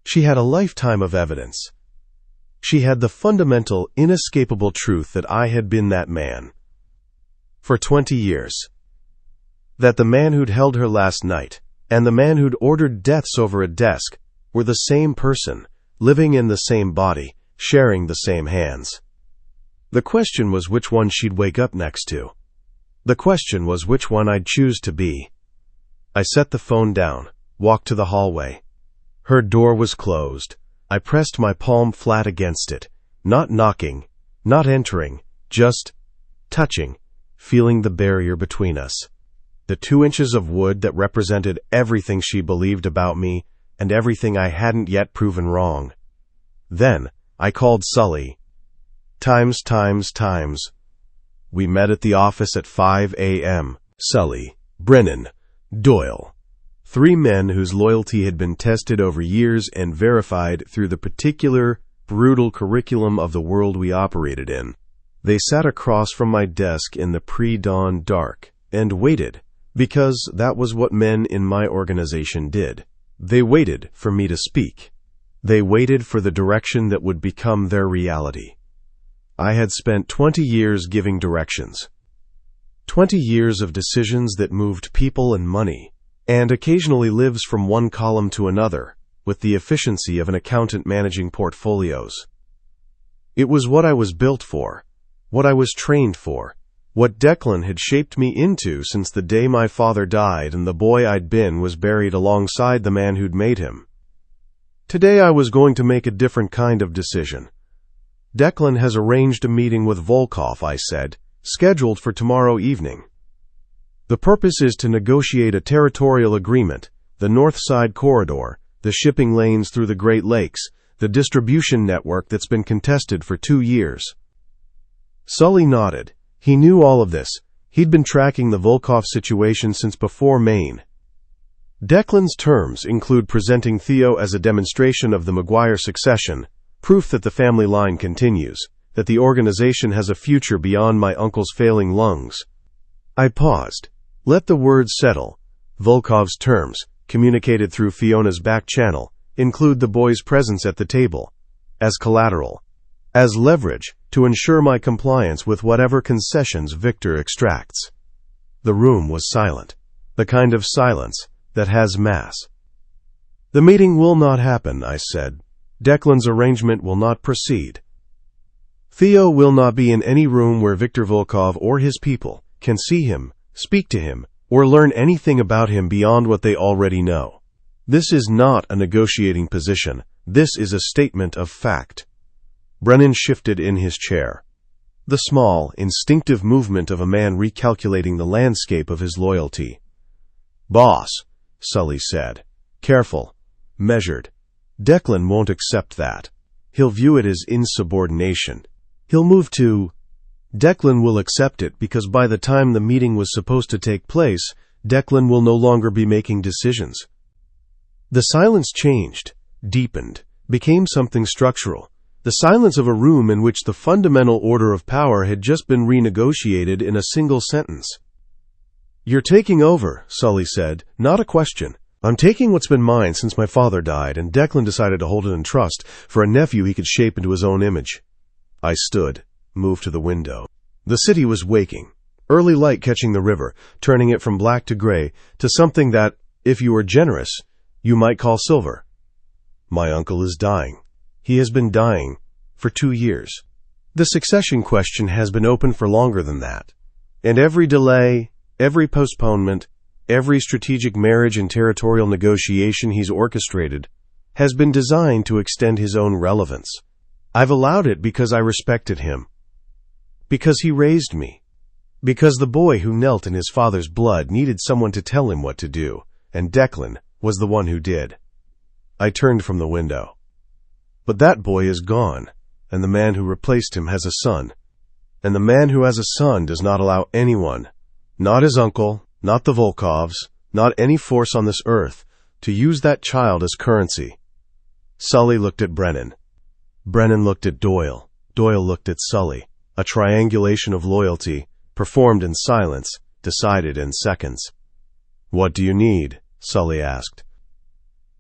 She had a lifetime of evidence. She had the fundamental, inescapable truth that I had been that man. For 20 years. That the man who'd held her last night, and the man who'd ordered deaths over a desk, were the same person, living in the same body, sharing the same hands. The question was which one she'd wake up next to. The question was which one I'd choose to be. I set the phone down, walked to the hallway. Her door was closed. I pressed my palm flat against it, not knocking, not entering, just touching, feeling the barrier between us. The 2 inches of wood that represented everything she believed about me and everything I hadn't yet proven wrong. Then I called Sully. Times. We met at the office at 5 a.m. Sully, Brennan, Doyle. 3 men whose loyalty had been tested over years and verified through the particular, brutal curriculum of the world we operated in. They sat across from my desk in the pre-dawn dark and waited, because that was what men in my organization did. They waited for me to speak. They waited for the direction that would become their reality. I had spent 20 years giving directions. 20 years of decisions that moved people and money, and occasionally lives from one column to another, with the efficiency of an accountant managing portfolios. It was what I was built for, what I was trained for, what Declan had shaped me into since the day my father died and the boy I'd been was buried alongside the man who'd made him. Today I was going to make a different kind of decision. Declan has arranged a meeting with Volkov, I said, scheduled for tomorrow evening. The purpose is to negotiate a territorial agreement, the North Side Corridor, the shipping lanes through the Great Lakes, the distribution network that's been contested for 2 years. Sully nodded. He knew all of this. He'd been tracking the Volkov situation since before Maine. Declan's terms include presenting Theo as a demonstration of the Maguire succession, proof that the family line continues, that the organization has a future beyond my uncle's failing lungs. I paused. Let the words settle. Volkov's terms, communicated through Fiona's back channel, include the boy's presence at the table, as collateral, as leverage to ensure my compliance with whatever concessions Victor extracts. The room was silent, the kind of silence that has mass. The meeting will not happen, I said. Declan's arrangement will not proceed. Theo will not be in any room where Viktor Volkov or his people can see him, speak to him, or learn anything about him beyond what they already know. This is not a negotiating position. This is a statement of fact. Brennan shifted in his chair. The small, instinctive movement of a man recalculating the landscape of his loyalty. Boss, Sully said. Careful. Measured. Declan won't accept that. He'll view it as insubordination. He'll move to... Declan will accept it because by the time the meeting was supposed to take place, Declan will no longer be making decisions. The silence changed, deepened, became something structural. The silence of a room in which the fundamental order of power had just been renegotiated in a single sentence. You're taking over, Sully said, not a question. I'm taking what's been mine since my father died, and Declan decided to hold it in trust for a nephew he could shape into his own image. I stood, moved to the window. The city was waking, early light catching the river, turning it from black to gray to something that, if you were generous, you might call silver. My uncle is dying. He has been dying for 2 years. The succession question has been open for longer than that. And every delay, every postponement, every strategic marriage and territorial negotiation he's orchestrated has been designed to extend his own relevance. I've allowed it because I respected him. Because he raised me. Because the boy who knelt in his father's blood needed someone to tell him what to do, and Declan was the one who did. I turned from the window. But that boy is gone, and the man who replaced him has a son. And the man who has a son does not allow anyone, not his uncle, not the Volkovs, not any force on this earth, to use that child as currency. Sully looked at Brennan. Brennan looked at Doyle. Doyle looked at Sully. A triangulation of loyalty, performed in silence, decided in seconds. What do you need? Sully asked.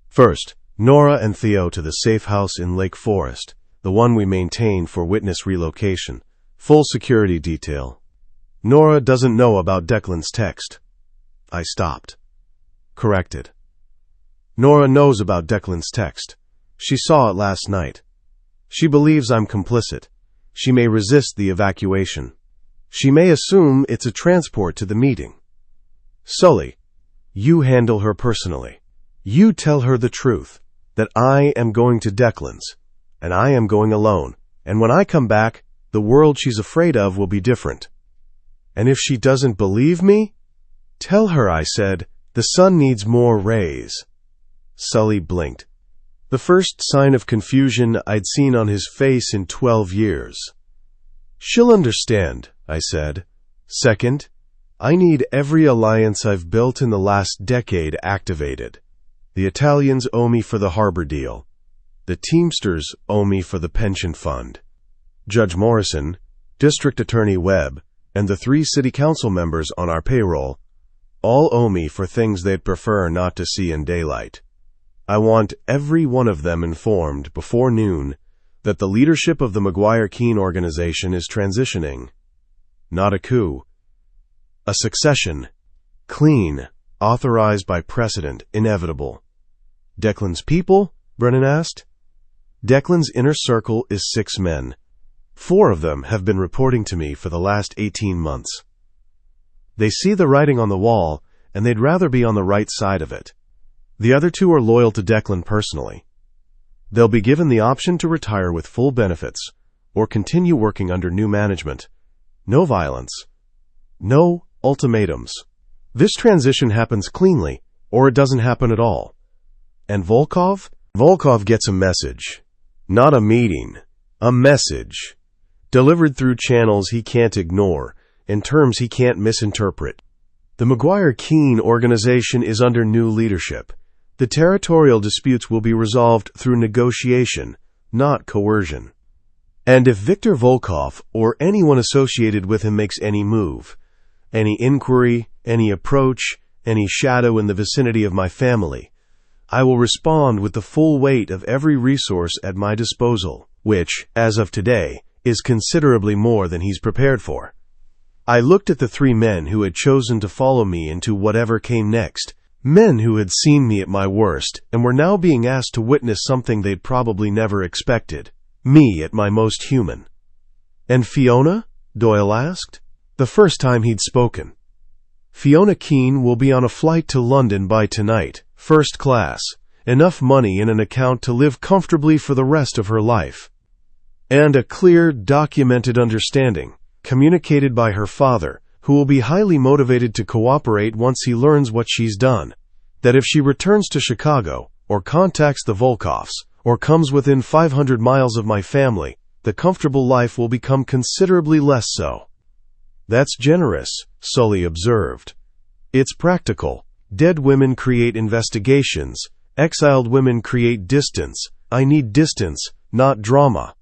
First, Nora and Theo to the safe house in Lake Forest. the one we maintain for witness relocation. Full security detail. Nora doesn't know about Declan's text. I stopped. Corrected. Nora knows about Declan's text. She saw it last night. She believes I'm complicit. She may resist the evacuation. She may assume it's a transport to the meeting. Sully, you handle her personally. You tell her the truth, that I am going to Declan's, and I am going alone, and when I come back, the world she's afraid of will be different. And if she doesn't believe me, tell her I said, the sun needs more rays. Sully blinked. The first sign of confusion I'd seen on his face in 12 years. She'll understand, I said. Second, I need every alliance I've built in the last decade activated. The Italians owe me for the harbor deal. The Teamsters owe me for the pension fund. Judge Morrison, District Attorney Webb, and the 3 city council members on our payroll all owe me for things they'd prefer not to see in daylight. I want every one of them informed before noon that the leadership of the McGuire-Keene organization is transitioning. Not a coup. A succession. Clean. Authorized by precedent. Inevitable. Declan's people? Brennan asked. Declan's inner circle is 6 men. 4 of them have been reporting to me for the last 18 months. They see the writing on the wall, and they'd rather be on the right side of it. The other 2 are loyal to Declan personally. They'll be given the option to retire with full benefits, or continue working under new management. No violence. No ultimatums. This transition happens cleanly, or it doesn't happen at all. And Volkov? Volkov gets a message. Not a meeting. A message. Delivered through channels he can't ignore, in terms he can't misinterpret. The McGuire-Keene organization is under new leadership. The territorial disputes will be resolved through negotiation, not coercion. And if Viktor Volkov or anyone associated with him makes any move, any inquiry, any approach, any shadow in the vicinity of my family, I will respond with the full weight of every resource at my disposal, which, as of today, is considerably more than he's prepared for. I looked at the 3 men who had chosen to follow me into whatever came next, men who had seen me at my worst and were now being asked to witness something they'd probably never expected, me at my most human. And Fiona? Doyle asked. The first time he'd spoken. Fiona Keene will be on a flight to London by tonight, first class, enough money in an account to live comfortably for the rest of her life. And a clear, documented understanding, communicated by her father, who will be highly motivated to cooperate once he learns what she's done, that if she returns to Chicago, or contacts the Volkovs, or comes within 500 miles of my family, the comfortable life will become considerably less so. That's generous, Sully observed. It's practical. Dead women create investigations. Exiled women create distance. I need distance, not drama.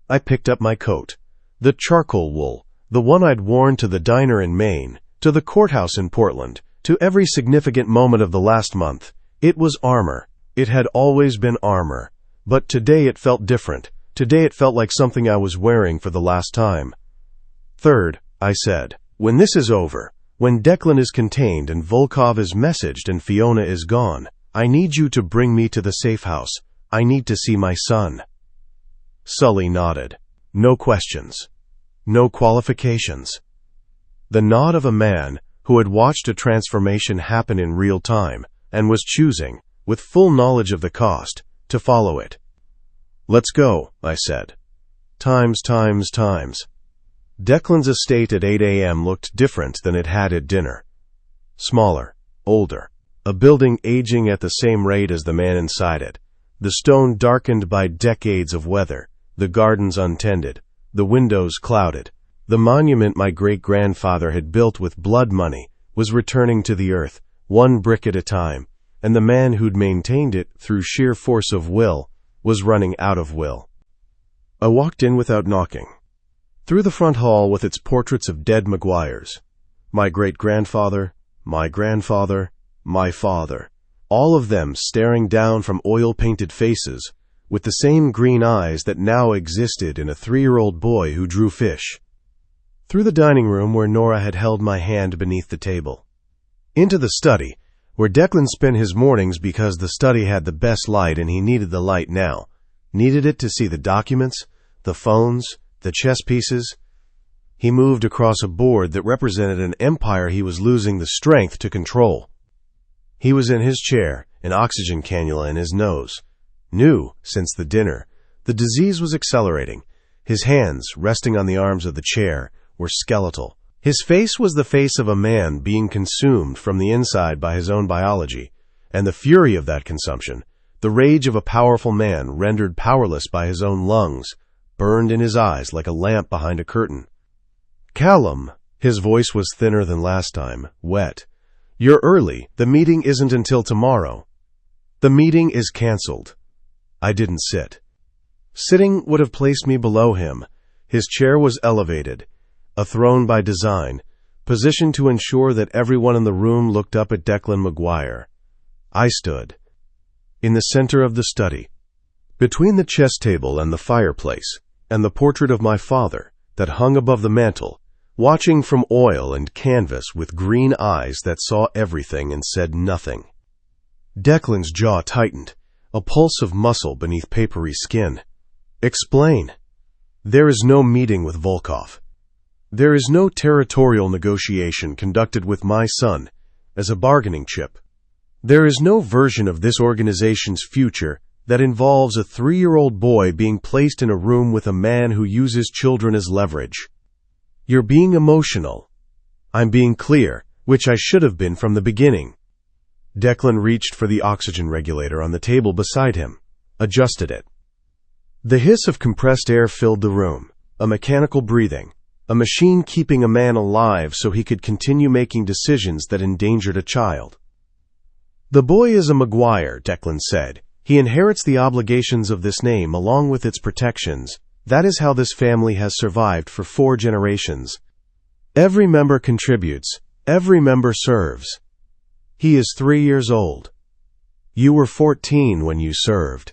I picked up my coat. The charcoal wool, the one I'd worn to the diner in Maine, to the courthouse in Portland, to every significant moment of the last month. It was armor. It had always been armor. But today it felt different. Today it felt like something I was wearing for the last time. Third, I said, when this is over, when Declan is contained and Volkov is messaged and Fiona is gone, I need you to bring me to the safe house. I need to see my son. Sully nodded. No questions. No qualifications. The nod of a man who had watched a transformation happen in real time and was choosing, with full knowledge of the cost, to follow it. Let's go, I said. Times. Declan's estate at 8 a.m. looked different than it had at dinner. Smaller, older, a building aging at the same rate as the man inside it, the stone darkened by decades of weather, the gardens untended, the windows clouded. The monument my great-grandfather had built with blood money was returning to the earth, one brick at a time, and the man who'd maintained it through sheer force of will was running out of will. I walked in without knocking. Through the front hall with its portraits of dead McGuires. My great-grandfather, my grandfather, my father, all of them staring down from oil-painted faces, with the same green eyes that now existed in a 3-year-old boy who drew fish. Through the dining room where Nora had held my hand beneath the table. Into the study, where Declan spent his mornings because the study had the best light and he needed the light now. Needed it to see the documents, the phones, the chess pieces. He moved across a board that represented an empire he was losing the strength to control. He was in his chair, an oxygen cannula in his nose. New, since the dinner, the disease was accelerating. His hands, resting on the arms of the chair, were skeletal. His face was the face of a man being consumed from the inside by his own biology, and the fury of that consumption, the rage of a powerful man rendered powerless by his own lungs, burned in his eyes like a lamp behind a curtain. "Callum," his voice was thinner than last time, wet. "You're early. The meeting isn't until tomorrow." "The meeting is cancelled." I didn't sit. Sitting would have placed me below him. His chair was elevated, a throne by design, positioned to ensure that everyone in the room looked up at Declan Maguire. I stood in the center of the study, between the chess table and the fireplace, and the portrait of my father that hung above the mantel, watching from oil and canvas with green eyes that saw everything and said nothing. Declan's jaw tightened, a pulse of muscle beneath papery skin. "Explain." "There is no meeting with Volkov. There is no territorial negotiation conducted with my son as a bargaining chip. There is no version of this organization's future that involves a 3-year-old boy being placed in a room with a man who uses children as leverage." "You're being emotional." "I'm being clear, which I should have been from the beginning." Declan reached for the oxygen regulator on the table beside him, adjusted it. The hiss of compressed air filled the room, a mechanical breathing, a machine keeping a man alive so he could continue making decisions that endangered a child. "The boy is a Maguire," Declan said. "He inherits the obligations of this name along with its protections. That is how this family has survived for 4 generations. Every member contributes. Every member serves. He is 3 years old. You were 14 when you served.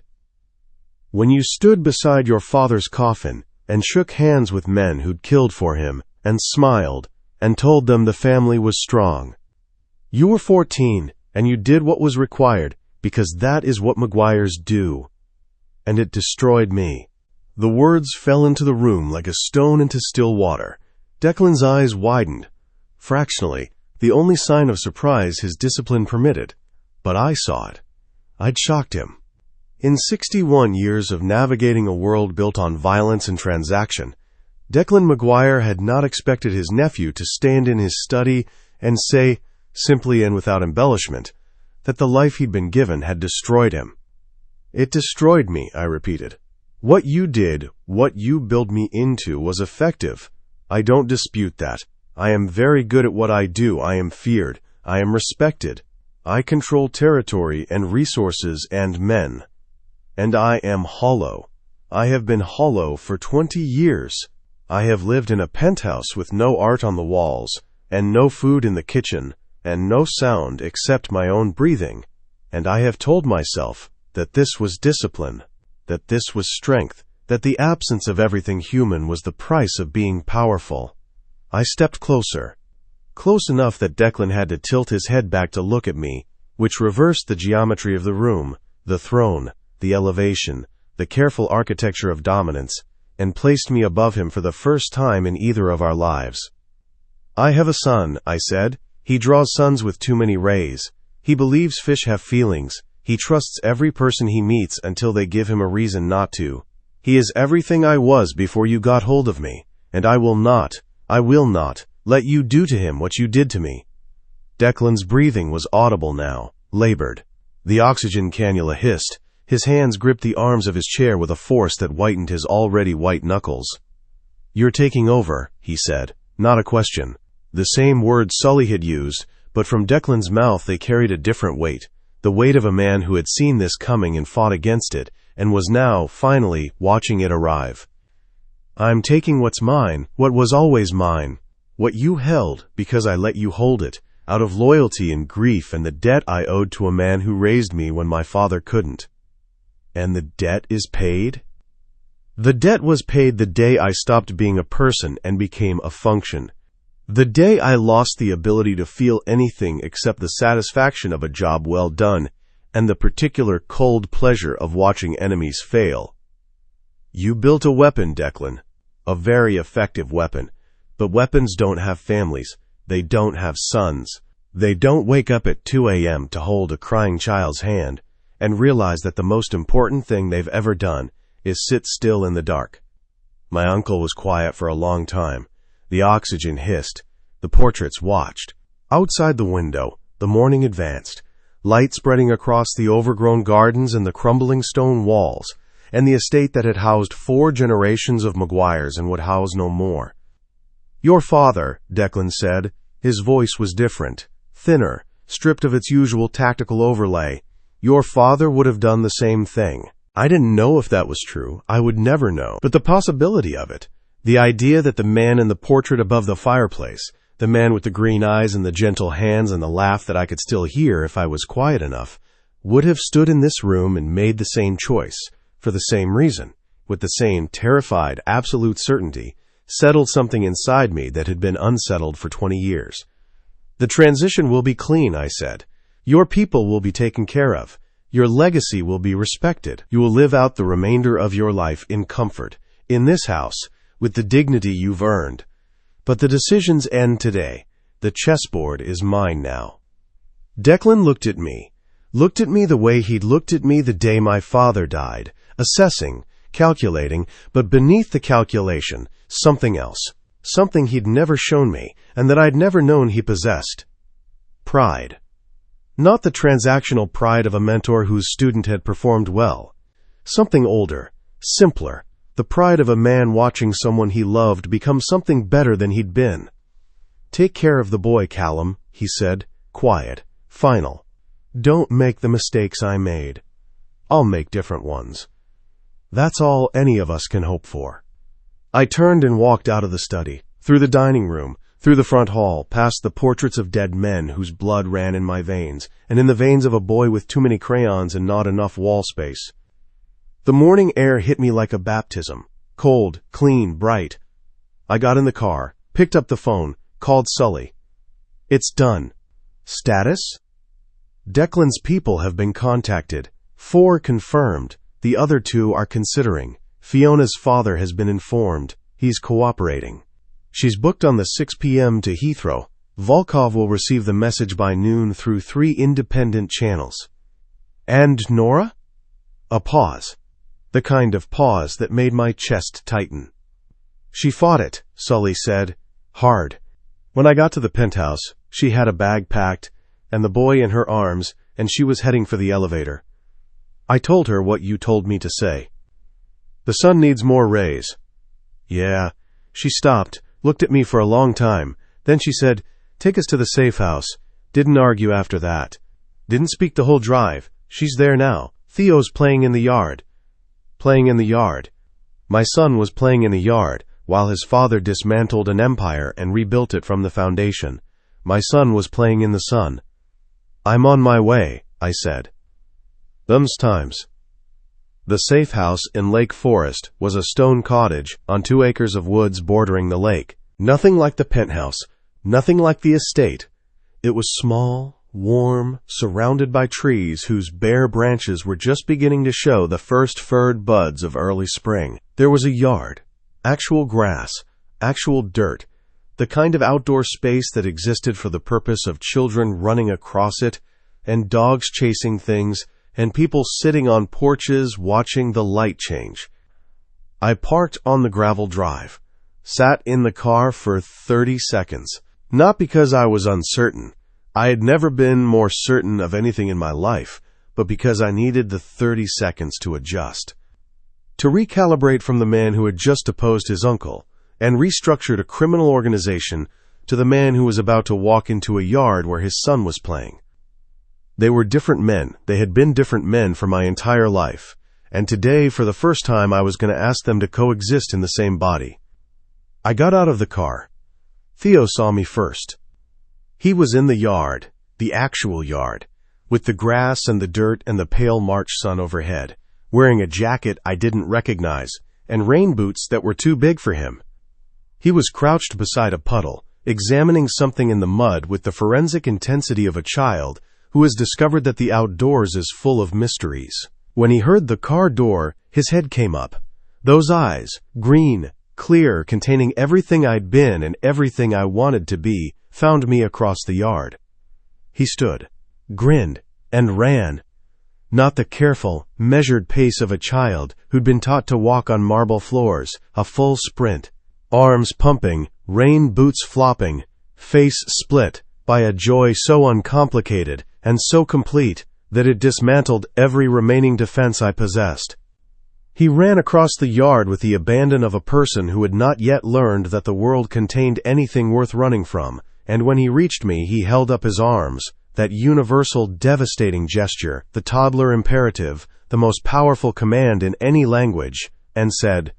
When you stood beside your father's coffin and shook hands with men who'd killed for him and smiled and told them the family was strong. You were 14 and you did what was required because that is what Maguires do. And it destroyed me." The words fell into the room like a stone into still water. Declan's eyes widened, fractionally, the only sign of surprise his discipline permitted. But I saw it. I'd shocked him. In 61 years of navigating a world built on violence and transaction, Declan Maguire had not expected his nephew to stand in his study and say, simply and without embellishment, that the life he'd been given had destroyed him. "It destroyed me," I repeated. "What you did, what you built me into, was effective. I don't dispute that. I am very good at what I do. I am feared. I am respected. I control territory and resources and men. And I am hollow. I have been hollow for 20 years. I have lived in a penthouse with no art on the walls, and no food in the kitchen, and no sound except my own breathing. And I have told myself that this was discipline, that this was strength, that the absence of everything human was the price of being powerful." I stepped closer, close enough that Declan had to tilt his head back to look at me, which reversed the geometry of the room, the throne, the elevation, the careful architecture of dominance, and placed me above him for the first time in either of our lives. "I have a son," I said. "He draws suns with too many rays. He believes fish have feelings. He trusts every person he meets until they give him a reason not to. He is everything I was before you got hold of me, and I will not let you do to him what you did to me." Declan's breathing was audible now, labored. The oxygen cannula hissed. His hands gripped the arms of his chair with a force that whitened his already white knuckles. "You're taking over," he said, not a question. The same words Sully had used, but from Declan's mouth they carried a different weight, the weight of a man who had seen this coming and fought against it, and was now, finally, watching it arrive. "I'm taking what's mine, what was always mine, what you held because I let you hold it, out of loyalty and grief and the debt I owed to a man who raised me when my father couldn't." And the debt is paid? The debt was paid the day I stopped being a person and became a function. The day I lost the ability to feel anything except the satisfaction of a job well done and the particular cold pleasure of watching enemies fail. You built a weapon, Declan. A very effective weapon. But weapons don't have families. They don't have sons. They don't wake up at 2 a.m. to hold a crying child's hand and realize that the most important thing they've ever done is sit still in the dark. My uncle was quiet for a long time. The oxygen hissed. The portraits watched. Outside the window, the morning advanced, light spreading across the overgrown gardens and the crumbling stone walls, and the estate that had housed 4 generations of Maguires and would house no more. Your father, Declan said. His voice was different, thinner, stripped of its usual tactical overlay. Your father would have done the same thing. I didn't know if that was true. I would never know. But the possibility of it, the idea that the man in the portrait above the fireplace, the man with the green eyes and the gentle hands and the laugh that I could still hear if I was quiet enough, would have stood in this room and made the same choice, for the same reason, with the same terrified, absolute certainty, settled something inside me that had been unsettled for 20 years. The transition will be clean, I said. Your people will be taken care of. Your legacy will be respected. You will live out the remainder of your life in comfort, in this house, with the dignity you've earned. But the decisions end today. The chessboard is mine now. Declan looked at me the way he'd looked at me the day my father died, assessing, calculating, but beneath the calculation, something else, something he'd never shown me, and that I'd never known he possessed. Pride. Not the transactional pride of a mentor whose student had performed well. Something older, simpler, the pride of a man watching someone he loved become something better than he'd been. Take care of the boy, Callum, he said, quiet, final. Don't make the mistakes I made. I'll make different ones. That's all any of us can hope for. I turned and walked out of the study, through the dining room, through the front hall, past the portraits of dead men whose blood ran in my veins, and in the veins of a boy with too many crayons and not enough wall space. The morning air hit me like a baptism, cold, clean, bright. I got in the car, picked up the phone, called Sully. It's done. Status? Declan's people have been contacted. 4 confirmed. The other 2 are considering. Fiona's father has been informed. He's cooperating. She's booked on the 6 p.m. to Heathrow. Volkov will receive the message by noon through 3 independent channels. And Nora? A pause. The kind of pause that made my chest tighten. She fought it, Sully said. Hard. When I got to the penthouse, she had a bag packed, and the boy in her arms, and she was heading for the elevator. I told her what you told me to say. The sun needs more rays. Yeah. She stopped, looked at me for a long time. Then she said, take us to the safe house. Didn't argue after that. Didn't speak the whole drive. She's there now. Theo's playing in the yard. Playing in the yard. My son was playing in the yard while his father dismantled an empire and rebuilt it from the foundation. My son was playing in the sun. I'm on my way, I said. Them's times. The safe house in Lake Forest was a stone cottage on 2 acres of woods bordering the lake. Nothing like the penthouse, nothing like the estate. It was small, warm, surrounded by trees whose bare branches were just beginning to show the first furred buds of early spring. There was a yard, actual grass, actual dirt, the kind of outdoor space that existed for the purpose of children running across it, and dogs chasing things, and people sitting on porches watching the light change. I parked on the gravel drive, sat in the car for 30 seconds, not because I was uncertain. I had never been more certain of anything in my life, but because I needed the 30 seconds to adjust. To recalibrate from the man who had just deposed his uncle and restructured a criminal organization to the man who was about to walk into a yard where his son was playing. They were different men. They had been different men for my entire life. And today, for the first time, I was going to ask them to coexist in the same body. I got out of the car. Theo saw me first. He was in the yard, the actual yard, with the grass and the dirt and the pale March sun overhead, wearing a jacket I didn't recognize, and rain boots that were too big for him. He was crouched beside a puddle, examining something in the mud with the forensic intensity of a child who has discovered that the outdoors is full of mysteries. When he heard the car door, his head came up. Those eyes, green, clear, containing everything I'd been and everything I wanted to be, found me across the yard. He stood, grinned, and ran. Not the careful, measured pace of a child who'd been taught to walk on marble floors, a full sprint. Arms pumping, rain boots flopping, face split by a joy so uncomplicated and so complete that it dismantled every remaining defense I possessed. He ran across the yard with the abandon of a person who had not yet learned that the world contained anything worth running from, and when he reached me, he held up his arms, that universal devastating gesture, the toddler imperative, the most powerful command in any language, and said,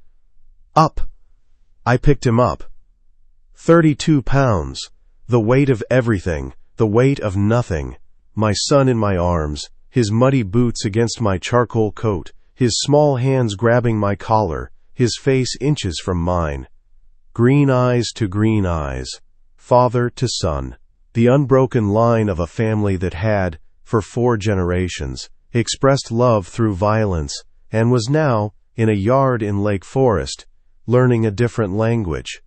"Up." I picked him up. 32 pounds. The weight of everything, the weight of nothing. My son in my arms, his muddy boots against my charcoal coat, his small hands grabbing my collar, his face inches from mine. Green eyes to green eyes, father to son, the unbroken line of a family that had, for 4 generations, expressed love through violence, and was now, in a yard in Lake Forest, learning a different language.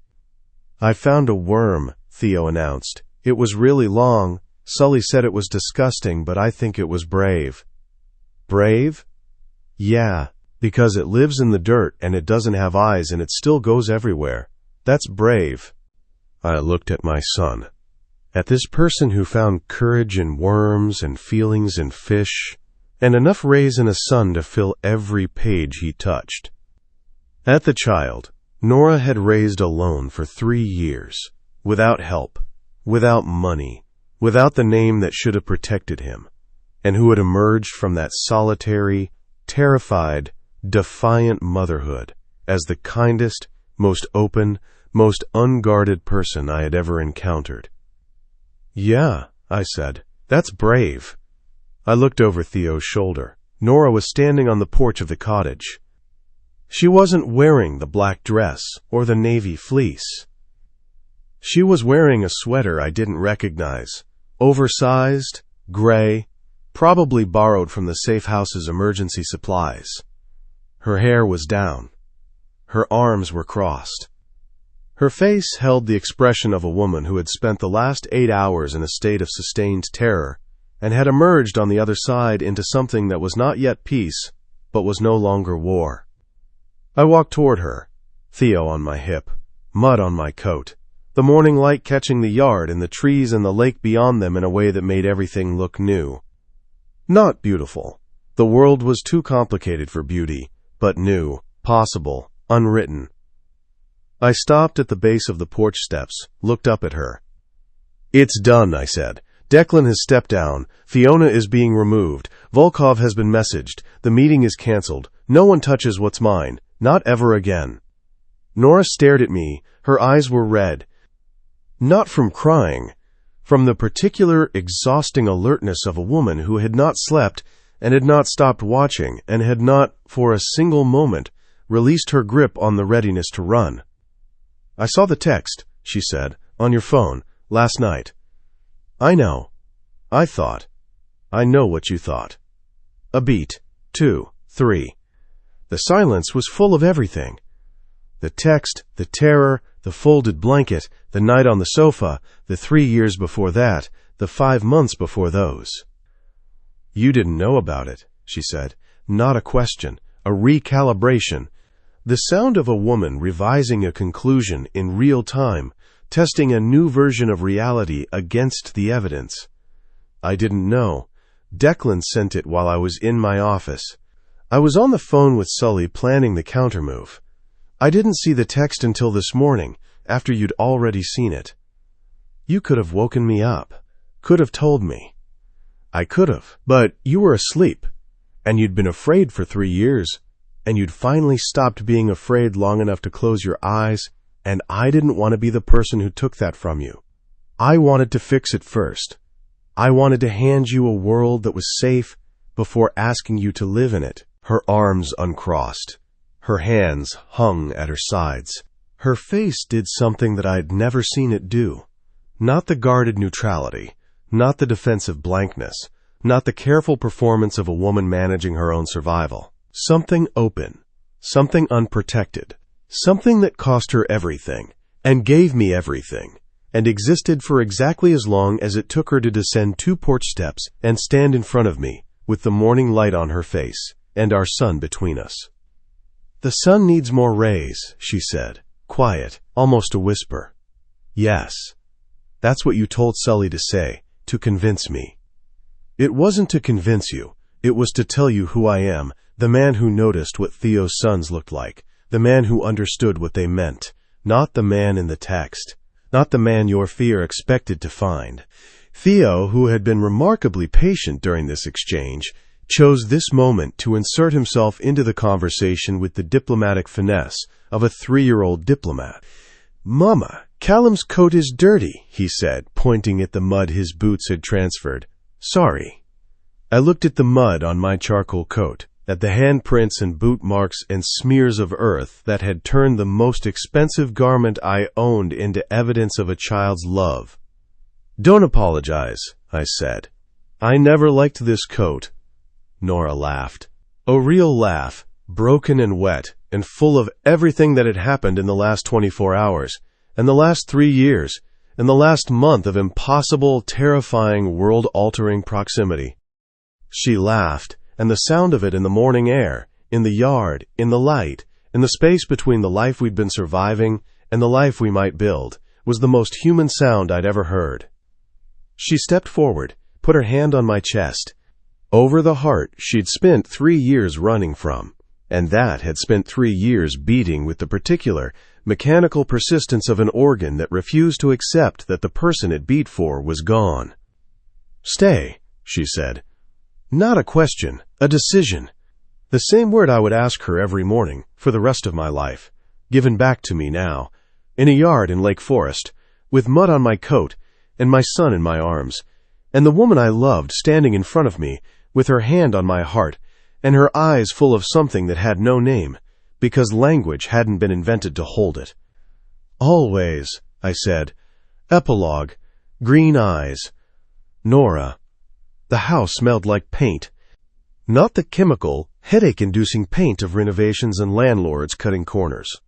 "I found a worm," Theo announced. "It was really long. Sully said it was disgusting, but I think it was brave." Brave? Yeah, because it lives in the dirt and it doesn't have eyes and it still goes everywhere. That's brave. I looked at my son, at this person who found courage in worms and feelings in fish, and enough rays in a sun to fill every page he touched. At the child Nora had raised alone for 3 years, without help, without money, without the name that should have protected him, and who had emerged from that solitary, terrified, defiant motherhood as the kindest, most open, most unguarded person I had ever encountered. "Yeah," I said, "that's brave." I looked over Theo's shoulder. Nora was standing on the porch of the cottage. She wasn't wearing the black dress or the navy fleece. She was wearing a sweater I didn't recognize, oversized, gray, probably borrowed from the safe house's emergency supplies. Her hair was down. Her arms were crossed. Her face held the expression of a woman who had spent the last 8 hours in a state of sustained terror and had emerged on the other side into something that was not yet peace, but was no longer war. I walked toward her, Theo on my hip, mud on my coat, the morning light catching the yard and the trees and the lake beyond them in a way that made everything look new. Not beautiful. The world was too complicated for beauty, but new, possible, unwritten. I stopped at the base of the porch steps, looked up at her. "It's done," I said. "Declan has stepped down. Fiona is being removed. Volkov has been messaged. The meeting is cancelled. No one touches what's mine. Not ever again." Nora stared at me. Her eyes were red. Not from crying, from the particular exhausting alertness of a woman who had not slept and had not stopped watching and had not, for a single moment, released her grip on the readiness to run. "I saw the text," she said, "on your phone, last night." "I know. I thought. I know what you thought." A beat, 2, 3. The silence was full of everything. The text, the terror, the folded blanket, the night on the sofa, the 3 years before that, the 5 months before those. "You didn't know about it," she said. Not a question, a recalibration. The sound of a woman revising a conclusion in real time, testing a new version of reality against the evidence. "I didn't know. Declan sent it while I was in my office. I was on the phone with Sully planning the countermove. I didn't see the text until this morning, after you'd already seen it. You could have woken me up, could have told me. I could have, but you were asleep, and you'd been afraid for 3 years, and you'd finally stopped being afraid long enough to close your eyes, and I didn't want to be the person who took that from you. I wanted to fix it first. I wanted to hand you a world that was safe before asking you to live in it." her arms uncrossed. Her hands hung at her sides. Her face did something that I'd never seen it do. Not the guarded neutrality, not the defensive blankness, not the careful performance of a woman managing her own survival. Something open, something unprotected, something that cost her everything, and gave me everything, and existed for exactly as long as it took her to descend 2 porch steps and stand in front of me, with the morning light on her face, and our son between us. "The sun needs more rays," she said, quiet, almost a whisper. "Yes. That's what you told Sully to say, to convince me." "It wasn't to convince you. It was to tell you who I am, the man who noticed what Theo's sons looked like, the man who understood what they meant, not the man in the text, not the man your fear expected to find." Theo, who had been remarkably patient during this exchange, chose this moment to insert himself into the conversation with the diplomatic finesse of a 3-year-old diplomat. "Mama, Callum's coat is dirty," he said, pointing at the mud his boots had transferred. "Sorry." I looked at the mud on my charcoal coat, at the handprints and boot marks and smears of earth that had turned the most expensive garment I owned into evidence of a child's love. "Don't apologize," I said. "I never liked this coat." Nora laughed. A real laugh, broken and wet, and full of everything that had happened in the last 24 hours, and the last 3 years, and the last month of impossible, terrifying, world-altering proximity. She laughed, and the sound of it in the morning air, in the yard, in the light, in the space between the life we'd been surviving and the life we might build, was the most human sound I'd ever heard. She stepped forward, put her hand on my chest. Over the heart she'd spent 3 years running from, and that had spent 3 years beating with the particular, mechanical persistence of an organ that refused to accept that the person it beat for was gone. "Stay," she said. "Not a question, a decision." The same word I would ask her every morning, for the rest of my life, given back to me now, in a yard in Lake Forest, with mud on my coat, and my son in my arms, and the woman I loved standing in front of me, with her hand on my heart, and her eyes full of something that had no name, because language hadn't been invented to hold it. "Always," I said. "Epilogue. Green eyes. Nora." The house smelled like paint. Not the chemical, headache-inducing paint of renovations and landlords cutting corners.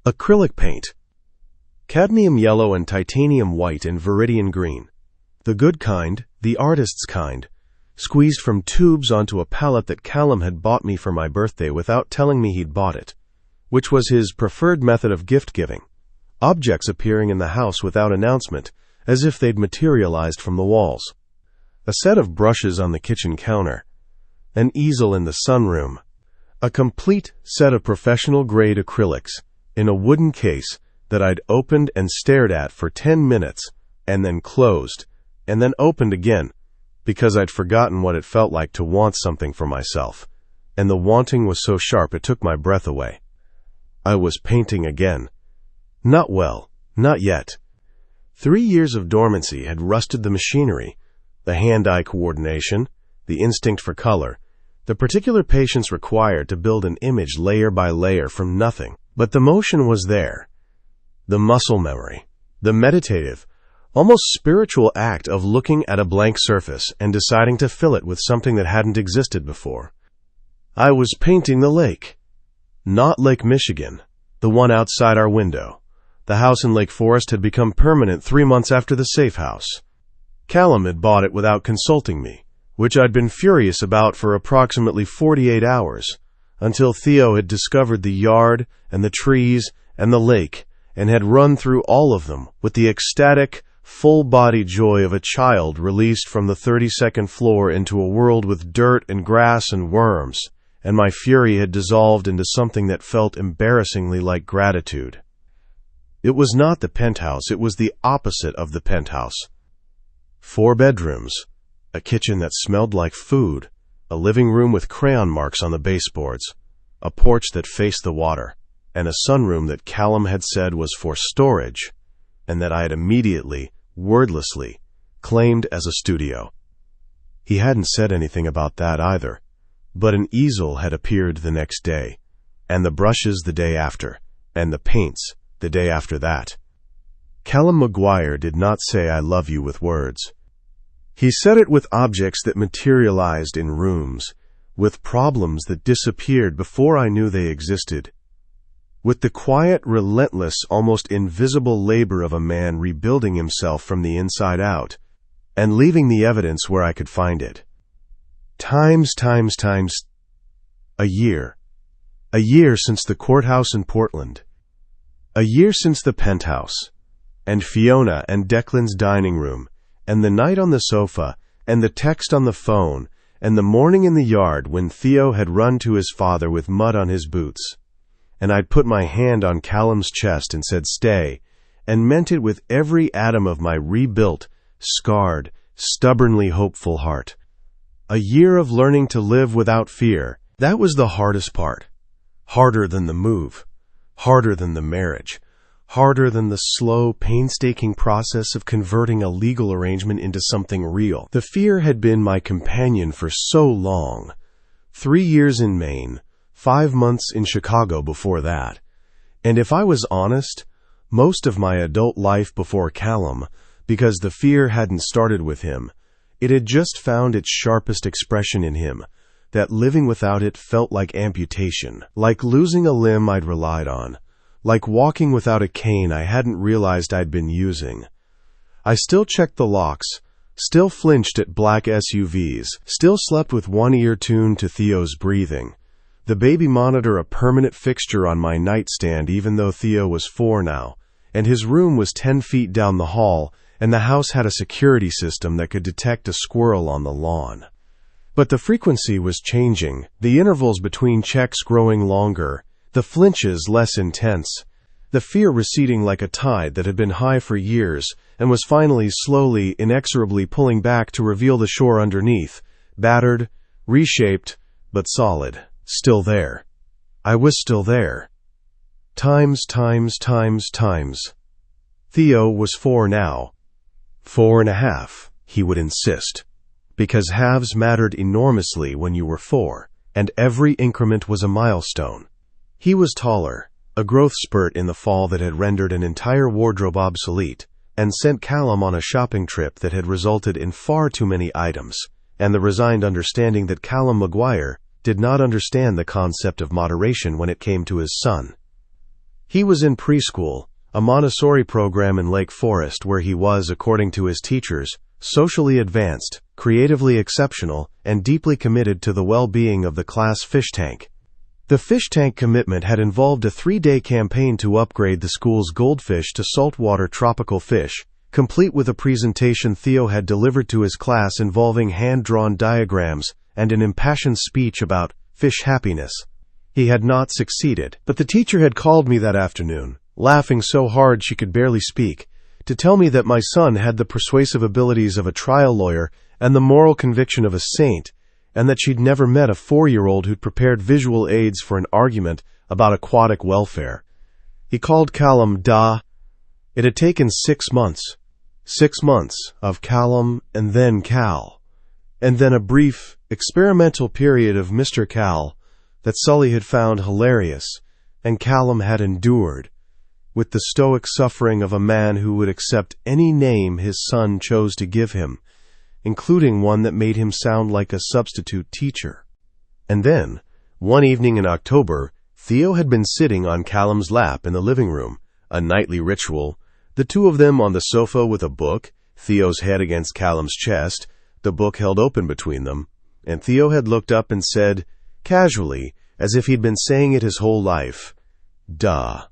Acrylic paint. Cadmium yellow and titanium white and viridian green. The good kind, the artist's kind. Squeezed from tubes onto a palette that Callum had bought me for my birthday without telling me he'd bought it, which was his preferred method of gift-giving. Objects appearing in the house without announcement, as if they'd materialized from the walls. A set of brushes on the kitchen counter. An easel in the sunroom. A complete set of professional-grade acrylics in a wooden case that I'd opened and stared at for 10 minutes, and then closed, and then opened again, because I'd forgotten what it felt like to want something for myself, and the wanting was so sharp it took my breath away. I was painting again. Not well, not yet. 3 years of dormancy had rusted the machinery, the hand-eye coordination, the instinct for color, the particular patience required to build an image layer by layer from nothing, but the motion was there. The muscle memory, the meditative, almost spiritual act of looking at a blank surface and deciding to fill it with something that hadn't existed before. I was painting the lake. Not Lake Michigan, the one outside our window. The house in Lake Forest had become permanent 3 months after the safe house. Callum had bought it without consulting me, which I'd been furious about for approximately 48 hours, until Theo had discovered the yard and the trees and the lake, and had run through all of them with the ecstatic, full-body joy of a child released from the 32nd floor into a world with dirt and grass and worms, and my fury had dissolved into something that felt embarrassingly like gratitude. It was not the penthouse, it was the opposite of the penthouse. 4 bedrooms, a kitchen that smelled like food, a living room with crayon marks on the baseboards, a porch that faced the water, and a sunroom that Callum had said was for storage, and that I had immediately, wordlessly, claimed as a studio. He hadn't said anything about that either, But an easel had appeared the next day, and the brushes the day after, and the paints the day after that. Callum McGuire did not say "I love you" with words. He said it with objects that materialized in rooms, with problems that disappeared before I knew they existed, with the quiet, relentless, almost invisible labor of a man rebuilding himself from the inside out, and leaving the evidence where I could find it. Times. A year. A year since the courthouse in Portland. A year since the penthouse, and Fiona and Declan's dining room, and the night on the sofa, and the text on the phone, and the morning in the yard when Theo had run to his father with mud on his boots. And I'd put my hand on Callum's chest and said "stay," and meant it with every atom of my rebuilt, scarred, stubbornly hopeful heart. A year of learning to live without fear. That was the hardest part. Harder than the move. Harder than the marriage. Harder than the slow, painstaking process of converting a legal arrangement into something real. The fear had been my companion for so long. 3 years in Maine, 5 months in Chicago before that. And if I was honest, most of my adult life before Callum, because the fear hadn't started with him. It had just found its sharpest expression in him, that living without it felt like amputation, like losing a limb I'd relied on, like walking without a cane I hadn't realized I'd been using. I still checked the locks, still flinched at black SUVs, still slept with one ear tuned to Theo's breathing, the baby monitor a permanent fixture on my nightstand even though Theo was 4 now, and his room was 10 feet down the hall, and the house had a security system that could detect a squirrel on the lawn. But the frequency was changing, the intervals between checks growing longer, the flinches less intense, the fear receding like a tide that had been high for years and was finally slowly, inexorably pulling back to reveal the shore underneath, battered, reshaped, but solid, still there. I was still there. Times. Theo was 4 now. 4.5, he would insist, because halves mattered enormously when you were 4, and every increment was a milestone. He was taller, a growth spurt in the fall that had rendered an entire wardrobe obsolete, and sent Callum on a shopping trip that had resulted in far too many items, and the resigned understanding that Callum McGuire did not understand the concept of moderation when it came to his son. He was in preschool, a Montessori program in Lake Forest where he was, according to his teachers, socially advanced, creatively exceptional, and deeply committed to the well-being of the class fish tank. The fish tank commitment had involved a 3-day campaign to upgrade the school's goldfish to saltwater tropical fish, complete with a presentation Theo had delivered to his class involving hand-drawn diagrams and an impassioned speech about fish happiness. He had not succeeded, but the teacher had called me that afternoon, laughing so hard she could barely speak, to tell me that my son had the persuasive abilities of a trial lawyer and the moral conviction of a saint, and that she'd never met a 4-year-old who'd prepared visual aids for an argument about aquatic welfare. He called Callum Da. It had taken 6 months. 6 months of Callum and then Cal. And then a brief, experimental period of Mr. Cal that Sully had found hilarious, and Callum had endured, with the stoic suffering of a man who would accept any name his son chose to give him, including one that made him sound like a substitute teacher. And then, one evening in October, Theo had been sitting on Callum's lap in the living room, a nightly ritual, the two of them on the sofa with a book, Theo's head against Callum's chest, the book held open between them, and Theo had looked up and said, casually, as if he'd been saying it his whole life, "Duh.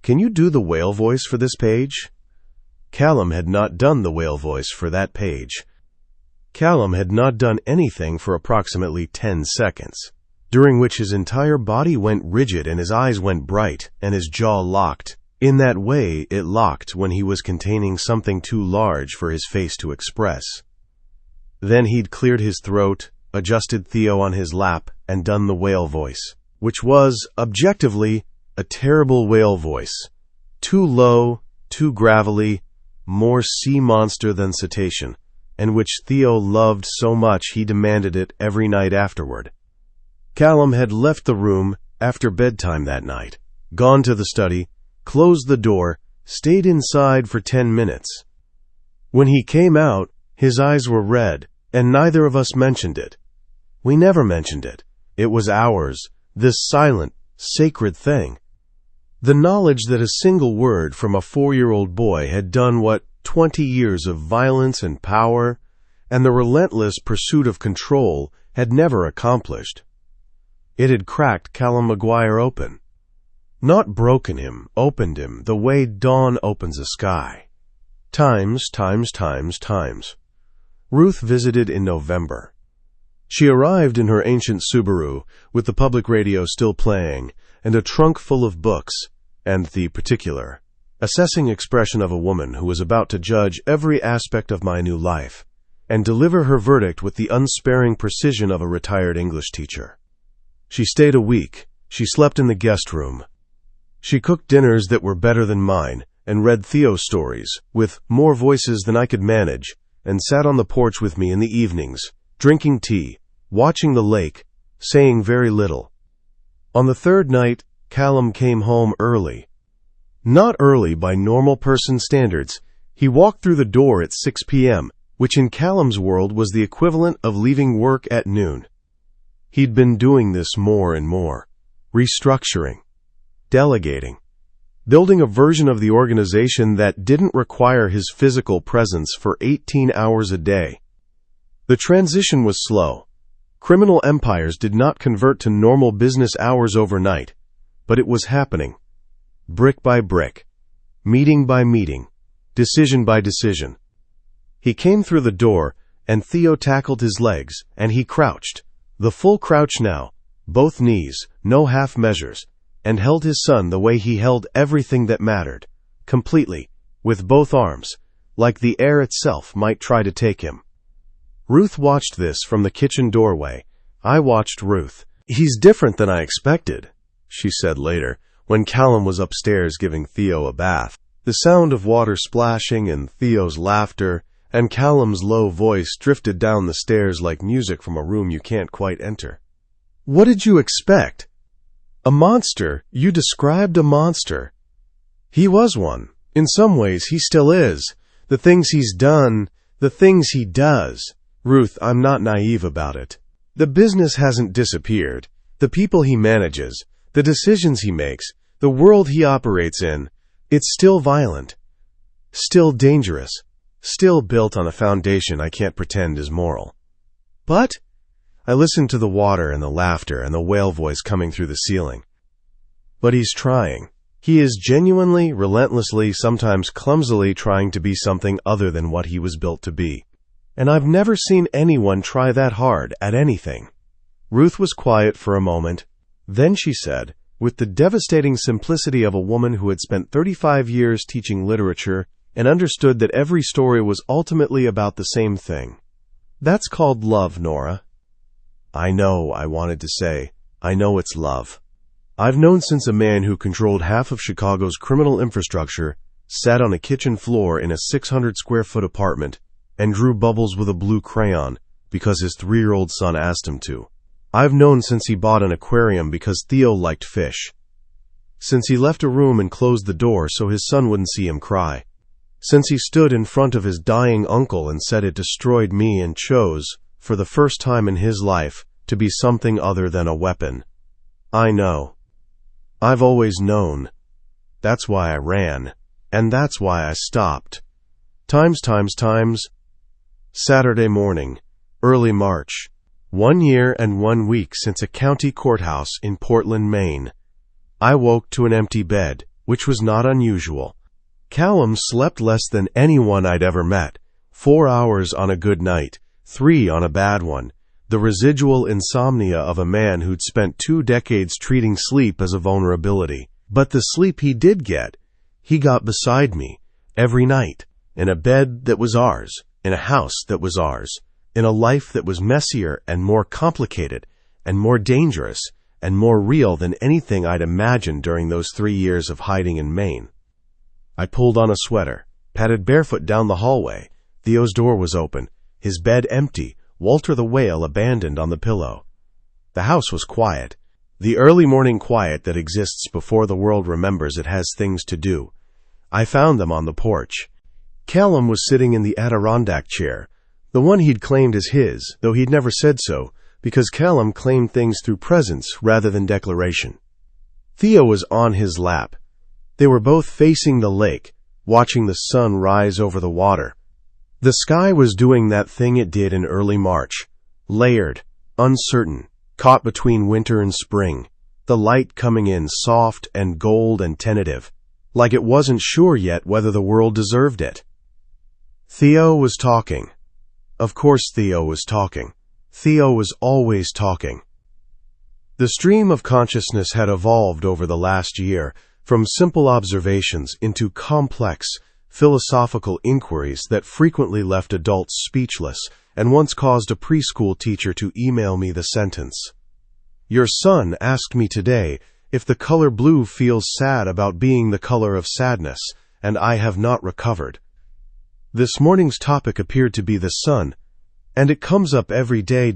Can you do the whale voice for this page?" Callum had not done the whale voice for that page. Callum had not done anything for approximately 10 seconds, during which his entire body went rigid and his eyes went bright and his jaw locked, in that way it locked when he was containing something too large for his face to express. Then he'd cleared his throat, adjusted Theo on his lap, and done the whale voice, which was, objectively, a terrible whale voice. Too low, too gravelly, more sea monster than cetacean, and which Theo loved so much he demanded it every night afterward. Callum had left the room after bedtime that night, gone to the study, closed the door, stayed inside for 10 minutes. When he came out, his eyes were red, and neither of us mentioned it. We never mentioned it. It was ours, this silent, sacred thing. The knowledge that a single word from a 4-year-old boy had done what 20 years of violence and power and the relentless pursuit of control had never accomplished. It had cracked Callum Maguire open. Not broken him, opened him, the way dawn opens a sky. Times. Ruth visited in November. She arrived in her ancient Subaru, with the public radio still playing, and a trunk full of books, and the particular, assessing expression of a woman who was about to judge every aspect of my new life, and deliver her verdict with the unsparing precision of a retired English teacher. She stayed a week. She slept in the guest room. She cooked dinners that were better than mine, and read Theo stories, with more voices than I could manage, and sat on the porch with me in the evenings, drinking tea, watching the lake, saying very little. On the third night, Callum came home early. Not early by normal person standards. He walked through the door at 6 p.m., which in Callum's world was the equivalent of leaving work at noon. He'd been doing this more and more, restructuring, delegating, building a version of the organization that didn't require his physical presence for 18 hours a day. The transition was slow. Criminal empires did not convert to normal business hours overnight, but it was happening. Brick by brick, meeting by meeting, decision by decision. He came through the door, and Theo tackled his legs, and he crouched, the full crouch now, both knees, no half measures, and held his son the way he held everything that mattered, completely, with both arms, like the air itself might try to take him. Ruth watched this from the kitchen doorway. I watched Ruth. "He's different than I expected," she said later, when Callum was upstairs giving Theo a bath. The sound of water splashing and Theo's laughter and Callum's low voice drifted down the stairs like music from a room you can't quite enter. "What did you expect? A monster? You described a monster." He was one. In some ways, he still is. The things he's done, the things he does. Ruth, I'm not naive about it. The business hasn't disappeared. The people he manages, the decisions he makes, the world he operates in, it's still violent, still dangerous, still built on a foundation I can't pretend is moral. But I listened to the water and the laughter and the whale voice coming through the ceiling. But he's trying. He is genuinely, relentlessly, sometimes clumsily trying to be something other than what he was built to be. And I've never seen anyone try that hard at anything. Ruth was quiet for a moment. Then she said, with the devastating simplicity of a woman who had spent 35 years teaching literature and understood that every story was ultimately about the same thing. "That's called love, Nora." "I know," I wanted to say. "I know it's love. I've known since a man who controlled half of Chicago's criminal infrastructure sat on a kitchen floor in a 600-square-foot apartment and drew bubbles with a blue crayon because his 3-year-old son asked him to. I've known since he bought an aquarium because Theo liked fish. Since he left a room and closed the door so his son wouldn't see him cry. Since he stood in front of his dying uncle and said it destroyed me and chose, for the first time in his life, to be something other than a weapon. I know. I've always known. That's why I ran. And that's why I stopped. Times. Saturday morning, early March. 1 year and 1 week since a county courthouse in Portland, Maine. I woke to an empty bed, which was not unusual. Callum slept less than anyone I'd ever met. 4 hours on a good night, 3 on a bad one. The residual insomnia of a man who'd spent 2 decades treating sleep as a vulnerability. But the sleep he did get, he got beside me, every night, in a bed that was ours, in a house that was ours, in a life that was messier and more complicated and more dangerous and more real than anything I'd imagined during those 3 years of hiding in Maine. I pulled on a sweater, padded barefoot down the hallway. Theo's door was open, his bed empty, Walter the whale abandoned on the pillow. The house was quiet. The early morning quiet that exists before the world remembers it has things to do. I found them on the porch. Callum was sitting in the Adirondack chair, the one he'd claimed as his, though he'd never said so, because Callum claimed things through presence rather than declaration. Theo was on his lap. They were both facing the lake, watching the sun rise over the water. The sky was doing that thing it did in early March, layered, uncertain, caught between winter and spring, the light coming in soft and gold and tentative, like it wasn't sure yet whether the world deserved it. Theo was talking. Of course Theo was talking. Theo was always talking. The stream of consciousness had evolved over the last year, from simple observations into complex, philosophical inquiries that frequently left adults speechless and once caused a preschool teacher to email me the sentence, "Your son asked me today if the color blue feels sad about being the color of sadness, and I have not recovered." This morning's topic appeared to be the sun, and it comes up every day,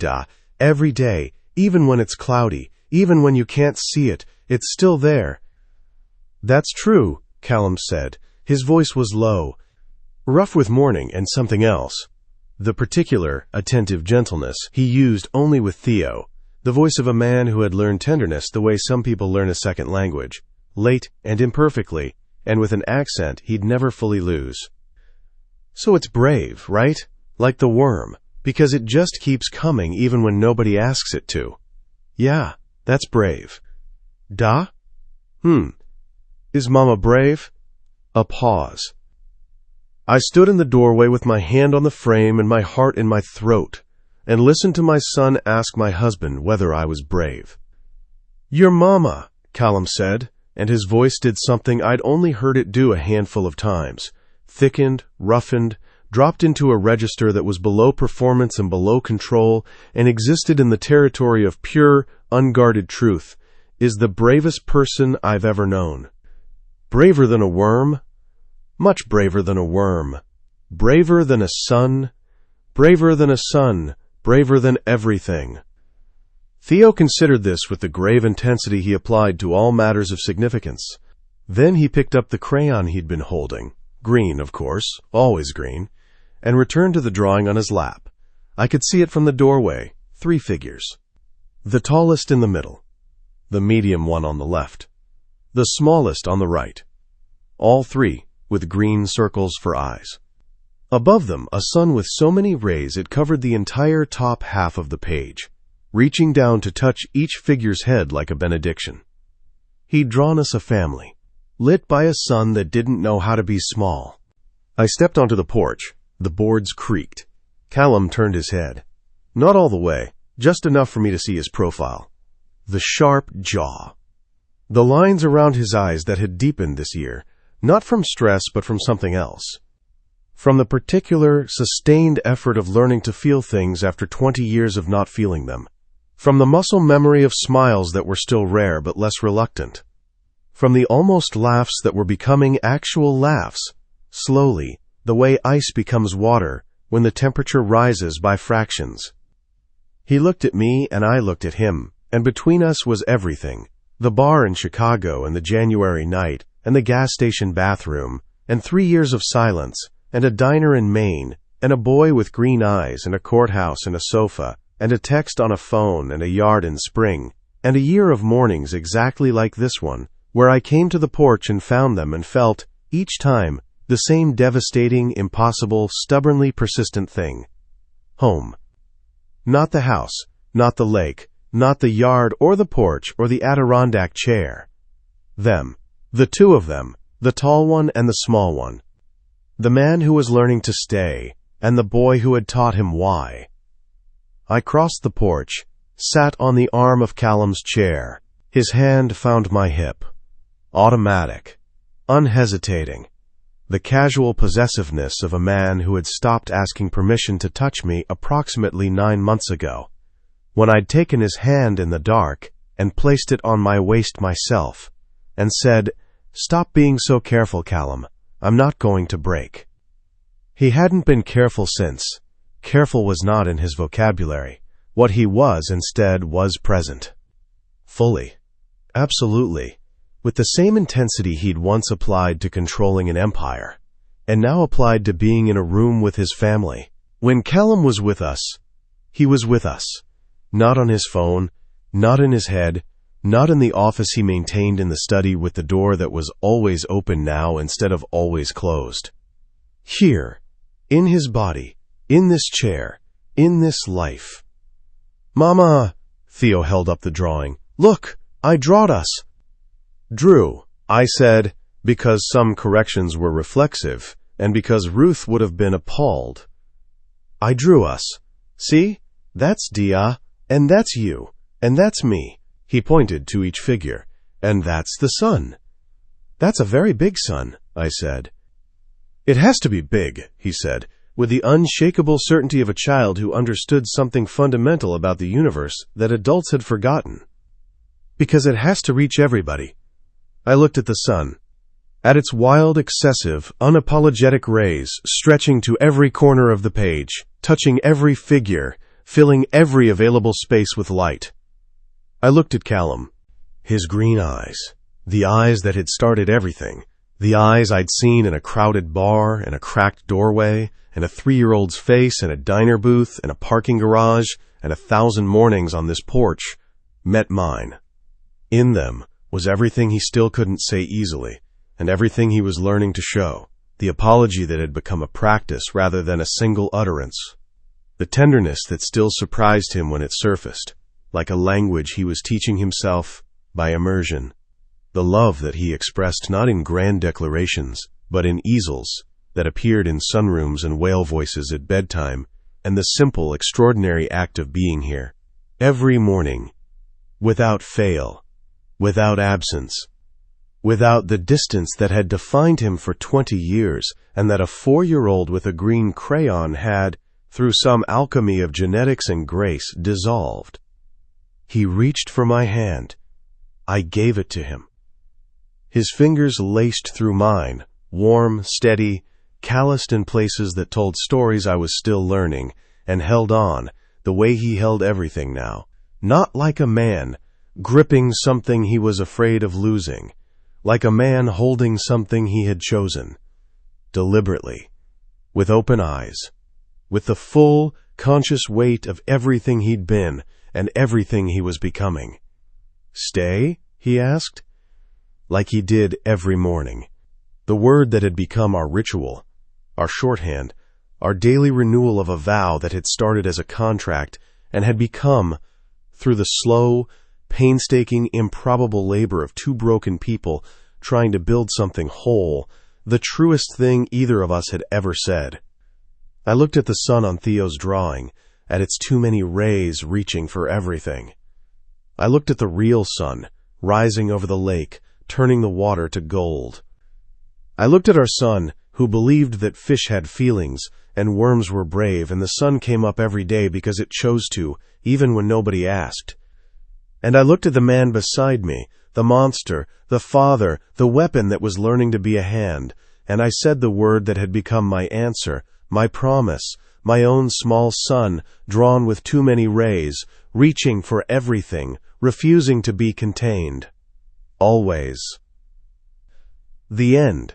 every day, even when it's cloudy, even when you can't see it, it's still there. "That's true," Callum said. His voice was low, rough with mourning and something else. The particular, attentive gentleness he used only with Theo, the voice of a man who had learned tenderness the way some people learn a second language, late and imperfectly, and with an accent he'd never fully lose. "So it's brave, right? Like the worm, because it just keeps coming even when nobody asks it to." "Yeah, that's brave." "Da? Is Mama brave?" A pause. I stood in the doorway with my hand on the frame and my heart in my throat, and listened to my son ask my husband whether I was brave. "Your mama," Callum said, and his voice did something I'd only heard it do a handful of times. Thickened, roughened, dropped into a register that was below performance and below control, and existed in the territory of pure, unguarded truth, is the bravest person I've ever known. Braver than a worm? Much braver than a worm. Braver than a son? Braver than a son. Braver than everything. Theo considered this with the grave intensity he applied to all matters of significance. Then he picked up the crayon he'd been holding, green, of course, always green, and returned to the drawing on his lap. I could see it from the doorway, 3 figures. The tallest in the middle, the medium one on the left, the smallest on the right. All 3 with green circles for eyes. Above them, a sun with so many rays it covered the entire top half of the page, reaching down to touch each figure's head like a benediction. He'd drawn us a family, lit by a sun that didn't know how to be small. I stepped onto the porch. The boards creaked. Callum turned his head. Not all the way, just enough for me to see his profile. The sharp jaw. The lines around his eyes that had deepened this year, not from stress but from something else. From the particular, sustained effort of learning to feel things after 20 years of not feeling them. From the muscle memory of smiles that were still rare but less reluctant. From the almost laughs that were becoming actual laughs, slowly, the way ice becomes water when the temperature rises by fractions. He looked at me and I looked at him, and between us was everything. The bar in Chicago and the January night, and the gas station bathroom, and 3 years of silence, and a diner in Maine, and a boy with green eyes, and a courthouse and a sofa, and a text on a phone, and a yard in spring, and a year of mornings exactly like this one, where I came to the porch and found them and felt, each time, the same devastating, impossible, stubbornly persistent thing. Home. Not the house, not the lake, not the yard or the porch or the Adirondack chair. Them. The 2 of them, the tall one and the small one. The man who was learning to stay, and the boy who had taught him why. I crossed the porch, sat on the arm of Callum's chair. His hand found my hip. Automatic. Unhesitating. The casual possessiveness of a man who had stopped asking permission to touch me approximately 9 months ago, when I'd taken his hand in the dark and placed it on my waist myself, and said, "Stop being so careful, Callum. I'm not going to break." He hadn't been careful since. Careful was not in his vocabulary. What he was instead was present. Fully. Absolutely. With the same intensity he'd once applied to controlling an empire, and now applied to being in a room with his family. When Callum was with us, he was with us. Not on his phone, not in his head, not in the office he maintained in the study with the door that was always open now instead of always closed. Here, in his body, in this chair, in this life. "Mama," Theo held up the drawing. "Look, I drawed us." "Drew," I said, because some corrections were reflexive, and because Ruth would have been appalled. "I drew us. See? That's Dia, and that's you, and that's me." He pointed to each figure. "And that's the sun." "That's a very big sun," I said. "It has to be big," he said, with the unshakable certainty of a child who understood something fundamental about the universe that adults had forgotten. "Because it has to reach everybody." I looked at the sun, at its wild, excessive, unapologetic rays stretching to every corner of the page, touching every figure, filling every available space with light. I looked at Callum. His green eyes, the eyes that had started everything, the eyes I'd seen in a crowded bar, in a cracked doorway, in a 3-year-old's face, in a diner booth, in a parking garage, and 1,000 mornings on this porch, met mine. In them was everything he still couldn't say easily, and everything he was learning to show, the apology that had become a practice rather than a single utterance, the tenderness that still surprised him when it surfaced, like a language he was teaching himself by immersion, the love that he expressed not in grand declarations, but in easels that appeared in sunrooms and whale voices at bedtime, and the simple, extraordinary act of being here, every morning, without fail, without absence, without the distance that had defined him for 20 years, and that a 4-year-old with a green crayon had, through some alchemy of genetics and grace, dissolved. He reached for my hand. I gave it to him. His fingers laced through mine, warm, steady, calloused in places that told stories I was still learning, and held on, the way he held everything now, not like a man, gripping something he was afraid of losing, like a man holding something he had chosen, deliberately, with open eyes, with the full, conscious weight of everything he'd been and everything he was becoming. "Stay?" he asked, like he did every morning. The word that had become our ritual, our shorthand, our daily renewal of a vow that had started as a contract and had become, through the slow, painstaking, improbable labor of 2 broken people trying to build something whole, the truest thing either of us had ever said. I looked at the sun on Theo's drawing, at its too many rays reaching for everything. I looked at the real sun, rising over the lake, turning the water to gold. I looked at our sun, who believed that fish had feelings, and worms were brave, and the sun came up every day because it chose to, even when nobody asked. And I looked at the man beside me, the monster, the father, the weapon that was learning to be a hand, and I said the word that had become my answer, my promise, my own small sun, drawn with too many rays, reaching for everything, refusing to be contained. Always. The end.